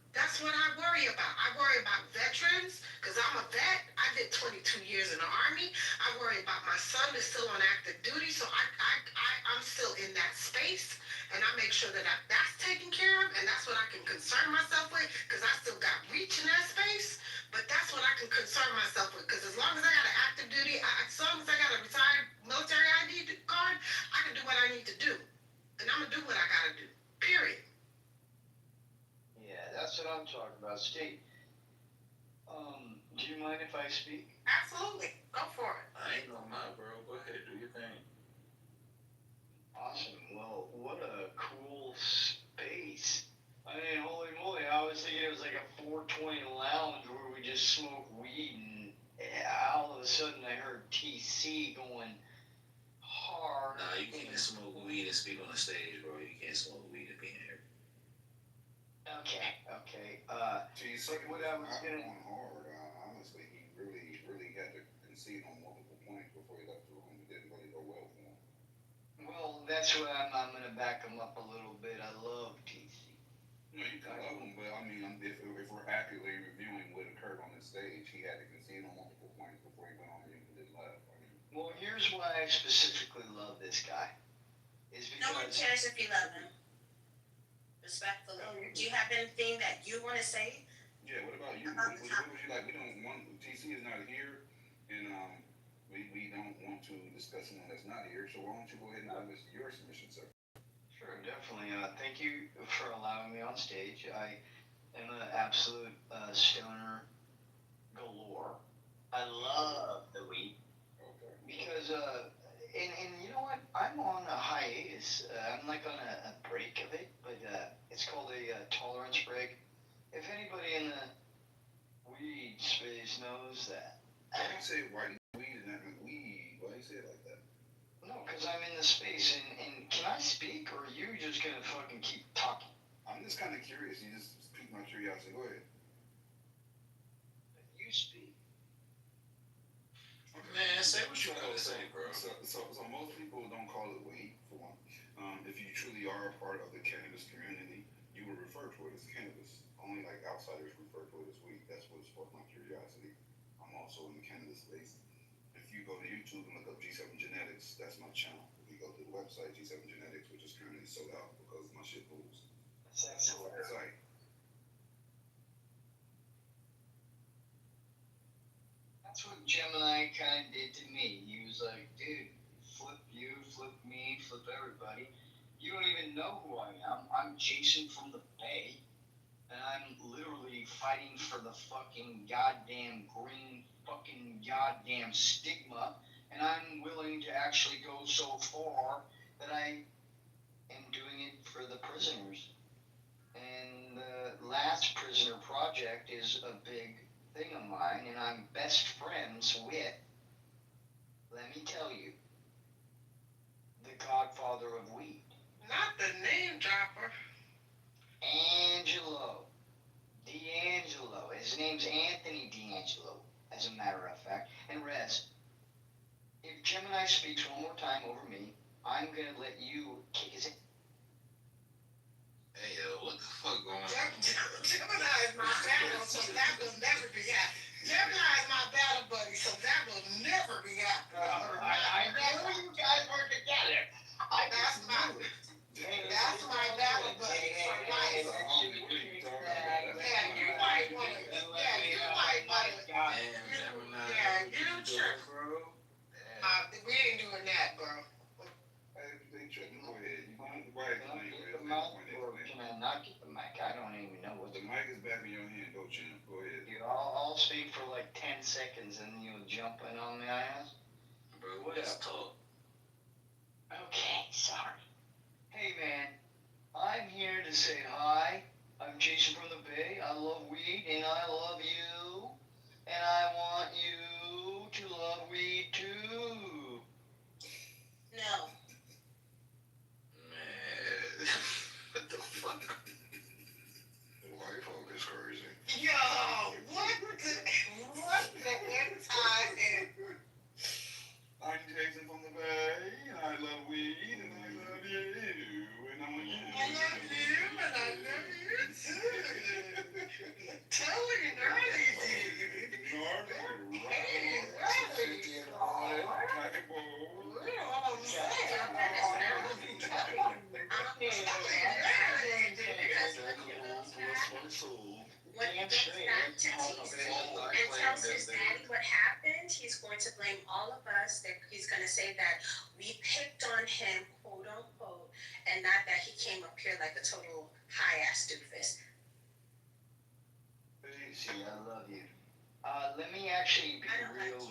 N: That's what I worry about. I worry about veterans because I'm a vet. I did 22 years in the Army. I worry about my son is still on active duty, so I'm still in that space, and I make sure that that's taken care of, and that's what I can concern myself with because I still got reach in that space. But that's what I can concern myself with because as long as I got an active duty, as long as I got a retired military ID card, I can do what I need to do, and I'm gonna do what I gotta do. Period.
I: Yeah, that's what I'm talking about. Steve, do you mind if I speak?
N: Absolutely. Go for it.
T: I ain't no mind, bro. Go ahead, do your thing.
I: Awesome. Well, what a cool space. I mean, holy moly, I was thinking it was like a 420 lounge where we just smoke weed, and all of a sudden I heard TC going hard.
T: Nah, you can't smoke weed and speak on the stage, bro. You can't smoke weed and be in here.
I: Okay.
D: What I was going hard. Honestly, he really had to concede on multiple points before he left the room. It didn't really go well for him.
I: Well, that's why I'm going to back him up a little bit. I love TC.
D: No, you can love him, but I mean, if we're accurately reviewing what occurred on the stage, he had to concede on multiple points before he went on mute and did left.
I: Well, here's why I specifically love this guy. Is because
F: no one cares if you love him. Respectfully. Do you have anything that you want to say?
D: Yeah, what about you? What would you like? We don't want, TC is not here, and we don't want to discuss someone that's not here, so why don't you go ahead and give us your submission, sir?
I: Sure, definitely. Thank you for allowing me on stage. I am an absolute stoner galore. I love the weed.
D: Okay.
I: Because, and you know what? I'm on a hiatus. I'm like on a break of it, but it's called a tolerance break. If anybody in the weed space knows that.
D: Why do you say white weed and not weed? Why do you say it like that?
I: No, because I'm in the space, and can I speak, or are you just gonna fucking keep talking?
D: I'm just kind of curious. You just piqued my curiosity. Go ahead.
I: You speak.
D: Okay.
T: Man, say what you gotta say, bro.
D: So most people don't call it weed, for one. If you truly are a part of the cannabis community, you would refer to it as cannabis. Only like outsiders refer to it as weed. That's what sparked my curiosity. I'm also in the cannabis space. If you go to YouTube and look up G7 Genetics, that's my channel. If you go to the website G7 Genetics, which is currently sold out because my shit moves.
I: That's excellent.
D: Website.
I: That's what Gemini kind of did to me. He was like, dude, flip you, flip me, flip everybody. You don't even know who I am. I'm Jason from the Bay, and I'm literally fighting for the fucking goddamn green fucking goddamn stigma, and I'm willing to actually go so far that I am doing it for the prisoners. And the Last Prisoner Project is a big thing of mine, and I'm best friends with, let me tell you, the godfather of weed.
N: Not the name dropper.
I: Angelo. D'Angelo. His name's Anthony D'Angelo, as a matter of fact. And Rez, if Gemini speaks one more time over me, I'm going to let you kick his ass.
T: Hey, yo, what the fuck going on?
N: Gemini is my battle, so that will never be happening. Gemini is my battle buddy, so that will never be happening.
I: I bro.
N: We ain't doing that, bro.
D: They tripping. Go ahead. You want the right
I: Not get the mic, or can I not get the mic? I don't even know what
D: the mic is back in your hand. Go, champ. Go ahead.
I: I'll speak for like 10 seconds and you'll jump in on my ass.
T: Bro, what is talk?
I: Okay, sorry. Hey man, I'm here to say hi. I'm Jason from the Bay. I love weed and I love you. And I want you to love weed too.
F: No.
T: Man, what the fuck?
Q: The white folk is crazy.
N: Yo, what the anti?
D: I'm Jason from the Bay, and I love weed, and I love you, and I want you.
N: I love you, and I love you too. Totally nerdy, dude.
D: Gnarly,
N: Hey, right.
D: like a bowl.
N: You know what I'm saying?
F: When he goes back to TC and tells his daddy what happened, he's going to blame all of us. That he's going to say that we picked on him, quote unquote, and not that he came up here like a total high-ass doofus.
I: See, I love you. Let me actually be real.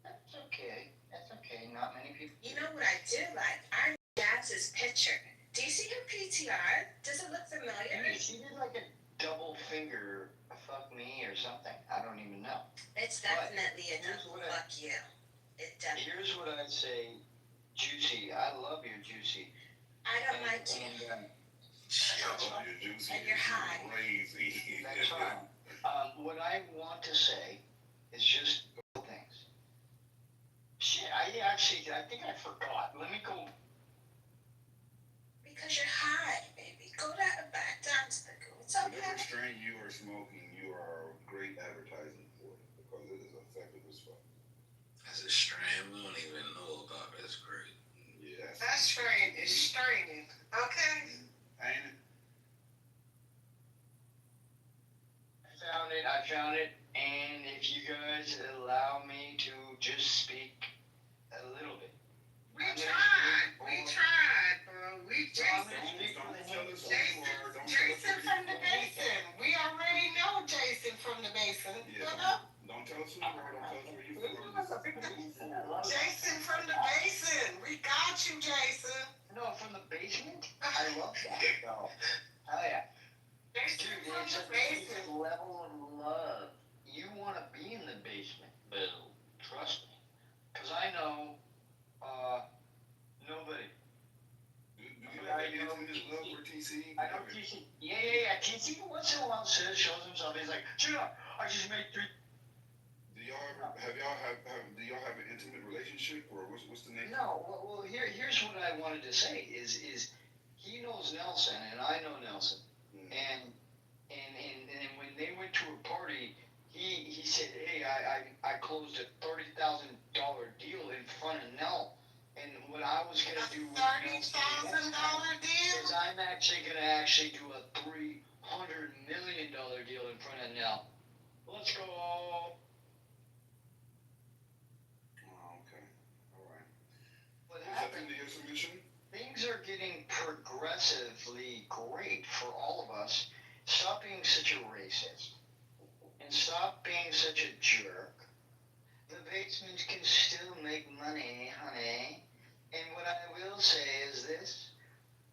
I: That's okay. That's okay. Not many people.
F: You know what I do like? I Jazz's picture. Do you see her PTR? Does it look familiar?
I: She did like a double finger fuck me or something. I don't even know.
F: It's definitely a double fuck you. It definitely.
I: Here's what I'd say, Juicy. I love your Juicy.
F: I don't like you. And you're high.
D: Crazy.
I: That's fine. What I want to say is just a couple things. Shit, I think I forgot. Let me go.
F: Because you're high, baby. Go back down to the goo. It's okay.
D: Whatever strain you are smoking, you are great advertising for it because it is effective as fuck.
T: That's a strain we don't even know about. That's great.
D: Yes.
N: That strain is straining. Okay.
D: Ain't it?
I: I found it, and if you guys allow me to just speak a little bit.
N: We tried, bro. Jason from the Basin. We already know Jason from the Basin.
D: Yeah. Don't tell us who you are. Don't tell us where you from.
N: Jason from the Basin. We got you, Jason.
I: No, from the basement? I love that. Oh, hell yeah.
N: Jason
I: Dude,
N: from
I: it's
N: the
I: a
N: Basin.
I: level of love. You want to be in the basement, Bill. Trust me. Because I know, nobody.
D: Do you have any intimate love for TC?
I: I know TC. Yeah. TC once in a while shows himself. He's like, Gina, I just made 3.
D: Do y'all have an intimate relationship, or what's the name?
I: No. Well, here's what I wanted to say is he knows Nelson and I know Nelson, and when they went to a party, he said, hey, I closed a $30,000 deal in front of Nell. And what I was going to do with
N: $30,000 deal?
I: is I'm actually going to do a $300 million deal in front of Nell. Let's go.
D: Oh, okay. All right.
I: What
D: Is
I: happened?
D: that into your submission?
I: Things are getting progressively great for all of us. Stop being such a racist. And stop being such a jerk. The basements can still make money, honey. And what I will say is this.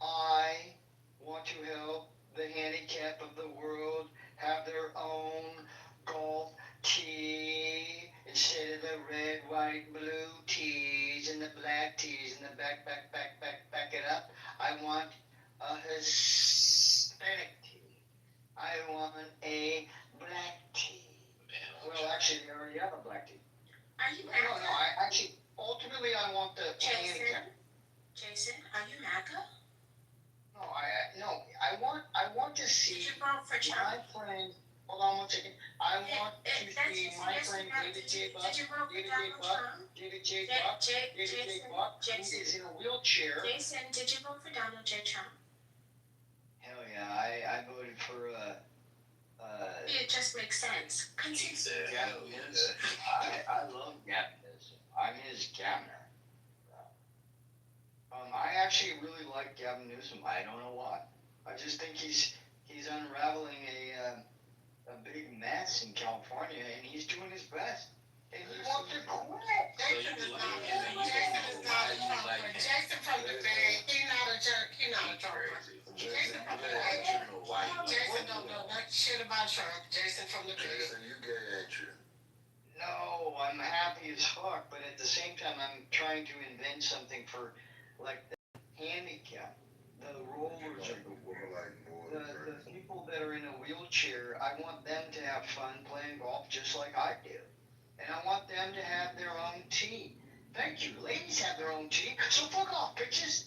I: I want to help the handicap of the world have their own golf tee instead of the red, white, blue tees and the black tees and the back it up. I want a Hispanic tee. I want a black tee. Well, actually, they already have a black tee.
F: Are you
I: No, ultimately, I want the handicap.
F: Jason, are you MAGA?
I: No, I want to see
F: Did you vote for Trump?
I: my friend. Hold on one second. I want to see my friend David J. Buck.
F: Did you vote for Donald Trump?
I: David J. Buck. He is in a wheelchair.
F: Jason, did you vote for Donald J. Trump?
I: Hell yeah, I voted for
F: It just makes sense. Continue.
I: Gavin Newsom. I love Gavin Newsom. I'm his governor. I actually really like Gavin Newsom. I don't know why. I just think he's unraveling a big mess in California, and he's doing his best. And he wants to quit.
N: Jason is not a Trumper. Jason from the Bay, he's not a jerk. He's not a Trumper. Jason from the Bay. Jason don't know that shit about Trump. Jason from the Bay.
C: Jason, you gay, ain't you?
I: No, I'm happy as fuck, but at the same time, I'm trying to invent something for, like, the handicap, the rollers, the people that are in a wheelchair. I want them to have fun playing golf just like I do. And I want them to have their own tee. Thank you. Ladies have their own tee, so fuck off, bitches.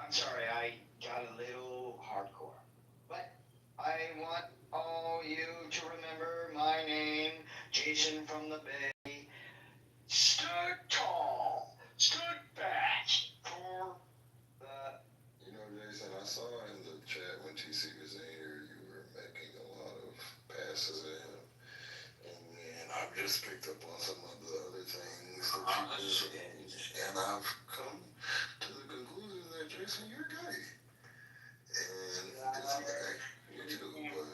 I: I'm sorry, I got a little hardcore. But I want all you to remember my name, Jason from the Bay. Stood tall, stood fast for the...
C: You know, Jason, I saw in the chat when TC was in here, you were making a lot of passes at him. And man, I've just picked up on some of the other things that you've been saying, and I've come to the conclusion that Jason, you're gay. And it's okay, you do, but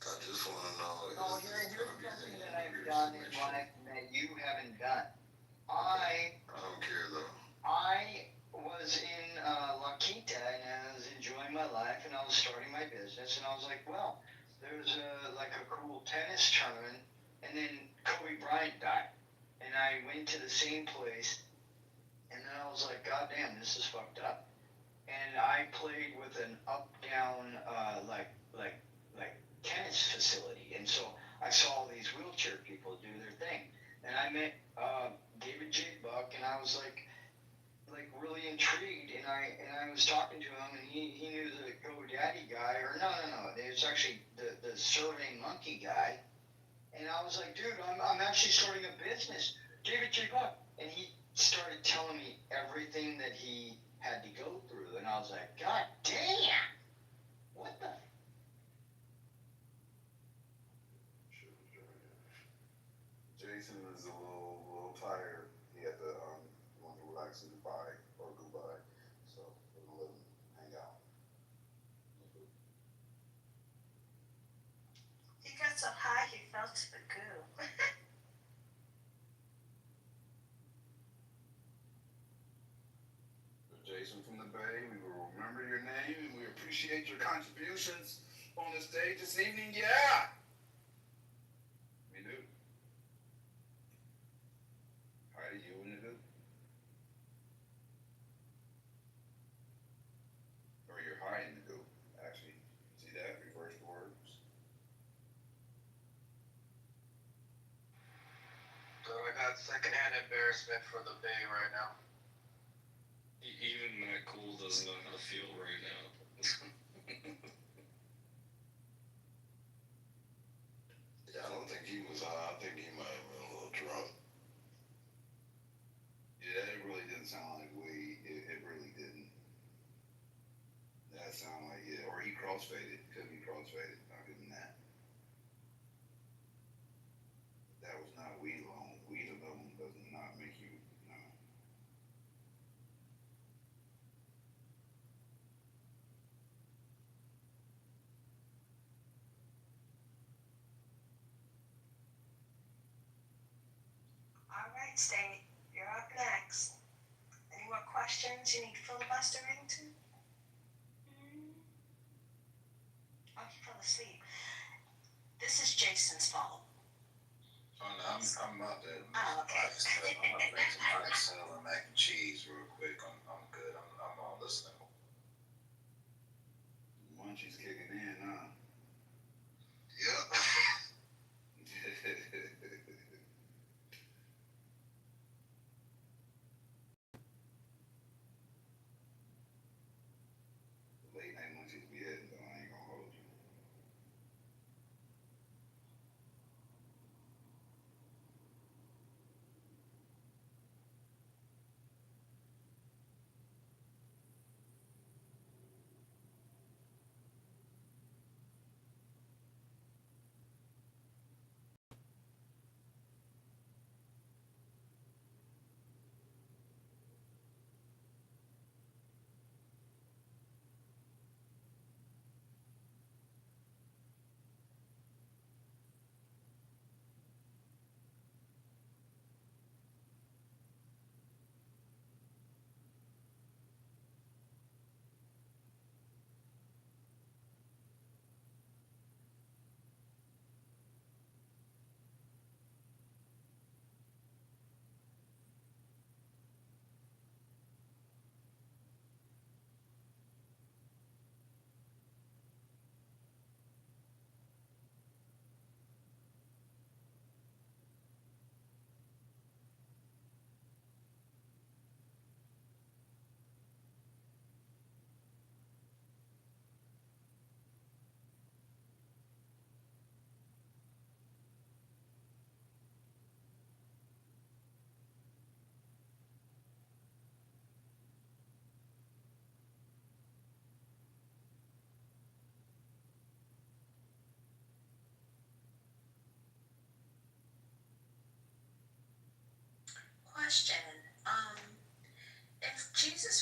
C: I just want to know.
I: Here's something that I've done in life that you haven't done. I
C: don't care though.
I: I was in La Quinta and I was enjoying my life and I was starting my business and I was like, well, there's like a cool tennis tournament and then Kobe Bryant died and I went to the same place and then I was like, God damn, this is fucked up. And I played with an up-down like tennis facility and so I saw all these wheelchair people do their thing and I met David J. Buck and I was like really intrigued and I was talking to him and he knew the GoDaddy guy or no it was actually the Survey Monkey guy and I was like, dude, I'm actually starting a business, David J. Buck, and he started telling me everything that he had to go through and I was like, God damn, what the
C: Jason is a little tired. He had to want to relax in Dubai or Dubai, so we're gonna let him hang out.
F: He got so high he fell to the goo.
D: Jason from the Bay, we will remember your name and we appreciate your contributions on the stage this evening. Yeah! We do. Hi to you and the do. Or you're high in the do, actually. See that? Reverse words.
G: So I got secondhand embarrassment for the Bay right now.
V: Even Matt Cool doesn't know how to feel right now.
C: Yeah, I don't think he was high. I think he might have been a little drunk.
D: Yeah, it really didn't sound like weed. It really didn't. That sounded like it. Or he crossfaded. Could be crossfaded. I'll give him that. That was not weed alone. Weed alone does not make you, no.
F: All right, State, you're up next. Any more questions you need filibustering to? Oh, he fell asleep. This is Jason's fault.
W: Oh, no, I'm about to.
F: Oh, okay.
W: I'm about to make some oxtail and mac and cheese real quick. I'm good. I'm all listening.
D: Munchie's kicking in, huh?
W: Yep.
D: Late night munchies be hitting, though. I ain't gonna hold you.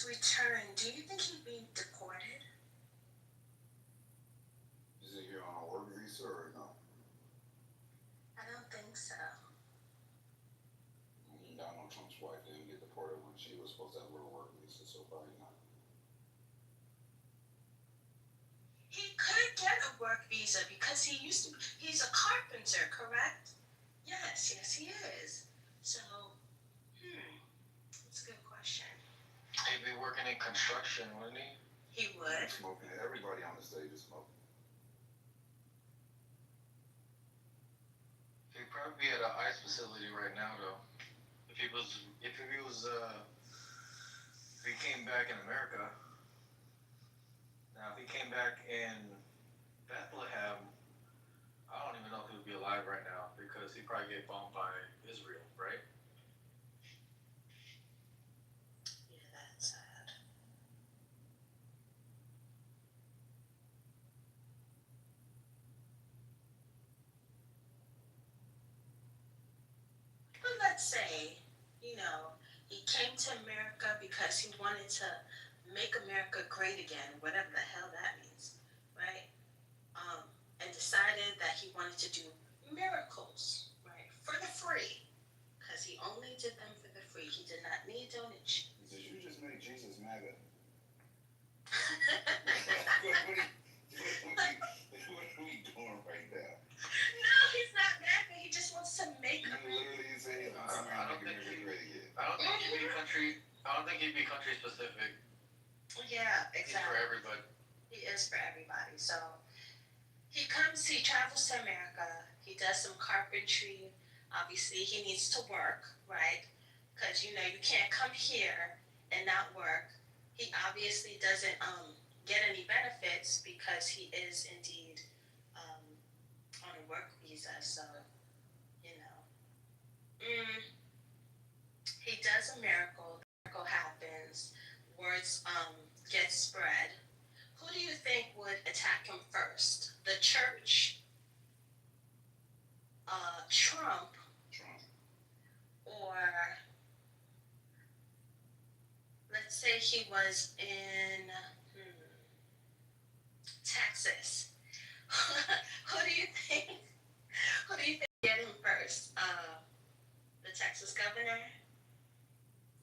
F: his return, do you think he'd be deported?
D: Is he here on a work visa or no?
F: I don't think so.
D: I mean, Donald Trump's wife didn't get deported when she was supposed to have a work visa, so probably not.
F: He could get a work visa because he's a carpenter, correct? Yes, he is. So, that's a good question.
G: He'd be working in construction, wouldn't he?
F: He would.
D: Smoking. Everybody on the stage is smoking.
G: He'd probably be at an ICE facility right now, though. If he came back in America. Now, if he came back in Bethlehem, I don't even know if he would be alive right now because he probably get bombed by Israel, right?
F: Yeah, that's sad. But let's say, he came to America because he wanted to make America great again, whatever the hell that means, right? And decided that he wanted to do miracles, right, for the free, because he only did them for the free. He did not need donations.
D: Did you just make Jesus mad at? What are we doing right now?
F: No, he's not mad, but he just wants to make
D: You literally say,
G: I don't think he'd be country specific.
F: Yeah, exactly.
G: He's for everybody.
F: He is for everybody. So he travels to America. He does some carpentry. Obviously, he needs to work, right? Because, you can't come here and not work. He obviously doesn't get any benefits because he is indeed on a work visa. So, he does a miracle. The miracle happens. Words get spread. Who do you think would attack him first? The church, Trump, or let's say he was in Texas. Who do you think get him first? The Texas governor,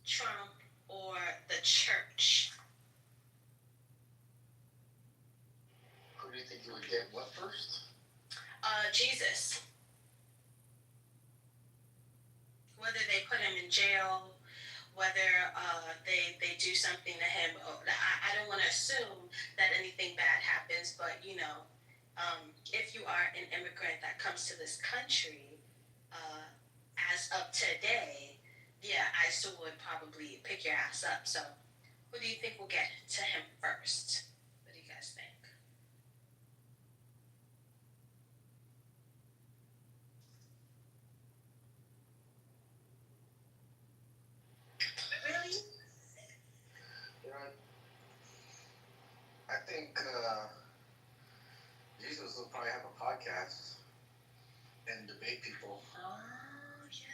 F: Trump, or the church?
G: Who do you think you would get what first?
F: Jesus. Whether they put him in jail, whether they do something to him. I don't want to assume that anything bad happens, but if you are an immigrant that comes to this country, as of today, yeah, I still would probably pick your ass up. So, who do you think will get to him first? What do you guys think? Really?
G: I think Jesus will probably have a podcast and debate people.
F: Oh, yes.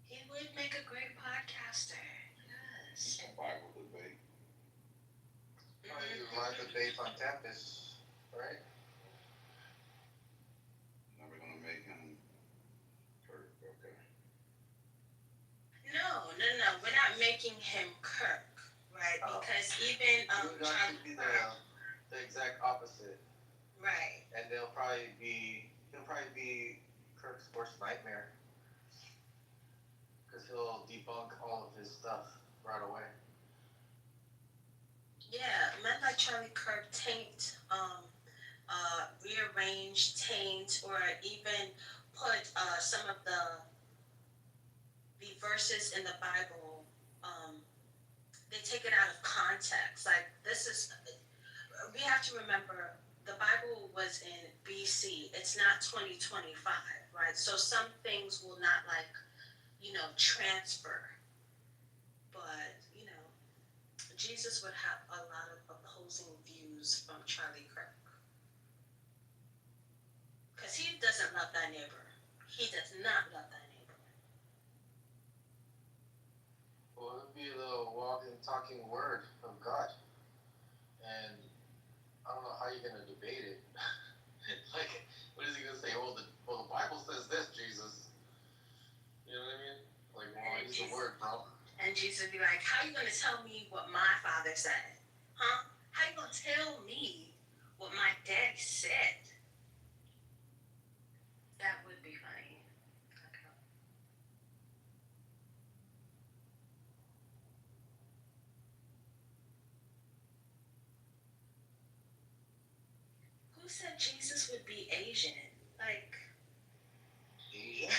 F: He would make a great podcaster. Yes.
D: A Bible debate.
G: Probably live debates on campus, right?
D: Never gonna make him Kirk, okay.
F: No. We're not making him Kirk, right? Because even
G: He would actually be the exact opposite.
F: Right.
G: And he'll probably be Kirk's worst nightmare. Because he'll debunk all of his stuff right away.
F: Yeah, men like Charlie Kirk taint, or even put some of the verses in the Bible. They take it out of context. Like we have to remember the Bible was in BC. It's not 2025, right? So some things will not transfer. But, Jesus would have a lot of opposing views from Charlie Kirk. Because he doesn't love thy neighbor. He does not love thy neighbor.
G: Well,
F: Jesus would be like, how you gonna tell me what my father said? Huh? How you gonna tell me what my daddy said? That would be funny. Okay. Who said Jesus would be Asian? Like,
G: Asia?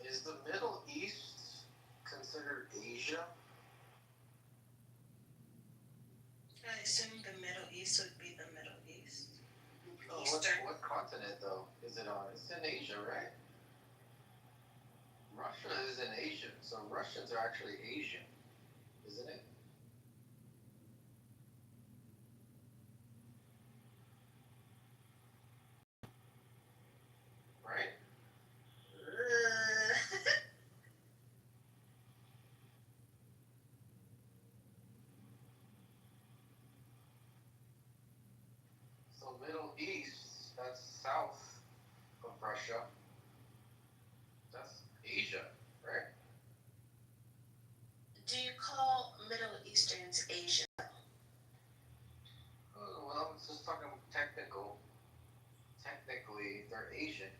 G: Is the Middle East considered Asia?
F: I assume the Middle East would be the Middle East.
G: Oh, what continent though? Is it on? It's in Asia, right? Russia is in Asia, so Russians are actually Asian, isn't it? Right? So Middle East, that's south of Russia. That's Asia, right?
F: Do you call Middle Easterns Asian?
G: Oh, well, I'm just talking technical. Technically, they're Asian.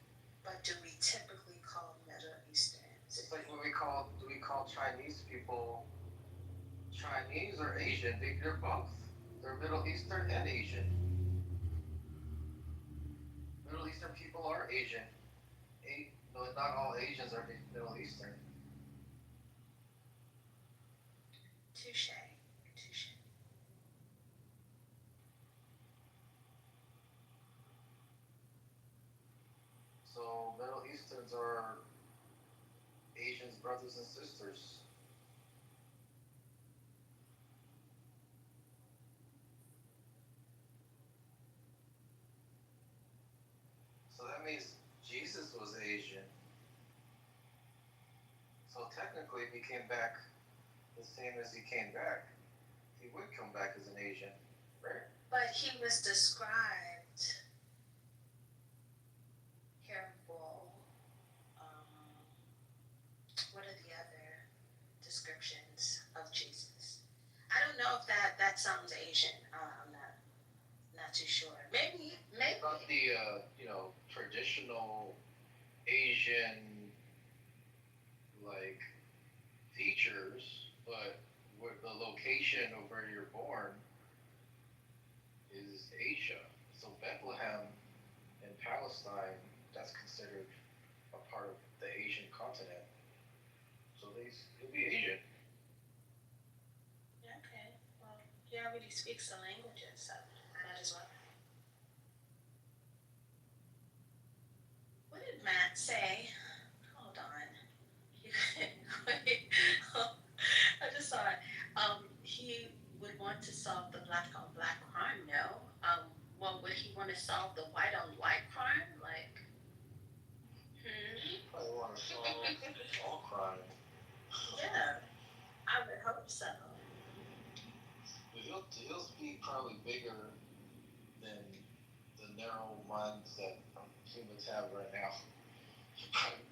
F: But do we typically call Middle Easterns?
G: It's like when do we call Chinese people Chinese or Asian? They're both. They're Middle Eastern and Asian. Middle Eastern people are Asian. No, not all Asians are Middle Eastern.
F: Touche. Touche.
G: So Middle Easterns are Asians' brothers and sisters. So that means Jesus was Asian. So technically, if he came back the same as he came back, he would come back as an Asian, right?
F: But he was described careful. What are the other descriptions of Jesus? I don't know if that sounds Asian. I'm not too sure. Maybe.
G: Not the traditional Asian like features, but where the location of where you're born is Asia. So Bethlehem in Palestine, that's considered a part of the Asian continent. So he'll be Asian.
F: Okay. Well, he already speaks the languages, so might as well. What did Matt say? Hold on. I just saw it. He would want to solve the black on black crime. No. Well, would he want to solve the white on white crime? Like,
G: Probably want to solve all crime.
F: Yeah, I would hope so.
G: He'll be probably bigger than the narrow minds that humans have right now. Probably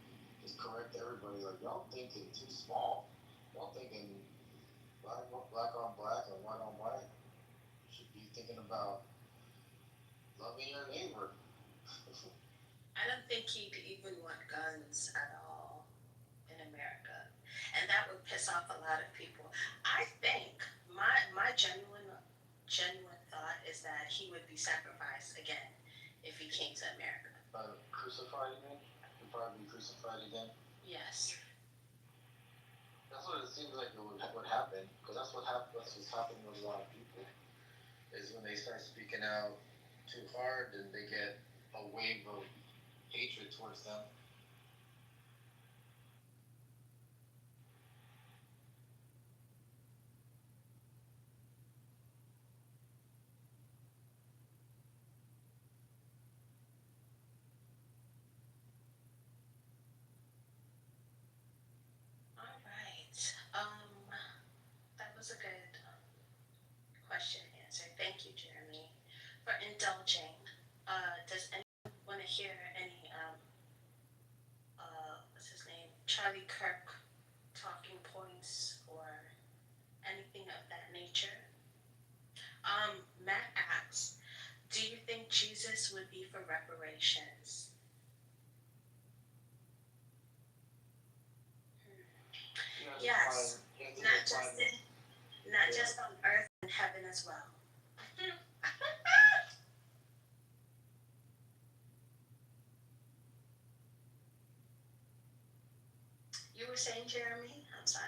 G: just correct everybody like y'all thinking too small. Y'all thinking black on black and white on white. You should be thinking about loving your neighbor.
F: I don't think he'd even want guns at all in America, and that would piss off a lot of people. I think my genuine thought is that he would be sacrificed again if he came to America.
G: Crucified again? He'd probably be crucified again?
F: Yes.
G: That's what it seems like it would happen, because that's what's happening with a lot of people, is when they start speaking out too hard, and they get a wave of hatred towards them.
F: All right. That was a good question answer. Thank you, Jeremy, for indulging. Does anyone want to hear any Charlie Kirk talking points or anything of that nature. Matt asks, do you think Jesus would be for reparations? Yes, not just on earth and heaven as well. You were saying, Jeremy? I'm sorry.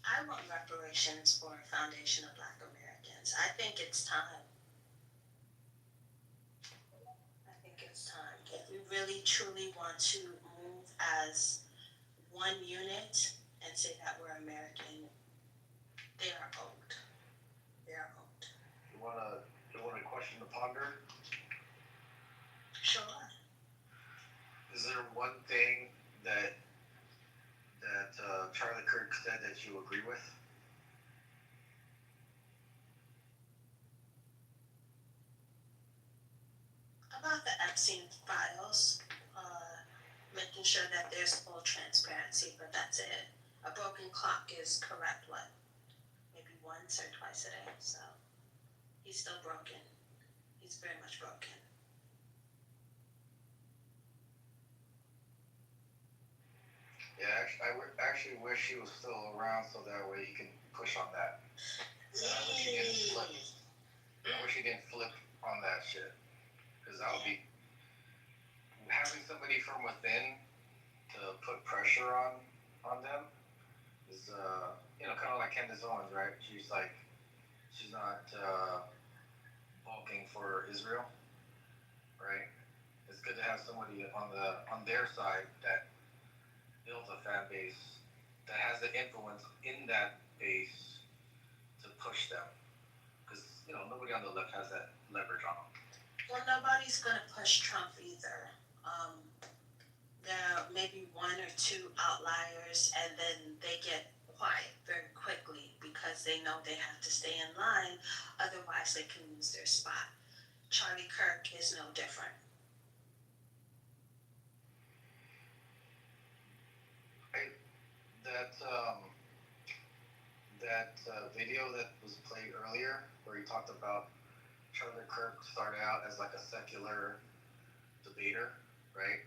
F: I want reparations for Foundation of Black Americans. I think it's time. If we really truly want to move as one unit and say that we're American, they are owed. They are owed.
G: You want a question to ponder?
F: Sure.
G: Is there one thing that Charlie Kirk said that you agree with?
F: About the Epstein files, making sure that there's full transparency, but that's it. A broken clock is correct, what? Maybe once or twice a day, so he's still broken. He's very much broken.
G: Yeah, I actually wish he was still around so that way he can push on that. I wish he didn't flip on that shit. Because that would be having somebody from within to put pressure on them is kind of like Candace Owens, right? She's not bulking for Israel, right? It's good to have somebody on their side that builds a fan base that has the influence in that base to push them, because nobody on the left has that leverage on them.
F: Well, nobody's gonna push Trump either. There may be one or two outliers, and then they get quiet very quickly because they know they have to stay in line, otherwise they can lose their spot. Charlie Kirk is no different.
G: That video that was played earlier, where he talked about Charlie Kirk started out as like a secular debater, right?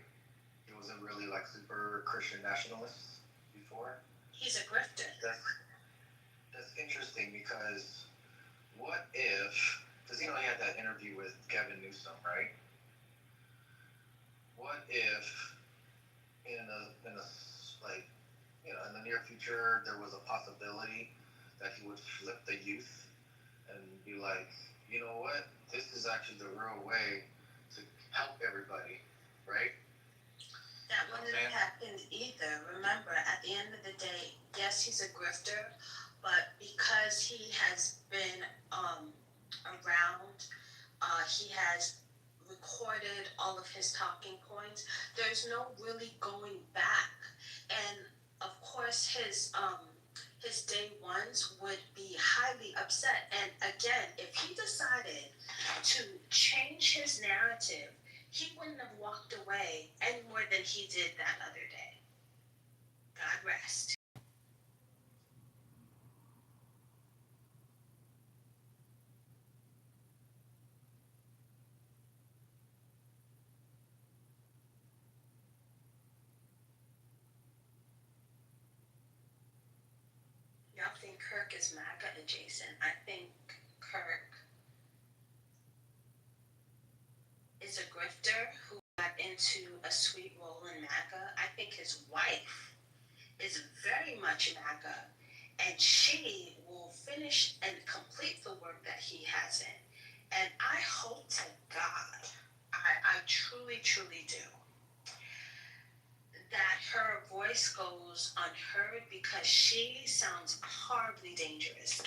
G: He wasn't really like super Christian nationalist before.
F: He's a grifter.
G: That's interesting, because what if, because he had that interview with Gavin Newsom, right? What if in the near future there was a possibility that he would flip the youth and be like, you know what, this is actually the real way to help everybody, right?
F: That wouldn't have happened either. Remember, at the end of the day, yes, he's a grifter, but because he has been around, he has recorded all of his talking points. There's no really going back, and of course his day ones would be highly upset. And again, if he decided to change his narrative, he wouldn't have walked away any more than he did that other day. God rest. Y'all think Kirk is MAGA adjacent? I think Kirk is a grifter who got into a sweet role in MAGA. I think his wife is very much MAGA, and she will finish and complete the work that he hasn't. And I hope to God, I truly, truly do, that her voice goes unheard, because she sounds horribly dangerous.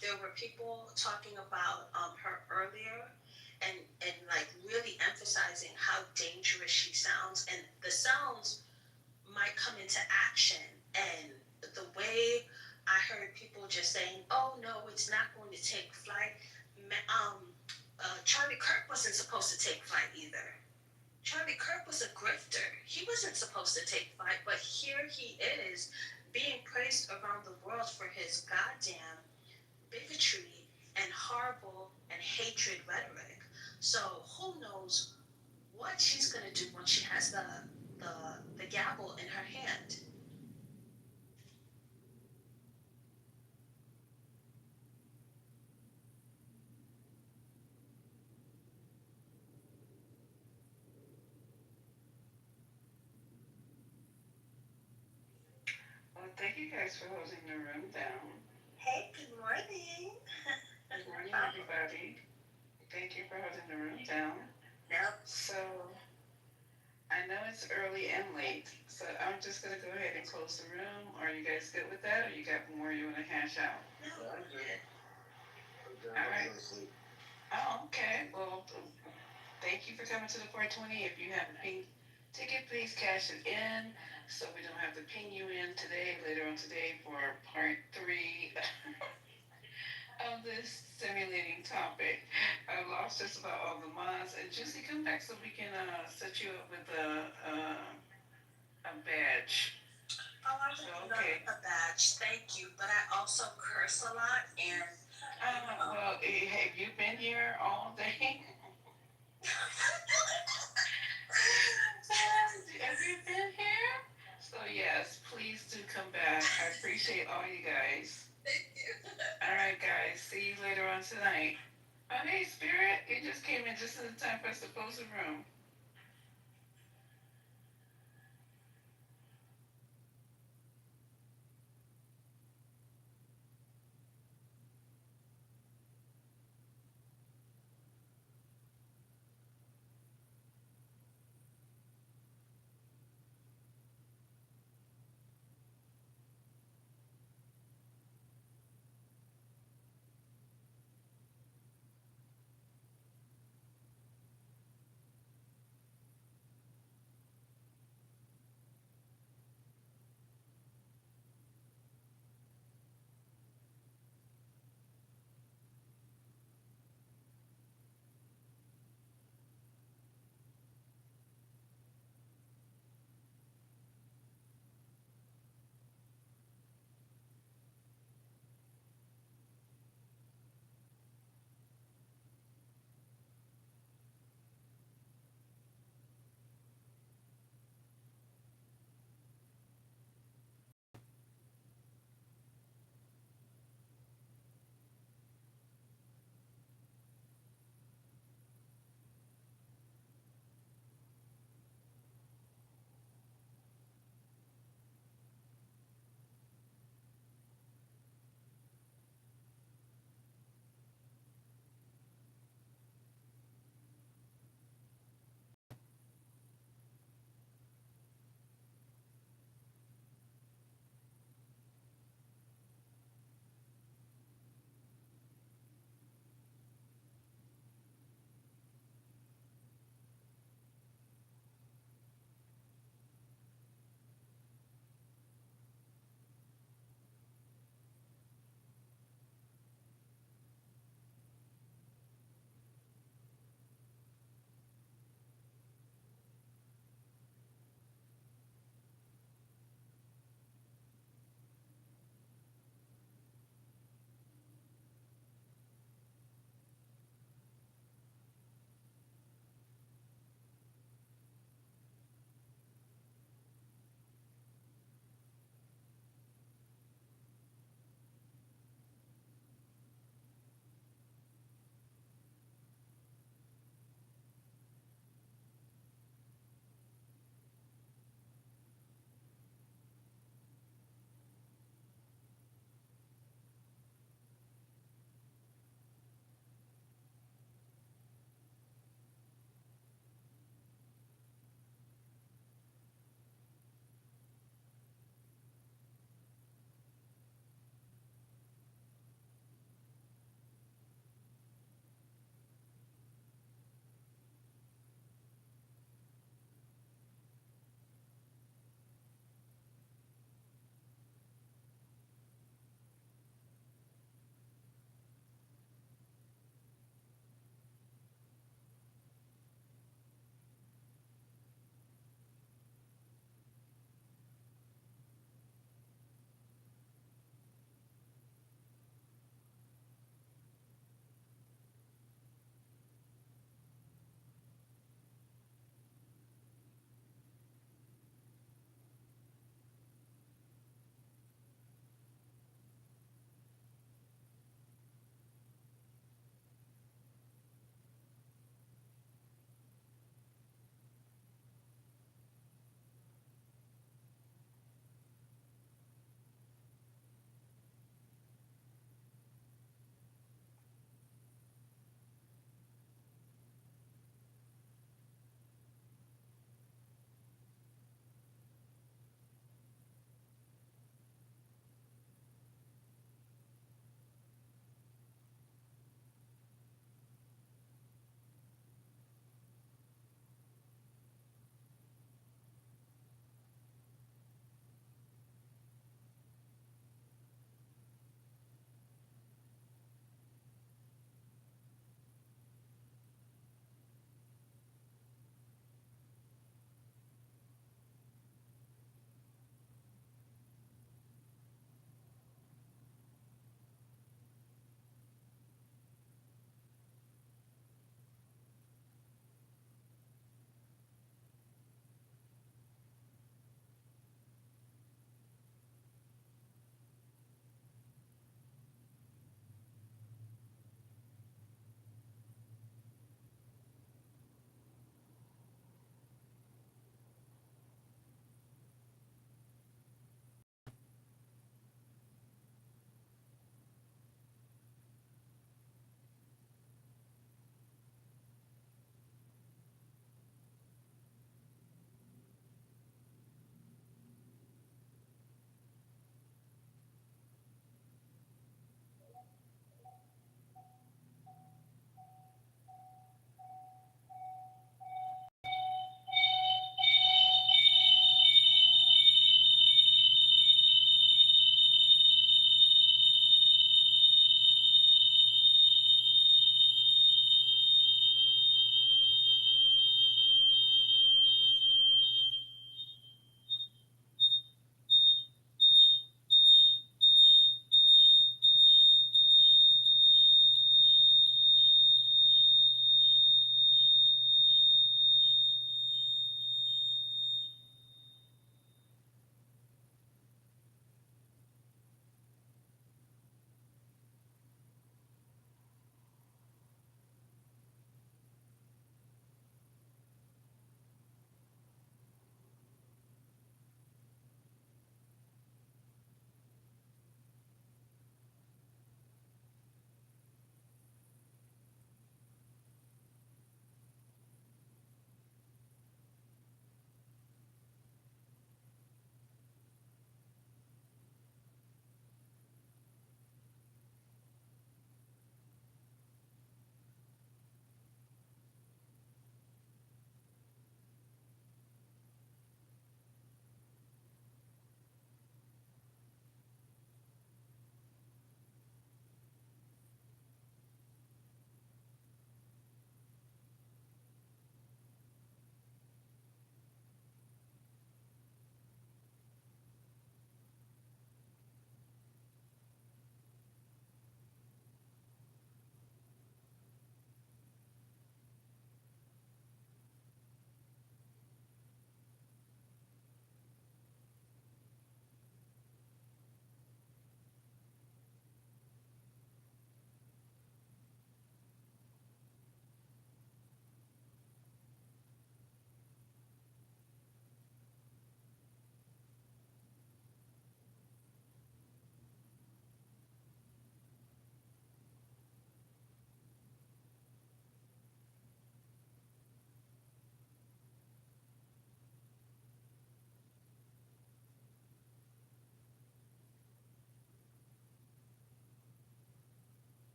F: There were people talking about her earlier, and like really emphasizing how dangerous she sounds, and the sounds might come into action. And the way I heard people just saying, "Oh no, it's not going to take flight." Charlie Kirk wasn't supposed to take flight either. Charlie Kirk was a grifter. He wasn't supposed to take flight, but here he is being praised around the world for his goddamn bigotry and horrible and hatred rhetoric. So who knows what she's gonna do when she has the gavel in her hand.
H: Well, thank you guys for holding the room down.
F: Hey, good morning.
H: Good morning, everybody. Thank you for holding the room down.
F: Yep.
H: So, I know it's early and late, so I'm just going to go ahead and close the room. Are you guys good with that, or you got more you want to hash out?
F: No, I'm good.
H: All right. Oh, okay. Well, thank you for coming to the 420. If you have a pink ticket, please cash it in so we don't have to ping you in later on today for part 3 of this simulating topic. I lost just about all the mods. And Juicy, come back so we can set you up with a badge.
F: Oh, I would love a badge. Thank you. But I also curse a lot and.
H: Well, have you been here all day? Have you been here? So yes, please do come back. I appreciate all you guys.
F: Thank you.
H: All right, guys. See you later on tonight. Oh, hey, Spirit. You just came in just in time for us to close the room.